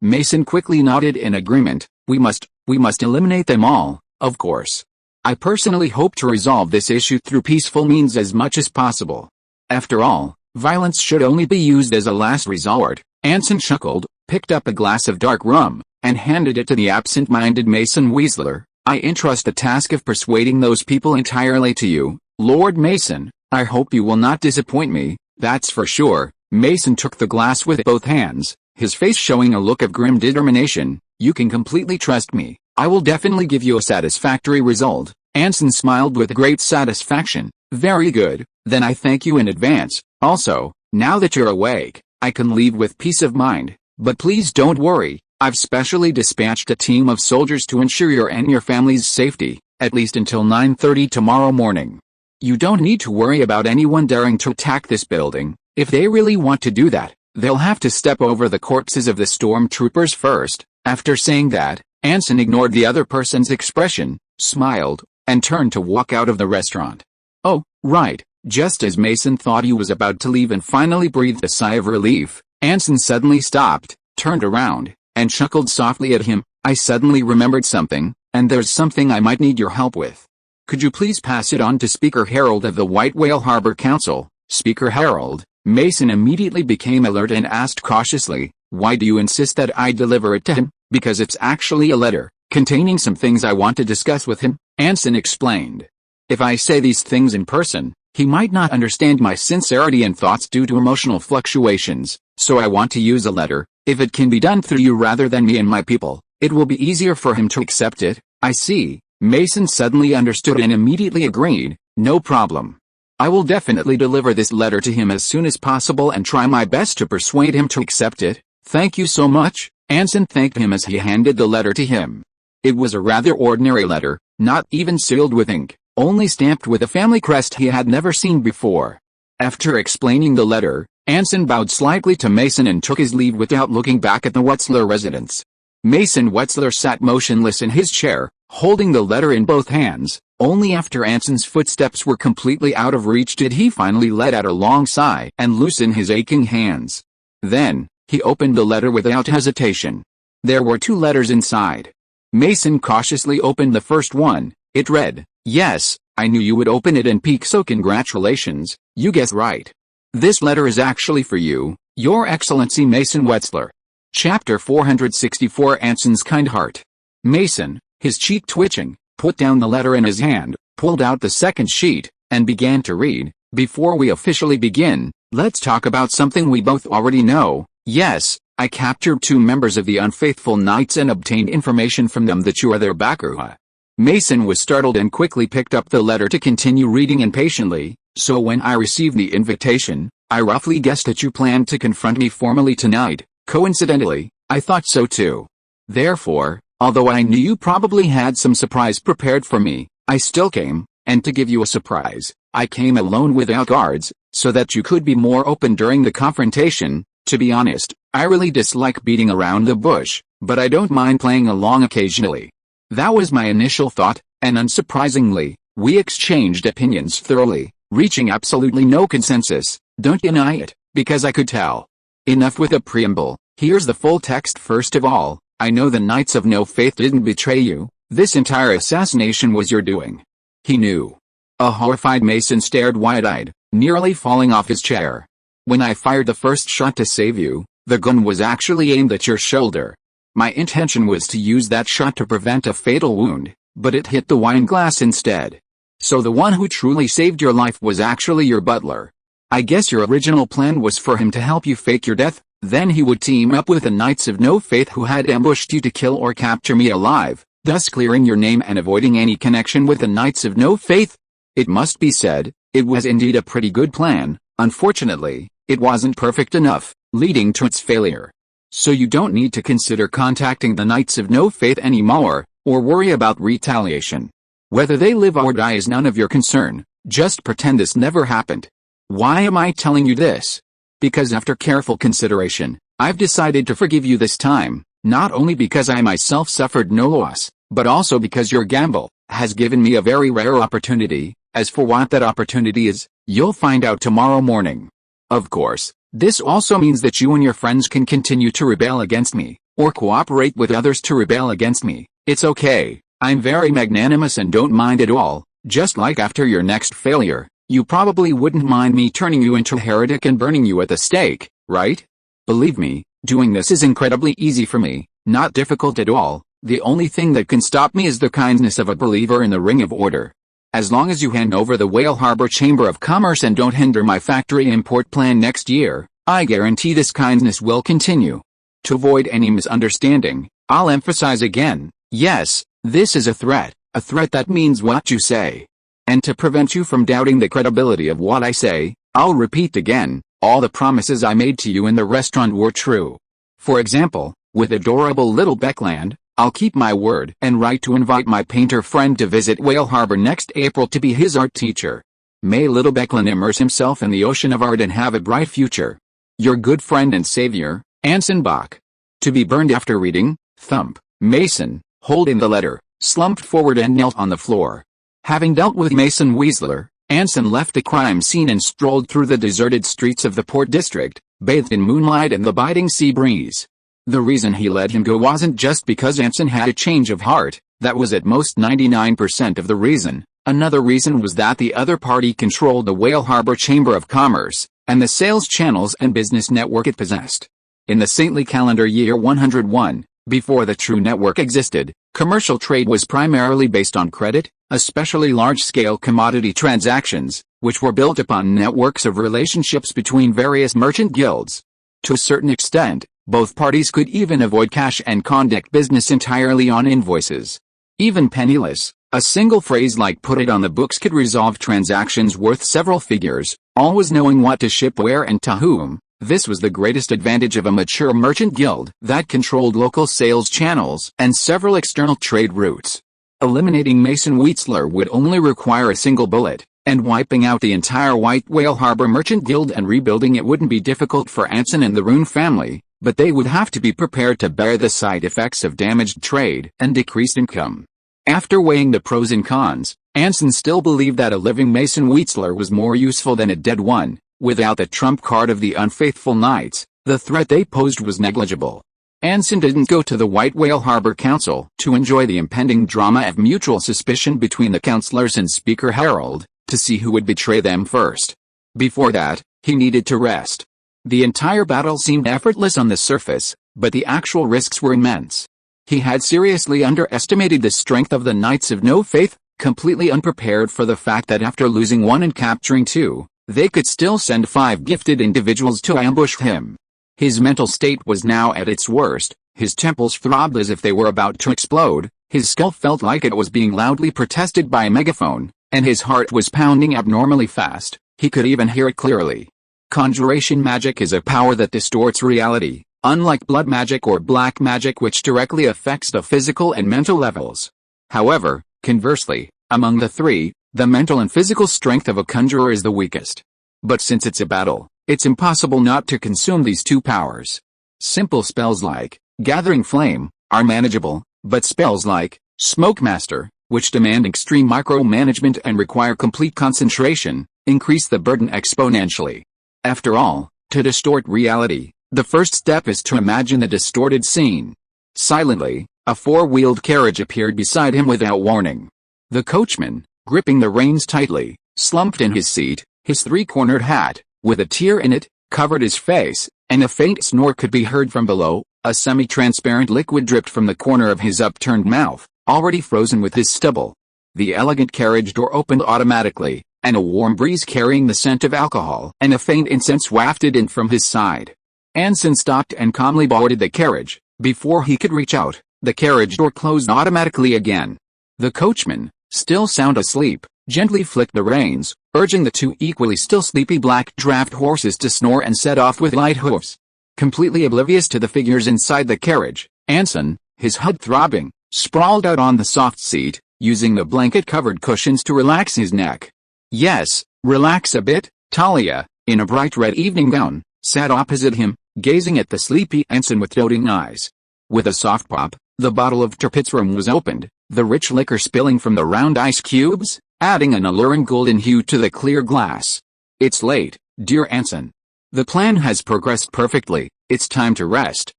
Mason quickly nodded in agreement. We must eliminate them all, of course. I personally hope to resolve this issue through peaceful means as much as possible. After all, violence should only be used as a last resort." Anson chuckled, picked up a glass of dark rum, and handed it to the absent-minded Mason Wheatsler. "I entrust the task of persuading those people entirely to you, Lord Mason. I hope you will not disappoint me, that's for sure." Mason took the glass with both hands, his face showing a look of grim determination. "You can completely trust me. I will definitely give you a satisfactory result." Anson smiled with great satisfaction. "Very good, then I thank you in advance. Also, now that you're awake, I can leave with peace of mind. But please don't worry, I've specially dispatched a team of soldiers to ensure your and your family's safety, at least until 9:30 tomorrow morning. You don't need to worry about anyone daring to attack this building. If they really want to do that, they'll have to step over the corpses of the stormtroopers first." After saying that, Anson ignored the other person's expression, smiled, and turned to walk out of the restaurant. "Oh, right." Just as Mason thought he was about to leave and finally breathed a sigh of relief, Anson suddenly stopped, turned around, and chuckled softly at him. "I suddenly remembered something, and there's something I might need your help with. Could you please pass it on to Speaker Herald of the White Whale Harbor Council?" Speaker Herald? Mason immediately became alert and asked cautiously, "Why do you insist that I deliver it to him?" "Because it's actually a letter, containing some things I want to discuss with him," Anson explained. "If I say these things in person, he might not understand my sincerity and thoughts due to emotional fluctuations, so I want to use a letter. If it can be done through you rather than me and my people, it will be easier for him to accept it." "I see." Mason suddenly understood and immediately agreed. "No problem. I will definitely deliver this letter to him as soon as possible and try my best to persuade him to accept it." "Thank you so much." Anson thanked him as he handed the letter to him. It was a rather ordinary letter, not even sealed with ink, only stamped with a family crest he had never seen before. After explaining the letter, Anson bowed slightly to Mason and took his leave without looking back at the Wheatsler residence. Mason Wheatsler sat motionless in his chair, holding the letter in both hands. Only after Anson's footsteps were completely out of reach did he finally let out a long sigh and loosen his aching hands. Then, he opened the letter without hesitation. There were 2 letters inside. Mason cautiously opened the first one. It read, "Yes, I knew you would open it and peek, so congratulations, you guessed right. This letter is actually for you, Your Excellency Mason Wetzler." Chapter 464 Anson's Kind Heart. Mason, his cheek twitching, put down the letter in his hand, pulled out the second sheet, and began to read. "Before we officially begin, let's talk about something we both already know. Yes, I captured 2 members of the Unfaithful Knights and obtained information from them that you are their backer." Mason was startled and quickly picked up the letter to continue reading impatiently. "So when I received the invitation, I roughly guessed that you planned to confront me formally tonight. Coincidentally, I thought so too. Therefore, although I knew you probably had some surprise prepared for me, I still came, and to give you a surprise, I came alone without guards, so that you could be more open during the confrontation. To be honest, I really dislike beating around the bush, but I don't mind playing along occasionally." That was my initial thought, and unsurprisingly, we exchanged opinions thoroughly, reaching absolutely no consensus. Don't deny it, because I could tell. Enough with a preamble, here's the full text. "First of all, I know the Knights of No Faith didn't betray you. This entire assassination was your doing." He knew. A horrified Mason stared wide-eyed, nearly falling off his chair. "When I fired the first shot to save you, the gun was actually aimed at your shoulder. My intention was to use that shot to prevent a fatal wound, but it hit the wine glass instead. So the one who truly saved your life was actually your butler. I guess your original plan was for him to help you fake your death, then he would team up with the Knights of No Faith who had ambushed you to kill or capture me alive, thus clearing your name and avoiding any connection with the Knights of No Faith. It must be said, it was indeed a pretty good plan. Unfortunately, it wasn't perfect enough, leading to its failure. So you don't need to consider contacting the Knights of No Faith anymore, or worry about retaliation. Whether they live or die is none of your concern. Just pretend this never happened." Why am I telling you this? Because after careful consideration, I've decided to forgive you this time, not only because I myself suffered no loss, but also because your gamble has given me a very rare opportunity. As for what that opportunity is, you'll find out tomorrow morning. Of course, this also means that you and your friends can continue to rebel against me, or cooperate with others to rebel against me. It's okay, I'm very magnanimous and don't mind at all. Just like after your next failure, you probably wouldn't mind me turning you into a heretic and burning you at the stake, right? Believe me, doing this is incredibly easy for me, not difficult at all. The only thing that can stop me is the kindness of a believer in the Ring of Order. As long as you hand over the Whale Harbor Chamber of Commerce and don't hinder my factory import plan next year, I guarantee this kindness will continue. To avoid any misunderstanding, I'll emphasize again, yes, this is a threat that means what you say. And to prevent you from doubting the credibility of what I say, I'll repeat again, all the promises I made to you in the restaurant were true. For example, with adorable little Beckland, I'll keep my word and write to invite my painter friend to visit Whale Harbor next April to be his art teacher. May little Beckland immerse himself in the ocean of art and have a bright future. Your good friend and savior, Anson Bach. To be burned after reading, thump. Mason, holding the letter, slumped forward and knelt on the floor. Having dealt with Mason Wetzler, Anson left the crime scene and strolled through the deserted streets of the Port District, bathed in moonlight and the biting sea breeze. The reason he let him go wasn't just because Anson had a change of heart, that was at most 99% of the reason. Another reason was that the other party controlled the Whale Harbor Chamber of Commerce, and the sales channels and business network it possessed. In the saintly calendar year 101, before the true network existed, commercial trade was primarily based on credit, especially large-scale commodity transactions, which were built upon networks of relationships between various merchant guilds. To a certain extent, both parties could even avoid cash and conduct business entirely on invoices. Even penniless, a single phrase like "put it on the books" could resolve transactions worth several figures, always knowing what to ship where and to whom. This was the greatest advantage of a mature merchant guild that controlled local sales channels and several external trade routes. Eliminating Mason Wetzler would only require a single bullet, and wiping out the entire White Whale Harbor Merchant Guild and rebuilding it wouldn't be difficult for Anson and the Rune family, but they would have to be prepared to bear the side effects of damaged trade and decreased income. After weighing the pros and cons, Anson still believed that a living Mason Wetzler was more useful than a dead one. Without the trump card of the Unfaithful Knights, the threat they posed was negligible. Anson didn't go to the White Whale Harbor Council to enjoy the impending drama of mutual suspicion between the counselors and Speaker Herald, to see who would betray them first. Before that, he needed to rest. The entire battle seemed effortless on the surface, but the actual risks were immense. He had seriously underestimated the strength of the Knights of No Faith, completely unprepared for the fact that after losing one and capturing two, they could still send 5 gifted individuals to ambush him. His mental state was now at its worst, his temples throbbed as if they were about to explode, his skull felt like it was being loudly protested by a megaphone, and his heart was pounding abnormally fast. He could even hear it clearly. Conjuration magic is a power that distorts reality, unlike blood magic or black magic, which directly affects the physical and mental levels. However, conversely, among the three, the mental and physical strength of a conjurer is the weakest. But since it's a battle, it's impossible not to consume these two powers. Simple spells like Gathering Flame are manageable, but spells like Smoke Master, which demand extreme micromanagement and require complete concentration, increase the burden exponentially. After all, to distort reality, the first step is to imagine the distorted scene. Silently, a 4-wheeled carriage appeared beside him without warning. The coachman, gripping the reins tightly, slumped in his seat, his 3-cornered hat, with a tear in it, covered his face, and a faint snore could be heard from below. A semi-transparent liquid dripped from the corner of his upturned mouth, already frozen with his stubble. The elegant carriage door opened automatically, and a warm breeze carrying the scent of alcohol and a faint incense wafted in from his side. Anson stopped and calmly boarded the carriage. Before he could reach out, the carriage door closed automatically again. The coachman, still sound asleep, gently flicked the reins, urging the 2 equally still sleepy black draft horses to snore and set off with light hoofs. Completely oblivious to the figures inside the carriage, Anson, his head throbbing, sprawled out on the soft seat, using the blanket-covered cushions to relax his neck. Yes, relax a bit. Talia, in a bright red evening gown, sat opposite him, gazing at the sleepy Anson with doting eyes. With a soft pop, the bottle of Terpitz was opened, the rich liquor spilling from the round ice cubes, adding an alluring golden hue to the clear glass. It's late, dear Anson. The plan has progressed perfectly. It's time to rest.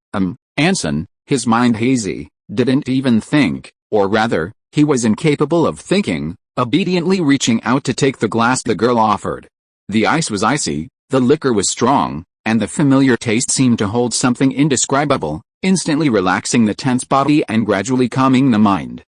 Anson, his mind hazy, didn't even think, or rather, he was incapable of thinking, obediently reaching out to take the glass the girl offered. The ice was icy, the liquor was strong, and the familiar taste seemed to hold something indescribable, instantly relaxing the tense body and gradually calming the mind.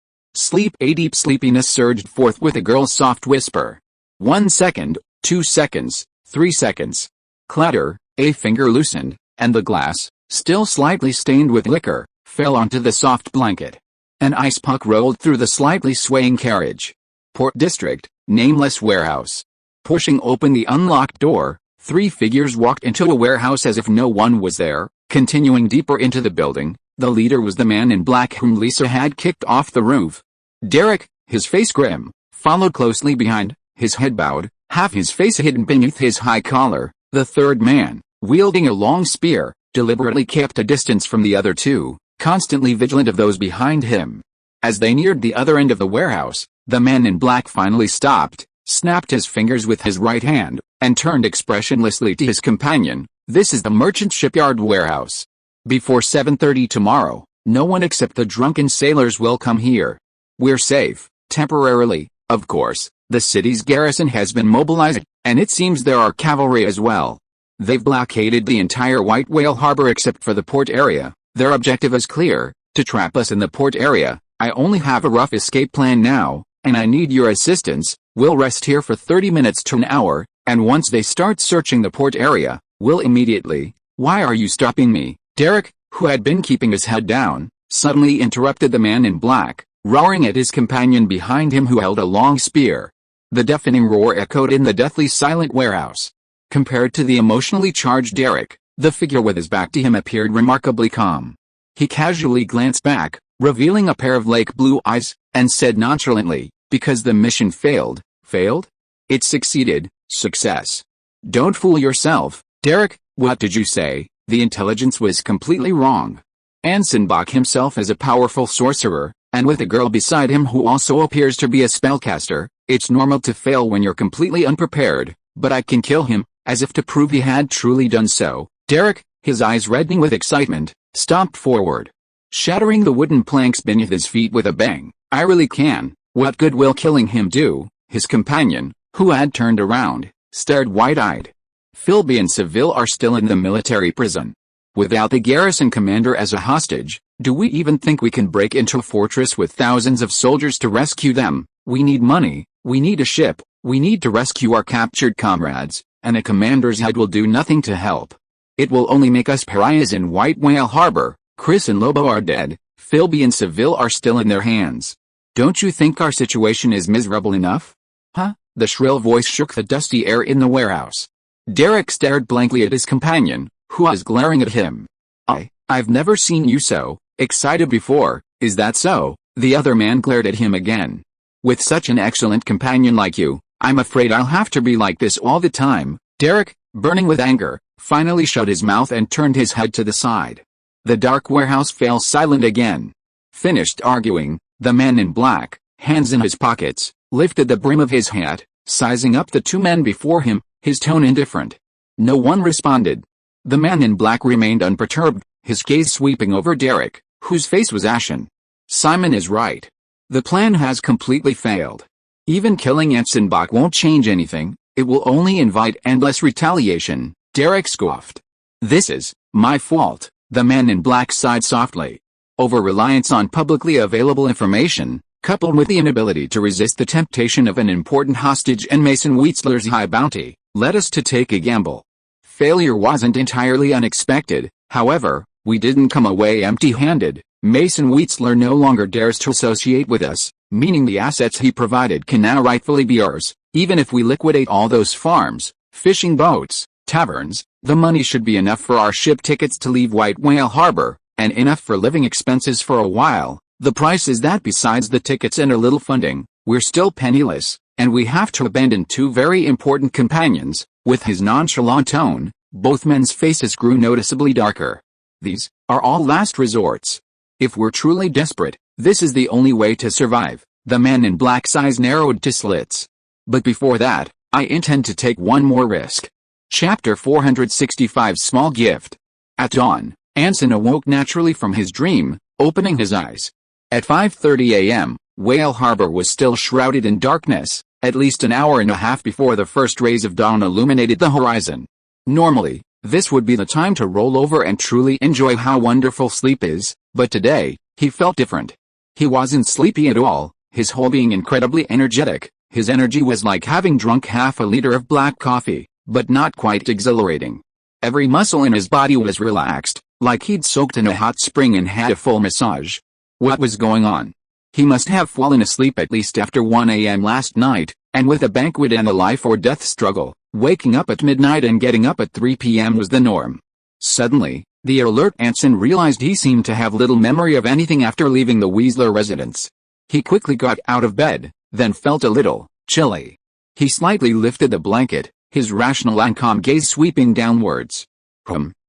A deep sleepiness surged forth with the girl's soft whisper. 1 second, 2 seconds, 3 seconds. Clatter, a finger loosened, and the glass, still slightly stained with liquor, fell onto the soft blanket. An ice puck rolled through the slightly swaying carriage. Port District, nameless warehouse. Pushing open the unlocked door, 3 figures walked into a warehouse as if no one was there. Continuing deeper into the building, the leader was the man in black whom Lisa had kicked off the roof. Derek, his face grim, followed closely behind, his head bowed, half his face hidden beneath his high collar. The third man, wielding a long spear, deliberately kept a distance from the other 2, constantly vigilant of those behind him. As they neared the other end of the warehouse, the man in black finally stopped, snapped his fingers with his right hand, and turned expressionlessly to his companion. This is the merchant shipyard warehouse. Before 7:30 tomorrow, no one except the drunken sailors will come here. We're safe, temporarily, of course. The city's garrison has been mobilized, and it seems there are cavalry as well. They've blockaded the entire White Whale Harbor except for the port area. Their objective is clear, to trap us in the port area. I only have a rough escape plan now, and I need your assistance. We'll rest here for 30 minutes to an hour, and once they start searching the port area, we'll immediately— Why are you stopping me? Derek, who had been keeping his head down, suddenly interrupted the man in black, roaring at his companion behind him who held a long spear. The deafening roar echoed in the deathly silent warehouse. Compared to the emotionally charged Derek, the figure with his back to him appeared remarkably calm. He casually glanced back, revealing a pair of lake blue eyes, and said nonchalantly, because the mission failed. Failed? It succeeded. Success. Don't fool yourself, Derek. What did you say? The intelligence was completely wrong. Anson Bach himself is a powerful sorcerer, and with a girl beside him who also appears to be a spellcaster, it's normal to fail when you're completely unprepared, but I can kill him, as if to prove he had truly done so. Derek, his eyes reddening with excitement, stomped forward, shattering the wooden planks beneath his feet with a bang. I really can. What good will killing him do? His companion, who had turned around, stared wide-eyed. Philby and Seville are still in the military prison. Without the garrison commander as a hostage, do we even think we can break into a fortress with thousands of soldiers to rescue them? We need money, we need a ship, we need to rescue our captured comrades, and a commander's head will do nothing to help. It will only make us pariahs in White Whale Harbor. Chris and Lobo are dead, Philby and Seville are still in their hands. Don't you think our situation is miserable enough? Huh? The shrill voice shook the dusty air in the warehouse. Derek stared blankly at his companion, who was glaring at him. I've never seen you so excited before, is that so? The other man glared at him again. With such an excellent companion like you, I'm afraid I'll have to be like this all the time. Derek, burning with anger, finally shut his mouth and turned his head to the side. The dark warehouse fell silent again. Finished arguing, the man in black, hands in his pockets, lifted the brim of his hat, sizing up the two men before him, his tone indifferent. No one responded. The man in black remained unperturbed, his gaze sweeping over Derek, whose face was ashen. Simon is right. The plan has completely failed. Even killing Anson Bach won't change anything, it will only invite endless retaliation, Derek scoffed. This is my fault, the man in black sighed softly. Over-reliance on publicly available information, coupled with the inability to resist the temptation of an important hostage and Mason Wheatsler's high bounty, led us to take a gamble. Failure wasn't entirely unexpected, however, we didn't come away empty-handed. Mason Wheatsler no longer dares to associate with us, meaning the assets he provided can now rightfully be ours. Even if we liquidate all those farms, fishing boats, taverns, the money should be enough for our ship tickets to leave White Whale Harbor, and enough for living expenses for a while. The price is that besides the tickets and a little funding, we're still penniless, and we have to abandon two very important companions. With his nonchalant tone, both men's faces grew noticeably darker. These are all last resorts. If we're truly desperate, this is the only way to survive. The man in black's eyes narrowed to slits. But before that, I intend to take one more risk. Chapter 465 Small Gift. At dawn, Anson awoke naturally from his dream, opening his eyes. At 5:30 a.m., Whale Harbor was still shrouded in darkness, at least an hour and a half before the first rays of dawn illuminated the horizon. Normally, this would be the time to roll over and truly enjoy how wonderful sleep is, but today, he felt different. He wasn't sleepy at all, his whole being incredibly energetic. His energy was like having drunk half a liter of black coffee, but not quite exhilarating. Every muscle in his body was relaxed, like he'd soaked in a hot spring and had a full massage. What was going on? He must have fallen asleep at least after 1 a.m. last night, and with a banquet and a life-or-death struggle, waking up at midnight and getting up at 3 p.m. was the norm. Suddenly, the alert Anson realized he seemed to have little memory of anything after leaving the Wheatsler residence. He quickly got out of bed, then felt a little chilly. He slightly lifted the blanket, his rational and calm gaze sweeping downwards.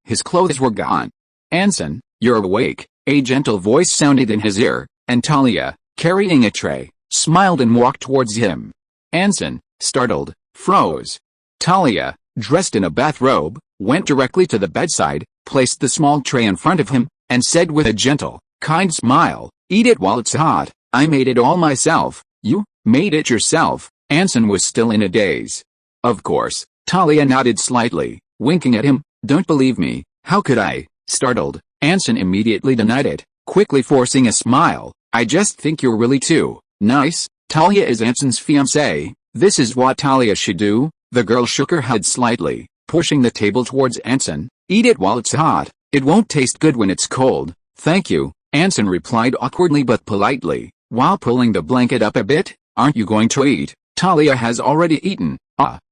His clothes were gone. Anson, you're awake, a gentle voice sounded in his ear, and Talia, carrying a tray, smiled and walked towards him. Anson, startled, froze. Talia, dressed in a bathrobe, went directly to the bedside, placed the small tray in front of him, and said with a gentle, kind smile, "Eat it while it's hot. I made it all myself." "You made it yourself?" Anson was still in a daze. "Of course." Talia nodded slightly, winking at him. "Don't believe me, how could I?" Startled, Anson immediately denied it, quickly forcing a smile. "I just think you're really too nice." Talia is Anson's fiancée. This is what Talia should do. The girl shook her head slightly, pushing the table towards Anson. "Eat it while it's hot. It won't taste good when it's cold." "Thank you," Anson replied awkwardly but politely, while pulling the blanket up a bit. "Aren't you going to eat?" "Talia has already eaten."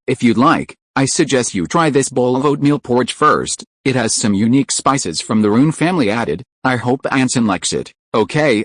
If you'd like, I suggest you try this bowl of oatmeal porridge first. It has some unique spices from the Rune family added. I hope Anson likes it." Okay.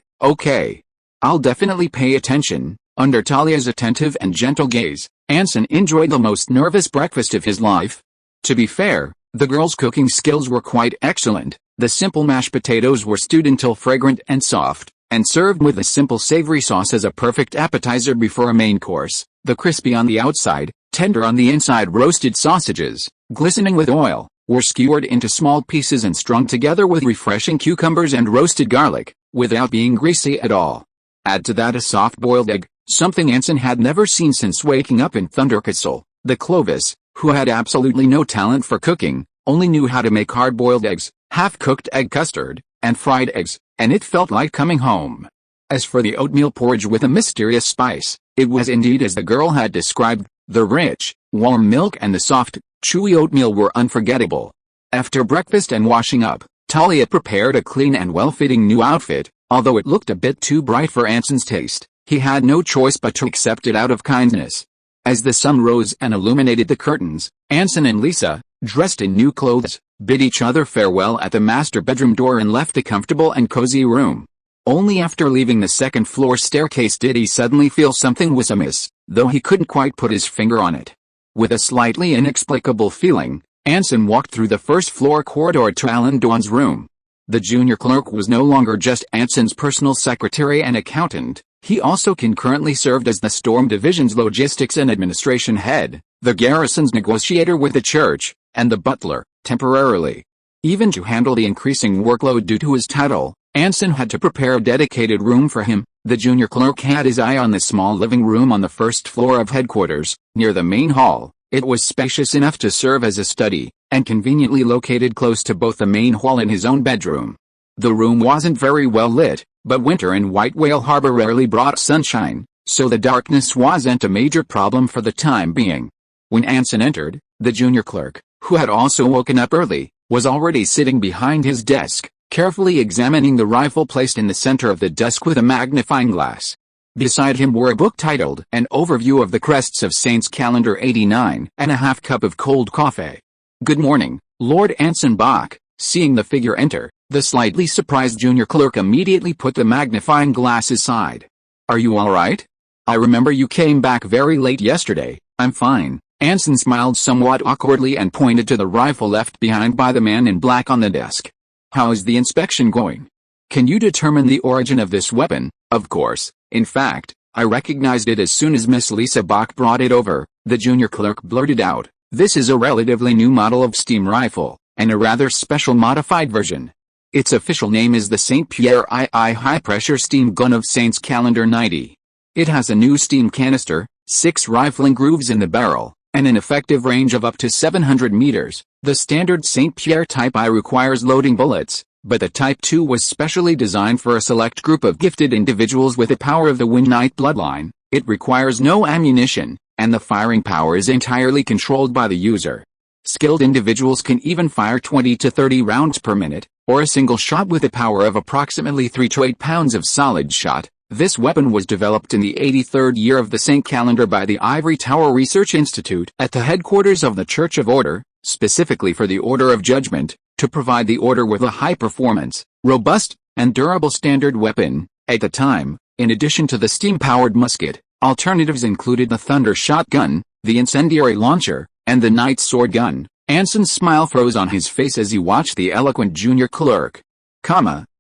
I'll definitely pay attention." Under Talia's attentive and gentle gaze, Anson enjoyed the most nervous breakfast of his life. To be fair, the girl's cooking skills were quite excellent. The simple mashed potatoes were stewed until fragrant and soft, and served with a simple savory sauce as a perfect appetizer before a main course. The crispy on the outside, tender on the inside roasted sausages, glistening with oil, were skewered into small pieces and strung together with refreshing cucumbers and roasted garlic, without being greasy at all. Add to that a soft-boiled egg, something Anson had never seen since waking up in Thundercastle. The Clovis, who had absolutely no talent for cooking, only knew how to make hard-boiled eggs, half-cooked egg custard, and fried eggs, and it felt like coming home. As for the oatmeal porridge with a mysterious spice, it was indeed as the girl had described. The rich, warm milk and the soft, chewy oatmeal were unforgettable. After breakfast and washing up, Talia prepared a clean and well-fitting new outfit. Although it looked a bit too bright for Anson's taste, he had no choice but to accept it out of kindness. As the sun rose and illuminated the curtains, Anson and Lisa, dressed in new clothes, bid each other farewell at the master bedroom door and left the comfortable and cozy room. Only after leaving the second-floor staircase did he suddenly feel something was amiss, though he couldn't quite put his finger on it. With a slightly inexplicable feeling, Anson walked through the first-floor corridor to Alan Dawn's room. The junior clerk was no longer just Anson's personal secretary and accountant, he also concurrently served as the Storm Division's logistics and administration head, the garrison's negotiator with the church, and the butler, temporarily. Even to handle the increasing workload due to his title, Anson had to prepare a dedicated room for him. The junior clerk had his eye on the small living room on the first floor of headquarters, near the main hall. It was spacious enough to serve as a study, and conveniently located close to both the main hall and his own bedroom. The room wasn't very well lit, but winter in White Whale Harbor rarely brought sunshine, so the darkness wasn't a major problem for the time being. When Anson entered, the junior clerk, who had also woken up early, was already sitting behind his desk, carefully examining the rifle placed in the center of the desk with a magnifying glass. Beside him were a book titled An Overview of the Crests of Saints Calendar 89 and a half cup of cold coffee. "Good morning, Lord Anson Bach." Seeing the figure enter, the slightly surprised junior clerk immediately put the magnifying glass aside. "Are you all right? I remember you came back very late yesterday." "I'm fine." Anson smiled somewhat awkwardly and pointed to the rifle left behind by the man in black on the desk. "How's the inspection going? Can you determine the origin of this weapon?" "Of course. In fact, I recognized it as soon as Miss Lisa Bach brought it over," the junior clerk blurted out. "This is a relatively new model of steam rifle, and a rather special modified version. Its official name is the St. Pierre II high-pressure steam gun of Saints Calendar 90. It has a new steam canister, 6 rifling grooves in the barrel, and an effective range of up to 700 meters. The standard St. Pierre Type I requires loading bullets, but the Type II was specially designed for a select group of gifted individuals with the power of the Wind Knight bloodline. It requires no ammunition, and the firing power is entirely controlled by the user. Skilled individuals can even fire 20 to 30 rounds per minute, or a single shot with a power of approximately 3 to 8 pounds of solid shot. This weapon was developed in the 83rd year of the St. Calendar by the Ivory Tower Research Institute at the headquarters of the Church of Order, specifically for the Order of Judgment, to provide the Order with a high-performance, robust, and durable standard weapon. At the time, in addition to the steam-powered musket, alternatives included the Thunder shotgun, the incendiary launcher, and the Knight sword gun. Anson's smile froze on his face as he watched the eloquent junior clerk.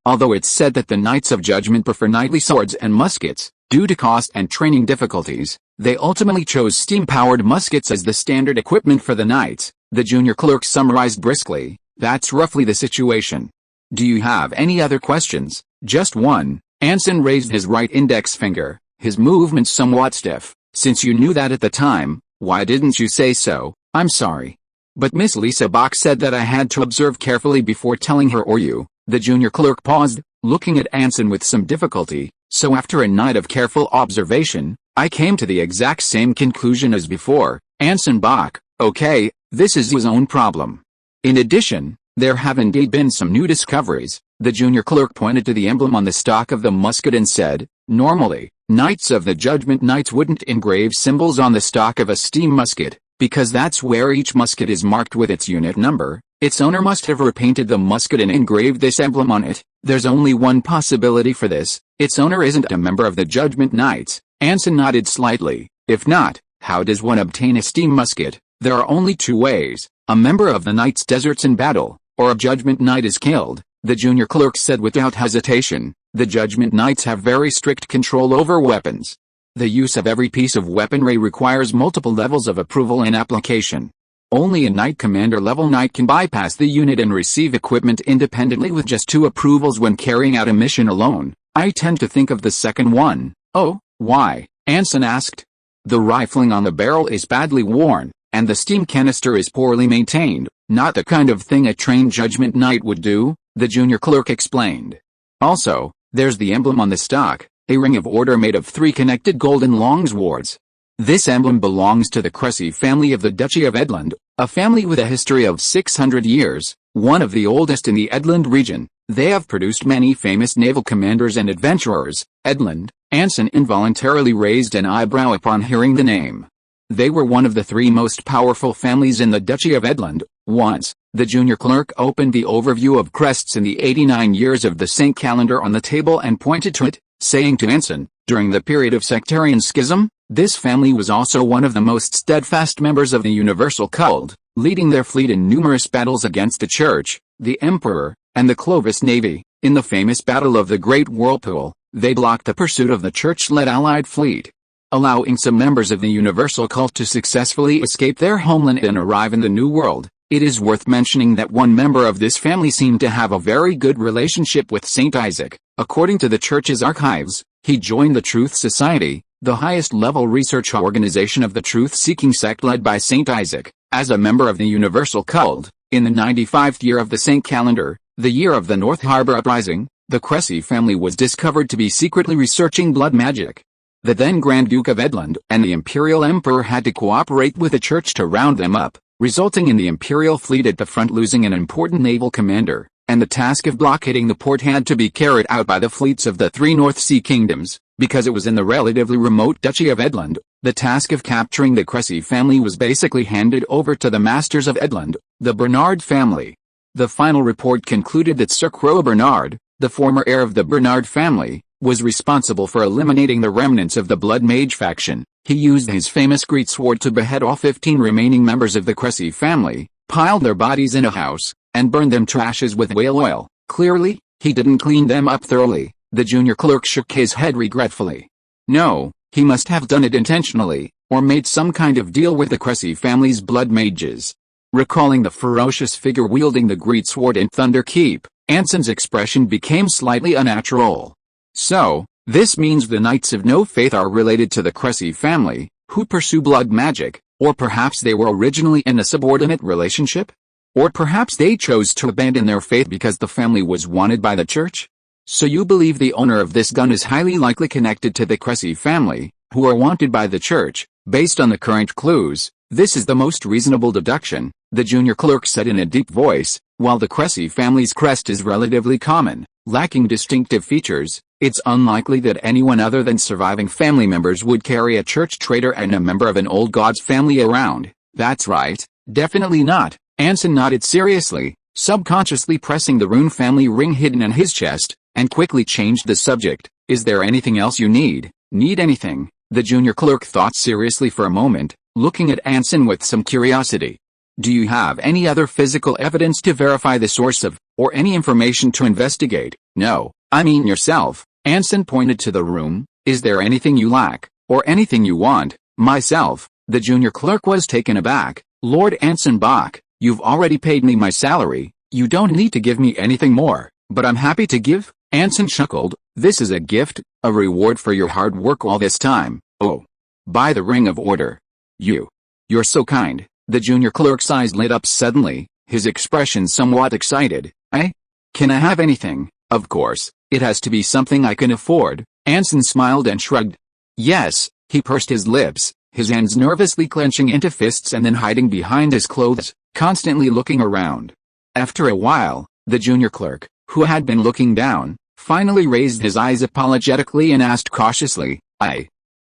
Although it's said that the Knights of Judgment prefer knightly swords and muskets, due to cost and training difficulties, they ultimately chose steam-powered muskets as the standard equipment for the Knights, the junior clerk summarized briskly. "That's roughly the situation. Do you have any other questions?" "Just one." Anson raised his right index finger, his movement somewhat stiff. "Since you knew that at the time, why didn't you say so?" "I'm sorry. But Miss Lisa Bach said that I had to observe carefully before telling her or you." The junior clerk paused, looking at Anson with some difficulty. "So after a night of careful observation, I came to the exact same conclusion as before." Anson Bach, "Okay, this is his own problem. In addition, there have indeed been some new discoveries." The junior clerk pointed to the emblem on the stock of the musket and said, "Normally, Knights of the Judgment Knights wouldn't engrave symbols on the stock of a steam musket, because that's where each musket is marked with its unit number. Its owner must have repainted the musket and engraved this emblem on it. There's only one possibility for this. Its owner isn't a member of the Judgment Knights." Anson nodded slightly. "If not, how does one obtain a steam musket?" "There are only 2 ways. A member of the Knights deserts in battle, or a Judgment Knight is killed," the junior clerk said without hesitation. "The Judgment Knights have very strict control over weapons. The use of every piece of weaponry requires multiple levels of approval and application. Only a Knight Commander level Knight can bypass the unit and receive equipment independently with just 2 approvals when carrying out a mission alone. I tend to think of the second one. Oh, why? Anson asked. The rifling on the barrel is badly worn, and the steam canister is poorly maintained, not the kind of thing a trained judgment knight would do, the junior clerk explained. Also, there's the emblem on the stock, a ring of order made of 3 connected golden longswords. This emblem belongs to the Cressy family of the Duchy of Edland, a family with a history of 600 years, one of the oldest in the Edland region. They have produced many famous naval commanders and adventurers. Edland. Anson involuntarily raised an eyebrow upon hearing the name. They were one of the 3 most powerful families in the Duchy of Edland. Once, the junior clerk opened the overview of crests in the 89 years of the Saint calendar on the table and pointed to it, saying to Anson, during the period of sectarian schism, this family was also one of the most steadfast members of the universal cult, leading their fleet in numerous battles against the Church, the Emperor, and the Clovis navy. In the famous Battle of the Great Whirlpool, they blocked the pursuit of the Church-led Allied fleet, allowing some members of the universal cult to successfully escape their homeland and arrive in the New World. It is worth mentioning that one member of this family seemed to have a very good relationship with Saint Isaac. According to the Church's archives, he joined the Truth Society, the highest-level research organization of the truth-seeking sect led by Saint Isaac, as a member of the universal cult. In the 95th year of the Saint calendar, the year of the North Harbor Uprising, the Cressy family was discovered to be secretly researching blood magic. The then Grand Duke of Edland and the Imperial Emperor had to cooperate with the Church to round them up, resulting in the Imperial fleet at the front losing an important naval commander, and the task of blockading the port had to be carried out by the fleets of the 3 North Sea kingdoms. Because it was in the relatively remote Duchy of Edland, the task of capturing the Cressy family was basically handed over to the masters of Edland, the Bernard family. The final report concluded that Sir Crow Bernard, the former heir of the Bernard family, was responsible for eliminating the remnants of the Blood Mage faction. He used his famous greatsword to behead all 15 remaining members of the Cressy family, piled their bodies in a house, and burned them to ashes with whale oil. Clearly, he didn't clean them up thoroughly. The junior clerk shook his head regretfully. No, he must have done it intentionally, or made some kind of deal with the Cressy family's blood mages. Recalling the ferocious figure wielding the greatsword in Thunder Keep, Anson's expression became slightly unnatural. So, this means the Knights of No Faith are related to the Cressy family, who pursue blood magic, or perhaps they were originally in a subordinate relationship? Or perhaps they chose to abandon their faith because the family was wanted by the Church? So you believe the owner of this gun is highly likely connected to the Cressy family, who are wanted by the Church. Based on the current clues, this is the most reasonable deduction, the junior clerk said in a deep voice. While the Cressy family's crest is relatively common, lacking distinctive features, it's unlikely that anyone other than surviving family members would carry a Church traitor and a member of an old god's family around. That's right, definitely not. Anson nodded seriously, subconsciously pressing the rune family ring hidden in his chest, and quickly changed the subject. Is there anything else you need? Need anything? The junior clerk thought seriously for a moment, looking at Anson with some curiosity. Do you have any other physical evidence to verify the source of, or any information to investigate? No, I mean yourself. Anson pointed to the room. Is there anything you lack, or anything you want? Myself. The junior clerk was taken aback. Lord Anson Bach, you've already paid me my salary. You don't need to give me anything more, but I'm happy to give. Anson chuckled. This is a gift, a reward for your hard work all this time. Oh. By the ring of order. You're so kind. The junior clerk's eyes lit up suddenly, his expression somewhat excited. Can I have anything? Of course, it has to be something I can afford. Anson smiled and shrugged. Yes, he pursed his lips, his hands nervously clenching into fists and then hiding behind his clothes, constantly looking around. After a while, the junior clerk, who had been looking down, finally raised his eyes apologetically and asked cautiously,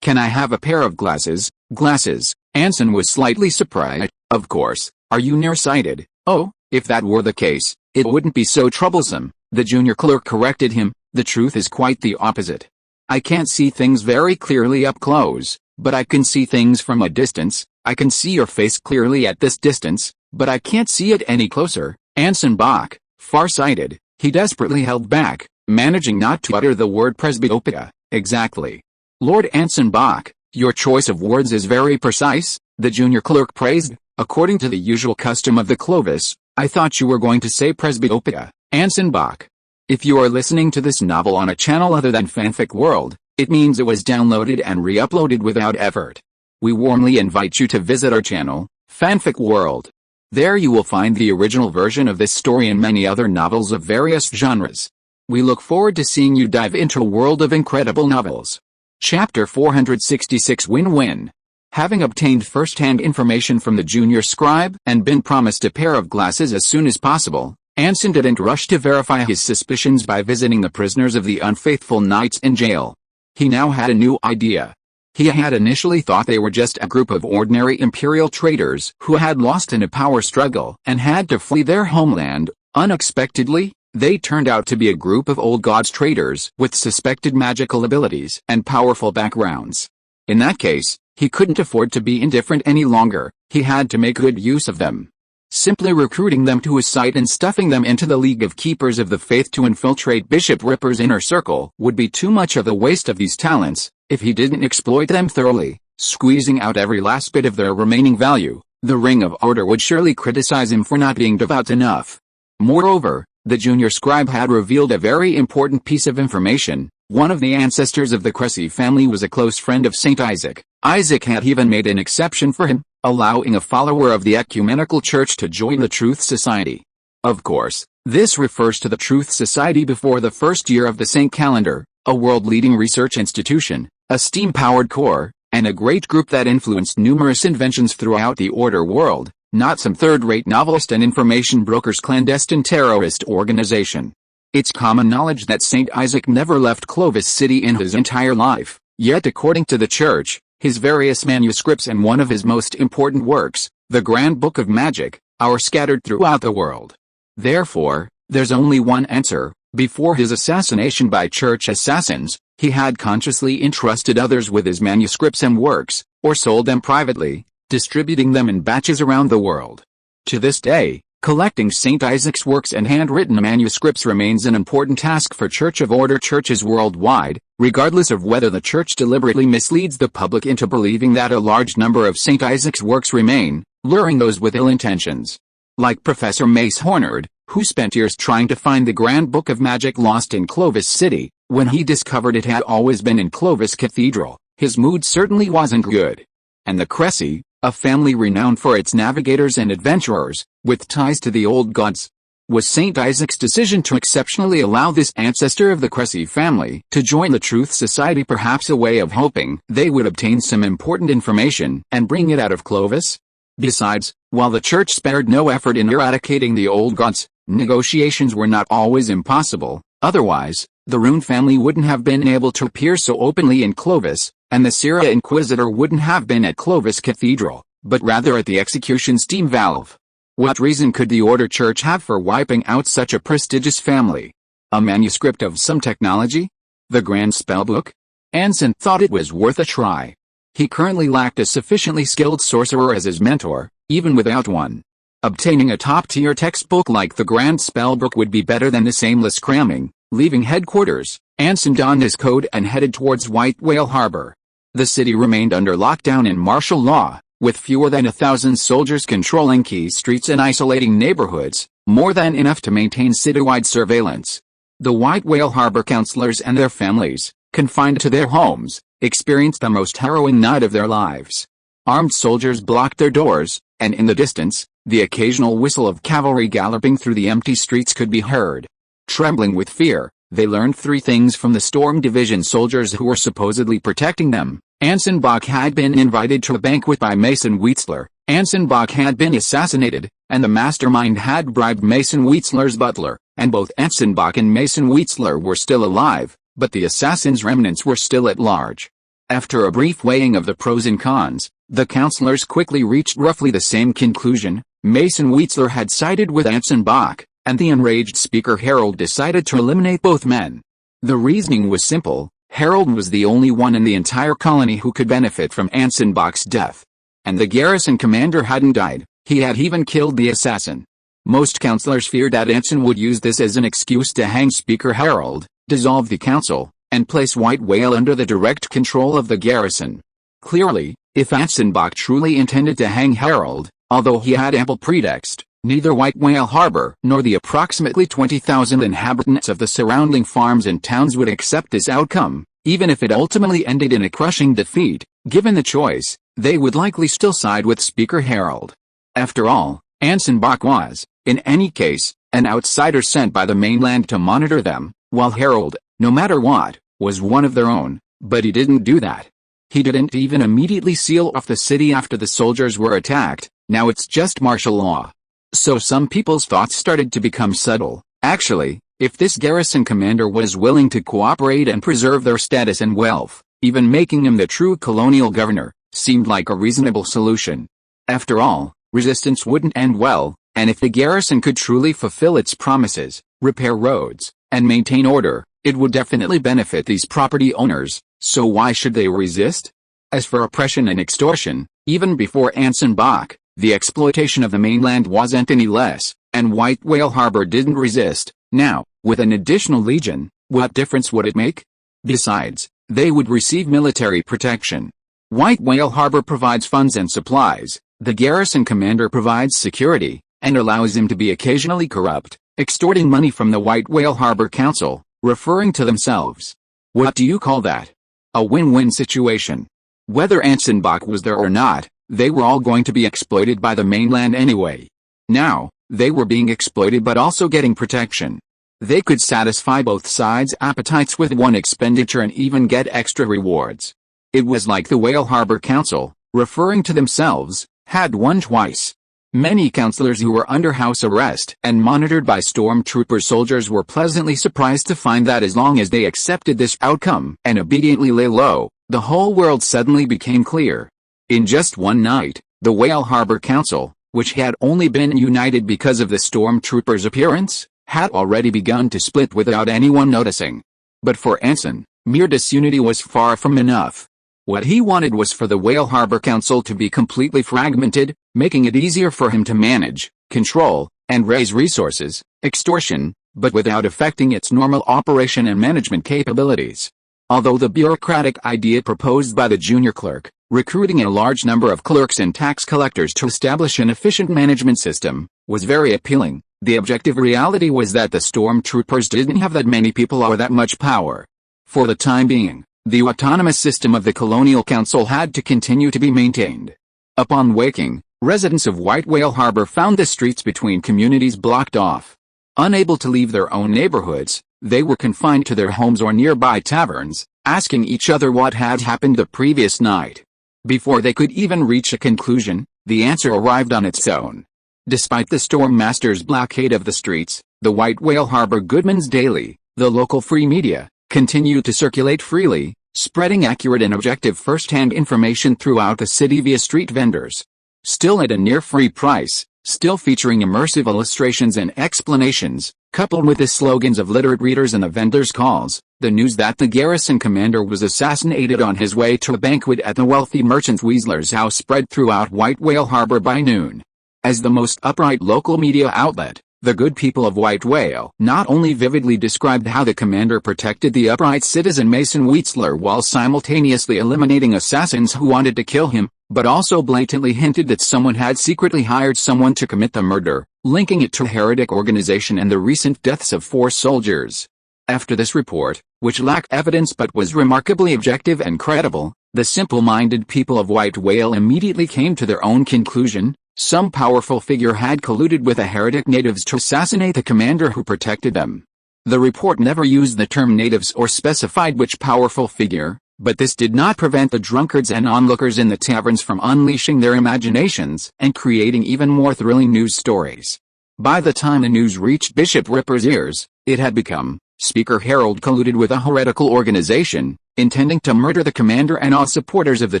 Can I have a pair of glasses? Glasses? Anson was slightly surprised. Of course. Are you nearsighted? Oh, if that were the case, it wouldn't be so troublesome. The junior clerk corrected him. The truth is quite the opposite. I can't see things very clearly up close, but I can see things from a distance. I can see your face clearly at this distance, but I can't see it any closer. Anson Bach, far-sighted, he desperately held back, managing not to utter the word presbyopia. Exactly. Lord Anson Bach, your choice of words is very precise, the junior clerk praised. According to the usual custom of the Clovis, I thought you were going to say presbyopia, Anson Bach. If you are listening to this novel on a channel other than Fanfic World, it means it was downloaded and re-uploaded without effort. We warmly invite you to visit our channel, Fanfic World. There you will find the original version of this story and many other novels of various genres. We look forward to seeing you dive into a world of incredible novels. Chapter 466 Win-Win. Having obtained first-hand information from the junior scribe and been promised a pair of glasses as soon as possible, Anson didn't rush to verify his suspicions by visiting the prisoners of the unfaithful knights in jail. He now had a new idea. He had initially thought they were just a group of ordinary imperial traitors who had lost in a power struggle and had to flee their homeland. Unexpectedly, they turned out to be a group of old gods traitors with suspected magical abilities and powerful backgrounds. In that case, he couldn't afford to be indifferent any longer. He had to make good use of them. Simply recruiting them to his site and stuffing them into the League of Keepers of the Faith to infiltrate Bishop Ripper's inner circle would be too much of a waste of these talents if he didn't exploit them thoroughly, squeezing out every last bit of their remaining value. The Ring of Order would surely criticize him for not being devout enough. Moreover, the junior scribe had revealed a very important piece of information. One of the ancestors of the Cressy family was a close friend of St. Isaac. Isaac had even made an exception for him, allowing a follower of the ecumenical church to join the Truth Society. Of course, this refers to the Truth Society before the first year of the St. Calendar, a world-leading research institution, a steam-powered core, and a great group that influenced numerous inventions throughout the order world, not some third-rate novelist and information broker's clandestine terrorist organization. It's common knowledge that St. Isaac never left Clovis City in his entire life, yet according to the church, his various manuscripts and one of his most important works, the Grand Book of Magic, are scattered throughout the world. Therefore, there's only one answer. Before his assassination by church assassins, he had consciously entrusted others with his manuscripts and works, or sold them privately, distributing them in batches around the world. To this day, collecting St. Isaac's works and handwritten manuscripts remains an important task for Church of Order churches worldwide, regardless of whether the church deliberately misleads the public into believing that a large number of St. Isaac's works remain, luring those with ill intentions. Like Professor Mace Hornard, who spent years trying to find the Grand Book of Magic lost in Clovis City, when he discovered it had always been in Clovis Cathedral, his mood certainly wasn't good. And the Cressy, a family renowned for its navigators and adventurers, with ties to the old gods. Was St. Isaac's decision to exceptionally allow this ancestor of the Cressy family to join the Truth Society perhaps a way of hoping they would obtain some important information and bring it out of Clovis? Besides, while the church spared no effort in eradicating the old gods, negotiations were not always impossible. Otherwise, the Rune family wouldn't have been able to appear so openly in Clovis, and the Syria Inquisitor wouldn't have been at Clovis Cathedral, but rather at the execution steam valve. What reason could the Order Church have for wiping out such a prestigious family? A manuscript of some technology? The Grand Spellbook? Anson thought it was worth a try. He currently lacked a sufficiently skilled sorcerer as his mentor, even without one. Obtaining a top-tier textbook like the Grand Spellbook would be better than this aimless cramming. Leaving headquarters, Anson donned his coat and headed towards White Whale Harbor. The city remained under lockdown and martial law, with fewer than 1,000 soldiers controlling key streets and isolating neighborhoods, more than enough to maintain citywide surveillance. The White Whale Harbor counselors and their families, confined to their homes, experienced the most harrowing night of their lives. Armed soldiers blocked their doors, and in the distance, the occasional whistle of cavalry galloping through the empty streets could be heard. Trembling with fear, they learned three things from the Storm Division soldiers who were supposedly protecting them. Anson Bach had been invited to a banquet by Mason Wheatsler, Anson Bach had been assassinated, and the mastermind had bribed Mason Wheatsler's butler, and both Anson Bach and Mason Wheatsler were still alive, but the assassin's remnants were still at large. After a brief weighing of the pros and cons, the counselors quickly reached roughly the same conclusion. Mason Wheatsler had sided with Anson Bach, and the enraged speaker Herald decided to eliminate both men. The reasoning was simple. Herald was the only one in the entire colony who could benefit from Anson Bach's death. And the garrison commander hadn't died, he had even killed the assassin. Most counselors feared that Anson would use this as an excuse to hang Speaker Herald, dissolve the council, and place White Whale under the direct control of the garrison. Clearly, if Anson Bach truly intended to hang Herald, Although he had ample pretext, neither White Whale Harbor nor the approximately 20,000 inhabitants of the surrounding farms and towns would accept this outcome, even if it ultimately ended in a crushing defeat. Given the choice, they would likely still side with Speaker Herald. After all, Anson Bach was, in any case, an outsider sent by the mainland to monitor them, while Herald, no matter what, was one of their own. But he didn't do that. He didn't even immediately seal off the city after the soldiers were attacked. Now it's just martial law. So some people's thoughts started to become subtle. Actually, if this garrison commander was willing to cooperate and preserve their status and wealth, even making him the true colonial governor seemed like a reasonable solution. After all, resistance wouldn't end well, and if the garrison could truly fulfill its promises, repair roads, and maintain order, it would definitely benefit these property owners, so why should they resist? As for oppression and extortion, even before Anson Bach, the exploitation of the mainland wasn't any less, and White Whale Harbor didn't resist. Now, with an additional legion, what difference would it make? Besides, they would receive military protection. White Whale Harbor provides funds and supplies, the garrison commander provides security, and allows him to be occasionally corrupt, extorting money from the White Whale Harbor Council, referring to themselves. What do you call that? A win-win situation. Whether Anson Bach was there or not, they were all going to be exploited by the mainland anyway. Now, they were being exploited but also getting protection. They could satisfy both sides' appetites with one expenditure and even get extra rewards. It was like the Whale Harbor Council, referring to themselves, had won twice. Many councilors who were under house arrest and monitored by stormtrooper soldiers were pleasantly surprised to find that as long as they accepted this outcome and obediently lay low, the whole world suddenly became clear. In just one night, the Whale Harbor Council, which had only been united because of the stormtroopers' appearance, had already begun to split without anyone noticing. But for Anson, mere disunity was far from enough. What he wanted was for the Whale Harbor Council to be completely fragmented, making it easier for him to manage, control, and raise resources, extortion, but without affecting its normal operation and management capabilities. Although the bureaucratic idea proposed by the junior clerk, recruiting a large number of clerks and tax collectors to establish an efficient management system, was very appealing, the objective reality was that the stormtroopers didn't have that many people or that much power. For the time being, the autonomous system of the Colonial Council had to continue to be maintained. Upon waking, residents of White Whale Harbor found the streets between communities blocked off. Unable to leave their own neighborhoods, they were confined to their homes or nearby taverns, asking each other what had happened the previous night. Before they could even reach a conclusion, the answer arrived on its own. Despite the Storm Master's blockade of the streets, the White Whale Harbor Goodman's Daily, the local free media, continued to circulate freely, spreading accurate and objective first-hand information throughout the city via street vendors. Still at a near-free price, still featuring immersive illustrations and explanations, coupled with the slogans of literate readers and the vendors' calls, the news that the garrison commander was assassinated on his way to a banquet at the wealthy merchant Weasler's house spread throughout White Whale Harbor by noon. As the most upright local media outlet, the good people of White Whale not only vividly described how the commander protected the upright citizen Mason Weasler while simultaneously eliminating assassins who wanted to kill him, but also blatantly hinted that someone had secretly hired someone to commit the murder, linking it to a heretic organization and the recent deaths of 4 soldiers. After this report, which lacked evidence but was remarkably objective and credible, the simple-minded people of White Whale immediately came to their own conclusion. Some powerful figure had colluded with the heretic natives to assassinate the commander who protected them. The report never used the term natives or specified which powerful figure, but this did not prevent the drunkards and onlookers in the taverns from unleashing their imaginations and creating even more thrilling news stories. By the time the news reached Bishop Ripper's ears, it had become, Speaker Herald colluded with a heretical organization, intending to murder the commander and all supporters of the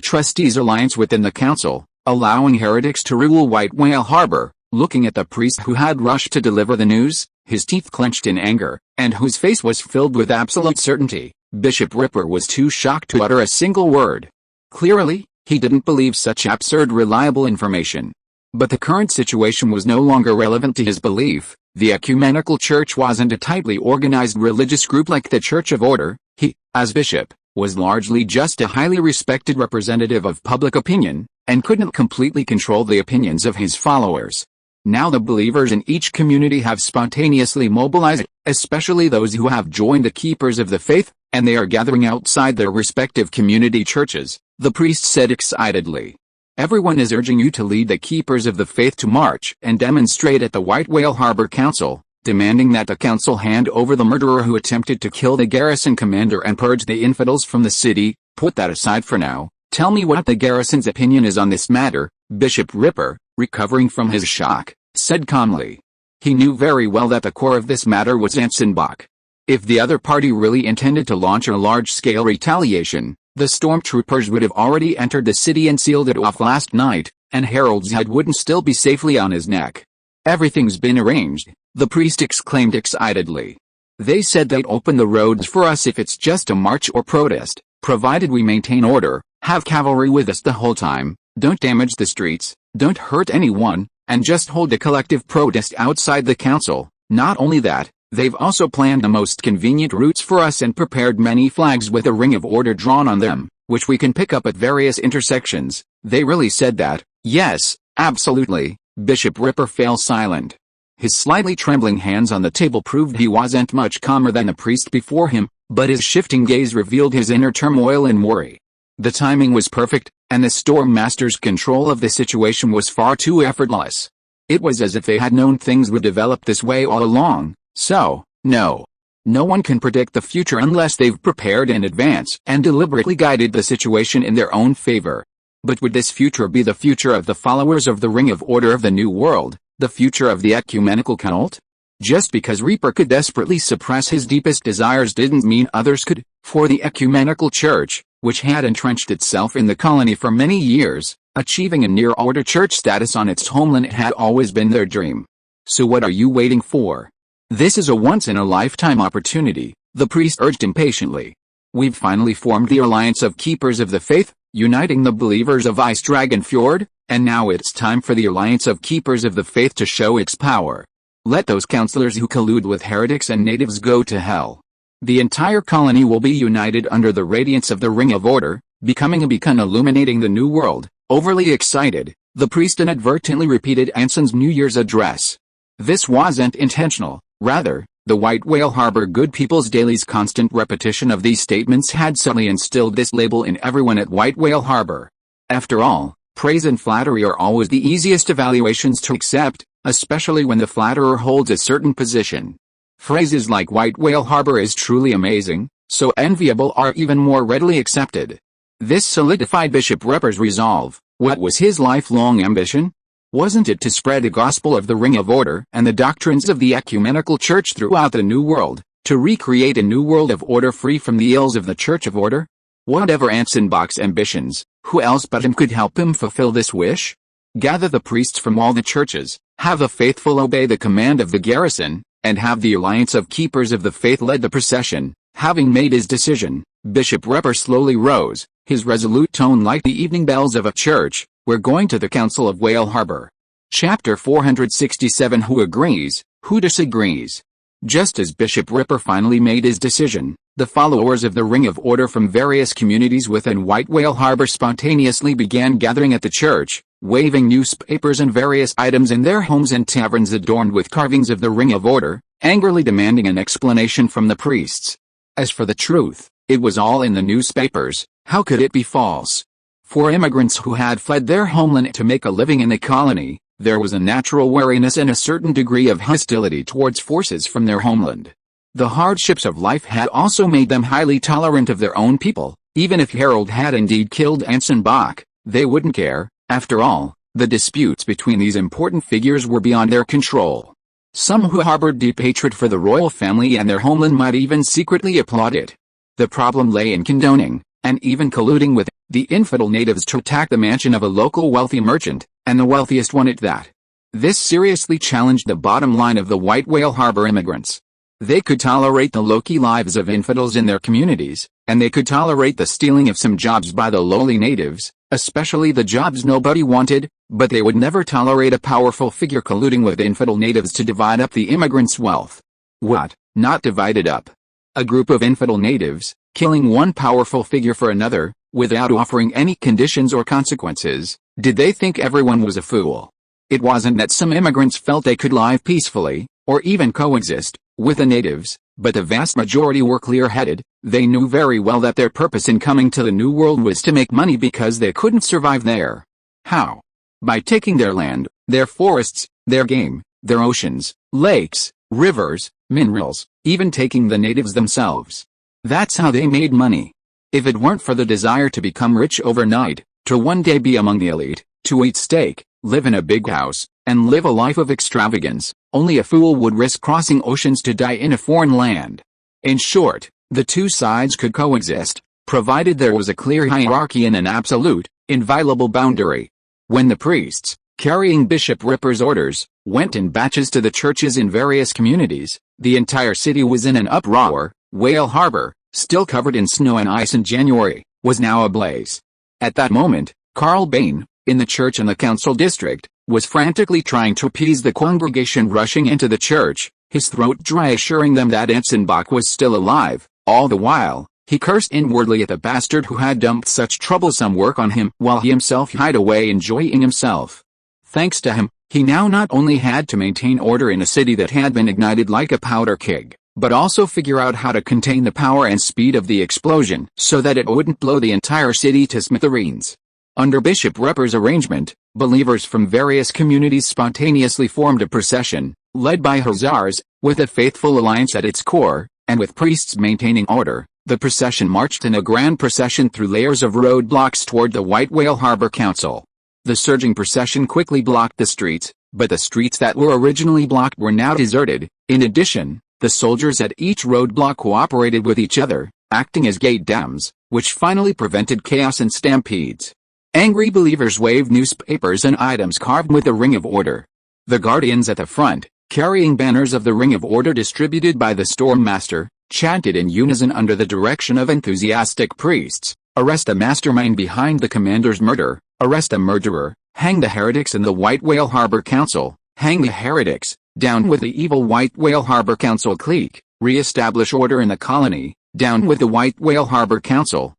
Trustees' Alliance within the council, allowing heretics to rule White Whale Harbor. Looking at the priest who had rushed to deliver the news, his teeth clenched in anger, and whose face was filled with absolute certainty, Bishop Ripper was too shocked to utter a single word. Clearly, he didn't believe such absurd reliable information. But the current situation was no longer relevant to his belief. The ecumenical church wasn't a tightly organized religious group like the Church of Order. He, as bishop, was largely just a highly respected representative of public opinion, and couldn't completely control the opinions of his followers. Now the believers in each community have spontaneously mobilized, especially those who have joined the keepers of the faith, and they are gathering outside their respective community churches, the priest said excitedly. Everyone is urging you to lead the keepers of the faith to march and demonstrate at the White Whale Harbor Council, demanding that the council hand over the murderer who attempted to kill the garrison commander and purge the infidels from the city. Put that aside for now. Tell me what the garrison's opinion is on this matter, Bishop Ripper, recovering from his shock, said calmly. He knew very well that the core of this matter was Anson Bach. If the other party really intended to launch a large-scale retaliation, the stormtroopers would have already entered the city and sealed it off last night, and Harold's head wouldn't still be safely on his neck. Everything's been arranged, the priest exclaimed excitedly. They said they'd open the roads for us if it's just a march or protest, provided we maintain order, have cavalry with us the whole time, don't damage the streets, don't hurt anyone, and just hold a collective protest outside the council. Not only that, they've also planned the most convenient routes for us and prepared many flags with a ring of order drawn on them, which we can pick up at various intersections. They really said that? Yes, absolutely. Bishop Ripper fell silent. His slightly trembling hands on the table proved he wasn't much calmer than the priest before him, but his shifting gaze revealed his inner turmoil and worry. The timing was perfect, and the Storm Master's control of the situation was far too effortless. It was as if they had known things would develop this way all along. So, no one can predict the future unless they've prepared in advance and deliberately guided the situation in their own favor. But would this future be the future of the followers of the Ring of Order of the New World, the future of the ecumenical cult? Just because Reaper could desperately suppress his deepest desires didn't mean others could. For the ecumenical church, which had entrenched itself in the colony for many years, achieving a near-order church status on its homeland had always been their dream. So what are you waiting for? This is a once-in-a-lifetime opportunity, the priest urged impatiently. We've finally formed the Alliance of Keepers of the Faith, uniting the believers of Ice Dragon Fjord, and now it's time for the Alliance of Keepers of the Faith to show its power. Let those counselors who collude with heretics and natives go to hell. The entire colony will be united under the radiance of the Ring of Order, becoming a beacon illuminating the new world. Overly excited, the priest inadvertently repeated Anson's New Year's address. This wasn't intentional, rather, the White Whale Harbor Good People's Daily's constant repetition of these statements had subtly instilled this label in everyone at White Whale Harbor. After all, praise and flattery are always the easiest evaluations to accept, especially when the flatterer holds a certain position. Phrases like White Whale Harbor is truly amazing, so enviable are even more readily accepted. This solidified Bishop Ripper's resolve. What was his lifelong ambition? Wasn't it to spread the gospel of the Ring of Order and the doctrines of the ecumenical church throughout the New World, to recreate a new world of order free from the ills of the Church of Order? Whatever Anson Bach's ambitions, who else but him could help him fulfill this wish? Gather the priests from all the churches, have the faithful obey the command of the garrison, and have the Alliance of Keepers of the Faith lead the procession. Having made his decision, Bishop Ripper slowly rose, his resolute tone like the evening bells of a church. We're going to the Council of Whale Harbor. Chapter 467. Who agrees, who disagrees? Just as Bishop Ripper finally made his decision, the followers of the Ring of Order from various communities within White Whale Harbor spontaneously began gathering at the church, waving newspapers and various items in their homes and taverns adorned with carvings of the Ring of Order, angrily demanding an explanation from the priests. As for the truth, it was all in the newspapers. How could it be false? For immigrants who had fled their homeland to make a living in the colony, there was a natural wariness and a certain degree of hostility towards forces from their homeland. The hardships of life had also made them highly tolerant of their own people. Even if Harold had indeed killed Anson Bach, they wouldn't care. After all, the disputes between these important figures were beyond their control. Some who harbored deep hatred for the royal family and their homeland might even secretly applaud it. The problem lay in condoning, and even colluding with, the infidel natives to attack the mansion of a local wealthy merchant, and the wealthiest one at that. This seriously challenged the bottom line of the White Whale Harbor immigrants. They could tolerate the low-key lives of infidels in their communities, and they could tolerate the stealing of some jobs by the lowly natives, especially the jobs nobody wanted, but they would never tolerate a powerful figure colluding with infidel natives to divide up the immigrants' wealth. What? Not divide it up? A group of infidel natives, killing one powerful figure for another, without offering any conditions or consequences. Did they think everyone was a fool? It wasn't that some immigrants felt they could live peacefully, or even coexist, with the natives, but the vast majority were clear-headed. They knew very well that their purpose in coming to the New World was to make money because they couldn't survive there. How? By taking their land, their forests, their game, their oceans, lakes, rivers, minerals, even taking the natives themselves. That's how they made money. If it weren't for the desire to become rich overnight, to one day be among the elite, to eat steak, live in a big house, and live a life of extravagance, only a fool would risk crossing oceans to die in a foreign land. In short, the two sides could coexist, provided there was a clear hierarchy and an absolute, inviolable boundary. When the priests, carrying Bishop Ripper's orders, went in batches to the churches in various communities, the entire city was in an uproar. Whale Harbor, still covered in snow and ice in January, was now ablaze. At that moment, Carl Bain, in the church and the council district, was frantically trying to appease the congregation rushing into the church, his throat dry, assuring them that Anson Bach was still alive. All the while, he cursed inwardly at the bastard who had dumped such troublesome work on him while he himself hid away enjoying himself. Thanks to him, he now not only had to maintain order in a city that had been ignited like a powder keg, but also figure out how to contain the power and speed of the explosion so that it wouldn't blow the entire city to smithereens. Under Bishop Ripper's arrangement, believers from various communities spontaneously formed a procession, led by hussars, with a faithful alliance at its core, and with priests maintaining order. The procession marched in a grand procession through layers of roadblocks toward the White Whale Harbor Council. The surging procession quickly blocked the streets, but the streets that were originally blocked were now deserted. In addition, the soldiers at each roadblock cooperated with each other, acting as gate dams, which finally prevented chaos and stampedes. Angry believers waved newspapers and items carved with the Ring of Order. The guardians at the front, carrying banners of the Ring of Order distributed by the Storm Master, chanted in unison under the direction of enthusiastic priests, "Arrest the mastermind behind the commander's murder, arrest the murderer, hang the heretics in the White Whale Harbor Council, hang the heretics, down with the evil White Whale Harbor Council clique, re-establish order in the colony, down with the White Whale Harbor Council."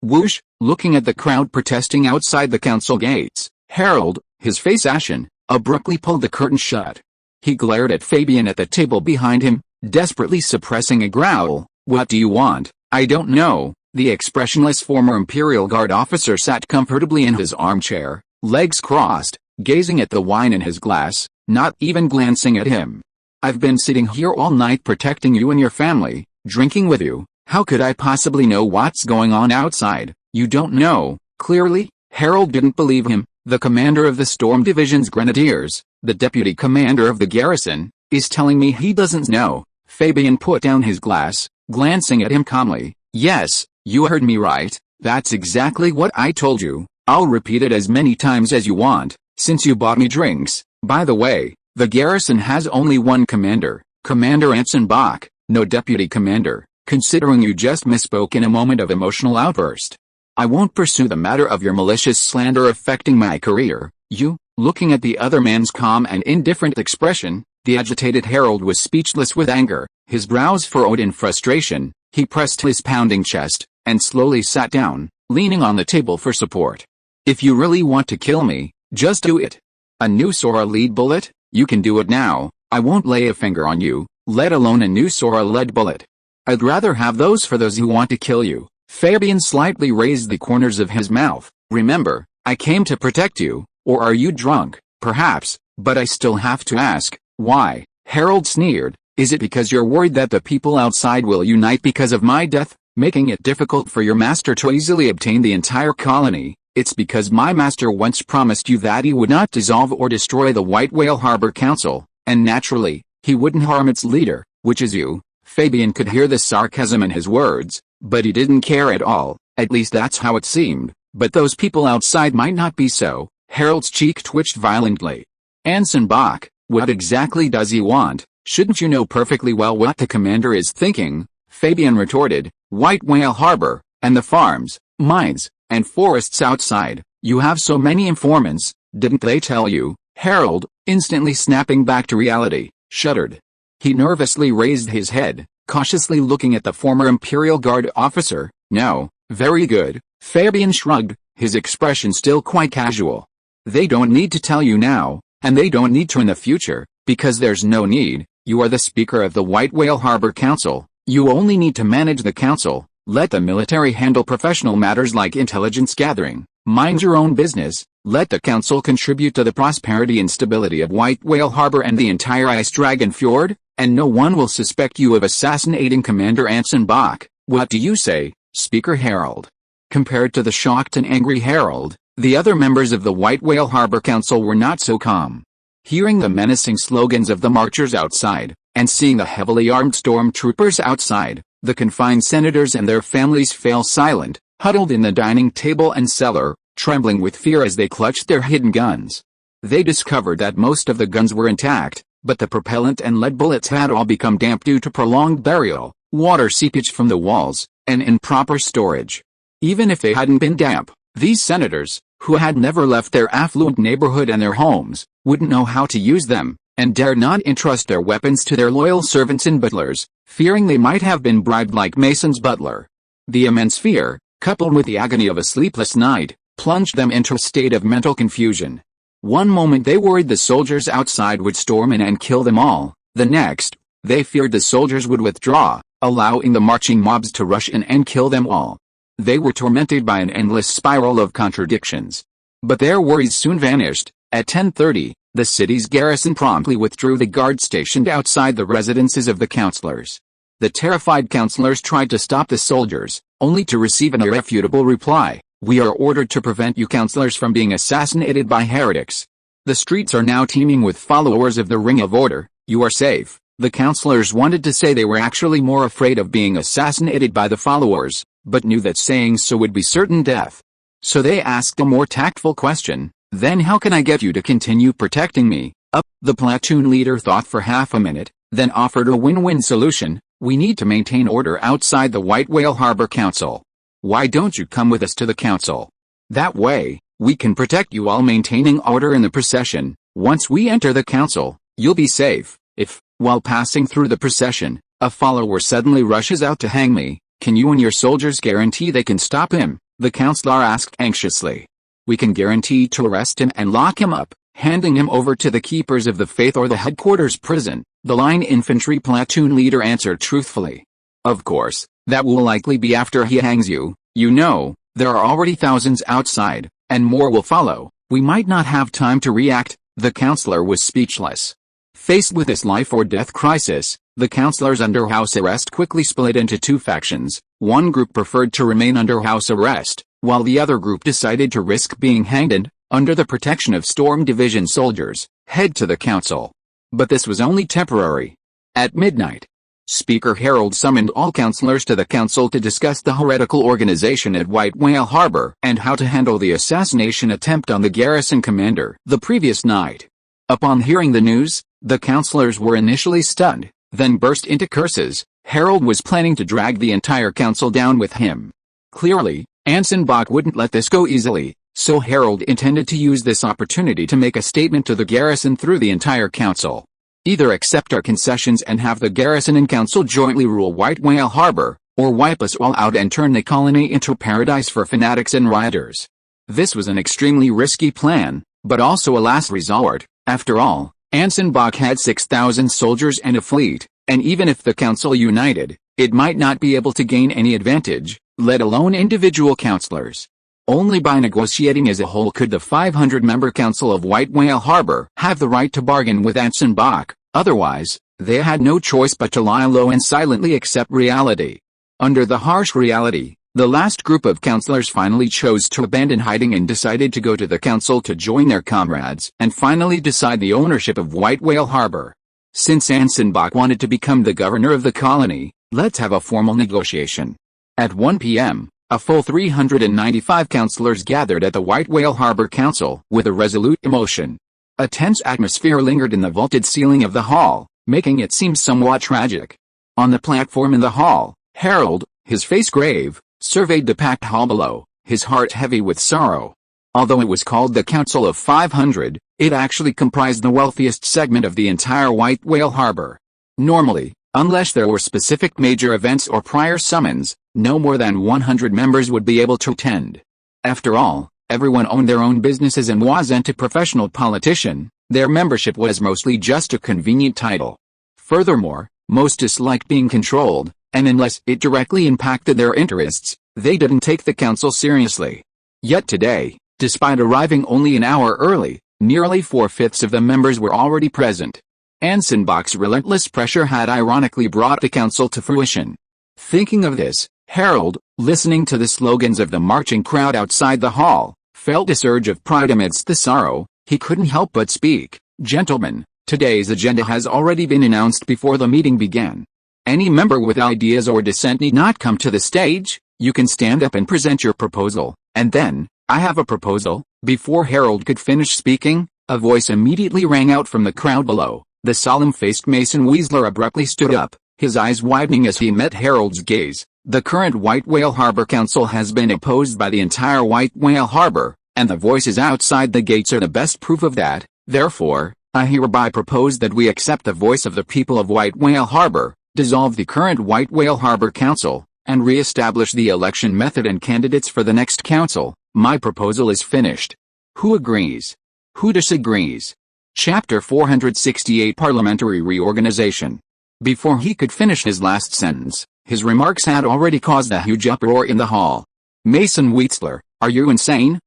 Whoosh, looking at the crowd protesting outside the council gates, Harold, his face ashen, abruptly pulled the curtain shut. He glared at Fabian at the table behind him, desperately suppressing a growl. "What do you want?" "I don't know." The expressionless former Imperial Guard officer sat comfortably in his armchair, legs crossed, gazing at the wine in his glass, not even glancing at him. "I've been sitting here all night protecting you and your family, drinking with you. How could I possibly know what's going on outside?" "You don't know." Clearly, Harold didn't believe him. "The commander of the Storm Division's Grenadiers, the deputy commander of the garrison, is telling me he doesn't know." Fabian put down his glass, glancing at him calmly. "Yes, you heard me right. That's exactly what I told you. I'll repeat it as many times as you want, since you bought me drinks. By the way, the garrison has only one commander, Commander Anson Bach, no deputy commander, considering you just misspoke in a moment of emotional outburst. I won't pursue the matter of your malicious slander affecting my career." "You?" Looking at the other man's calm and indifferent expression, the agitated Harold was speechless with anger, his brows furrowed in frustration. He pressed his pounding chest, and slowly sat down, leaning on the table for support. "If you really want to kill me, just do it. A noose or a lead bullet, you can do it now. I won't lay a finger on you, let alone a noose or a lead bullet. I'd rather have those for those who want to kill you." Fabian slightly raised the corners of his mouth. "Remember, I came to protect you. Or are you drunk?" "Perhaps, but I still have to ask, why?" Harold sneered. "Is it because you're worried that the people outside will unite because of my death, making it difficult for your master to easily obtain the entire colony?" "It's because my master once promised you that he would not dissolve or destroy the White Whale Harbor Council, and naturally, he wouldn't harm its leader, which is you." Fabian could hear the sarcasm in his words, but he didn't care at all. At least that's how it seemed. But those people outside might not be so. Harold's cheek twitched violently. "Anson Bach, what exactly does he want? Shouldn't you know perfectly well what the commander is thinking?" Fabian retorted. "White Whale Harbor, and the farms, mines, and forests outside. You have so many informants, didn't they tell you?" Harold, instantly snapping back to reality, shuddered. He nervously raised his head, cautiously looking at the former Imperial Guard officer. "No, very good," Fabian shrugged, his expression still quite casual. "They don't need to tell you now, and they don't need to in the future, because there's no need. You are the Speaker of the White Whale Harbor Council. You only need to manage the council, let the military handle professional matters like intelligence gathering, mind your own business, let the council contribute to the prosperity and stability of White Whale Harbor and the entire Ice Dragon Fjord, and no one will suspect you of assassinating Commander Anson Bach. What do you say, Speaker Herald?" Compared to the shocked and angry Herald, the other members of the White Whale Harbor Council were not so calm. Hearing the menacing slogans of the marchers outside, and seeing the heavily armed stormtroopers outside, the confined senators and their families fell silent, huddled in the dining table and cellar, trembling with fear as they clutched their hidden guns. They discovered that most of the guns were intact, but the propellant and lead bullets had all become damp due to prolonged burial, water seepage from the walls, and improper storage. Even if they hadn't been damp, these senators, who had never left their affluent neighborhood and their homes, wouldn't know how to use them, and dared not entrust their weapons to their loyal servants and butlers, fearing they might have been bribed like Mason's butler. The immense fear, coupled with the agony of a sleepless night, plunged them into a state of mental confusion. One moment they worried the soldiers outside would storm in and kill them all, the next, they feared the soldiers would withdraw, allowing the marching mobs to rush in and kill them all. They were tormented by an endless spiral of contradictions. But their worries soon vanished. At 10:30, the city's garrison promptly withdrew the guards stationed outside the residences of the councilors. The terrified councilors tried to stop the soldiers, only to receive an irrefutable reply: "We are ordered to prevent you councilors from being assassinated by heretics. The streets are now teeming with followers of the Ring of Order. You are safe." The councilors wanted to say they were actually more afraid of being assassinated by the followers, but knew that saying so would be certain death. So they asked a more tactful question: "Then how can I get you to continue protecting me?" The platoon leader thought for half a minute, then offered a win-win solution: "We need to maintain order outside the White Whale Harbor Council. Why don't you come with us to the council? That way, we can protect you while maintaining order in the procession. Once we enter the council, you'll be safe. If, while passing through the procession, a follower suddenly rushes out to hang me, can you and your soldiers guarantee they can stop him?" the councilor asked anxiously. "We can guarantee to arrest him and lock him up, handing him over to the keepers of the faith or the headquarters prison," the line infantry platoon leader answered truthfully. "Of course, that will likely be after he hangs you. You know, there are already thousands outside, and more will follow. We might not have time to react." The councilor was speechless. Faced with this life-or-death crisis, the councilors under house arrest quickly split into two factions. One group preferred to remain under house arrest, while the other group decided to risk being hanged and, under the protection of Storm Division soldiers, head to the council. But this was only temporary. At midnight, Speaker Herald summoned all councilors to the council to discuss the heretical organization at White Whale Harbor and how to handle the assassination attempt on the garrison commander the previous night. Upon hearing the news, the councilors were initially stunned, then burst into curses. Herald was planning to drag the entire council down with him. Clearly, Anson Bach wouldn't let this go easily, so Herald intended to use this opportunity to make a statement to the garrison through the entire council. Either accept our concessions and have the garrison and council jointly rule White Whale Harbor, or wipe us all out and turn the colony into a paradise for fanatics and rioters. This was an extremely risky plan, but also a last resort. After all, Anson Bach had 6,000 soldiers and a fleet, and even if the council united, it might not be able to gain any advantage, let alone individual councilors. Only by negotiating as a whole could the 500-member Council of White Whale Harbor have the right to bargain with Anson Bach. Otherwise, they had no choice but to lie low and silently accept reality. Under the harsh reality, the last group of councilors finally chose to abandon hiding and decided to go to the council to join their comrades and finally decide the ownership of White Whale Harbor. Since Anson Bach wanted to become the governor of the colony, let's have a formal negotiation. At 1 p.m., a full 395 councilors gathered at the White Whale Harbor Council with a resolute emotion. A tense atmosphere lingered in the vaulted ceiling of the hall, making it seem somewhat tragic. On the platform in the hall, Herald, his face grave, surveyed the packed hall below, his heart heavy with sorrow. Although it was called the Council of 500, it actually comprised the wealthiest segment of the entire White Whale Harbor. Normally, Unless there were specific major events or prior summons, no more than 100 members would be able to attend. After all, everyone owned their own businesses and wasn't a professional politician. Their membership was mostly just a convenient title. Furthermore, most disliked being controlled, and unless it directly impacted their interests, they didn't take the council seriously. Yet today, despite arriving only an hour early, nearly 4/5 of the members were already present. Anson Bach's relentless pressure had ironically brought the council to fruition. Thinking of this, Herald, listening to the slogans of the marching crowd outside the hall, felt a surge of pride amidst the sorrow. He couldn't help but speak. "Gentlemen, today's agenda has already been announced before the meeting began. Any member with ideas or dissent need not come to the stage. You can stand up and present your proposal, and then, I have a proposal." Before Herald could finish speaking, a voice immediately rang out from the crowd below. The solemn-faced Mason Weasler abruptly stood up, his eyes widening as he met Herald's gaze. "The current White Whale Harbor Council has been opposed by the entire White Whale Harbor, and the voices outside the gates are the best proof of that. Therefore, I hereby propose that we accept the voice of the people of White Whale Harbor, dissolve the current White Whale Harbor Council, and re-establish the election method and candidates for the next council. My proposal is finished. Who agrees? Who disagrees?" Chapter 468 Parliamentary Reorganization. Before he could finish his last sentence, his remarks had already caused a huge uproar in the hall. "Mason Weasler, are you insane?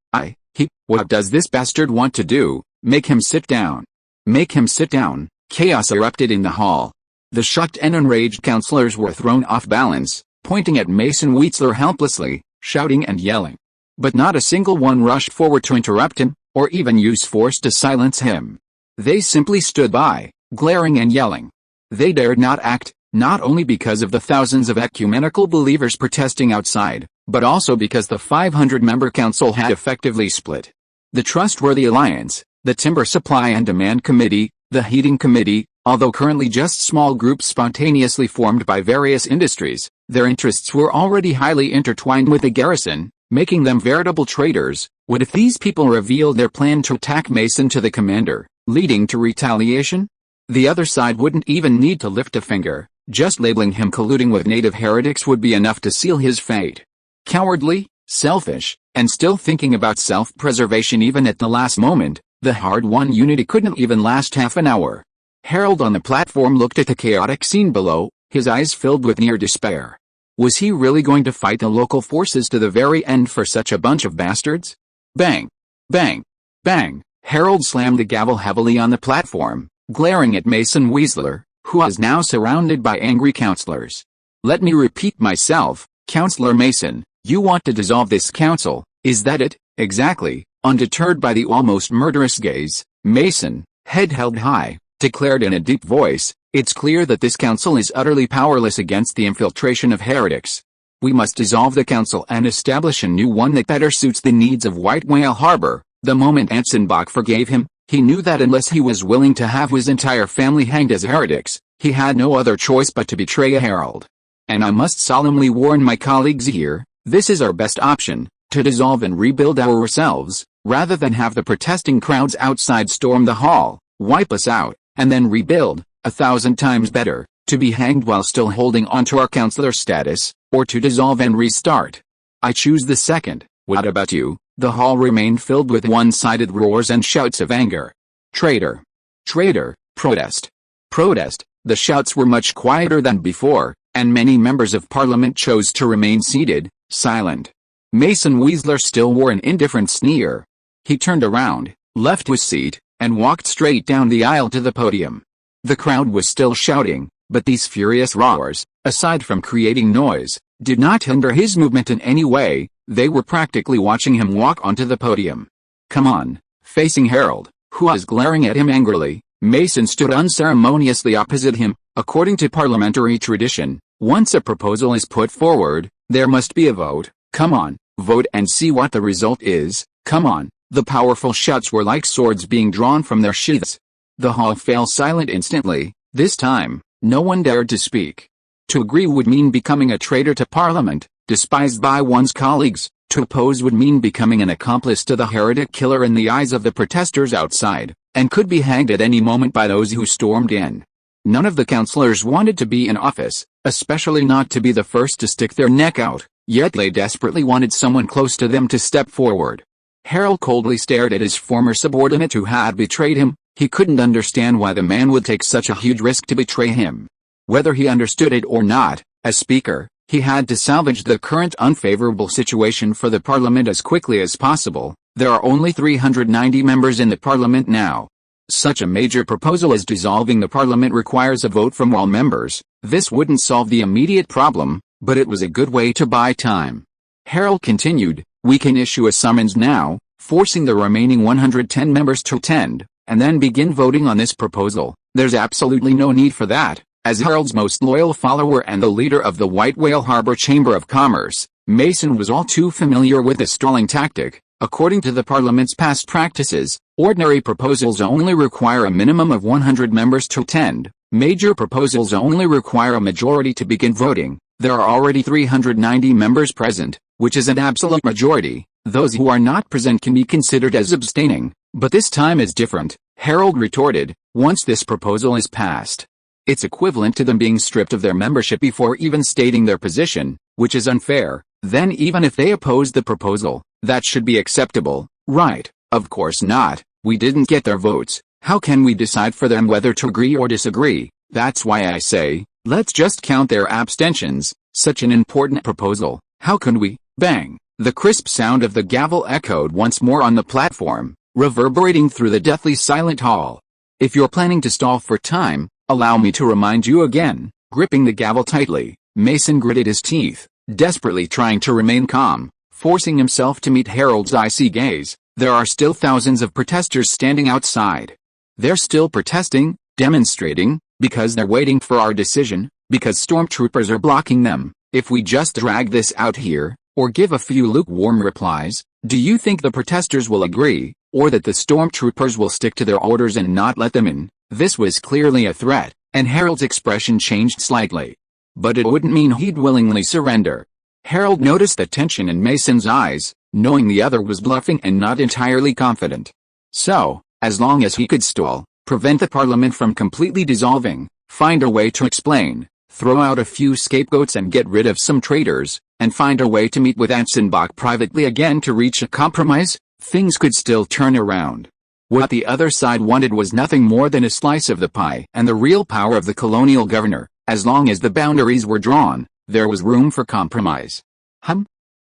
What does this bastard want to do? Make him sit down. Make him sit down." Chaos erupted in the hall. The shocked and enraged councillors were thrown off balance, pointing at Mason Weasler helplessly, shouting and yelling. But not a single one rushed forward to interrupt him, or even use force to silence him. They simply stood by, glaring and yelling. They dared not act, not only because of the thousands of ecumenical believers protesting outside, but also because the 500-member council had effectively split. The Trustworthy Alliance, the Timber Supply and Demand Committee, the Heating Committee, although currently just small groups spontaneously formed by various industries, their interests were already highly intertwined with the garrison, making them veritable traitors. What if these people revealed their plan to attack Mason to the commander, leading to retaliation? The other side wouldn't even need to lift a finger, just labeling him colluding with native heretics would be enough to seal his fate. Cowardly, selfish, and still thinking about self-preservation even at the last moment, the hard-won unity couldn't even last half an hour. Herald on the platform looked at the chaotic scene below, his eyes filled with near despair. Was he really going to fight the local forces to the very end for such a bunch of bastards? Bang! Bang! Bang! Herald slammed the gavel heavily on the platform, glaring at Mason Weasler, who was now surrounded by angry councillors. "Let me repeat myself, Councillor Mason, you want to dissolve this council, is that it?" "Exactly." Undeterred by the almost murderous gaze, Mason, head held high, declared in a deep voice, "It's clear that this council is utterly powerless against the infiltration of heretics. We must dissolve the council and establish a new one that better suits the needs of White Whale Harbor." The moment Anson Bach forgave him, he knew that unless he was willing to have his entire family hanged as heretics, he had no other choice but to betray a herald. "And I must solemnly warn my colleagues here, this is our best option, to dissolve and rebuild ourselves, rather than have the protesting crowds outside storm the hall, wipe us out, and then rebuild. 1,000 times better, to be hanged while still holding onto our councillor status, or to dissolve and restart. I choose the second. What about you?" The hall remained filled with one-sided roars and shouts of anger. "Traitor! Traitor! Protest! Protest!" The shouts were much quieter than before, and many members of parliament chose to remain seated, silent. Mason Weasler still wore an indifferent sneer. He turned around, left his seat, and walked straight down the aisle to the podium. The crowd was still shouting, but these furious roars, aside from creating noise, did not hinder his movement in any way. They were practically watching him walk onto the podium. "Come on." Facing Herald, who was glaring at him angrily, Mason stood unceremoniously opposite him. According to parliamentary tradition, once a proposal is put forward, there must be a vote. "Come on, vote and see what the result is. Come on." The powerful shouts were like swords being drawn from their sheaths. The hall fell silent instantly. This time, no one dared to speak. To agree would mean becoming a traitor to Parliament, despised by one's colleagues. To oppose would mean becoming an accomplice to the heretic killer in the eyes of the protesters outside, and could be hanged at any moment by those who stormed in. None of the councillors wanted to be in office, especially not to be the first to stick their neck out, yet they desperately wanted someone close to them to step forward. Herald coldly stared at his former subordinate who had betrayed him. He couldn't understand why the man would take such a huge risk to betray him. Whether he understood it or not, as Speaker, he had to salvage the current unfavorable situation for the Parliament as quickly as possible. There are only 390 members in the Parliament now. Such a major proposal as dissolving the Parliament requires a vote from all members. This wouldn't solve the immediate problem, but it was a good way to buy time. Herald continued, "We can issue a summons now, forcing the remaining 110 members to attend, and then begin voting on this proposal." There's absolutely no need for that. As Herald's most loyal follower and the leader of the White Whale Harbor Chamber of Commerce, Mason was all too familiar with this stalling tactic. According to the Parliament's past practices, ordinary proposals only require a minimum of 100 members to attend. Major proposals only require a majority to begin voting. There are already 390 members present, which is an absolute majority. Those who are not present can be considered as abstaining. But this time is different, Herald retorted. Once this proposal is passed, it's equivalent to them being stripped of their membership before even stating their position, which is unfair. Then even if they oppose the proposal, that should be acceptable, right? Of course not. We didn't get their votes. How can we decide for them whether to agree or disagree? That's why I say, let's just count their abstentions. Such an important proposal. How can we? Bang! The crisp sound of the gavel echoed once more on the platform, reverberating through the deathly silent hall. If you're planning to stall for time, allow me to remind you again. Gripping the gavel tightly, Mason gritted his teeth, desperately trying to remain calm, forcing himself to meet Herald's icy gaze. There are still thousands of protesters standing outside. They're still protesting, demonstrating, because they're waiting for our decision, because stormtroopers are blocking them. If we just drag this out here, or give a few lukewarm replies, do you think the protesters will agree, or that the stormtroopers will stick to their orders and not let them in? This was clearly a threat, and Herald's expression changed slightly. But it wouldn't mean he'd willingly surrender. Herald noticed the tension in Mason's eyes, knowing the other was bluffing and not entirely confident. So, as long as he could stall, prevent the Parliament from completely dissolving, find a way to explain, throw out a few scapegoats and get rid of some traitors, and find a way to meet with Anson Bach privately again to reach a compromise, things could still turn around. What the other side wanted was nothing more than a slice of the pie and the real power of the colonial governor. As long as the boundaries were drawn, there was room for compromise.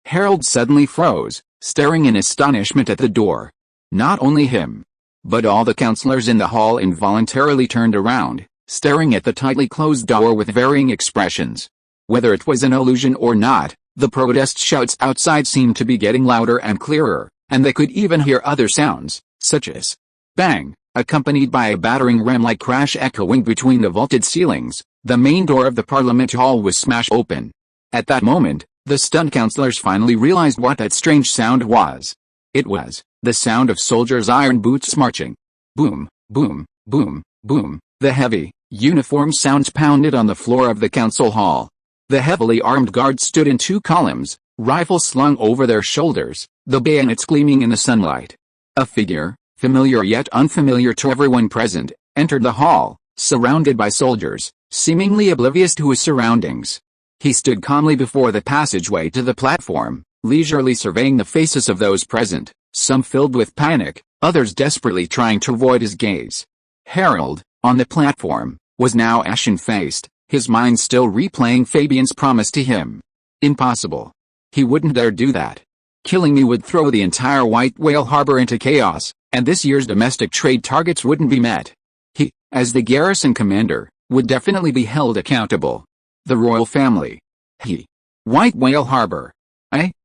Herald suddenly froze, staring in astonishment at the door. Not only him, but all the councillors in the hall involuntarily turned around, staring at the tightly closed door with varying expressions. Whether it was an illusion or not, the protest shouts outside seemed to be getting louder and clearer, and they could even hear other sounds, such as bang, accompanied by a battering ram-like crash echoing between the vaulted ceilings. The main door of the Parliament Hall was smashed open. At that moment, the stunned councillors finally realized what that strange sound was. It was the sound of soldiers' iron boots marching. Boom, boom, boom, boom. The heavy, uniform sounds pounded on the floor of the council hall. The heavily armed guards stood in two columns, rifles slung over their shoulders, the bayonets gleaming in the sunlight. A figure, familiar yet unfamiliar to everyone present, entered the hall, surrounded by soldiers, seemingly oblivious to his surroundings. He stood calmly before the passageway to the platform, leisurely surveying the faces of those present, some filled with panic, others desperately trying to avoid his gaze. Herald, on the platform, was now ashen-faced, his mind still replaying Fabian's promise to him. Impossible. He wouldn't dare do that. Killing me would throw the entire White Whale Harbor into chaos, and this year's domestic trade targets wouldn't be met. He, as the garrison commander, would definitely be held accountable. The royal family. White Whale Harbor.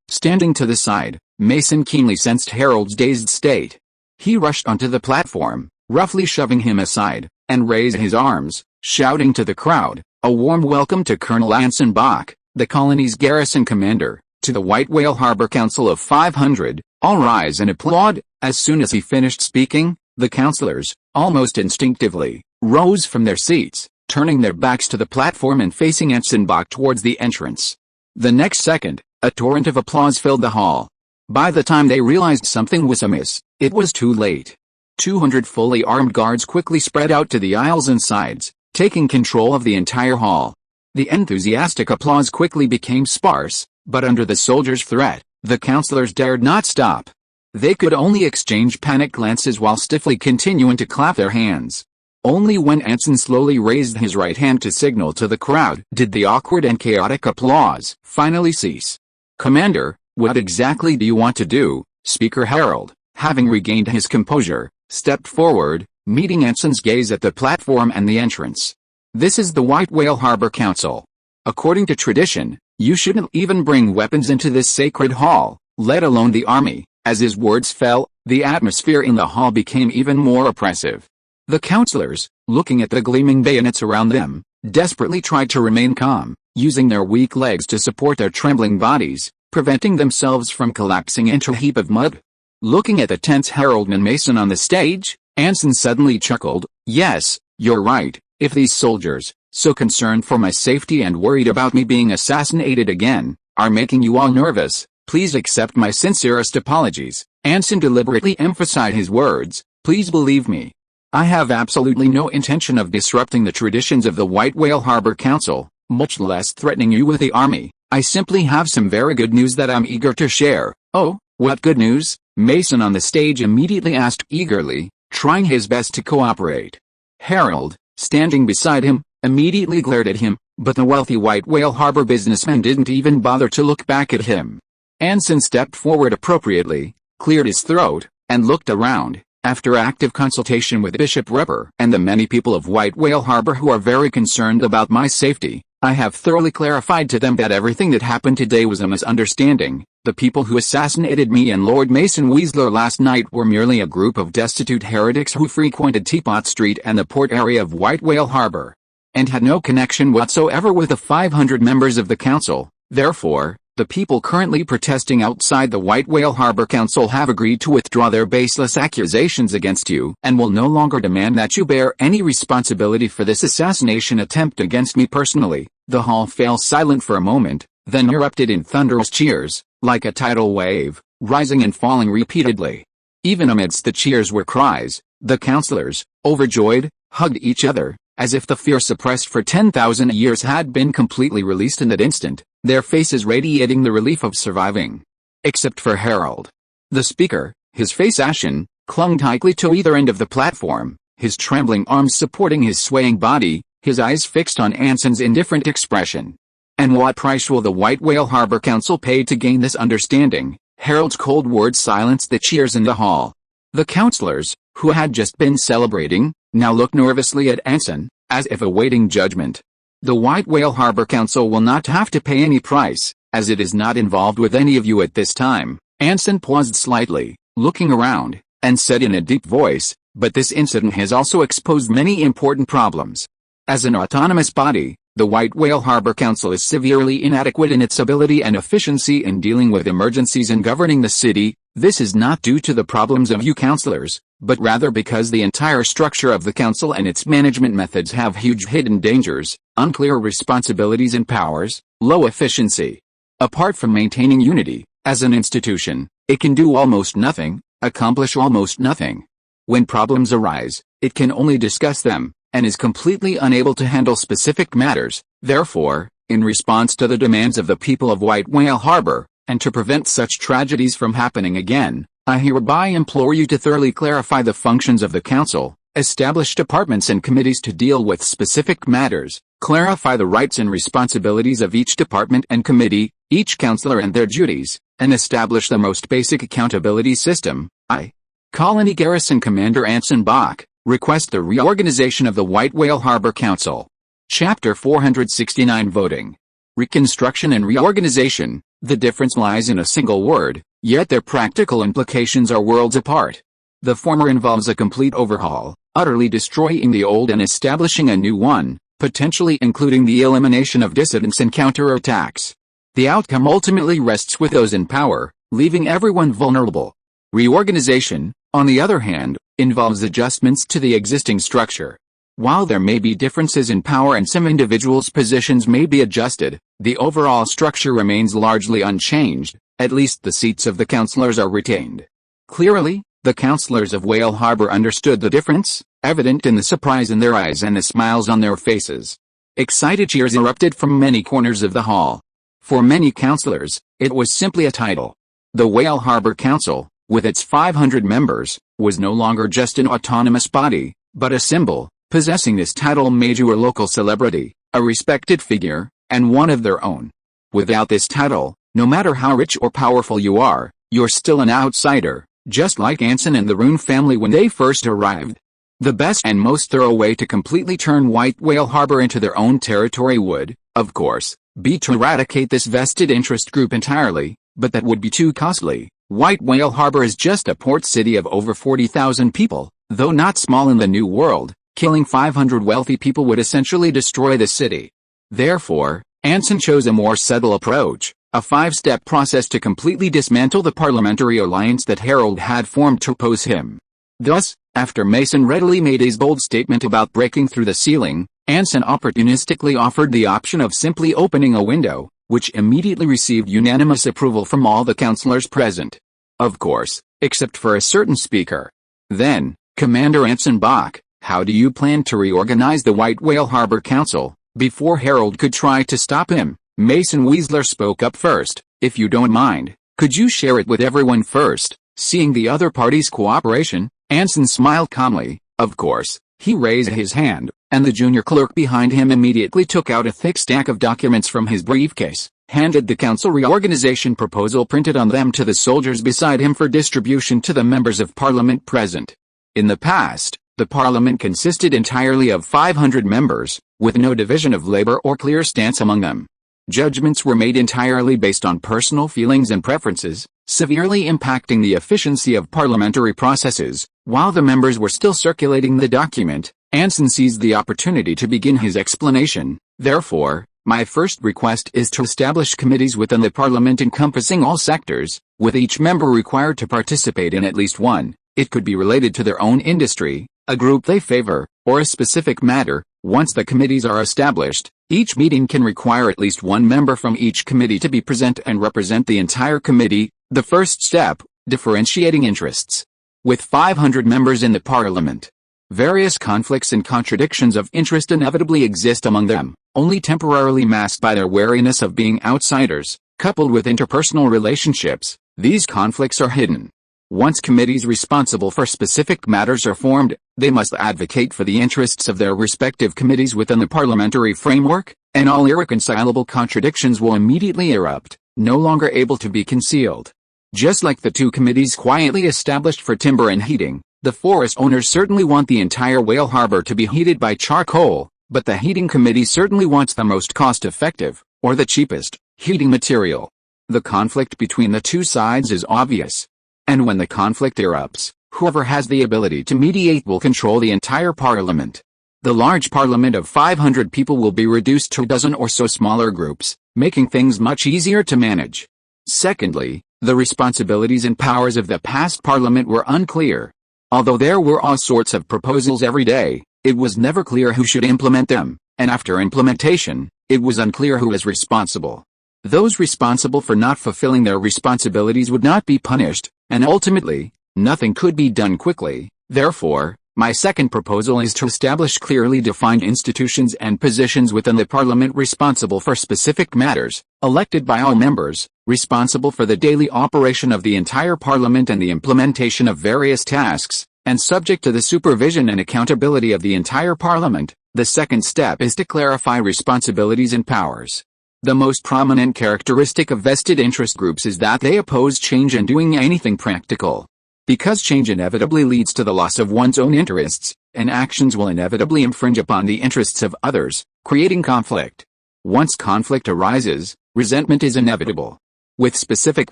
Standing to the side, Mason keenly sensed Herald's dazed state. He rushed onto the platform, roughly shoving him aside, and raised his arms, shouting to the crowd, a warm welcome to Colonel Anson Bach, the colony's garrison commander, to the White Whale Harbor Council of 500, all rise and applaud. As soon as he finished speaking, the councillors, almost instinctively, rose from their seats, turning their backs to the platform and facing Anson Bach towards the entrance. The next second, a torrent of applause filled the hall. By the time they realized something was amiss, it was too late. 200 fully armed guards quickly spread out to the aisles and sides, taking control of the entire hall. The enthusiastic applause quickly became sparse, but under the soldiers' threat, the counselors dared not stop. They could only exchange panic glances while stiffly continuing to clap their hands. Only when Anson slowly raised his right hand to signal to the crowd did the awkward and chaotic applause finally cease. "Commander, what exactly do you want to do?" Speaker Herald, having regained his composure, stepped forward, meeting Anson's gaze at the platform and the entrance. "This is the White Whale Harbor Council. According to tradition, you shouldn't even bring weapons into this sacred hall, let alone the army." As his words fell, the atmosphere in the hall became even more oppressive. The counselors, looking at the gleaming bayonets around them, desperately tried to remain calm, using their weak legs to support their trembling bodies, preventing themselves from collapsing into a heap of mud. Looking at the tense heraldman Mason on the stage, Anson suddenly chuckled. "Yes, you're right. If these soldiers, so concerned for my safety and worried about me being assassinated again, are making you all nervous, please accept my sincerest apologies." Anson deliberately emphasized his words. "Please believe me. I have absolutely no intention of disrupting the traditions of the White Whale Harbor Council, much less threatening you with the army. I simply have some very good news that I'm eager to share." "Oh, what good news?" Mason on the stage immediately asked eagerly, trying his best to cooperate. Herald, standing beside him, immediately glared at him, but the wealthy White Whale Harbor businessman didn't even bother to look back at him. Anson stepped forward appropriately, cleared his throat, and looked around. "After active consultation with Bishop Repper and the many people of White Whale Harbor who are very concerned about my safety, I have thoroughly clarified to them that everything that happened today was a misunderstanding. The people who assassinated me and Lord Mason Weasler last night were merely a group of destitute heretics who frequented Teapot Street and the port area of White Whale Harbor, and had no connection whatsoever with the 500 members of the council. Therefore, the people currently protesting outside the White Whale Harbor Council have agreed to withdraw their baseless accusations against you and will no longer demand that you bear any responsibility for this assassination attempt against me personally." The hall fell silent for a moment, then erupted in thunderous cheers, like a tidal wave, rising and falling repeatedly. Even amidst the cheers were cries. The counselors, overjoyed, hugged each other, as if the fear suppressed for 10,000 years had been completely released in that instant, their faces radiating the relief of surviving. Except for Herald. The speaker, his face ashen, clung tightly to either end of the platform, his trembling arms supporting his swaying body, his eyes fixed on Anson's indifferent expression. "And what price will the White Whale Harbor Council pay to gain this understanding?" Herald's cold words silenced the cheers in the hall. The counselors, who had just been celebrating, now looked nervously at Anson, as if awaiting judgment. "The White Whale Harbor Council will not have to pay any price, as it is not involved with any of you at this time." Anson paused slightly, looking around, and said in a deep voice, "But this incident has also exposed many important problems. As an autonomous body, the White Whale Harbor Council is severely inadequate in its ability and efficiency in dealing with emergencies and governing the city. This is not due to the problems of you counselors, but rather because the entire structure of the council and its management methods have huge hidden dangers, unclear responsibilities and powers, low efficiency. Apart from maintaining unity, as an institution, it can do almost nothing, accomplish almost nothing. When problems arise, it can only discuss them, and is completely unable to handle specific matters. Therefore, in response to the demands of the people of White Whale Harbor, and to prevent such tragedies from happening again, I hereby implore you to thoroughly clarify the functions of the council, establish departments and committees to deal with specific matters, clarify the rights and responsibilities of each department and committee, each counselor and their duties, and establish the most basic accountability system. I, Colony Garrison Commander Anson Bach, request the reorganization of the White Whale Harbor Council. Chapter 469 Voting. Reconstruction and reorganization. The difference lies in a single word, yet their practical implications are worlds apart. The former involves a complete overhaul, utterly destroying the old and establishing a new one, potentially including the elimination of dissidents and counterattacks. The outcome ultimately rests with those in power, leaving everyone vulnerable. Reorganization, on the other hand, involves adjustments to the existing structure. While there may be differences in power and some individuals' positions may be adjusted, the overall structure remains largely unchanged, at least the seats of the councillors are retained. Clearly, the councillors of Whale Harbor understood the difference, evident in the surprise in their eyes and the smiles on their faces. Excited cheers erupted from many corners of the hall. For many councillors, it was simply a title. The Whale Harbor Council, with its 500 members, was no longer just an autonomous body, but a symbol, possessing this title made you a local celebrity, a respected figure, and one of their own. Without this title, no matter how rich or powerful you are, you're still an outsider, just like Anson and the Rune family when they first arrived. The best and most thorough way to completely turn White Whale Harbor into their own territory would, of course, be to eradicate this vested interest group entirely, but that would be too costly. White Whale Harbor is just a port city of over 40,000 people, though not small in the New World. Killing 500 wealthy people would essentially destroy the city. Therefore, Anson chose a more subtle approach, a 5-step process to completely dismantle the parliamentary alliance that Herald had formed to oppose him. Thus, after Mason readily made his bold statement about breaking through the ceiling, Anson opportunistically offered the option of simply opening a window, which immediately received unanimous approval from all the councillors present. Of course, except for a certain speaker. Then, Commander Anson Bach, how do you plan to reorganize the White Whale Harbor Council? Before Herald could try to stop him, Mason Weasler spoke up first. If you don't mind, could you share it with everyone first? Seeing the other party's cooperation, Anson smiled calmly. Of course, he raised his hand, and the junior clerk behind him immediately took out a thick stack of documents from his briefcase, handed the council reorganization proposal printed on them to the soldiers beside him for distribution to the members of parliament present. In the past, the parliament consisted entirely of 500 members, with no division of labor or clear stance among them. Judgments were made entirely based on personal feelings and preferences, severely impacting the efficiency of parliamentary processes. While the members were still circulating the document, Anson seized the opportunity to begin his explanation. Therefore, my first request is to establish committees within the parliament encompassing all sectors, with each member required to participate in at least one. It could be related to their own industry, a group they favor, or a specific matter. Once the committees are established, each meeting can require at least one member from each committee to be present and represent the entire committee. The first step, differentiating interests. With 500 members in the parliament, various conflicts and contradictions of interest inevitably exist among them, only temporarily masked by their wariness of being outsiders. Coupled with interpersonal relationships, these conflicts are hidden. Once committees responsible for specific matters are formed, they must advocate for the interests of their respective committees within the parliamentary framework, and all irreconcilable contradictions will immediately erupt, no longer able to be concealed. Just like the two committees quietly established for timber and heating, the forest owners certainly want the entire Whale Harbor to be heated by charcoal, but the heating committee certainly wants the most cost-effective, or the cheapest, heating material. The conflict between the two sides is obvious. And when the conflict erupts, whoever has the ability to mediate will control the entire parliament. The large parliament of 500 people will be reduced to a dozen or so smaller groups, making things much easier to manage. Secondly, the responsibilities and powers of the past parliament were unclear. Although there were all sorts of proposals every day, it was never clear who should implement them, and after implementation, it was unclear who was responsible. Those responsible for not fulfilling their responsibilities would not be punished, and ultimately, nothing could be done quickly. Therefore, my second proposal is to establish clearly defined institutions and positions within the parliament responsible for specific matters, elected by all members, responsible for the daily operation of the entire parliament and the implementation of various tasks, and subject to the supervision and accountability of the entire parliament. The second step is to clarify responsibilities and powers. The most prominent characteristic of vested interest groups is that they oppose change and doing anything practical. Because change inevitably leads to the loss of one's own interests, and actions will inevitably infringe upon the interests of others, creating conflict. Once conflict arises, resentment is inevitable. With specific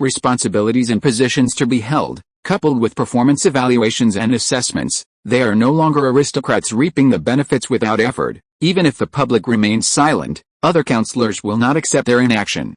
responsibilities and positions to be held, coupled with performance evaluations and assessments, they are no longer aristocrats reaping the benefits without effort. Even if the public remains silent, other councillors will not accept their inaction.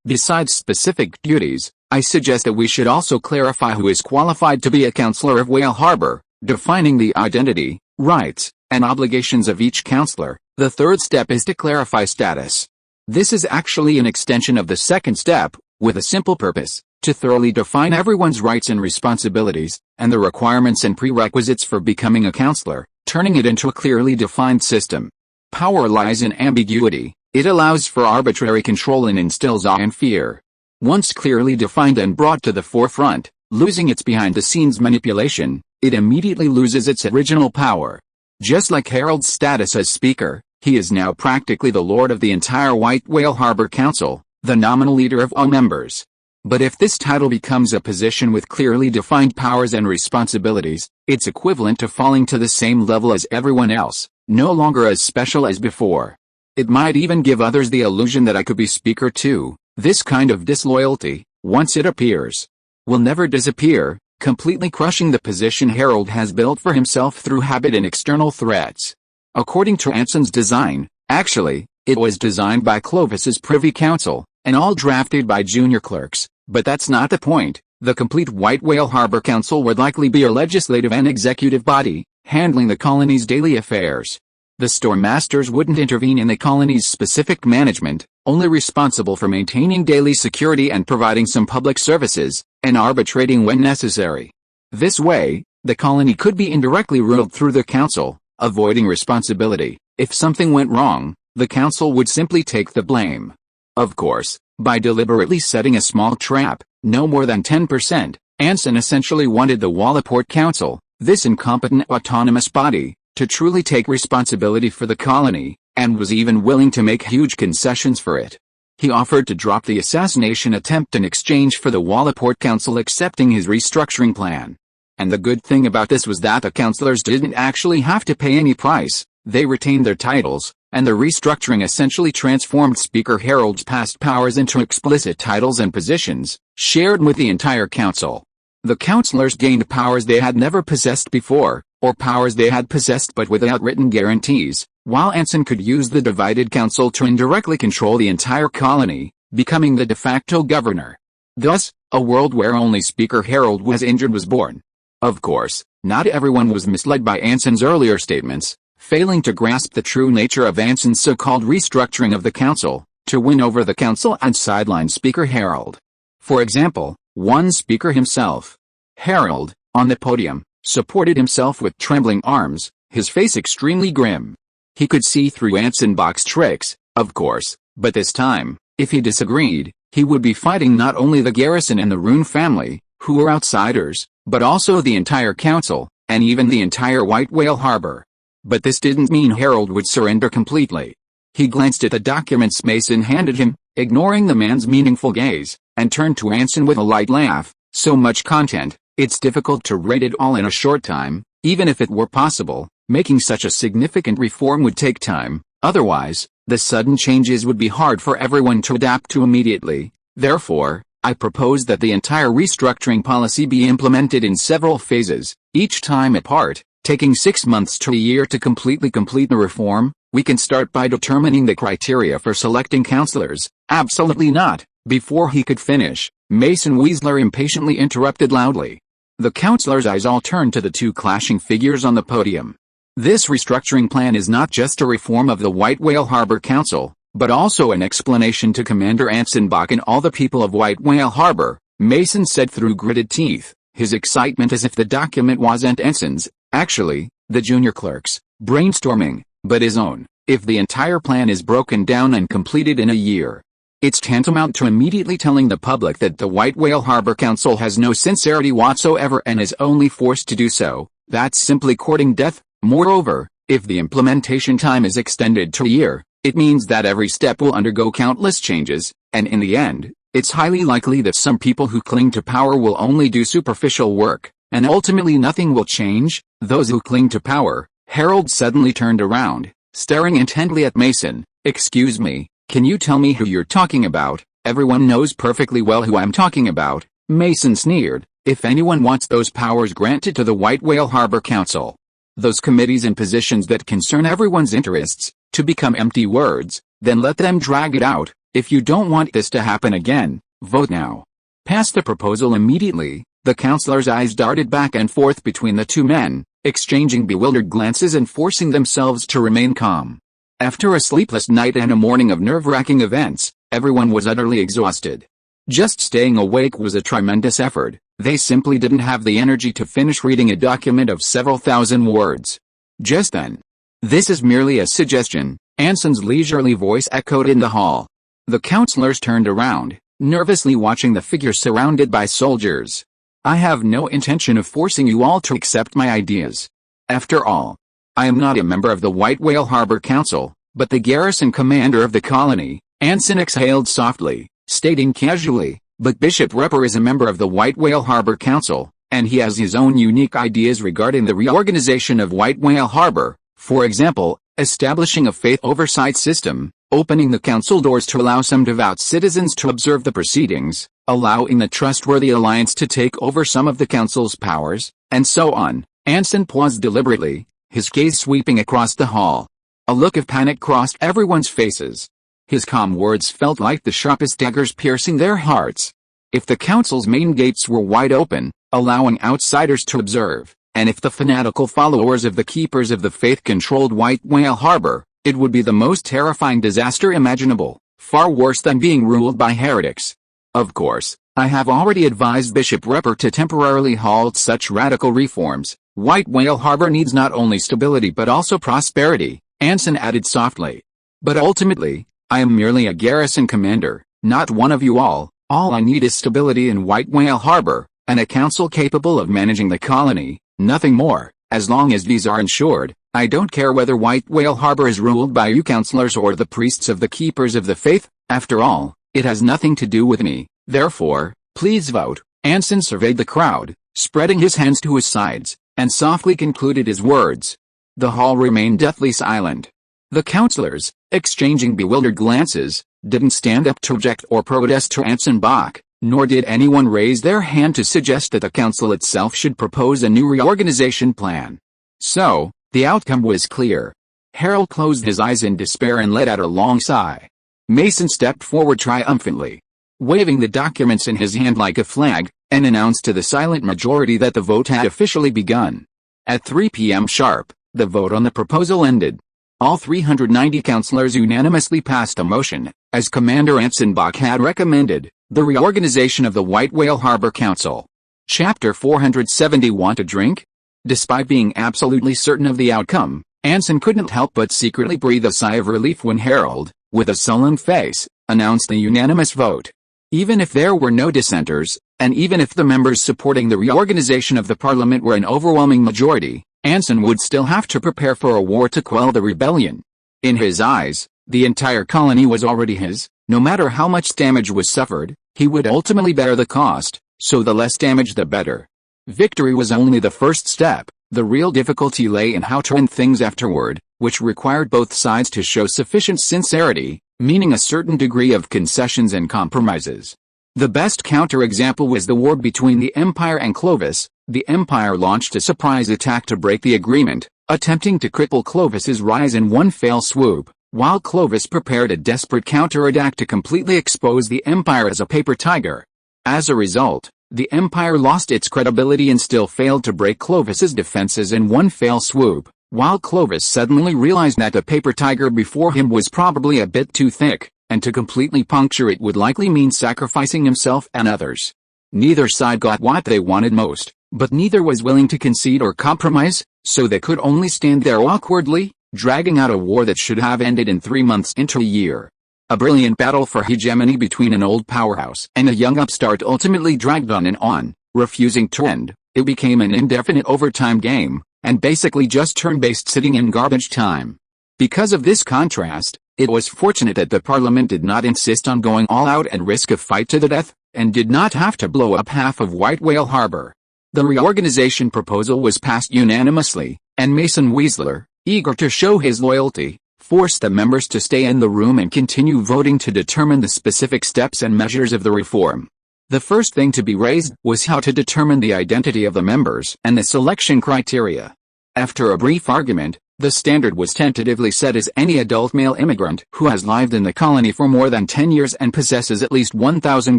Besides specific duties, I suggest that we should also clarify who is qualified to be a councillor of Whale Harbor, defining the identity, rights, and obligations of each councillor. The third step is to clarify status. This is actually an extension of the second step, with a simple purpose. to thoroughly define everyone's rights and responsibilities, and the requirements and prerequisites for becoming a counselor, turning it into a clearly defined system. Power lies in ambiguity. It allows for arbitrary control and instills awe and fear. Once clearly defined and brought to the forefront, losing its behind-the-scenes manipulation, it immediately loses its original power. Just like Herald's status as Speaker, he is now practically the lord of the entire White Whale Harbor Council, the nominal leader of all members. But if this title becomes a position with clearly defined powers and responsibilities, it's equivalent to falling to the same level as everyone else, no longer as special as before. It might even give others the illusion that I could be Speaker too. This kind of disloyalty, once it appears, will never disappear, completely crushing the position Herald has built for himself through habit and external threats. According to Anson's design, actually, it was designed by Clovis's Privy Council, and all drafted by junior clerks. But that's not the point. The complete White Whale Harbor Council would likely be a legislative and executive body, handling the colony's daily affairs. The storm masters wouldn't intervene in the colony's specific management, only responsible for maintaining daily security and providing some public services, and arbitrating when necessary. This way, the colony could be indirectly ruled through the council, avoiding responsibility. If something went wrong, the council would simply take the blame. Of course, by deliberately setting a small trap, no more than 10%, Anson essentially wanted the Wallaport Council, this incompetent autonomous body, to truly take responsibility for the colony, and was even willing to make huge concessions for it. He offered to drop the assassination attempt in exchange for the Wallaport Council accepting his restructuring plan. And the good thing about this was that the councillors didn't actually have to pay any price, they retained their titles, and the restructuring essentially transformed Speaker Herald's past powers into explicit titles and positions, shared with the entire council. The councillors gained powers they had never possessed before, or powers they had possessed but without written guarantees, while Anson could use the divided council to indirectly control the entire colony, becoming the de facto governor. Thus, a world where only Speaker Herald was injured was born. Of course, not everyone was misled by Anson's earlier statements, failing to grasp the true nature of Anson's so-called restructuring of the council, to win over the council and sideline Speaker Herald. For example, one speaker himself, Herald, on the podium, supported himself with trembling arms, his face extremely grim. He could see through Anson Bach's tricks, of course, but this time, if he disagreed, he would be fighting not only the garrison and the Rune family, who were outsiders, but also the entire council, and even the entire White Whale Harbor. But this didn't mean Herald would surrender completely. He glanced at the documents Mason handed him, ignoring the man's meaningful gaze, and turned to Anson with a light laugh. So much content, it's difficult to read it all in a short time, even if it were possible. Making such a significant reform would take time, otherwise, the sudden changes would be hard for everyone to adapt to immediately. Therefore, I propose that the entire restructuring policy be implemented in several phases, each time apart, taking 6 months to a year to completely complete the reform. We can start by determining the criteria for selecting councillors. Absolutely not. Before he could finish, Mason Weasler impatiently interrupted loudly. The councillors' eyes all turned to the two clashing figures on the podium. This restructuring plan is not just a reform of the White Whale Harbor Council, but also an explanation to Commander Anson Bach and all the people of White Whale Harbor, Mason said through gritted teeth, his excitement as if the document wasn't Anson's, actually, the junior clerk's, brainstorming, but his own. If the entire plan is broken down and completed in a year, it's tantamount to immediately telling the public that the White Whale Harbor Council has no sincerity whatsoever and is only forced to do so. That's simply courting death. Moreover, if the implementation time is extended to a year, it means that every step will undergo countless changes, and in the end, it's highly likely that some people who cling to power will only do superficial work, and ultimately nothing will change. Those who cling to power. Herald suddenly turned around, staring intently at Mason. Excuse me, can you tell me who you're talking about? Everyone knows perfectly well who I'm talking about, Mason sneered. If anyone wants those powers granted to the White Whale Harbor Council, those committees and positions that concern everyone's interests, to become empty words, then let them drag it out. If you don't want this to happen again, vote now. Pass the proposal immediately. The councillors' eyes darted back and forth between the two men, exchanging bewildered glances and forcing themselves to remain calm. After a sleepless night and a morning of nerve-wracking events, everyone was utterly exhausted. Just staying awake was a tremendous effort. They simply didn't have the energy to finish reading a document of several thousand words. Just then. "This is merely a suggestion," Anson's leisurely voice echoed in the hall. The counselors turned around, nervously watching the figure surrounded by soldiers. "I have no intention of forcing you all to accept my ideas. After all, I am not a member of the White Whale Harbor Council, but the garrison commander of the colony." Anson exhaled softly, stating casually, "But Bishop Repper is a member of the White Whale Harbor Council, and he has his own unique ideas regarding the reorganization of White Whale Harbor, for example, establishing a faith oversight system, opening the council doors to allow some devout citizens to observe the proceedings, allowing the trustworthy alliance to take over some of the council's powers, and so on." Anson paused deliberately, his gaze sweeping across the hall. A look of panic crossed everyone's faces. His calm words felt like the sharpest daggers piercing their hearts. If the council's main gates were wide open, allowing outsiders to observe, and if the fanatical followers of the Keepers of the Faith controlled White Whale Harbor, it would be the most terrifying disaster imaginable, far worse than being ruled by heretics. "Of course, I have already advised Bishop Repper to temporarily halt such radical reforms. White Whale Harbor needs not only stability but also prosperity," Anson added softly. "But ultimately, I am merely a garrison commander, not one of you all. All I need is stability in White Whale Harbor, and a council capable of managing the colony, nothing more. As long as these are ensured, I don't care whether White Whale Harbor is ruled by you counselors or the priests of the Keepers of the Faith. After all, it has nothing to do with me. Therefore, please vote." Anson surveyed the crowd, spreading his hands to his sides, and softly concluded his words. The hall remained deathly silent. The counselors, exchanging bewildered glances, didn't stand up to object or protest to Anson Bach, nor did anyone raise their hand to suggest that the council itself should propose a new reorganization plan. So, the outcome was clear. Herald closed his eyes in despair and let out a long sigh. Mason stepped forward triumphantly, waving the documents in his hand like a flag, and announced to the silent majority that the vote had officially begun. At 3 p.m. sharp, the vote on the proposal ended. All 390 councilors unanimously passed a motion, as Commander Anson Bach had recommended, the reorganization of the White Whale Harbor Council. Chapter 470. Want a drink? Despite being absolutely certain of the outcome, Anson couldn't help but secretly breathe a sigh of relief when Herald, with a sullen face, announced the unanimous vote. Even if there were no dissenters, and even if the members supporting the reorganization of the parliament were an overwhelming majority, Anson would still have to prepare for a war to quell the rebellion. In his eyes, the entire colony was already his. No matter how much damage was suffered, he would ultimately bear the cost, so the less damage the better. Victory was only the first step. The real difficulty lay in how to end things afterward, which required both sides to show sufficient sincerity, meaning a certain degree of concessions and compromises. The best counterexample was the war between the Empire and Clovis. The Empire launched a surprise attack to break the agreement, attempting to cripple Clovis's rise in one fell swoop, while Clovis prepared a desperate counterattack to completely expose the Empire as a paper tiger. As a result, the Empire lost its credibility and still failed to break Clovis's defenses in one fell swoop, while Clovis suddenly realized that the paper tiger before him was probably a bit too thick, and to completely puncture it would likely mean sacrificing himself and others. Neither side got what they wanted most, but neither was willing to concede or compromise, so they could only stand there awkwardly, dragging out a war that should have ended in 3 months into a year. A brilliant battle for hegemony between an old powerhouse and a young upstart ultimately dragged on and on, refusing to end. It became an indefinite overtime game, and basically just turn-based sitting in garbage time. Because of this contrast, it was fortunate that the parliament did not insist on going all out and risk a fight to the death, and did not have to blow up half of White Whale Harbor. The reorganization proposal was passed unanimously, and Mason Weasler, eager to show his loyalty, forced the members to stay in the room and continue voting to determine the specific steps and measures of the reform. The first thing to be raised was how to determine the identity of the members and the selection criteria. After a brief argument, the standard was tentatively set as any adult male immigrant who has lived in the colony for more than 10 years and possesses at least 1,000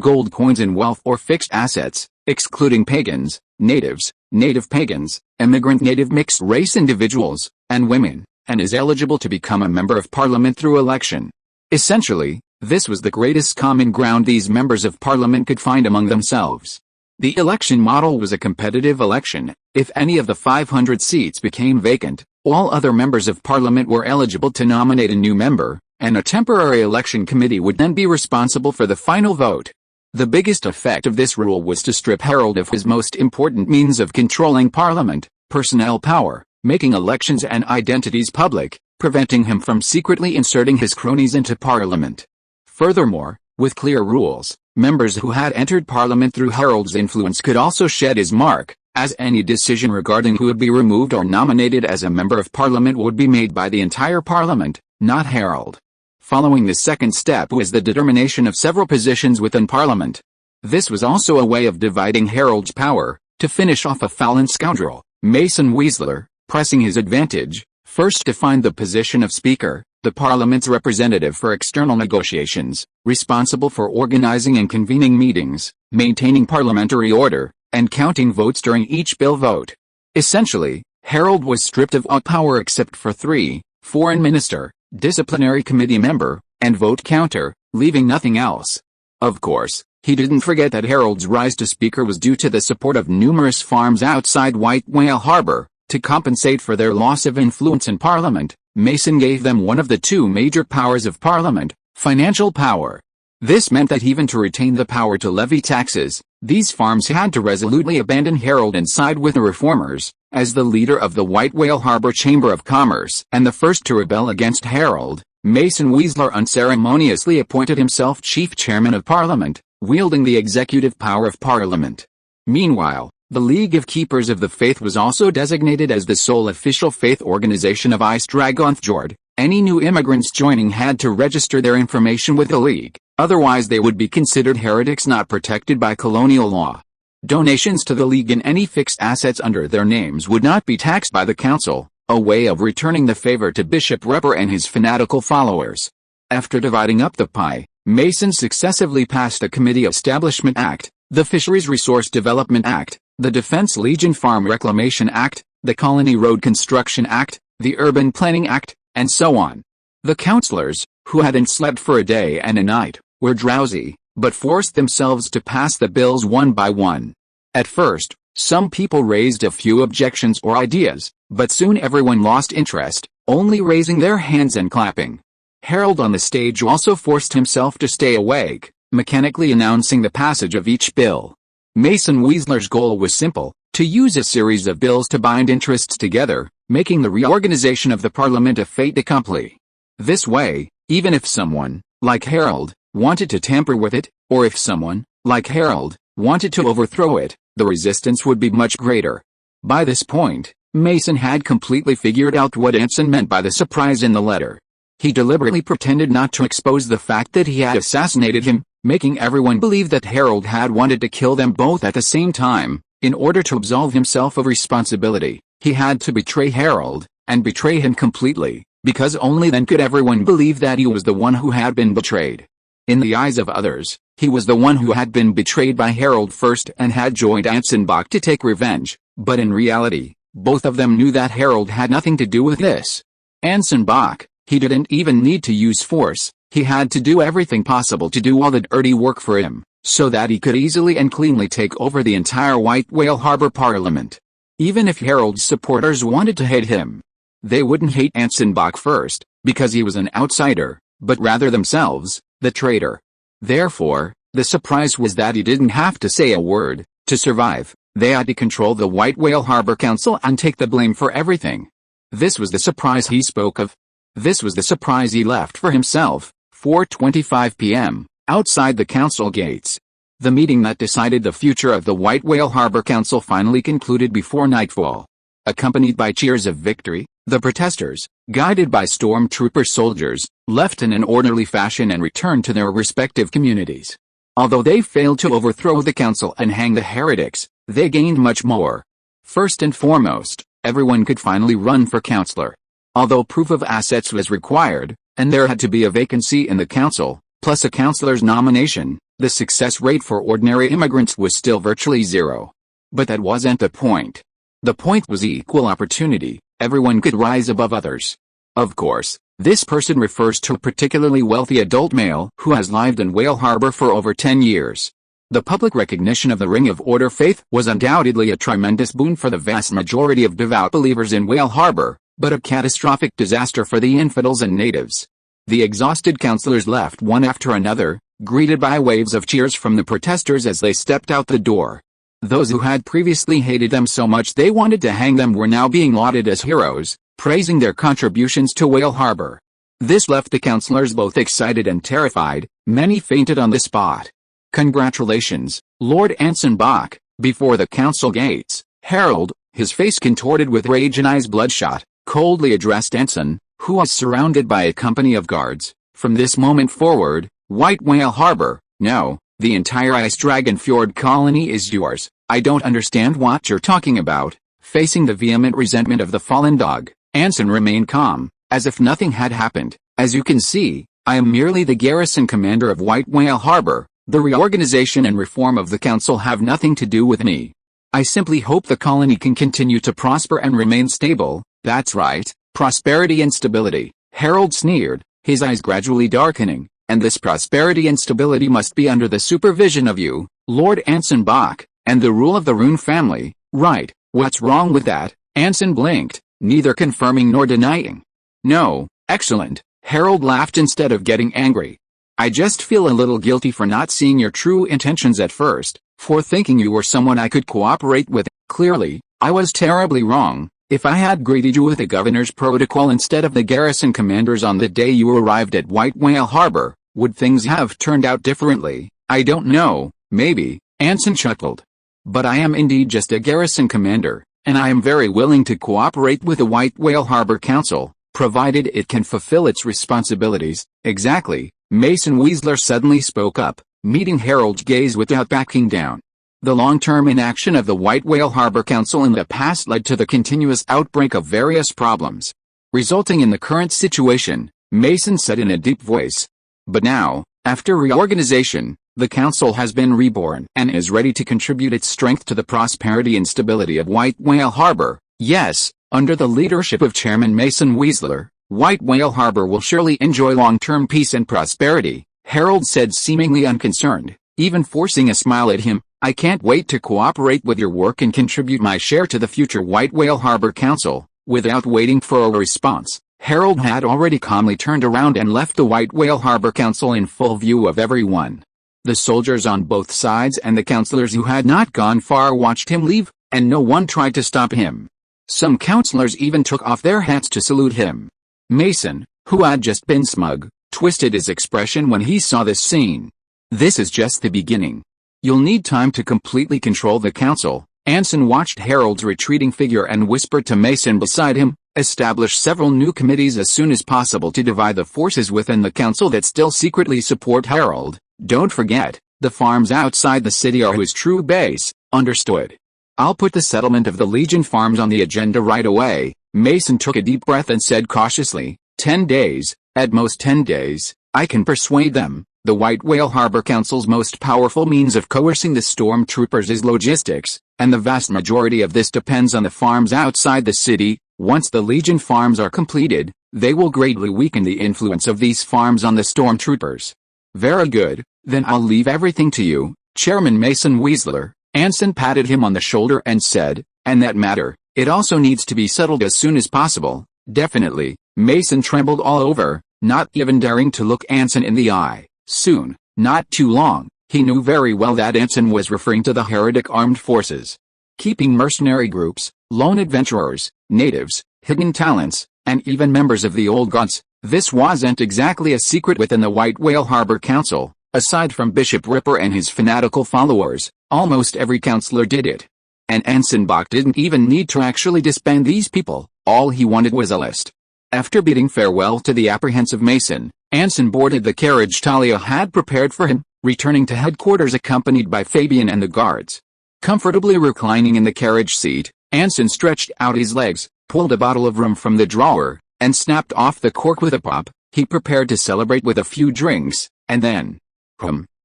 gold coins in wealth or fixed assets, excluding pagans, natives, native pagans, immigrant native mixed race individuals, and women, and is eligible to become a member of parliament through election. Essentially, This was the greatest common ground these members of parliament could find among themselves. The election model was a competitive election. If any of the 500 seats became vacant, all other members of parliament were eligible to nominate a new member, and a temporary election committee would then be responsible for the final vote. The biggest effect of this rule was to strip Harold of his most important means of controlling parliament, personnel power, making elections and identities public, preventing him from secretly inserting his cronies into parliament. Furthermore, with clear rules, members who had entered parliament through Harold's influence could also shed his mark, as any decision regarding who would be removed or nominated as a member of parliament would be made by the entire parliament, not Harold. Following the second step was the determination of several positions within parliament. This was also a way of dividing Harold's power. To finish off a fallen scoundrel, Mason Weasler, pressing his advantage, first defined the position of Speaker, the Parliament's representative for external negotiations, responsible for organizing and convening meetings, maintaining parliamentary order, and counting votes during each bill vote. Essentially, Harold was stripped of all power except for 3, foreign minister, disciplinary committee member, and vote counter, leaving nothing else. Of course, he didn't forget that Harold's rise to Speaker was due to the support of numerous farms outside White Whale Harbor. To compensate for their loss of influence in Parliament, Mason gave them one of the 2 major powers of Parliament, financial power. This meant that even to retain the power to levy taxes, these farms had to resolutely abandon Harold and side with the reformers. As the leader of the White Whale Harbor Chamber of Commerce and the first to rebel against Harold, Mason Weasler unceremoniously appointed himself Chief Chairman of Parliament, wielding the executive power of Parliament. Meanwhile, the League of Keepers of the Faith was also designated as the sole official faith organization of Eistragonthjord. Any new immigrants joining had to register their information with the League, otherwise they would be considered heretics not protected by colonial law. Donations to the League and any fixed assets under their names would not be taxed by the council, a way of returning the favor to Bishop Repper and his fanatical followers. After dividing up the pie, Mason successively passed the Committee Establishment Act, the Fisheries Resource Development Act, the Defense Legion Farm Reclamation Act, the Colony Road Construction Act, the Urban Planning Act, and so on. The councillors, who hadn't slept for a day and a night, were drowsy, but forced themselves to pass the bills one by one. At first, some people raised a few objections or ideas, but soon everyone lost interest, only raising their hands and clapping. Harold on the stage also forced himself to stay awake, mechanically announcing the passage of each bill. Mason Weasler's goal was simple, to use a series of bills to bind interests together, making the reorganization of the parliament a fait accompli. This way, even if someone, like Harold, wanted to tamper with it, or if someone, like Harold, wanted to overthrow it, the resistance would be much greater. By this point, Mason had completely figured out what Anson meant by the surprise in the letter. He deliberately pretended not to expose the fact that he had assassinated him, making everyone believe that Harold had wanted to kill them both at the same time. In order to absolve himself of responsibility, he had to betray Harold, and betray him completely, because only then could everyone believe that he was the one who had been betrayed. In the eyes of others, he was the one who had been betrayed by Harold first and had joined Anson Bach to take revenge, but in reality, both of them knew that Harold had nothing to do with this. Anson Bach, he didn't even need to use force, he had to do everything possible to do all the dirty work for him, so that he could easily and cleanly take over the entire White Whale Harbor Parliament. Even if Harold's supporters wanted to hate him, they wouldn't hate Anson Bach first, because he was an outsider, but rather themselves, the traitor. Therefore, the surprise was that he didn't have to say a word. To survive, they had to control the White Whale Harbor Council and take the blame for everything. This was the surprise he spoke of. This was the surprise he left for himself, 4:25 p.m., outside the council gates. The meeting that decided the future of the White Whale Harbor Council finally concluded before nightfall. Accompanied by cheers of victory, the protesters, guided by stormtrooper soldiers, left in an orderly fashion and returned to their respective communities. Although they failed to overthrow the council and hang the heretics, they gained much more. First and foremost, everyone could finally run for councillor. Although proof of assets was required, and there had to be a vacancy in the council, plus a councillor's nomination, the success rate for ordinary immigrants was still virtually zero. But that wasn't the point. The point was equal opportunity. Everyone could rise above others. Of course, This person refers to a particularly wealthy adult male who has lived in Whale Harbor for over 10 years. The public recognition of the Ring of Order faith was undoubtedly a tremendous boon for the vast majority of devout believers in Whale Harbor, but a catastrophic disaster for the infidels and natives. The exhausted counselors left one after another, greeted by waves of cheers from the protesters as they stepped out the door. Those who had previously hated them so much they wanted to hang them were now being lauded as heroes, praising their contributions to Whale Harbor. This left the counselors both excited and terrified. Many fainted on the spot. "Congratulations, Lord Anson Bach," before the council gates. Herald, his face contorted with rage and eyes bloodshot, coldly addressed Anson, who was surrounded by a company of guards. "From this moment forward, White Whale Harbor, no, the entire Ice Dragon Fjord colony is yours." "I don't understand what you're talking about." Facing the vehement resentment of the fallen dog, Anson remained calm, as if nothing had happened. "As you can see, I am merely the garrison commander of White Whale Harbor. The reorganization and reform of the council have nothing to do with me. I simply hope the colony can continue to prosper and remain stable." "That's right, prosperity and stability," Herald sneered, his eyes gradually darkening. "And this prosperity and stability must be under the supervision of you, Lord Anson Bach, and the rule of the Rune family, right?" "What's wrong with that?" Anson blinked, neither confirming nor denying. "No, excellent," Herald laughed instead of getting angry. "I just feel a little guilty for not seeing your true intentions at first, for thinking you were someone I could cooperate with. Clearly, I was terribly wrong. If I had greeted you with the governor's protocol instead of the garrison commanders on the day you arrived at White Whale Harbor, would things have turned out differently? I don't know, maybe," Anson chuckled. "But I am indeed just a garrison commander, and I am very willing to cooperate with the White Whale Harbor Council, provided it can fulfill its responsibilities." "Exactly," Mason Weasler suddenly spoke up, meeting Herald's gaze without backing down. "The long-term inaction of the White Whale Harbor Council in the past led to the continuous outbreak of various problems, resulting in the current situation," Mason said in a deep voice. "But now, after reorganization, the council has been reborn and is ready to contribute its strength to the prosperity and stability of White Whale Harbor. Yes, under the leadership of Chairman Mason Weasler, White Whale Harbor will surely enjoy long-term peace and prosperity," Herald said, seemingly unconcerned, even forcing a smile at him. "I can't wait to cooperate with your work and contribute my share to the future White Whale Harbor Council." Without waiting for a response, Herald had already calmly turned around and left the White Whale Harbor Council in full view of everyone. The soldiers on both sides and the councilors who had not gone far watched him leave, and no one tried to stop him. Some councilors even took off their hats to salute him. Mason, who had just been smug, twisted his expression when he saw this scene. "This is just the beginning. You'll need time to completely control the council." Anson watched Herald's retreating figure and whispered to Mason beside him, "Establish several new committees as soon as possible to divide the forces within the council that still secretly support Herald. Don't forget, the farms outside the city are his true base." "Understood. I'll put the settlement of the Legion farms on the agenda right away." Mason took a deep breath and said cautiously, 10 days, at most 10 days, I can persuade them." The White Whale Harbor Council's most powerful means of coercing the stormtroopers is logistics, and the vast majority of this depends on the farms outside the city. Once the Legion farms are completed, they will greatly weaken the influence of these farms on the stormtroopers. "Very good, then I'll leave everything to you, Chairman Mason Weasler." Anson patted him on the shoulder and said, "And that matter, it also needs to be settled as soon as possible." "Definitely." Mason trembled all over, not even daring to look Anson in the eye. "Soon, not too long." He knew very well that Anson was referring to the heretic armed forces. Keeping mercenary groups, lone adventurers, natives, hidden talents, and even members of the old gods. This wasn't exactly a secret within the White Whale Harbor Council. Aside from Bishop Ripper and his fanatical followers, almost every counselor did it. And Anson Bach didn't even need to actually disband these people, all he wanted was a list. After bidding farewell to the apprehensive Mason, Anson boarded the carriage Talia had prepared for him, returning to headquarters accompanied by Fabian and the guards. Comfortably reclining in the carriage seat, Anson stretched out his legs, pulled a bottle of rum from the drawer, and snapped off the cork with a pop. He prepared to celebrate with a few drinks, and then...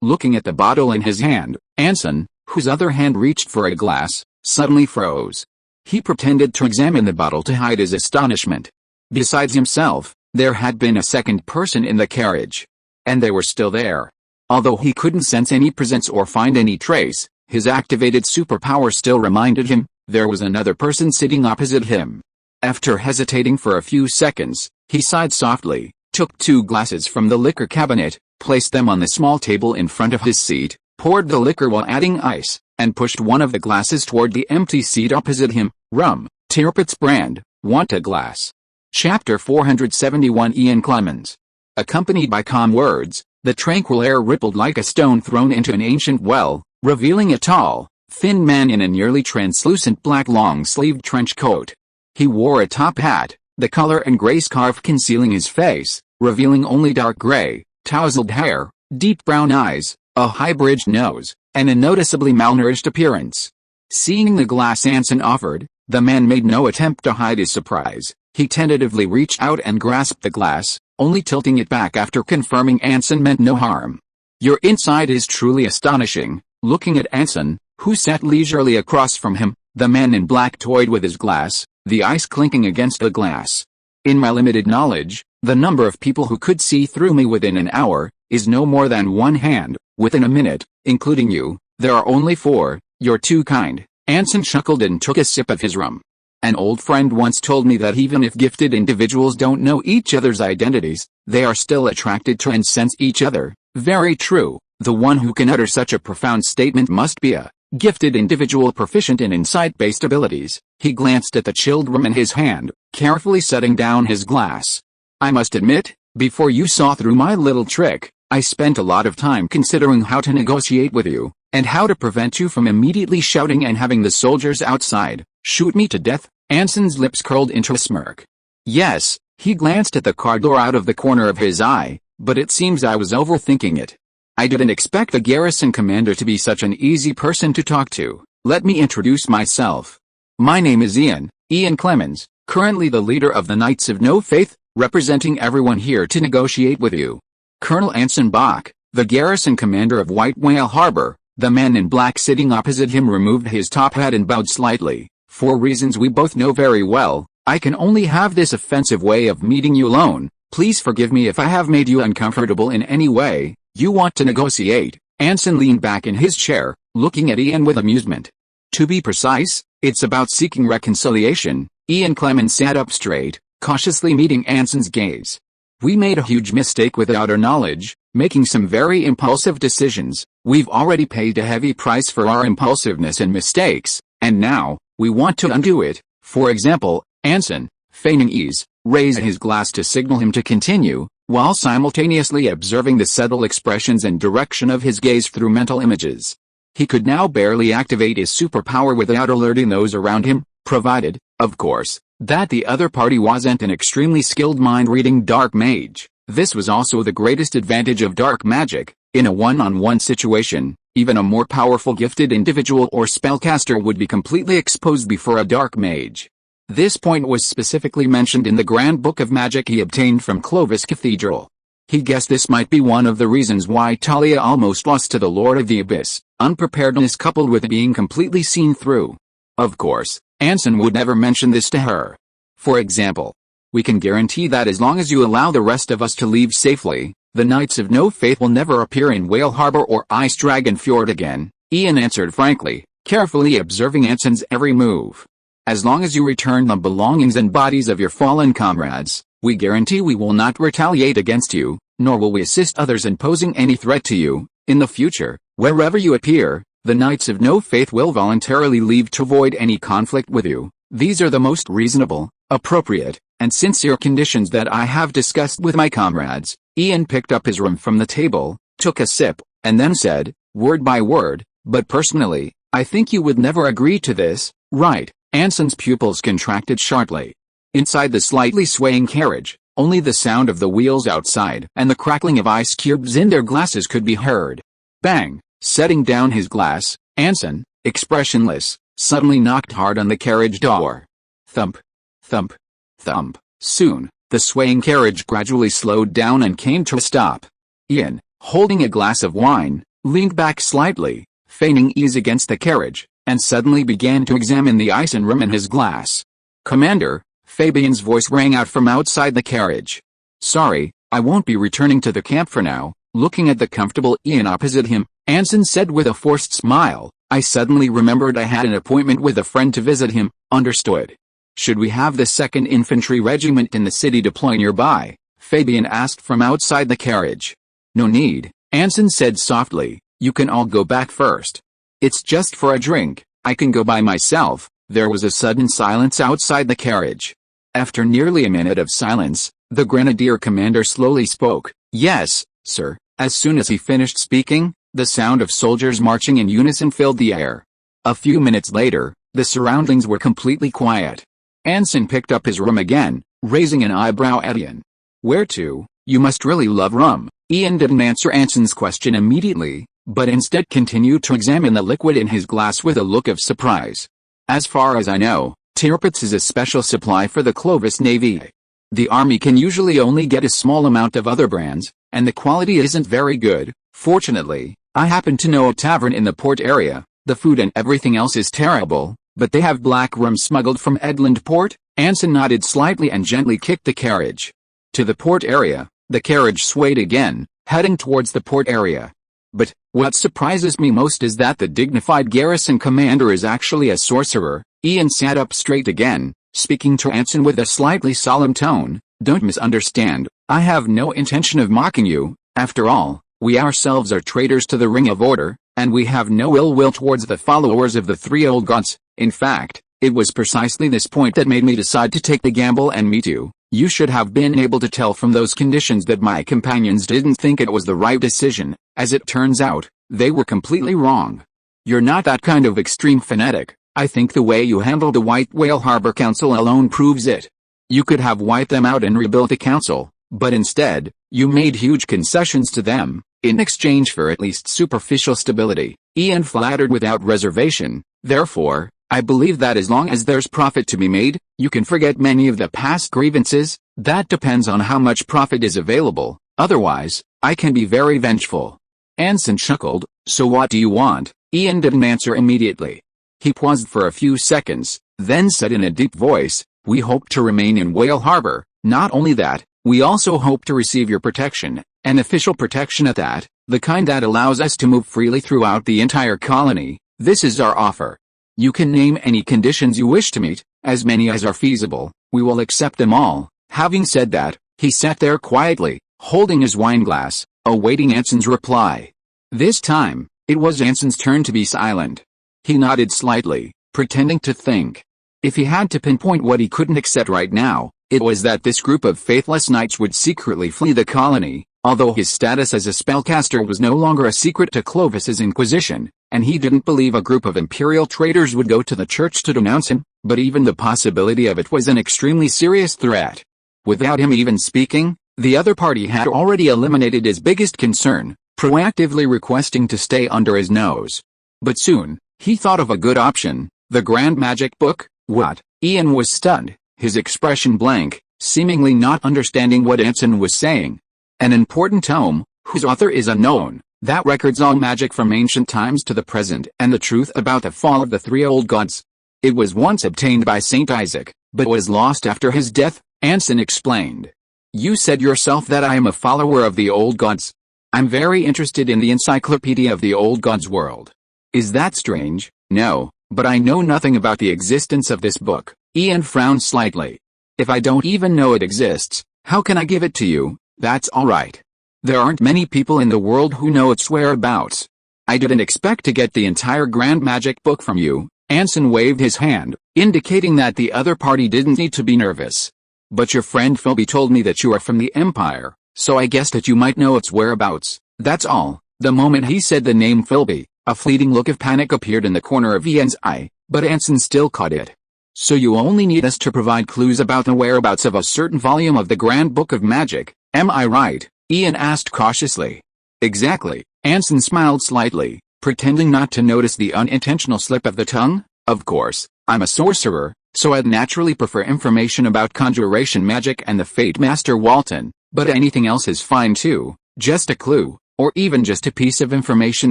Looking at the bottle in his hand, Anson, whose other hand reached for a glass, suddenly froze. He pretended to examine the bottle to hide his astonishment. Besides himself, There had been a second person in the carriage. And they were still there. Although he couldn't sense any presence or find any trace, his activated superpower still reminded him, there was another person sitting opposite him. After hesitating for a few seconds, he sighed softly, took 2 glasses from the liquor cabinet, placed them on the small table in front of his seat, poured the liquor while adding ice, and pushed one of the glasses toward the empty seat opposite him. Rum, Tirpitz brand, want a glass? Chapter 471. Ian Clemens. Accompanied by calm words, the tranquil air rippled like a stone thrown into an ancient well, revealing a tall, thin man in a nearly translucent black long-sleeved trench coat. He wore a top hat, the color and gray scarf concealing his face, revealing only dark gray, tousled hair, deep brown eyes, a high-bridged nose, and a noticeably malnourished appearance. Seeing the glass Anson offered, the man made no attempt to hide his surprise. He tentatively reached out and grasped the glass, only tilting it back after confirming Anson meant no harm. Your insight is truly astonishing. Looking at Anson, who sat leisurely across from him, the man in black toyed with his glass, the ice clinking against the glass. In my limited knowledge, the number of people who could see through me within an hour is no more than one hand. Within a minute, including you, there are only 4. You're too kind. Anson chuckled and took a sip of his rum. An old friend once told me that even if gifted individuals don't know each other's identities, they are still attracted to and sense each other. Very true. The one who can utter such a profound statement must be a gifted individual proficient in insight-based abilities. He glanced at the chilled rum in his hand, carefully setting down his glass. I must admit, before you saw through my little trick, I spent a lot of time considering how to negotiate with you, and how to prevent you from immediately shouting and having the soldiers outside shoot me to death. Anson's lips curled into a smirk. Yes, he glanced at the car door out of the corner of his eye, but it seems I was overthinking it. I didn't expect the garrison commander to be such an easy person to talk to. Let me introduce myself. My name is Ian Clemens, currently the leader of the Knights of No Faith, representing everyone here to negotiate with you. Colonel Anson Bach, the garrison commander of White Whale Harbor. The man in black sitting opposite him removed his top hat and bowed slightly. For reasons we both know very well, I can only have this offensive way of meeting you alone. Please forgive me if I have made you uncomfortable in any way. You want to negotiate? Anson leaned back in his chair, looking at Ian with amusement. To be precise, it's about seeking reconciliation. Ian Clemens sat up straight, cautiously meeting Anson's gaze. We made a huge mistake without our knowledge, making some very impulsive decisions. We've already paid a heavy price for our impulsiveness and mistakes, and now, we want to undo it. For example, Anson, feigning ease, raised his glass to signal him to continue, while simultaneously observing the subtle expressions and direction of his gaze through mental images. He could now barely activate his superpower without alerting those around him, provided, of course, that the other party wasn't an extremely skilled mind-reading dark mage. This was also the greatest advantage of dark magic. In a one-on-one situation, even a more powerful gifted individual or spellcaster would be completely exposed before a dark mage. This point was specifically mentioned in the Grand Book of Magic he obtained from Clovis Cathedral. He guessed this might be one of the reasons why Talia almost lost to the Lord of the Abyss, unpreparedness coupled with being completely seen through. Of course, Anson would never mention this to her. For example, we can guarantee that as long as you allow the rest of us to leave safely, the Knights of No Faith will never appear in Whale Harbor or Ice Dragon Fjord again, Ian answered frankly, carefully observing Anson's every move. As long as you return the belongings and bodies of your fallen comrades, we guarantee we will not retaliate against you, nor will we assist others in posing any threat to you. In the future, wherever you appear, the Knights of No Faith will voluntarily leave to avoid any conflict with you. These are the most reasonable, appropriate, and sincere conditions that I have discussed with my comrades. Ian picked up his rum from the table, took a sip, and then said, word by word, but personally, I think you would never agree to this, right? Anson's pupils contracted sharply. Inside the slightly swaying carriage, only the sound of the wheels outside and the crackling of ice cubes in their glasses could be heard. Bang! Setting down his glass, Anson, expressionless, suddenly knocked hard on the carriage door. Thump. Thump. Thump. Soon, the swaying carriage gradually slowed down and came to a stop. Ian, holding a glass of wine, leaned back slightly, feigning ease against the carriage, and suddenly began to examine the ice and rum in his glass. Commander, Fabian's voice rang out from outside the carriage. Sorry, I won't be returning to the camp for now. Looking at the comfortable Ian opposite him, Anson said with a forced smile, I suddenly remembered I had an appointment with a friend to visit him. Understood. Should we have the 2nd Infantry Regiment in the city deploy nearby? Fabian asked from outside the carriage. No need, Anson said softly, you can all go back first. It's just for a drink, I can go by myself. There was a sudden silence outside the carriage. After nearly a minute of silence, the grenadier commander slowly spoke. Yes, sir. As soon as he finished speaking, the sound of soldiers marching in unison filled the air. A few minutes later, the surroundings were completely quiet. Anson picked up his rum again, raising an eyebrow at Ian. Where to? You must really love rum. Ian didn't answer Anson's question immediately, but instead continued to examine the liquid in his glass with a look of surprise. As far as I know, Tirpitz is a special supply for the Clovis Navy. The army can usually only get a small amount of other brands, and the quality isn't very good. Fortunately, I happen to know a tavern in the port area. The food and everything else is terrible, but they have black rum smuggled from Edland Port. Anson nodded slightly and gently kicked the carriage. To the port area, the carriage swayed again, heading towards the port area. But, what surprises me most is that the dignified garrison commander is actually a sorcerer. Ian sat up straight again, speaking to Anson with a slightly solemn tone. Don't misunderstand, I have no intention of mocking you. After all, we ourselves are traitors to the Ring of Order, and we have no ill will towards the followers of the 3 old gods. In fact, it was precisely this point that made me decide to take the gamble and meet you. You should have been able to tell from those conditions that my companions didn't think it was the right decision. As it turns out, they were completely wrong. You're not that kind of extreme fanatic. I think the way you handled the White Whale Harbor Council alone proves it. You could have wiped them out and rebuilt the council, but instead, you made huge concessions to them, in exchange for at least superficial stability. Ian flattered without reservation. Therefore, I believe that as long as there's profit to be made, you can forget many of the past grievances. That depends on how much profit is available. Otherwise, I can be very vengeful. Anson chuckled. So what do you want? Ian didn't answer immediately. He paused for a few seconds, then said in a deep voice, we hope to remain in Whale Harbor. Not only that, we also hope to receive your protection, an official protection at that, the kind that allows us to move freely throughout the entire colony. This is our offer. You can name any conditions you wish to meet, as many as are feasible. We will accept them all. Having said that, he sat there quietly, holding his wineglass, awaiting Anson's reply. This time, it was Anson's turn to be silent. He nodded slightly, pretending to think. If he had to pinpoint what he couldn't accept right now, it was that this group of faithless knights would secretly flee the colony, although his status as a spellcaster was no longer a secret to Clovis's Inquisition, and he didn't believe a group of imperial traitors would go to the church to denounce him, but even the possibility of it was an extremely serious threat. Without him even speaking, the other party had already eliminated his biggest concern, proactively requesting to stay under his nose. But soon, he thought of a good option, the Grand Magic Book. What? Ian was stunned, his expression blank, seemingly not understanding what Anson was saying. An important tome, whose author is unknown, that records all magic from ancient times to the present and the truth about the fall of the 3 old gods. It was once obtained by Saint Isaac, but was lost after his death, Anson explained. You said yourself that I am a follower of the old gods. I'm very interested in the encyclopedia of the old gods world. Is that strange? No, but I know nothing about the existence of this book. Ian frowned slightly. If I don't even know it exists, how can I give it to you? That's alright. There aren't many people in the world who know its whereabouts. I didn't expect to get the entire Grand Magic Book from you. Anson waved his hand, indicating that the other party didn't need to be nervous. But your friend Philby told me that you are from the Empire, so I guessed that you might know its whereabouts. That's all. The moment he said the name Philby, a fleeting look of panic appeared in the corner of Ian's eye, but Anson still caught it. So you only need us to provide clues about the whereabouts of a certain volume of the Grand Book of Magic, am I right? Ian asked cautiously. Exactly. Anson smiled slightly, pretending not to notice the unintentional slip of the tongue. Of course, I'm a sorcerer, so I'd naturally prefer information about conjuration magic and the Fate Master Walton, but anything else is fine too, just a clue, or even just a piece of information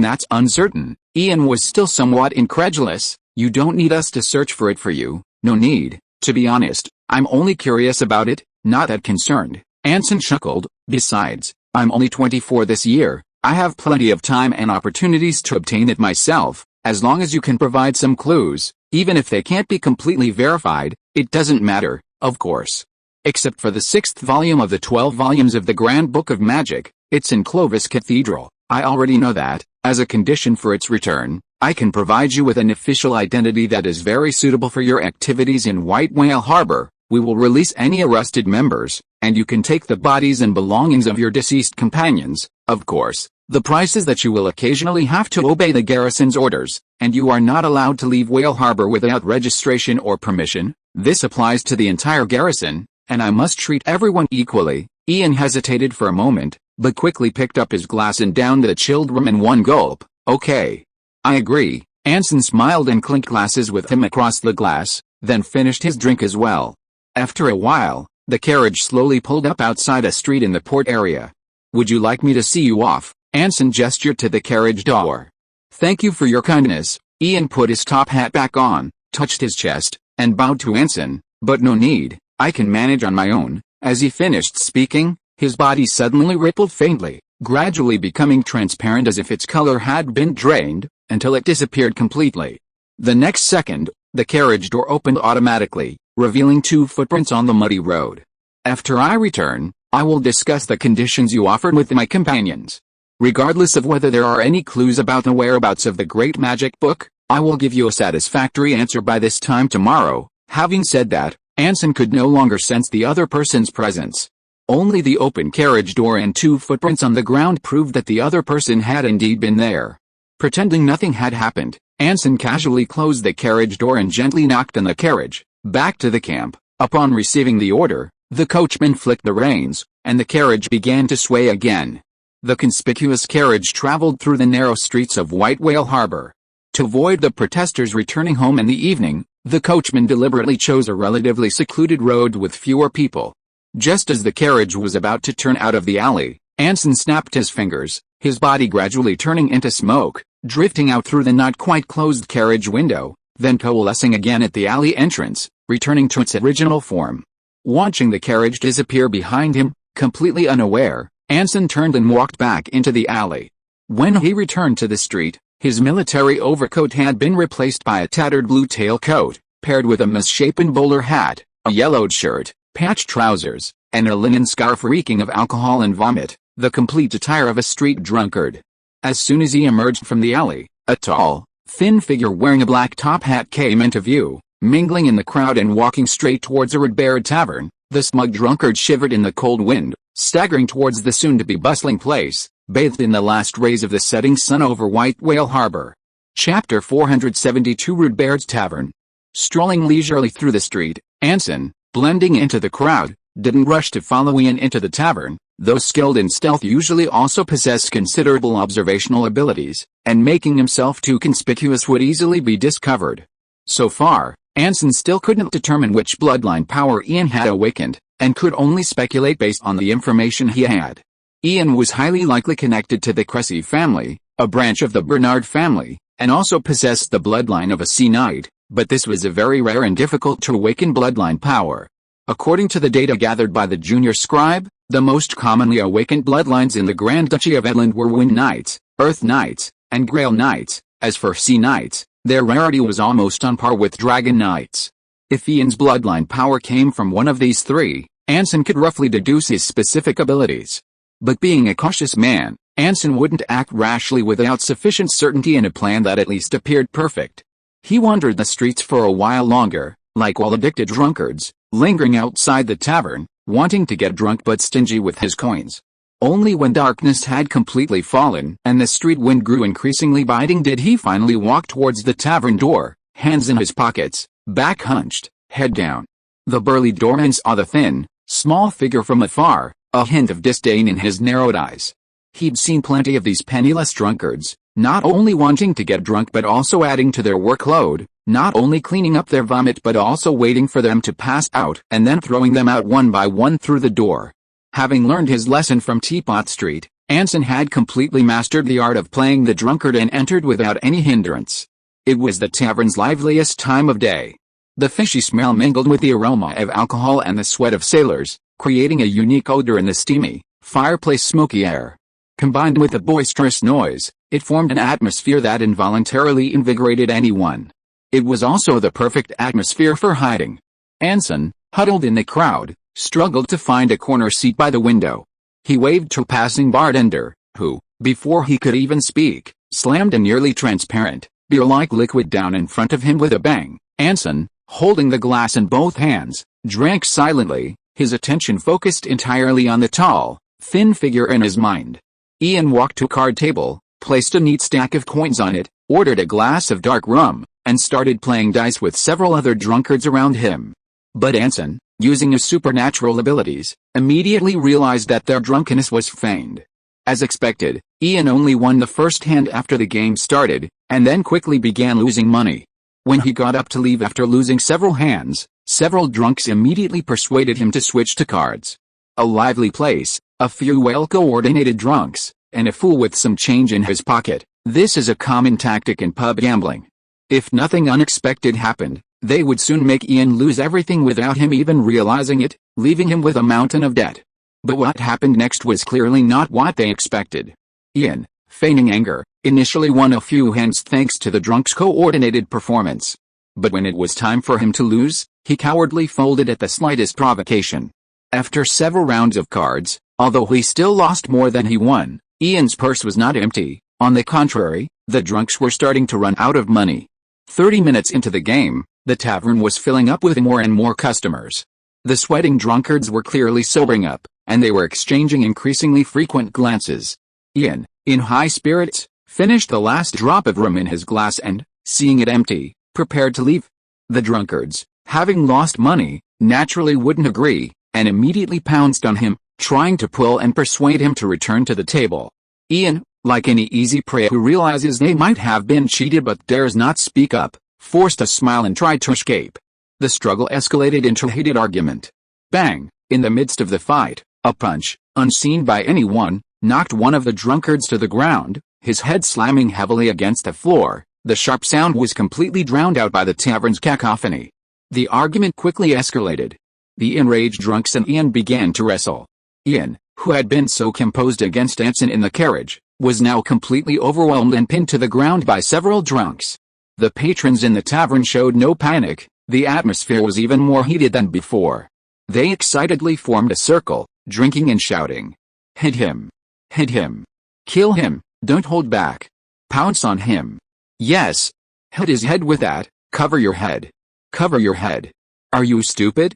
that's uncertain. Ian was still somewhat incredulous. You don't need us to search for it for you. No need. To be honest, I'm only curious about it, not that concerned. Anson chuckled. Besides, I'm only 24 this year. I have plenty of time and opportunities to obtain it myself, as long as you can provide some clues, even if they can't be completely verified, it doesn't matter, of course. Except for the 6th volume of the 12 volumes of the Grand Book of Magic, it's in Clovis Cathedral. I already know that, as a condition for its return, I can provide you with an official identity that is very suitable for your activities in White Whale Harbor. We will release any arrested members, and you can take the bodies and belongings of your deceased companions. Of course, the price is that you will occasionally have to obey the garrison's orders, and you are not allowed to leave Whale Harbor without registration or permission. This applies to the entire garrison, and I must treat everyone equally. Ian hesitated for a moment, but quickly picked up his glass and downed the chilled rum in one gulp. Okay. I agree. Anson smiled and clinked glasses with him across the glass, then finished his drink as well. After a while, the carriage slowly pulled up outside a street in the port area. Would you like me to see you off? Anson gestured to the carriage door. Thank you for your kindness. Ian put his top hat back on, touched his chest, and bowed to Anson, but no need, I can manage on my own. As he finished speaking, his body suddenly rippled faintly, gradually becoming transparent as if its color had been drained, until it disappeared completely. The next second, the carriage door opened automatically, revealing 2 footprints on the muddy road. After I return, I will discuss the conditions you offered with my companions. Regardless of whether there are any clues about the whereabouts of the Great Magic Book, I will give you a satisfactory answer by this time tomorrow. Having said that, Anson could no longer sense the other person's presence. Only the open carriage door and 2 footprints on the ground proved that the other person had indeed been there. Pretending nothing had happened, Anson casually closed the carriage door and gently knocked on the carriage. Back to the camp. Upon receiving the order, the coachman flicked the reins, and the carriage began to sway again. The conspicuous carriage traveled through the narrow streets of White Whale Harbor. To avoid the protesters returning home in the evening, the coachman deliberately chose a relatively secluded road with fewer people. Just as the carriage was about to turn out of the alley, Anson snapped his fingers, his body gradually turning into smoke, drifting out through the not quite closed carriage window, then coalescing again at the alley entrance, returning to its original form. Watching the carriage disappear behind him, completely unaware, Anson turned and walked back into the alley. When he returned to the street, his military overcoat had been replaced by a tattered blue tailcoat, paired with a misshapen bowler hat, a yellowed shirt, patched trousers, and a linen scarf reeking of alcohol and vomit, the complete attire of a street drunkard. As soon as he emerged from the alley, a tall, thin figure wearing a black top hat came into view, mingling in the crowd and walking straight towards a red-barred tavern. The smug drunkard shivered in the cold wind, staggering towards the soon-to-be bustling place, bathed in the last rays of the setting sun over White Whale Harbor. Chapter 472 Red-Baird's Tavern. Strolling leisurely through the street, Anson, blending into the crowd, didn't rush to follow Ian into the tavern. Those skilled in stealth usually also possess considerable observational abilities, and making himself too conspicuous would easily be discovered. So far, Anson still couldn't determine which bloodline power Ian had awakened, and could only speculate based on the information he had. Ian was highly likely connected to the Cressy family, a branch of the Bernard family, and also possessed the bloodline of a sea knight, but this was a very rare and difficult to awaken bloodline power. According to the data gathered by the junior scribe, the most commonly awakened bloodlines in the Grand Duchy of Edland were Wind Knights, Earth Knights, and Grail Knights. As for Sea Knights, their rarity was almost on par with Dragon Knights. If Ian's bloodline power came from one of these 3, Anson could roughly deduce his specific abilities. But being a cautious man, Anson wouldn't act rashly without sufficient certainty in a plan that at least appeared perfect. He wandered the streets for a while longer, like all addicted drunkards, lingering outside the tavern, wanting to get drunk but stingy with his coins. Only when darkness had completely fallen and the street wind grew increasingly biting did he finally walk towards the tavern door, hands in his pockets, back hunched, head down. The burly doorman saw the thin, small figure from afar, a hint of disdain in his narrowed eyes. He'd seen plenty of these penniless drunkards, not only wanting to get drunk but also adding to their workload, not only cleaning up their vomit but also waiting for them to pass out and then throwing them out one by one through the door. Having learned his lesson from Teapot Street, Anson had completely mastered the art of playing the drunkard and entered without any hindrance. It was the tavern's liveliest time of day. The fishy smell mingled with the aroma of alcohol and the sweat of sailors, creating a unique odor in the steamy, fireplace smoky air. Combined with the boisterous noise, it formed an atmosphere that involuntarily invigorated anyone. It was also the perfect atmosphere for hiding. Anson, huddled in the crowd, struggled to find a corner seat by the window. He waved to a passing bartender, who, before he could even speak, slammed a nearly transparent, beer-like liquid down in front of him with a bang. Anson, holding the glass in both hands, drank silently, his attention focused entirely on the tall, thin figure in his mind. Ian walked to a card table, placed a neat stack of coins on it, ordered a glass of dark rum, and started playing dice with several other drunkards around him. But Anson, using his supernatural abilities, immediately realized that their drunkenness was feigned. As expected, Ian only won the first hand after the game started, and then quickly began losing money. When he got up to leave after losing several hands, several drunks immediately persuaded him to switch to cards. A lively place, a few well-coordinated drunks, and a fool with some change in his pocket. This is a common tactic in pub gambling. If nothing unexpected happened, they would soon make Ian lose everything without him even realizing it, leaving him with a mountain of debt. But what happened next was clearly not what they expected. Ian, feigning anger, initially won a few hands thanks to the drunk's coordinated performance. But when it was time for him to lose, he cowardly folded at the slightest provocation. After several rounds of cards, although he still lost more than he won, Ian's purse was not empty. On the contrary, the drunks were starting to run out of money. 30 minutes into the game, the tavern was filling up with more and more customers. The sweating drunkards were clearly sobering up, and they were exchanging increasingly frequent glances. Ian, in high spirits, finished the last drop of rum in his glass and, seeing it empty, prepared to leave. The drunkards, having lost money, naturally wouldn't agree, and immediately pounced on him, trying to pull and persuade him to return to the table. Ian, like any easy prey who realizes they might have been cheated but dares not speak up, forced a smile and tried to escape. The struggle escalated into a heated argument. Bang! In the midst of the fight, a punch, unseen by anyone, knocked one of the drunkards to the ground, his head slamming heavily against the floor. The sharp sound was completely drowned out by the tavern's cacophony. The argument quickly escalated. The enraged drunks and Ian began to wrestle. Ian, who had been so composed against Anson in the carriage, was now completely overwhelmed and pinned to the ground by several drunks. The patrons in the tavern showed no panic. The atmosphere was even more heated than before. They excitedly formed a circle, drinking and shouting. Hit him! Hit him! Kill him! Don't hold back! Pounce on him! Yes! Hit his head with that! Cover your head! Cover your head! Are you stupid?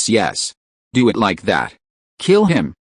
Yes. Do it like that! Kill him!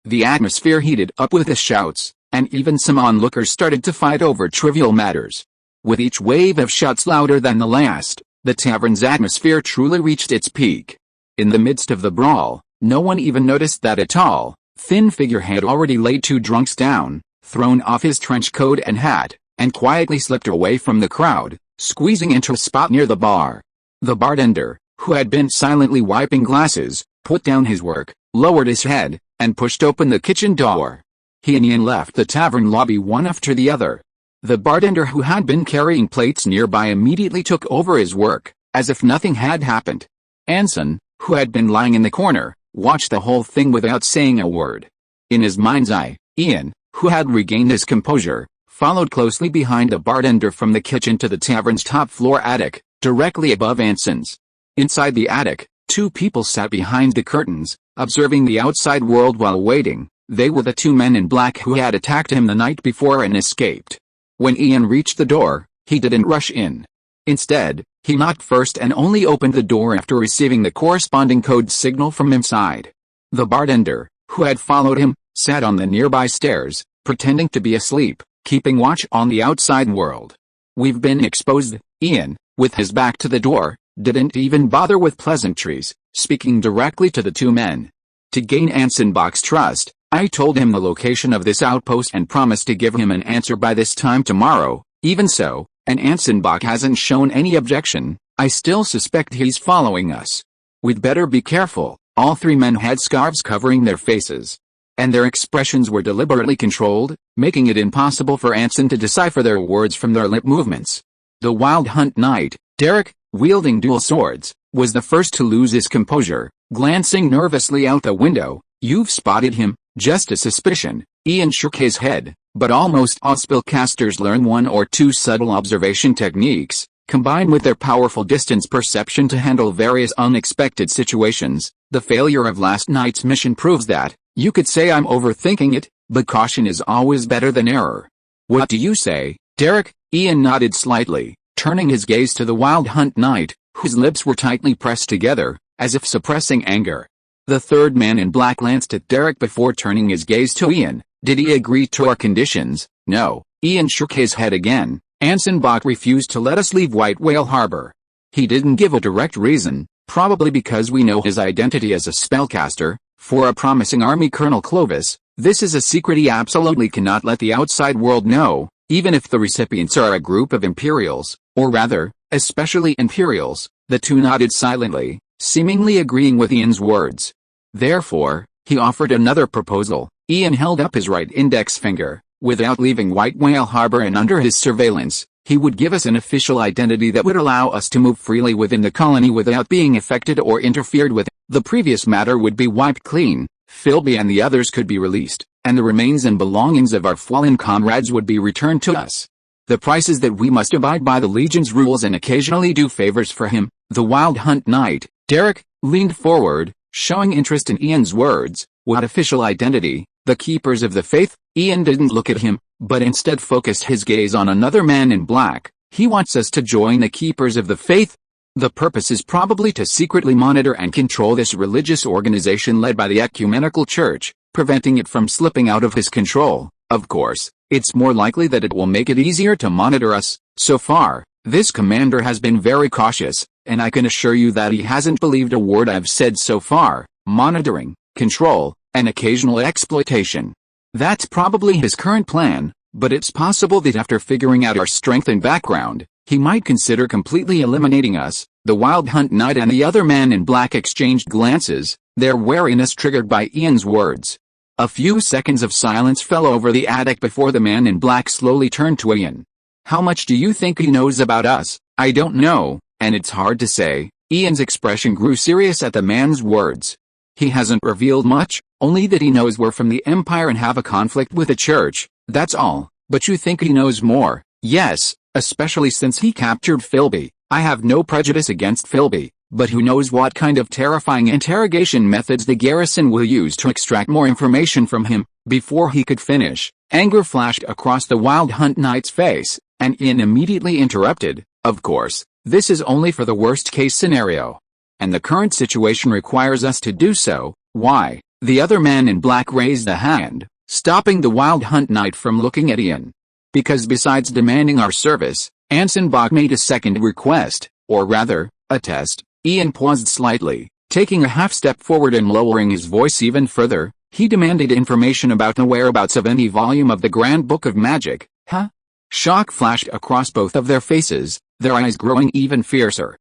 The atmosphere heated up with the shouts, and even some onlookers started to fight over trivial matters. With each wave of shots louder than the last, the tavern's atmosphere truly reached its peak. In the midst of the brawl, no one even noticed that a tall, thin figure had already laid two drunks down, thrown off his trench coat and hat, and quietly slipped away from the crowd, squeezing into a spot near the bar. The bartender, who had been silently wiping glasses, put down his work, lowered his head, and pushed open the kitchen door. He and Ian left the tavern lobby one after the other. The bartender, who had been carrying plates nearby, immediately took over his work, as if nothing had happened. Anson, who had been lying in the corner, watched the whole thing without saying a word. In his mind's eye, Ian, who had regained his composure, followed closely behind the bartender from the kitchen to the tavern's top-floor attic, directly above Anson's. Inside the attic, two people sat behind the curtains, observing the outside world while waiting. They were the two men in black who had attacked him the night before and escaped. When Ian reached the door, he didn't rush in. Instead, he knocked first and only opened the door after receiving the corresponding code signal from inside. The bartender, who had followed him, sat on the nearby stairs, pretending to be asleep, keeping watch on the outside world. We've been exposed. Ian, with his back to the door, didn't even bother with pleasantries, speaking directly to the two men. To gain Anson Bach's trust, I told him the location of this outpost and promised to give him an answer by this time tomorrow. Even so, and Anson Bach hasn't shown any objection, I still suspect he's following us. We'd better be careful. All three men had scarves covering their faces, and their expressions were deliberately controlled, making it impossible for Anson to decipher their words from their lip movements. The Wild Hunt Knight, Derek, wielding dual swords, was the first to lose his composure, glancing nervously out the window. "You've spotted him, just a suspicion." Ian shook his head, but almost all spellcasters learn one or two subtle observation techniques, combined with their powerful distance perception to handle various unexpected situations. The failure of last night's mission proves that. You could say I'm overthinking it, but caution is always better than error. What do you say, Derek? Ian nodded slightly, turning his gaze to the Wild Hunt Knight, whose lips were tightly pressed together, as if suppressing anger. The third man in black glanced at Derek before turning his gaze to Ian. "Did he agree to our conditions?" "No." Ian shook his head again. "Anson Bach refused to let us leave White Whale Harbor. He didn't give a direct reason, probably because we know his identity as a spellcaster, for a promising army Colonel Clovis. This is a secret he absolutely cannot let the outside world know, even if the recipients are a group of Imperials, or rather, especially Imperials." The two nodded silently, seemingly agreeing with Ian's words. Therefore, he offered another proposal. Ian held up his right index finger. "Without leaving White Whale Harbor and under his surveillance, he would give us an official identity that would allow us to move freely within the colony without being affected or interfered with. The previous matter would be wiped clean, Philby and the others could be released, and the remains and belongings of our fallen comrades would be returned to us. The price is that we must abide by the Legion's rules and occasionally do favors for him." The Wild Hunt Knight, Derek, leaned forward, showing interest in Ian's words. "What official identity?" "The Keepers of the Faith." Ian didn't look at him, but instead focused his gaze on another man in black. "He wants us to join the Keepers of the Faith." The purpose is probably to secretly monitor and control this religious organization led by the Ecumenical Church, preventing it from slipping out of his control. Of course, it's more likely that it will make it easier to monitor us. So far, this commander has been very cautious, and I can assure you that he hasn't believed a word I've said so far. Monitoring, control, and occasional exploitation. That's probably his current plan, but it's possible that after figuring out our strength and background, he might consider completely eliminating us. The Wild Hunt Knight and the other man in black exchanged glances, their wariness triggered by Ian's words. A few seconds of silence fell over the attic before the man in black slowly turned to Ian. "How much do you think he knows about us?" "I don't know, and it's hard to say." Ian's expression grew serious at the man's words. "He hasn't revealed much, only that he knows we're from the Empire and have a conflict with the Church, that's all." "But you think he knows more?" "Yes, especially since he captured Philby." "I have no prejudice against Philby, but who knows what kind of terrifying interrogation methods the garrison will use to extract more information from him." Before he could finish, anger flashed across the Wild Hunt Knight's face, and Ian immediately interrupted. "Of course, this is only for the worst-case scenario. And the current situation requires us to do so." "Why?" The other man in black raised a hand, stopping the Wild Hunt Knight from looking at Ian. "Because besides demanding our service, Anson Bach made a second request, or rather, a test." Ian paused slightly, taking a half-step forward and lowering his voice even further. "He demanded information about the whereabouts of any volume of the Grand Book of Magic." "Huh?" Shock flashed across both of their faces, their eyes growing even fiercer.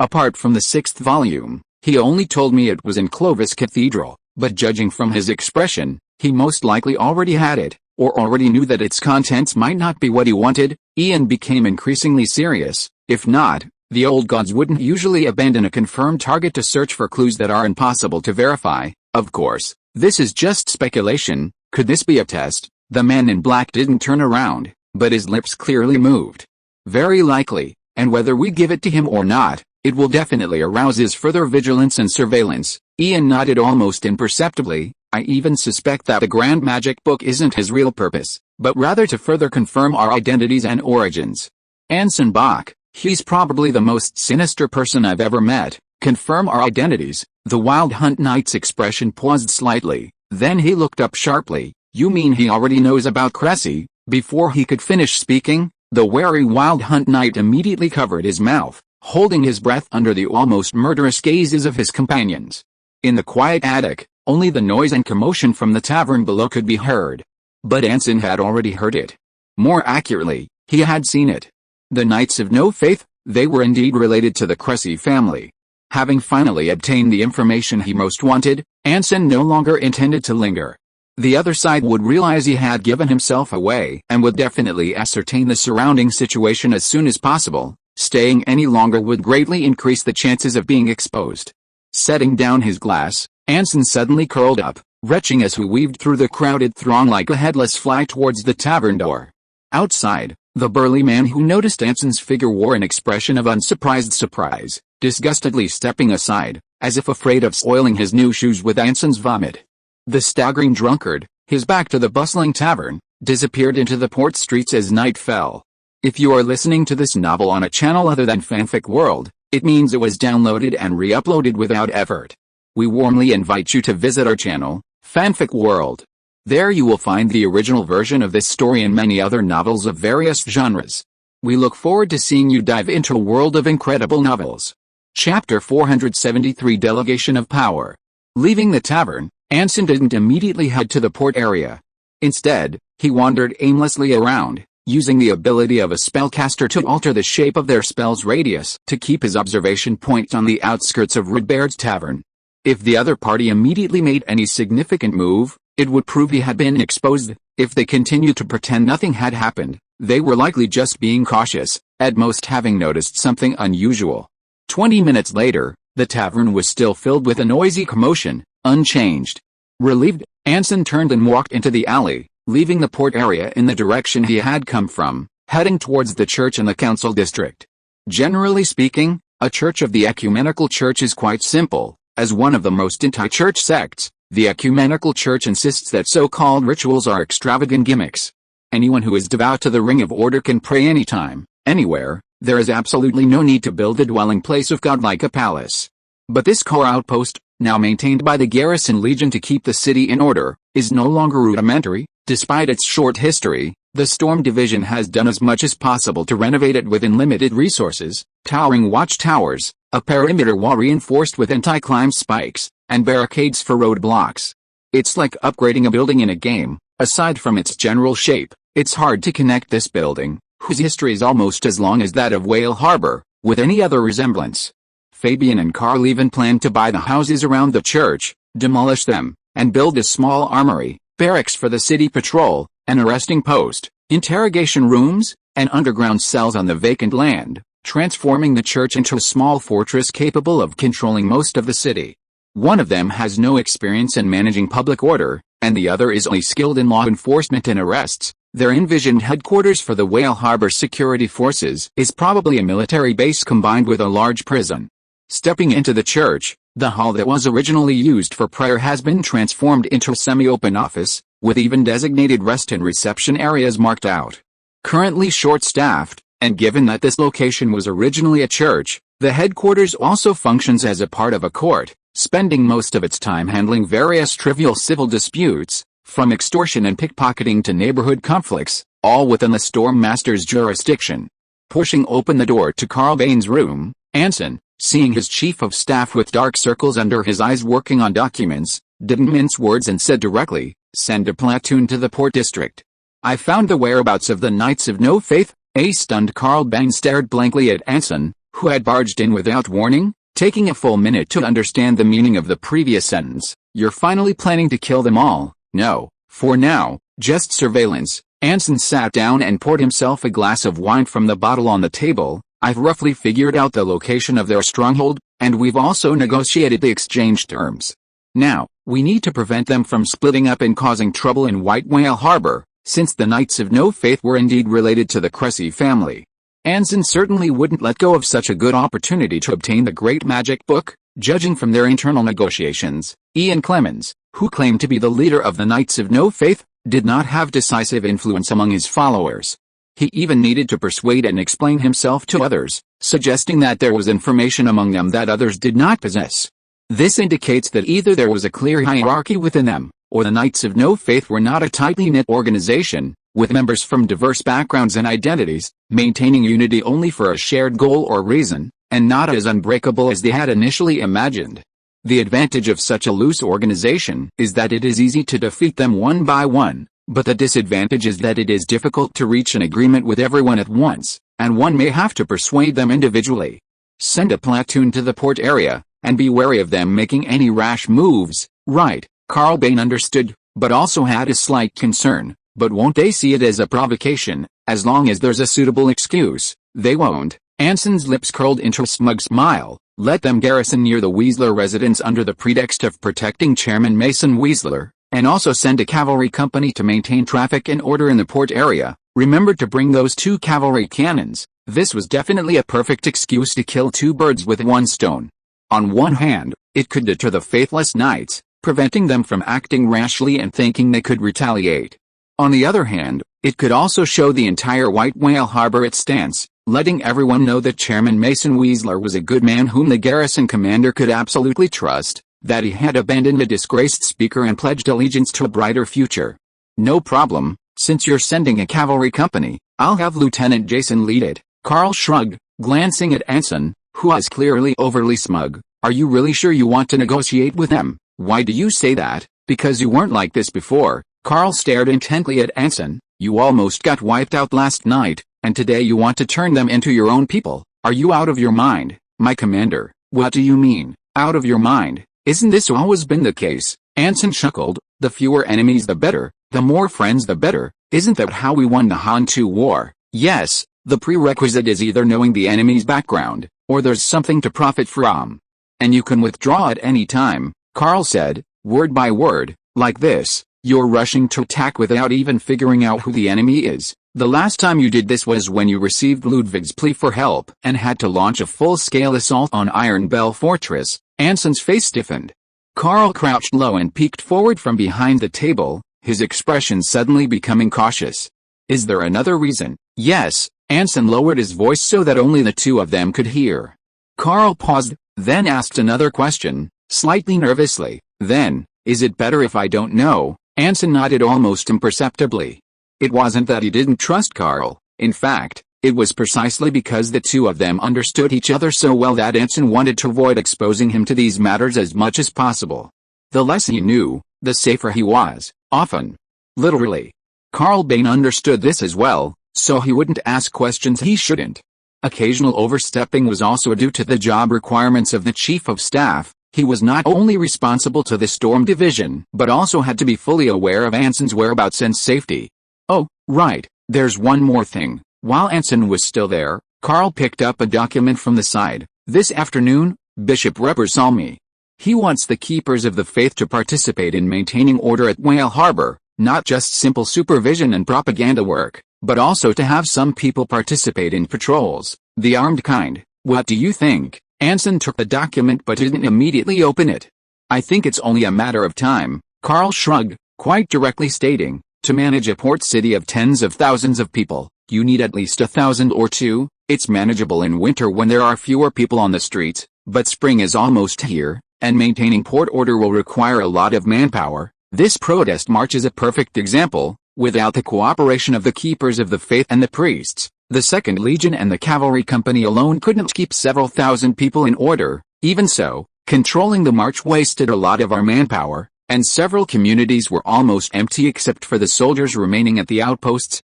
Apart from the 6th volume, he only told me it was in Clovis Cathedral, but judging from his expression, he most likely already had it, or already knew that its contents might not be what he wanted." Ian became increasingly serious. "If not, the old gods wouldn't usually abandon a confirmed target to search for clues that are impossible to verify. Of course, this is just speculation. Could this be a test?" The man in black didn't turn around, but his lips clearly moved. "Very likely, and whether we give it to him or not, it will definitely arouse his further vigilance and surveillance." Ian nodded almost imperceptibly. "I even suspect that the Grand Magic Book isn't his real purpose, but rather to further confirm our identities and origins. Anson Bach, he's probably the most sinister person I've ever met. Confirm our identities." The Wild Hunt Knight's expression paused slightly, then he looked up sharply. "You mean he already knows about Cressy?" Before he could finish speaking, the wary Wild Hunt Knight immediately covered his mouth, holding his breath under the almost murderous gazes of his companions. In the quiet attic, only the noise and commotion from the tavern below could be heard. But Anson had already heard it. More accurately, he had seen it. The Knights of No Faith, they were indeed related to the Cressy family. Having finally obtained the information he most wanted, Anson no longer intended to linger. The other side would realize he had given himself away and would definitely ascertain the surrounding situation as soon as possible. Staying any longer would greatly increase the chances of being exposed. Setting down his glass, Anson suddenly curled up, retching as he weaved through the crowded throng like a headless fly towards the tavern door. Outside, the burly man who noticed Anson's figure wore an expression of unsurprised surprise, disgustedly stepping aside, as if afraid of soiling his new shoes with Anson's vomit. The staggering drunkard, his back to the bustling tavern, disappeared into the port streets as night fell. If you are listening to this novel on a channel other than Fanfic World, it means it was downloaded and re-uploaded without effort. We warmly invite you to visit our channel, Fanfic World. There you will find the original version of this story and many other novels of various genres. We look forward to seeing you dive into a world of incredible novels. Chapter 473 Delegation of Power. Leaving the tavern, Anson didn't immediately head to the port area. Instead, he wandered aimlessly around, using the ability of a spellcaster to alter the shape of their spell's radius to keep his observation point on the outskirts of Redbeard's tavern. If the other party immediately made any significant move, it would prove he had been exposed. If they continued to pretend nothing had happened, they were likely just being cautious, at most having noticed something unusual. 20 minutes later, the tavern was still filled with a noisy commotion, unchanged. Relieved, Anson turned and walked into the alley, leaving the port area in the direction he had come from, heading towards the church in the council district. Generally speaking, a church of the ecumenical church is quite simple. As one of the most anti-church sects, the ecumenical church insists that so-called rituals are extravagant gimmicks. Anyone who is devout to the Ring of Order can pray anytime, anywhere. There is absolutely no need to build a dwelling place of God like a palace. But this core outpost, now maintained by the Garrison Legion to keep the city in order, is no longer rudimentary. Despite its short history, the Storm Division has done as much as possible to renovate it within limited resources. Towering watchtowers, a perimeter wall reinforced with anti-climb spikes, and barricades for roadblocks. It's like upgrading a building in a game. Aside from its general shape, it's hard to connect this building, whose history is almost as long as that of Whale Harbor, with any other resemblance. Fabian and Carl even planned to buy the houses around the church, demolish them, and build a small armory, barracks for the city patrol, an arresting post, interrogation rooms, and underground cells on the vacant land, transforming the church into a small fortress capable of controlling most of the city. One of them has no experience in managing public order, and the other is only skilled in law enforcement and arrests. Their envisioned headquarters for the Whale Harbor Security Forces is probably a military base combined with a large prison. Stepping into the church, the hall that was originally used for prayer has been transformed into a semi-open office, with even designated rest and reception areas marked out. Currently short-staffed, and given that this location was originally a church, the headquarters also functions as a part of a court, spending most of its time handling various trivial civil disputes, from extortion and pickpocketing to neighborhood conflicts, all within the Storm Master's jurisdiction. Pushing open the door to Carl Bain's room, Anson, seeing his chief of staff with dark circles under his eyes working on documents, didn't mince words and said directly, "Send a platoon to the port district. I found the whereabouts of the Knights of No Faith." A stunned Carl Bain stared blankly at Anson, who had barged in without warning, taking a full minute to understand the meaning of the previous sentence. "You're finally planning to kill them all?" "No, for now, just surveillance." Anson sat down and poured himself a glass of wine from the bottle on the table. "I've roughly figured out the location of their stronghold, and we've also negotiated the exchange terms. Now, we need to prevent them from splitting up and causing trouble in White Whale Harbor, since the Knights of No Faith were indeed related to the Cressy family." Anson certainly wouldn't let go of such a good opportunity to obtain the Great Magic Book. Judging from their internal negotiations, Ian Clemens, who claimed to be the leader of the Knights of No Faith, did not have decisive influence among his followers. He even needed to persuade and explain himself to others, suggesting that there was information among them that others did not possess. This indicates that either there was a clear hierarchy within them, or the Knights of No Faith were not a tightly knit organization, with members from diverse backgrounds and identities, maintaining unity only for a shared goal or reason, and not as unbreakable as they had initially imagined. The advantage of such a loose organization is that it is easy to defeat them one by one, but the disadvantage is that it is difficult to reach an agreement with everyone at once, and one may have to persuade them individually. Send a platoon to the port area, and be wary of them making any rash moves. Right, Carl Bain understood, but also had a slight concern. But won't they see it as a provocation? As long as there's a suitable excuse, they won't. Anson's lips curled into a smug smile. Let them garrison near the Weasler residence under the pretext of protecting Chairman Mason Weasler, and also send a cavalry company to maintain traffic and order in the port area. Remember to bring those 2 cavalry cannons. This was definitely a perfect excuse to kill 2 birds with 1 stone. On one hand, it could deter the faithless knights, preventing them from acting rashly and thinking they could retaliate. On the other hand, it could also show the entire White Whale Harbor its stance, letting everyone know that Chairman Mason Weasler was a good man whom the garrison commander could absolutely trust, that he had abandoned a disgraced speaker and pledged allegiance to a brighter future. No problem, since you're sending a cavalry company, I'll have Lieutenant Jason lead it. Carl shrugged, glancing at Anson, who was clearly overly smug. Are you really sure you want to negotiate with them? Why do you say that? Because you weren't like this before. Carl stared intently at Anson. You almost got wiped out last night, and today you want to turn them into your own people. Are you out of your mind, my commander? What do you mean, out of your mind? Isn't this always been the case? Anson chuckled. The fewer enemies the better, the more friends the better. Isn't that how we won the Han-Tu war? Yes, the prerequisite is either knowing the enemy's background, or there's something to profit from. And you can withdraw at any time, Carl said, word by word, like this. You're rushing to attack without even figuring out who the enemy is. The last time you did this was when you received Ludwig's plea for help and had to launch a full-scale assault on Iron Bell Fortress. Anson's face stiffened. Carl crouched low and peeked forward from behind the table, his expression suddenly becoming cautious. Is there another reason? Yes, Anson lowered his voice so that only the 2 of them could hear. Carl paused, then asked another question, slightly nervously. Then, is it better if I don't know? Anson nodded almost imperceptibly. It wasn't that he didn't trust Carl. In fact, it was precisely because the 2 of them understood each other so well that Anson wanted to avoid exposing him to these matters as much as possible. The less he knew, the safer he was, often. Literally. Carl Bain understood this as well, so he wouldn't ask questions he shouldn't. Occasional overstepping was also due to the job requirements of the Chief of Staff. He was not only responsible to the Storm Division, but also had to be fully aware of Anson's whereabouts and safety. Oh, right, there's one more thing. While Anson was still there, Carl picked up a document from the side. This afternoon, Bishop Repper saw me. He wants the Keepers of the Faith to participate in maintaining order at Whale Harbor, not just simple supervision and propaganda work, but also to have some people participate in patrols, the armed kind. What do you think? Anson took the document but didn't immediately open it. I think it's only a matter of time, Carl shrugged, quite directly stating, to manage a port city of tens of thousands of people, you need at least 1,000 or 2, it's manageable in winter when there are fewer people on the streets, but spring is almost here, and maintaining port order will require a lot of manpower. This protest march is a perfect example. Without the cooperation of the Keepers of the Faith and the priests, the 2nd Legion and the cavalry company alone couldn't keep several thousand people in order. Even so, controlling the march wasted a lot of our manpower, and several communities were almost empty except for the soldiers remaining at the outposts.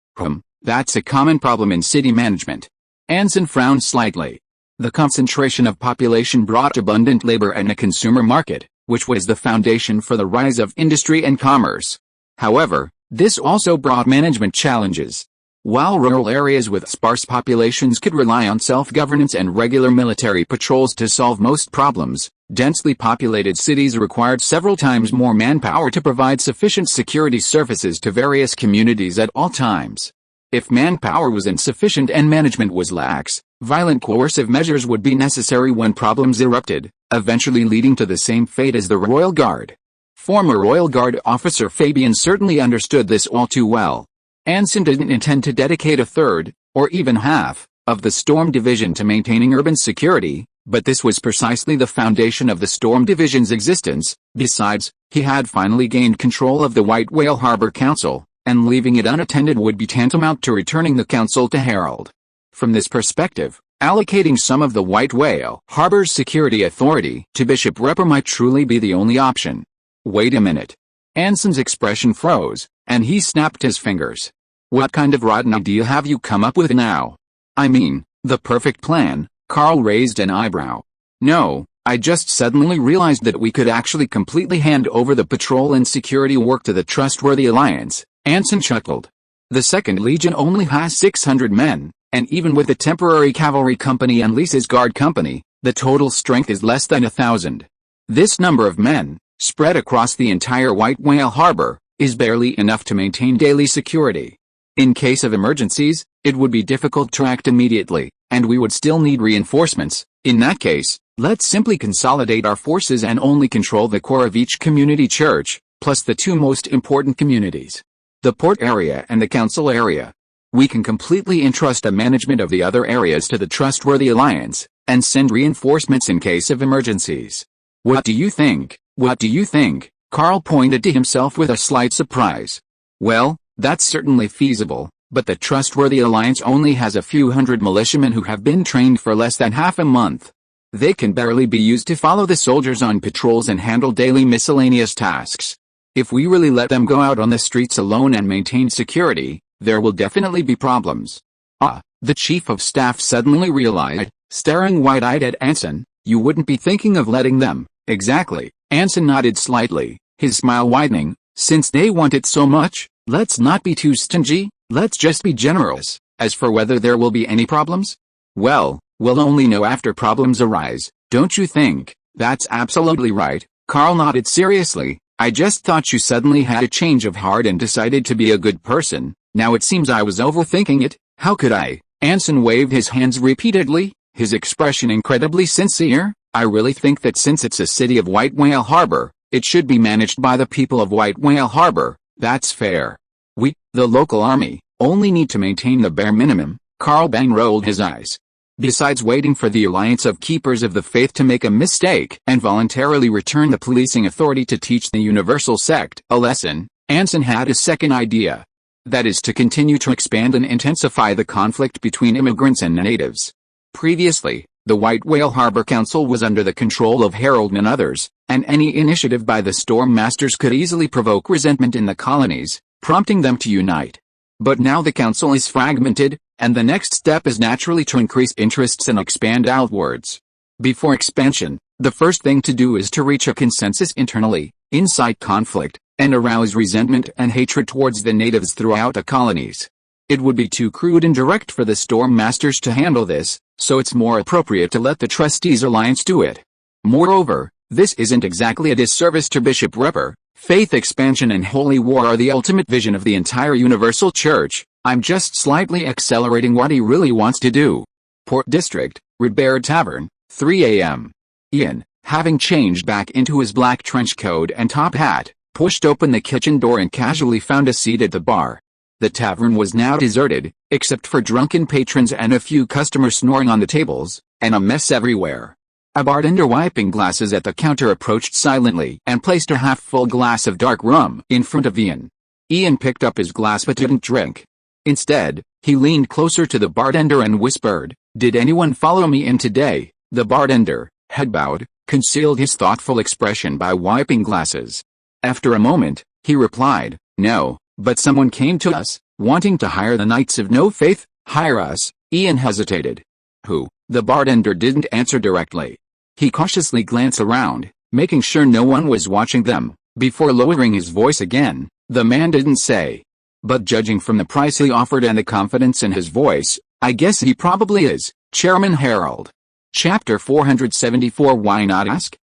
That's a common problem in city management. Anson frowned slightly. The concentration of population brought abundant labor and a consumer market, which was the foundation for the rise of industry and commerce. However, this also brought management challenges. While rural areas with sparse populations could rely on self-governance and regular military patrols to solve most problems, densely populated cities required several times more manpower to provide sufficient security services to various communities at all times. If manpower was insufficient and management was lax, violent coercive measures would be necessary when problems erupted, eventually leading to the same fate as the Royal Guard. Former Royal Guard officer Fabian certainly understood this all too well. Anson didn't intend to dedicate a third, or even half, of the Storm Division to maintaining urban security, but this was precisely the foundation of the Storm Division's existence. Besides, he had finally gained control of the White Whale Harbor Council, and leaving it unattended would be tantamount to returning the council to Herald. From this perspective, allocating some of the White Whale Harbor's security authority to Bishop Repper might truly be the only option. Wait a minute. Anson's expression froze, and he snapped his fingers. What kind of rotten idea have you come up with now? I mean, the perfect plan. Carl raised an eyebrow. No, I just suddenly realized that we could actually completely hand over the patrol and security work to the trustworthy alliance. Anson chuckled. The 2nd Legion only has 600 men, and even with the temporary cavalry company and Lisa's guard company, the total strength is less than 1,000. This number of men, spread across the entire White Whale Harbor, is barely enough to maintain daily security. In case of emergencies, it would be difficult to act immediately, and we would still need reinforcements. In that case, let's simply consolidate our forces and only control the core of each community church, plus the two most important communities, the port area and the council area. We can completely entrust the management of the other areas to the trustworthy alliance, and send reinforcements in case of emergencies. What do you think? What do you think? Carl pointed to himself with a slight surprise. Well, that's certainly feasible, but the trustworthy alliance only has a few hundred militiamen who have been trained for less than half a month. They can barely be used to follow the soldiers on patrols and handle daily miscellaneous tasks. If we really let them go out on the streets alone and maintain security, there will definitely be problems. The chief of staff suddenly realized, staring wide-eyed at Anson, you wouldn't be thinking of letting them. Exactly. Anson nodded slightly, his smile widening. Since they want it so much, let's not be too stingy, let's just be generous. As for whether there will be any problems? Well, we'll only know after problems arise, don't you think? That's absolutely right. Carl nodded seriously. I just thought you suddenly had a change of heart and decided to be a good person. Now it seems I was overthinking it. How could I? Anson waved his hands repeatedly, his expression incredibly sincere. I really think that since it's a city of White Whale Harbor, it should be managed by the people of White Whale Harbor. That's fair. We, the local army, only need to maintain the bare minimum. Carl Bang rolled his eyes. Besides waiting for the Alliance of Keepers of the Faith to make a mistake and voluntarily return the policing authority to teach the Universal Sect a lesson, Anson had a second idea. That is to continue to expand and intensify the conflict between immigrants and natives. Previously, the White Whale Harbor Council was under the control of Herald and others, and any initiative by the Storm Masters could easily provoke resentment in the colonies, prompting them to unite. But now the council is fragmented, and the next step is naturally to increase interests and expand outwards. Before expansion, the first thing to do is to reach a consensus internally, incite conflict, and arouse resentment and hatred towards the natives throughout the colonies. It would be too crude and direct for the Storm Masters to handle this, so it's more appropriate to let the Trustees Alliance do it. Moreover, this isn't exactly a disservice to Bishop Ripper. Faith expansion and holy war are the ultimate vision of the entire Universal Church. I'm just slightly accelerating what he really wants to do. Port District, Red Bear Tavern, 3 a.m. Ian, having changed back into his black trench coat and top hat, pushed open the kitchen door and casually found a seat at the bar. The tavern was now deserted, except for drunken patrons and a few customers snoring on the tables, and a mess everywhere. A bartender wiping glasses at the counter approached silently and placed a half-full glass of dark rum in front of Ian. Ian picked up his glass but didn't drink. Instead, he leaned closer to the bartender and whispered, "Did anyone follow me in today?" The bartender, head bowed, concealed his thoughtful expression by wiping glasses. After a moment, he replied, "No, but someone came to us, wanting to hire the Knights of No Faith." "Hire us?" Ian hesitated. "Who?" The bartender didn't answer directly. He cautiously glanced around, making sure no one was watching them, before lowering his voice again. The man didn't say. But judging from the price he offered and the confidence in his voice, I guess he probably is. Chairman Herald. Chapter 474. Why not ask?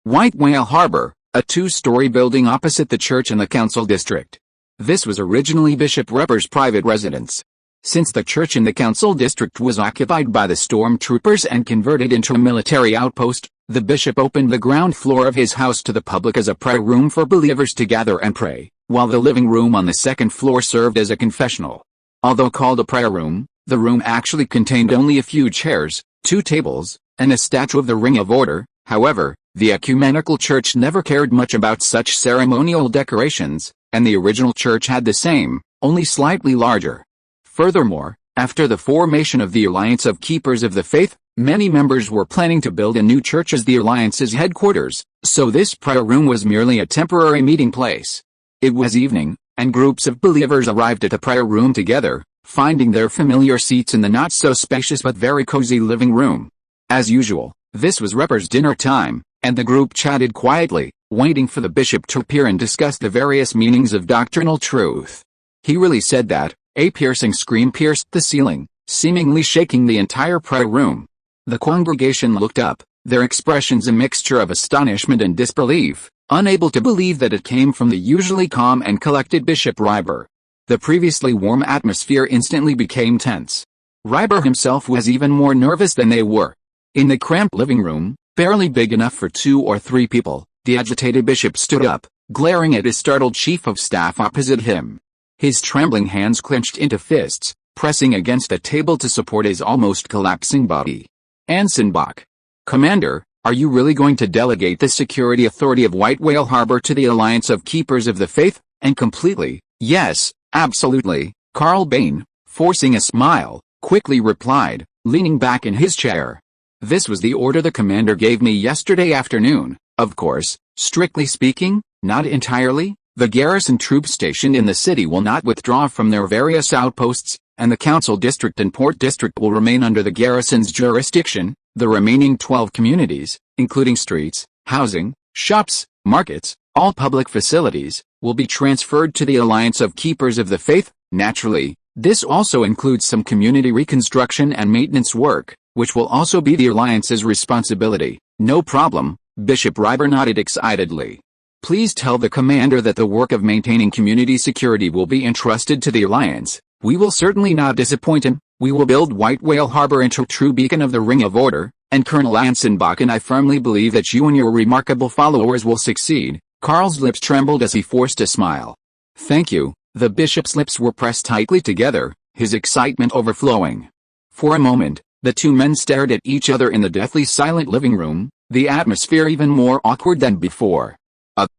White Whale Harbor, a two-story building opposite the church and the council district. This was originally Bishop Ripper's private residence. Since the church in the council district was occupied by the stormtroopers and converted into a military outpost, the bishop opened the ground floor of his house to the public as a prayer room for believers to gather and pray, while the living room on the second floor served as a confessional. Although called a prayer room, the room actually contained only a few chairs, 2 tables, and a statue of the Ring of Order. However, the ecumenical church never cared much about such ceremonial decorations, and the original church had the same, only slightly larger. Furthermore, after the formation of the Alliance of Keepers of the Faith, many members were planning to build a new church as the Alliance's headquarters, so this prayer room was merely a temporary meeting place. It was evening, and groups of believers arrived at the prayer room together, finding their familiar seats in the not-so-spacious but very cozy living room. As usual, this was Ripper's dinner time, and the group chatted quietly, waiting for the bishop to appear and discuss the various meanings of doctrinal truth. He really said that, A piercing scream pierced the ceiling, seemingly shaking the entire prayer room. The congregation looked up, their expressions a mixture of astonishment and disbelief, unable to believe that it came from the usually calm and collected Bishop Reiber. The previously warm atmosphere instantly became tense. Reiber himself was even more nervous than they were. In the cramped living room, barely big enough for 2 or 3 people, the agitated bishop stood up, glaring at his startled chief of staff opposite him. His trembling hands clenched into fists, pressing against a table to support his almost collapsing body. Anson Bach. Commander, are you really going to delegate the security authority of White Whale Harbor to the Alliance of Keepers of the Faith? And completely, yes, absolutely, Carl Bain, forcing a smile, quickly replied, leaning back in his chair. This was the order the commander gave me yesterday afternoon. Of course, strictly speaking, not entirely. The garrison troops stationed in the city will not withdraw from their various outposts, and the council district and port district will remain under the garrison's jurisdiction. The remaining 12 communities, including streets, housing, shops, markets, all public facilities, will be transferred to the Alliance of Keepers of the Faith. Naturally, this also includes some community reconstruction and maintenance work, which will also be the Alliance's responsibility. No problem, Bishop Reiber nodded excitedly. Please tell the commander that the work of maintaining community security will be entrusted to the Alliance. We will certainly not disappoint him. We will build White Whale Harbor into a true beacon of the Ring of Order, and Colonel Anson Bach and I firmly believe that you and your remarkable followers will succeed. Carl's lips trembled as he forced a smile. Thank you. The bishop's lips were pressed tightly together, his excitement overflowing. For a moment, the two men stared at each other in the deathly silent living room, the atmosphere even more awkward than before.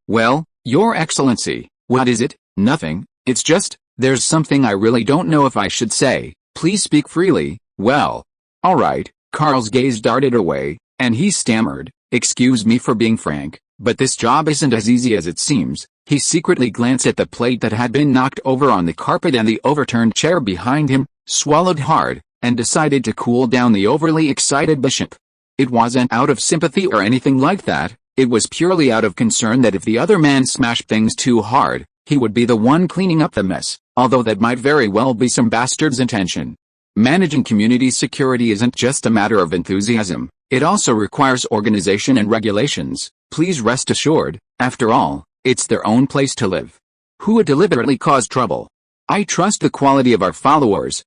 Well, Your Excellency, what is it? Nothing, it's just, there's something I really don't know if I should say. Please speak freely. Well, all right. Carl's gaze darted away, and he stammered, excuse me for being frank, but this job isn't as easy as it seems. He secretly glanced at the plate that had been knocked over on the carpet and the overturned chair behind him, swallowed hard, and decided to cool down the overly excited bishop. It wasn't out of sympathy or anything like that, it was purely out of concern that if the other man smashed things too hard, he would be the one cleaning up the mess, although that might very well be some bastard's intention. Managing community security isn't just a matter of enthusiasm, it also requires organization and regulations. Please rest assured, after all, it's their own place to live. Who would deliberately cause trouble? I trust the quality of our followers.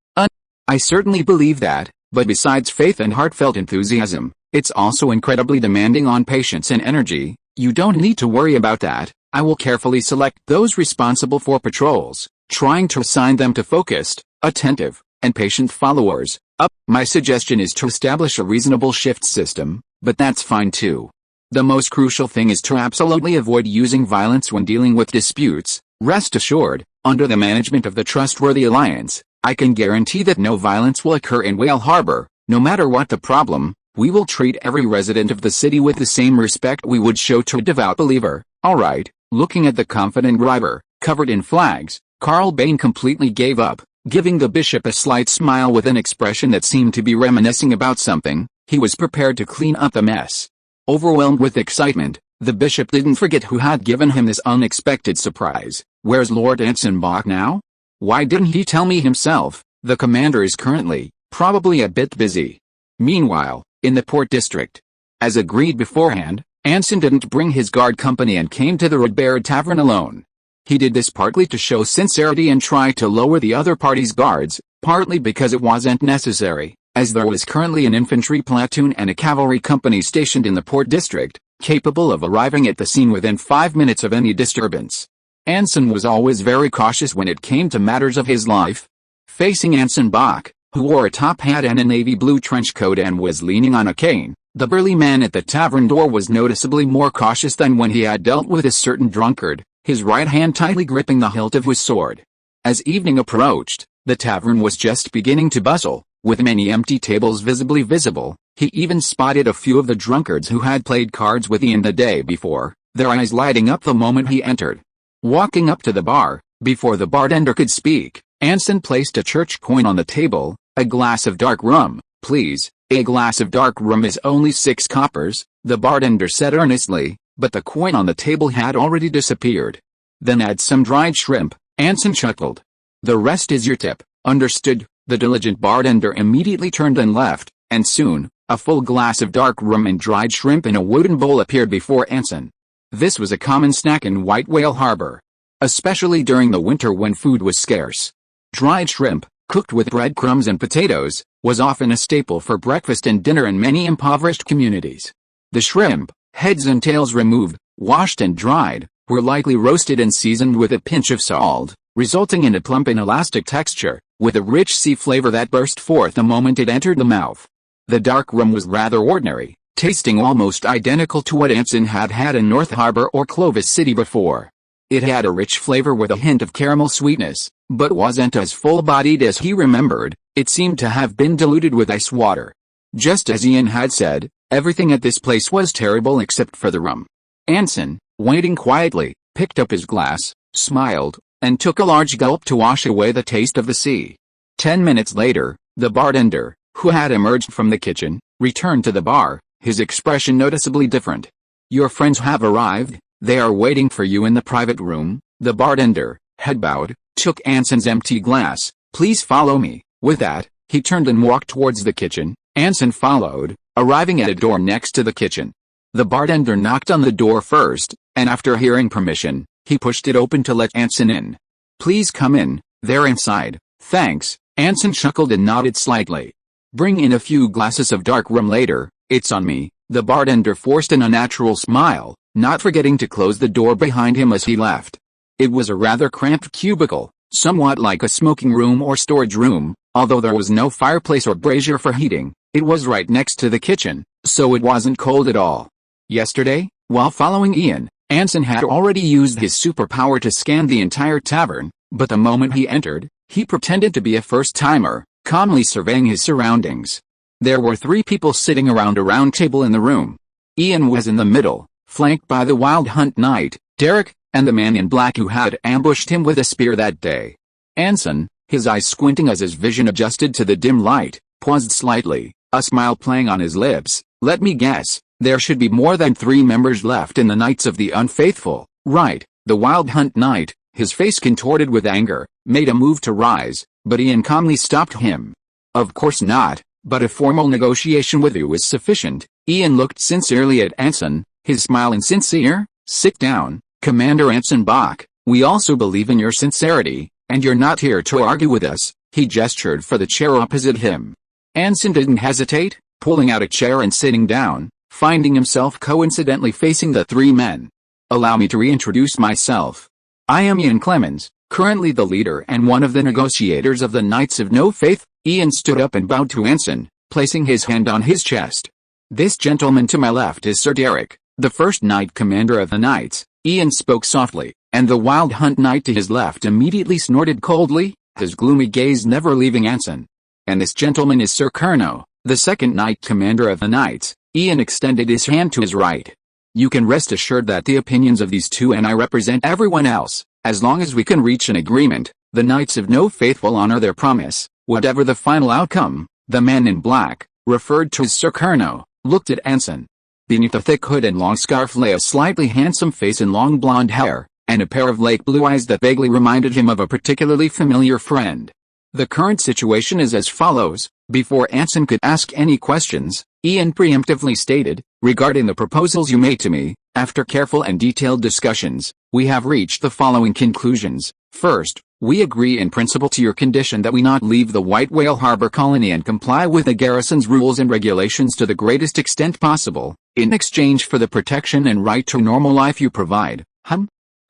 I certainly believe that, but besides faith and heartfelt enthusiasm, it's also incredibly demanding on patience and energy. You don't need to worry about that. I will carefully select those responsible for patrols, trying to assign them to focused, attentive, and patient followers. My suggestion is to establish a reasonable shift system, but that's fine too. The most crucial thing is to absolutely avoid using violence when dealing with disputes. Rest assured, under the management of the trustworthy Alliance, I can guarantee that no violence will occur in Whale Harbor. No matter what the problem, we will treat every resident of the city with the same respect we would show to a devout believer. All right. Looking at the confident Reiber, covered in flags, Carl Bain completely gave up, giving the bishop a slight smile with an expression that seemed to be reminiscing about something. He was prepared to clean up the mess. Overwhelmed with excitement, the bishop didn't forget who had given him this unexpected surprise. Where's Lord Anson Bach now? Why didn't he tell me himself? The commander is currently, probably a bit busy. Meanwhile, in the port district, as agreed beforehand, Anson didn't bring his guard company and came to the Red Bear Tavern alone. He did this partly to show sincerity and try to lower the other party's guards, partly because it wasn't necessary, as there was currently an infantry platoon and a cavalry company stationed in the port district, capable of arriving at the scene within 5 minutes of any disturbance. Anson was always very cautious when it came to matters of his life. Facing Anson Bach, who wore a top hat and a navy blue trench coat and was leaning on a cane, the burly man at the tavern door was noticeably more cautious than when he had dealt with a certain drunkard, his right hand tightly gripping the hilt of his sword. As evening approached, the tavern was just beginning to bustle, with many empty tables visibly visible. He even spotted a few of the drunkards who had played cards with Ian the day before, their eyes lighting up the moment he entered. Walking up to the bar, before the bartender could speak, Anson placed a church coin on the table. A glass of dark rum, please. A glass of dark rum is only 6 coppers, the bartender said earnestly, but the coin on the table had already disappeared. Then add some dried shrimp. Anson chuckled. The rest is your tip, understood? The diligent bartender immediately turned and left, and soon, a full glass of dark rum and dried shrimp in a wooden bowl appeared before Anson. This was a common snack in White Whale Harbor, especially during the winter when food was scarce. Dried shrimp, cooked with breadcrumbs and potatoes, was often a staple for breakfast and dinner in many impoverished communities. The shrimp, heads and tails removed, washed and dried, were likely roasted and seasoned with a pinch of salt, resulting in a plump and elastic texture, with a rich sea flavor that burst forth the moment it entered the mouth. The dark rum was rather ordinary, tasting almost identical to what Anson had had in North Harbor or Clovis City before. It had a rich flavor with a hint of caramel sweetness, but wasn't as full-bodied as he remembered. It seemed to have been diluted with ice water. Just as Ian had said, everything at this place was terrible except for the rum. Anson, waiting quietly, picked up his glass, smiled, and took a large gulp to wash away the taste of the sea. 10 minutes later, the bartender, who had emerged from the kitchen, returned to the bar, his expression noticeably different. "Your friends have arrived, they are waiting for you in the private room." The bartender, head bowed, took Anson's empty glass. "Please follow me." With that, he turned and walked towards the kitchen. Anson followed, arriving at a door next to the kitchen. The bartender knocked on the door first, and after hearing permission, he pushed it open to let Anson in. "Please come in, they're inside." "Thanks." Anson chuckled and nodded slightly. "Bring in a few glasses of dark rum later, it's on me." The bartender forced an unnatural smile, not forgetting to close the door behind him as he left. It was a rather cramped cubicle, somewhat like a smoking room or storage room, although there was no fireplace or brazier for heating. It was right next to the kitchen, so it wasn't cold at all. Yesterday, while following Ian, Anson had already used his superpower to scan the entire tavern, but the moment he entered, he pretended to be a first-timer, calmly surveying his surroundings. There were 3 people sitting around a round table in the room. Ian was in the middle, flanked by the Wild Hunt Knight, Derek, and the man in black who had ambushed him with a spear that day. Anson, his eyes squinting as his vision adjusted to the dim light, paused slightly, a smile playing on his lips. "Let me guess, there should be more than 3 members left in the Knights of the Unfaithful, right?" The Wild Hunt Knight, his face contorted with anger, made a move to rise, but Ian calmly stopped him. "Of course not, but a formal negotiation with you is sufficient." Ian looked sincerely at Anson, his smile insincere. "Sit down, Commander Anson Bach, we also believe in your sincerity, and you're not here to argue with us." He gestured for the chair opposite him. Anson didn't hesitate, pulling out a chair and sitting down, finding himself coincidentally facing the 3 men. "Allow me to reintroduce myself. I am Ian Clemens, currently the leader and one of the negotiators of the Knights of No Faith." Ian stood up and bowed to Anson, placing his hand on his chest. "This gentleman to my left is Sir Derek, the first Knight Commander of the Knights." Ian spoke softly, and the Wild Hunt Knight to his left immediately snorted coldly, his gloomy gaze never leaving Anson. "And this gentleman is Sir Kerno, the second Knight Commander of the Knights." Ian extended his hand to his right. "You can rest assured that the opinions of these 2 and I represent everyone else. As long as we can reach an agreement, the Knights of No Faith will honor their promise, whatever the final outcome." The man in black, referred to as Sir Kerno, looked at Anson. Beneath a thick hood and long scarf lay a slightly handsome face and long blonde hair, and a pair of lake blue eyes that vaguely reminded him of a particularly familiar friend. "The current situation is as follows." Before Anson could ask any questions, Ian preemptively stated, "Regarding the proposals you made to me, after careful and detailed discussions, we have reached the following conclusions. First, we agree in principle to your condition that we not leave the White Whale Harbor colony and comply with the garrison's rules and regulations to the greatest extent possible, in exchange for the protection and right to normal life you provide."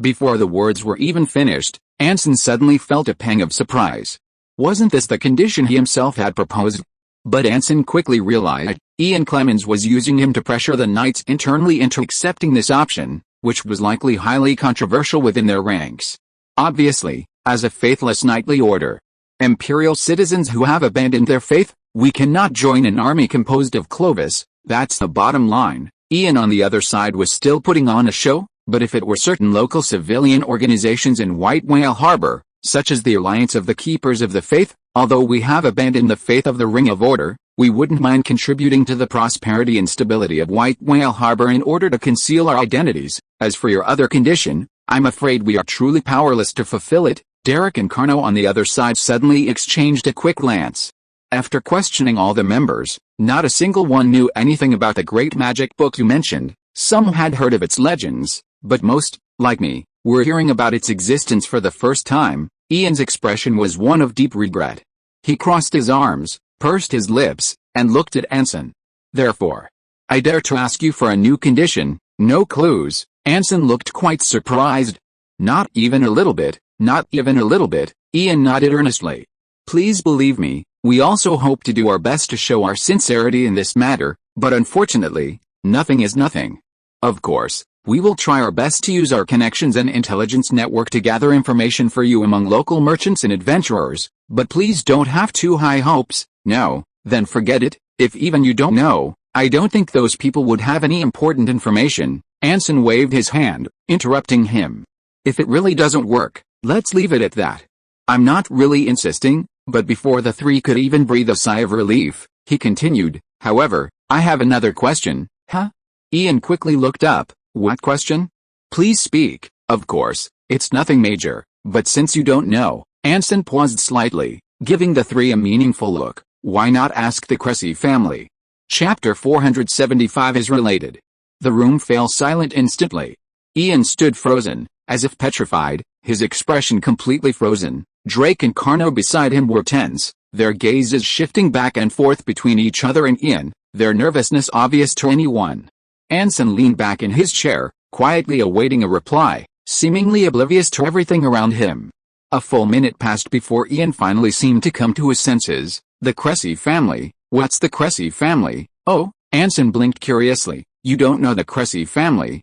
Before the words were even finished, Anson suddenly felt a pang of surprise. Wasn't this the condition he himself had proposed? But Anson quickly realized, Ian Clemens was using him to pressure the Knights internally into accepting this option, which was likely highly controversial within their ranks. Obviously, as a faithless knightly order, imperial citizens who have abandoned their faith, we cannot join an army composed of Clovis. That's the bottom line. Ian on the other side was still putting on a show, but if it were certain local civilian organizations in White Whale Harbor, such as the Alliance of the Keepers of the Faith, although we have abandoned the faith of the Ring of Order, we wouldn't mind contributing to the prosperity and stability of White Whale Harbor in order to conceal our identities. As for your other condition, I'm afraid we are truly powerless to fulfill it." Derek and Carno on the other side suddenly exchanged a quick glance. After questioning all the members, not a single one knew anything about the great magic book you mentioned. Some had heard of its legends, but most, like me, were hearing about its existence for the first time. Ian's expression was one of deep regret. He crossed his arms, pursed his lips, and looked at Anson. Therefore, I dare to ask you for a new condition, no clues. Anson looked quite surprised. Not even a little bit, not even a little bit, Ian nodded earnestly. Please believe me, we also hope to do our best to show our sincerity in this matter, but unfortunately, nothing is nothing. Of course, we will try our best to use our connections and intelligence network to gather information for you among local merchants and adventurers, but please don't have too high hopes. No, then forget it. If even you don't know, I don't think those people would have any important information. Anson waved his hand, interrupting him. If it really doesn't work, let's leave it at that. I'm not really insisting, but before the three could even breathe a sigh of relief, he continued, however, I have another question. Huh? Ian quickly looked up. What question? Please speak. Of course, it's nothing major, but since you don't know, Anson paused slightly, giving the three a meaningful look. Why not ask the Cressy family? Chapter 475 is related. The room fell silent instantly. Ian stood frozen, as if petrified, his expression completely frozen. Drake and Carno beside him were tense, their gazes shifting back and forth between each other and Ian, their nervousness obvious to anyone. Anson leaned back in his chair, quietly awaiting a reply, seemingly oblivious to everything around him. A full minute passed before Ian finally seemed to come to his senses. The Cressy family? What's the Cressy family? Oh, Anson blinked curiously. You don't know the Cressy family?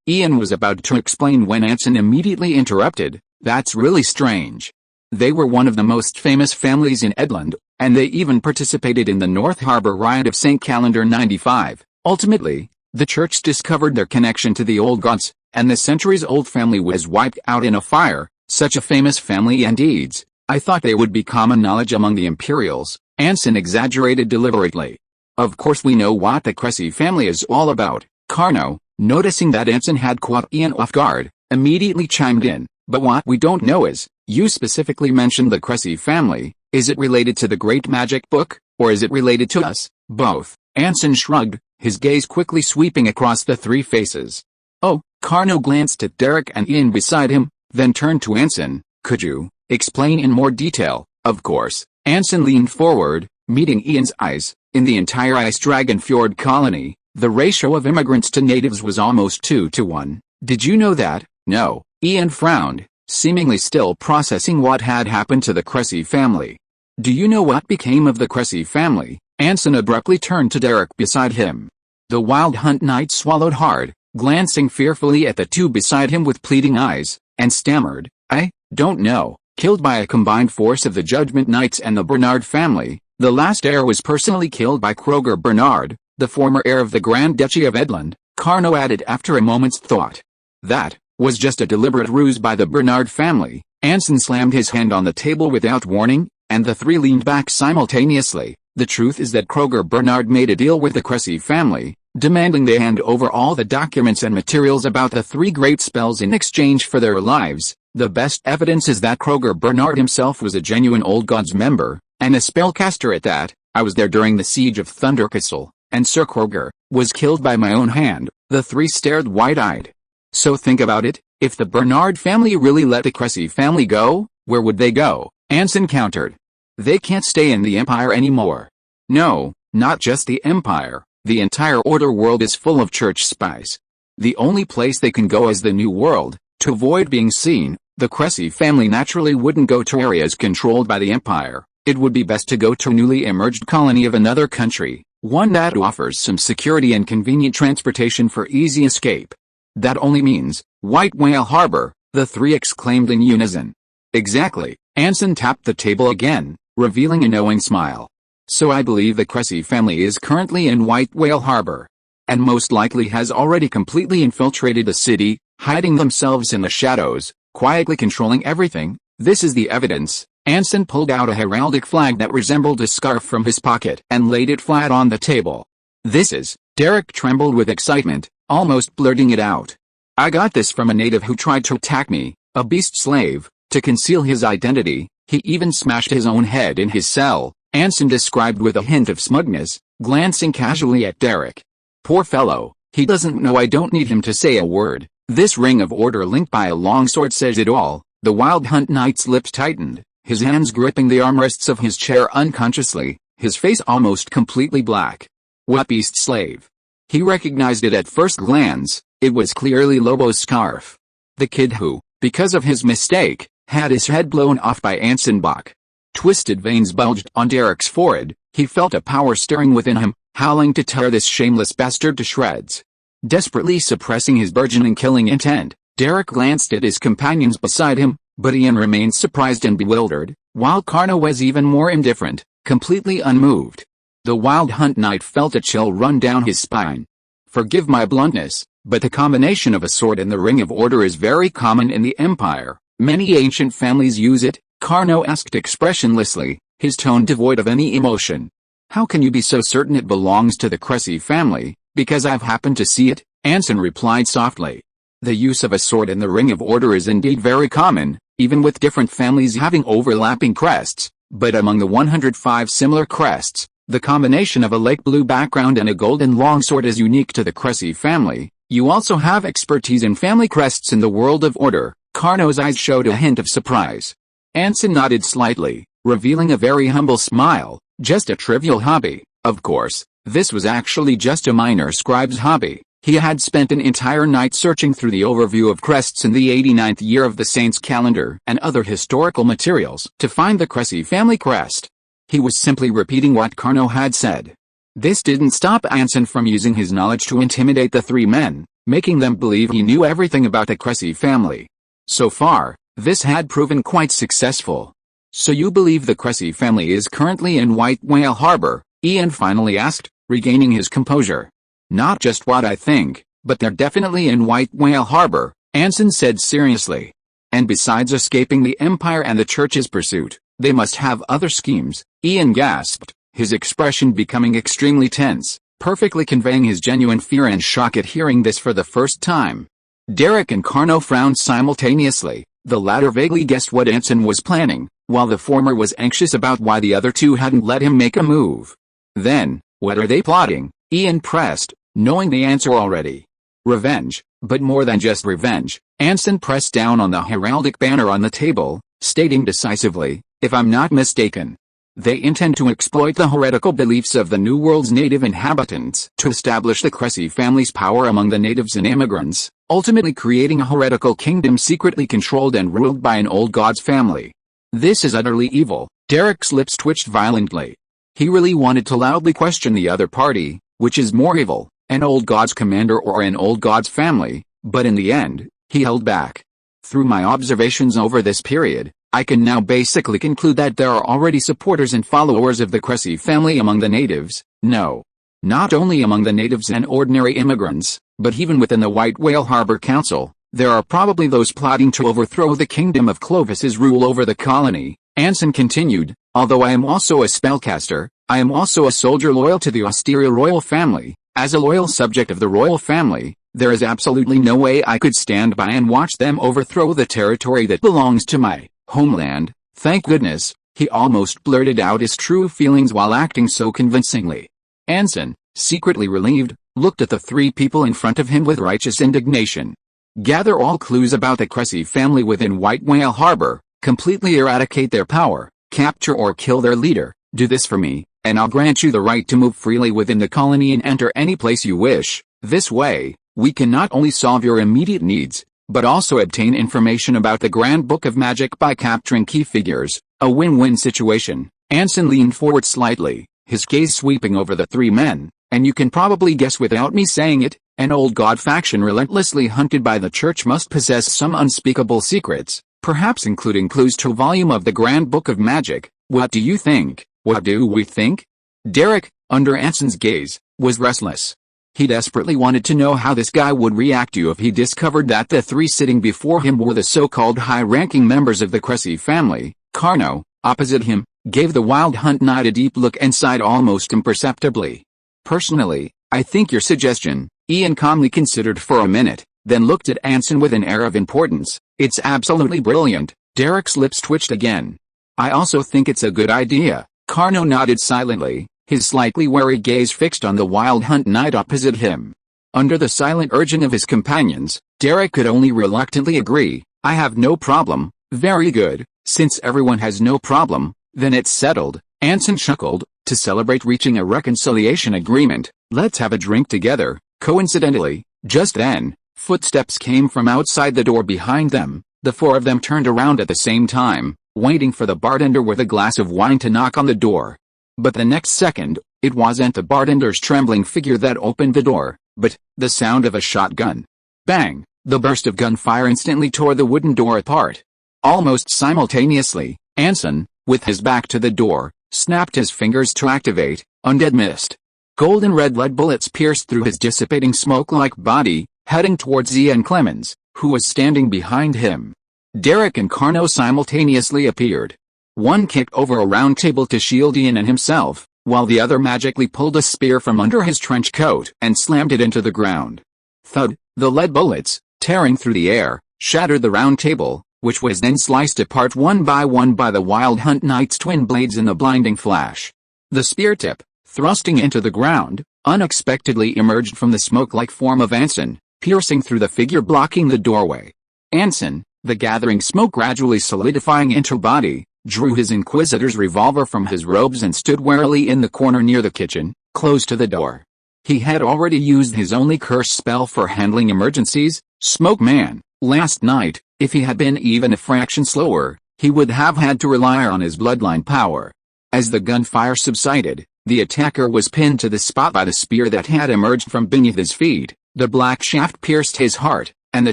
Ian was about to explain when Anson immediately interrupted. That's really strange. They were one of the most famous families in Endowed, and they even participated in the North Harbor riot of St. Calendar 95. Ultimately, the church discovered their connection to the old gods, and the centuries-old family was wiped out in a fire. Such a famous family and deeds, I thought they would be common knowledge among the Imperials, Anson exaggerated deliberately. Of course we know what the Cressy family is all about. Carno, noticing that Anson had caught Ian off guard, immediately chimed in. But what we don't know is, you specifically mentioned the Cressy family. Is it related to the Great Magic Book, or is it related to us? Both. Anson shrugged, his gaze quickly sweeping across the three faces. Oh, Carno glanced at Derek and Ian beside him, then turned to Anson. Could you explain in more detail? Of course. Anson leaned forward, meeting Ian's eyes. In the entire Ice Dragon Fjord colony, the ratio of immigrants to natives was almost 2-to-1. Did you know that? No. Ian frowned, seemingly still processing what had happened to the Cressy family. Do you know what became of the Cressy family? Anson abruptly turned to Derek beside him. The Wild Hunt Knight swallowed hard, glancing fearfully at the two beside him with pleading eyes, and stammered, I don't know. Killed by a combined force of the Judgment Knights and the Bernard family. The last heir was personally killed by Kroger Bernard, the former heir of the Grand Duchy of Endowed, Carno added after a moment's thought. That was just a deliberate ruse by the Bernard family. Anson slammed his hand on the table without warning, and the three leaned back simultaneously. The truth is that Kroger Bernard made a deal with the Cressy family, demanding they hand over all the documents and materials about the three great spells in exchange for their lives. The best evidence is that Kroger Bernard himself was a genuine Old Gods member, and a spellcaster at that. I was there during the siege of Thunder Castle, and Sir Kroger was killed by my own hand. The three stared wide-eyed. So think about it, if the Bernard family really let the Cressy family go, where would they go? Anson countered. They can't stay in the Empire anymore. No, not just the Empire, the entire Order world is full of church spies. The only place they can go is the New World. To avoid being seen, the Cressy family naturally wouldn't go to areas controlled by the Empire. It would be best to go to a newly emerged colony of another country, one that offers some security and convenient transportation for easy escape. That only means White Whale Harbor, the three exclaimed in unison. Exactly. Anson tapped the table again, revealing a knowing smile. So I believe the Cressy family is currently in White Whale Harbor, and most likely has already completely infiltrated the city, hiding themselves in the shadows, quietly controlling everything. This is the evidence. Anson pulled out a heraldic flag that resembled a scarf from his pocket and laid it flat on the table. This is. Derek trembled with excitement, almost blurting it out. I got this from a native who tried to attack me, a beast slave. To conceal his identity, he even smashed his own head in his cell, Anson described with a hint of smugness, glancing casually at Derek. Poor fellow, he doesn't know I don't need him to say a word. This ring of order linked by a longsword says it all. The Wild Hunt Knight's lips tightened, his hands gripping the armrests of his chair unconsciously, his face almost completely black. What beast slave? He recognized it at first glance. It was clearly Lobo's scarf. The kid who, because of his mistake, had his head blown off by Anson Bach. Twisted veins bulged on Derek's forehead. He felt a power stirring within him, howling to tear this shameless bastard to shreds. Desperately suppressing his burgeoning killing intent, Derek glanced at his companions beside him, but Ian remained surprised and bewildered, while Carno was even more indifferent, completely unmoved. The Wild Hunt Knight felt a chill run down his spine. Forgive my bluntness, but the combination of a sword and the Ring of Order is very common in the Empire. Many ancient families use it, Carno asked expressionlessly, his tone devoid of any emotion. How can you be so certain it belongs to the Cressy family? Because I've happened to see it, Anson replied softly. The use of a sword and the Ring of Order is indeed very common, even with different families having overlapping crests, but among the 105 similar crests, the combination of a lake blue background and a golden longsword is unique to the Cressy family. You also have expertise in family crests in the world of order. Carno's eyes showed a hint of surprise. Anson nodded slightly, revealing a very humble smile. Just a trivial hobby, of course. This was actually just a minor scribe's hobby. He had spent an entire night searching through the overview of crests in the 89th year of the Saints' calendar and other historical materials to find the Cressy family crest. He was simply repeating what Carno had said. This didn't stop Anson from using his knowledge to intimidate the three men, making them believe he knew everything about the Cressy family. So far, this had proven quite successful. So you believe the Cressy family is currently in White Whale Harbor? Ian finally asked, regaining his composure. Not just what I think, but they're definitely in White Whale Harbor, Anson said seriously. And besides escaping the Empire and the Church's pursuit, they must have other schemes, Ian gasped, his expression becoming extremely tense, perfectly conveying his genuine fear and shock at hearing this for the first time. Derek and Carno frowned simultaneously. The latter vaguely guessed what Anson was planning, while the former was anxious about why the other two hadn't let him make a move. Then, what are they plotting? Ian pressed, knowing the answer already. Revenge, but more than just revenge. Anson pressed down on the heraldic banner on the table, stating decisively, if I'm not mistaken, they intend to exploit the heretical beliefs of the New World's native inhabitants to establish the Cressy family's power among the natives and immigrants, ultimately creating a heretical kingdom secretly controlled and ruled by an old god's family. This is utterly evil. Derek's lips twitched violently. He really wanted to loudly question the other party, which is more evil, an old god's commander or an old god's family, but in the end, he held back. Through my observations over this period, I can now basically conclude that there are already supporters and followers of the Cressy family among the natives. No. Not only among the natives and ordinary immigrants, but even within the White Whale Harbor Council, there are probably those plotting to overthrow the kingdom of Clovis's rule over the colony. Anson continued, although I am also a spellcaster, I am also a soldier loyal to the austere royal family. As a loyal subject of the royal family, there is absolutely no way I could stand by and watch them overthrow the territory that belongs to my homeland. Thank goodness, he almost blurted out his true feelings while acting so convincingly. Anson, secretly relieved, looked at the three people in front of him with righteous indignation. Gather all clues about the Cressy family within White Whale Harbor, completely eradicate their power, capture or kill their leader, do this for me, and I'll grant you the right to move freely within the colony and enter any place you wish. This way, we can not only solve your immediate needs, but also obtain information about the Grand Book of Magic by capturing key figures. A win-win situation. Anson leaned forward slightly, his gaze sweeping over the three men, and you can probably guess without me saying it, an old god faction relentlessly hunted by the Church must possess some unspeakable secrets, perhaps including clues to a volume of the Grand Book of Magic. What do you think? What do we think? Derek, under Anson's gaze, was restless. He desperately wanted to know how this guy would react to if he discovered that the three sitting before him were the so-called high-ranking members of the Cressy family. Carno, opposite him, gave the Wild Hunt Knight a deep look and sighed almost imperceptibly. Personally, I think your suggestion, Ian calmly considered for a minute, then looked at Anson with an air of importance. It's absolutely brilliant. Derek's lips twitched again. I also think it's a good idea. Carno nodded silently, his slightly wary gaze fixed on the Wild Hunt knight opposite him. Under the silent urging of his companions, Derek could only reluctantly agree. I have no problem. Very good. Since everyone has no problem, then it's settled. Anson chuckled. To celebrate reaching a reconciliation agreement, let's have a drink together. Coincidentally, just then, footsteps came from outside the door behind them. The four of them turned around at the same time, waiting for the bartender with a glass of wine to knock on the door. But the next second, it wasn't the bartender's trembling figure that opened the door, but the sound of a shotgun. Bang! The burst of gunfire instantly tore the wooden door apart. Almost simultaneously, Anson, with his back to the door, snapped his fingers to activate Undead Mist. Golden red lead bullets pierced through his dissipating smoke-like body, heading towards Ian Clemens, who was standing behind him. Derek and Carno simultaneously appeared. One kicked over a round table to shield Ian and himself, while the other magically pulled a spear from under his trench coat and slammed it into the ground. Thud! The lead bullets, tearing through the air, shattered the round table, which was then sliced apart one by the Wild Hunt knight's twin blades in the blinding flash. The spear tip, thrusting into the ground, unexpectedly emerged from the smoke-like form of Anson, piercing through the figure blocking the doorway. Anson, the gathering smoke gradually solidifying into body, drew his Inquisitor's revolver from his robes and stood warily in the corner near the kitchen, close to the door. He had already used his only curse spell for handling emergencies, Smoke Man. Last night, if he had been even a fraction slower, he would have had to rely on his bloodline power. As the gunfire subsided, the attacker was pinned to the spot by the spear that had emerged from beneath his feet. The black shaft pierced his heart, and the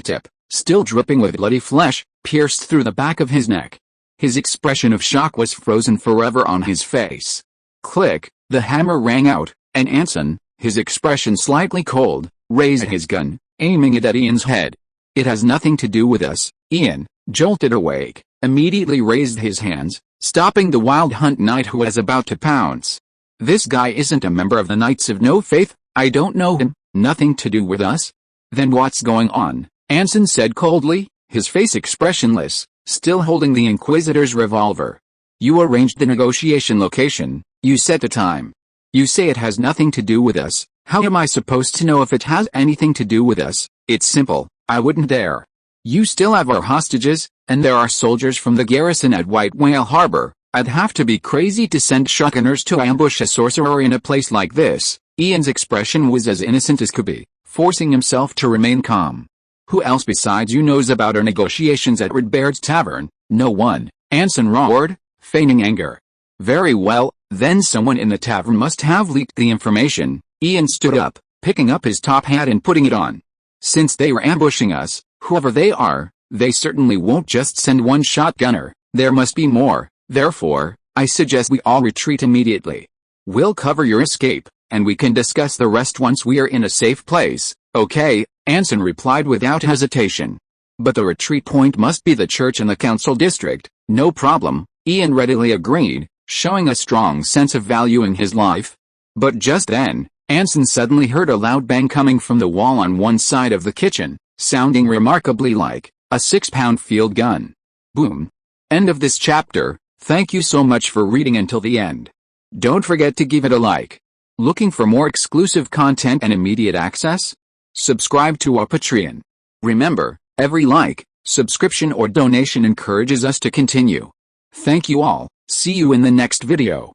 tip, still dripping with bloody flesh, pierced through the back of his neck. His expression of shock was frozen forever on his face. Click, the hammer rang out, and Anson, his expression slightly cold, raised his gun, aiming it at Ian's head. It has nothing to do with us. Ian, jolted awake, immediately raised his hands, stopping the Wild Hunt knight who was about to pounce. This guy isn't a member of the Knights of No Faith. I don't know him. Nothing to do with us? Then what's going on? Anson said coldly, his face expressionless, still holding the Inquisitor's revolver. You arranged the negotiation location, you set the time. You say it has nothing to do with us. How am I supposed to know if it has anything to do with us? It's simple, I wouldn't dare. You still have our hostages, and there are soldiers from the garrison at White Whale Harbor. I'd have to be crazy to send shotgunners to ambush a sorcerer in a place like this. Ian's expression was as innocent as could be, forcing himself to remain calm. Who else besides you knows about our negotiations at Redbeard's Tavern? No one, Anson roared, feigning anger. Very well, then someone in the tavern must have leaked the information. Ian stood up, picking up his top hat and putting it on. Since they were ambushing us, whoever they are, they certainly won't just send one shotgunner. There must be more. Therefore, I suggest we all retreat immediately. We'll cover your escape, and we can discuss the rest once we are in a safe place. Okay, Anson replied without hesitation. But the retreat point must be the church in the council district. No problem, Ian readily agreed, showing a strong sense of valuing his life. But just then, Anson suddenly heard a loud bang coming from the wall on one side of the kitchen, sounding remarkably like a 6-pound field gun. Boom. End of this chapter. Thank you so much for reading until the end. Don't forget to give it a like. Looking for more exclusive content and immediate access? Subscribe to our Patreon. Remember, every like, subscription or donation encourages us to continue. Thank you all. See you in the next video.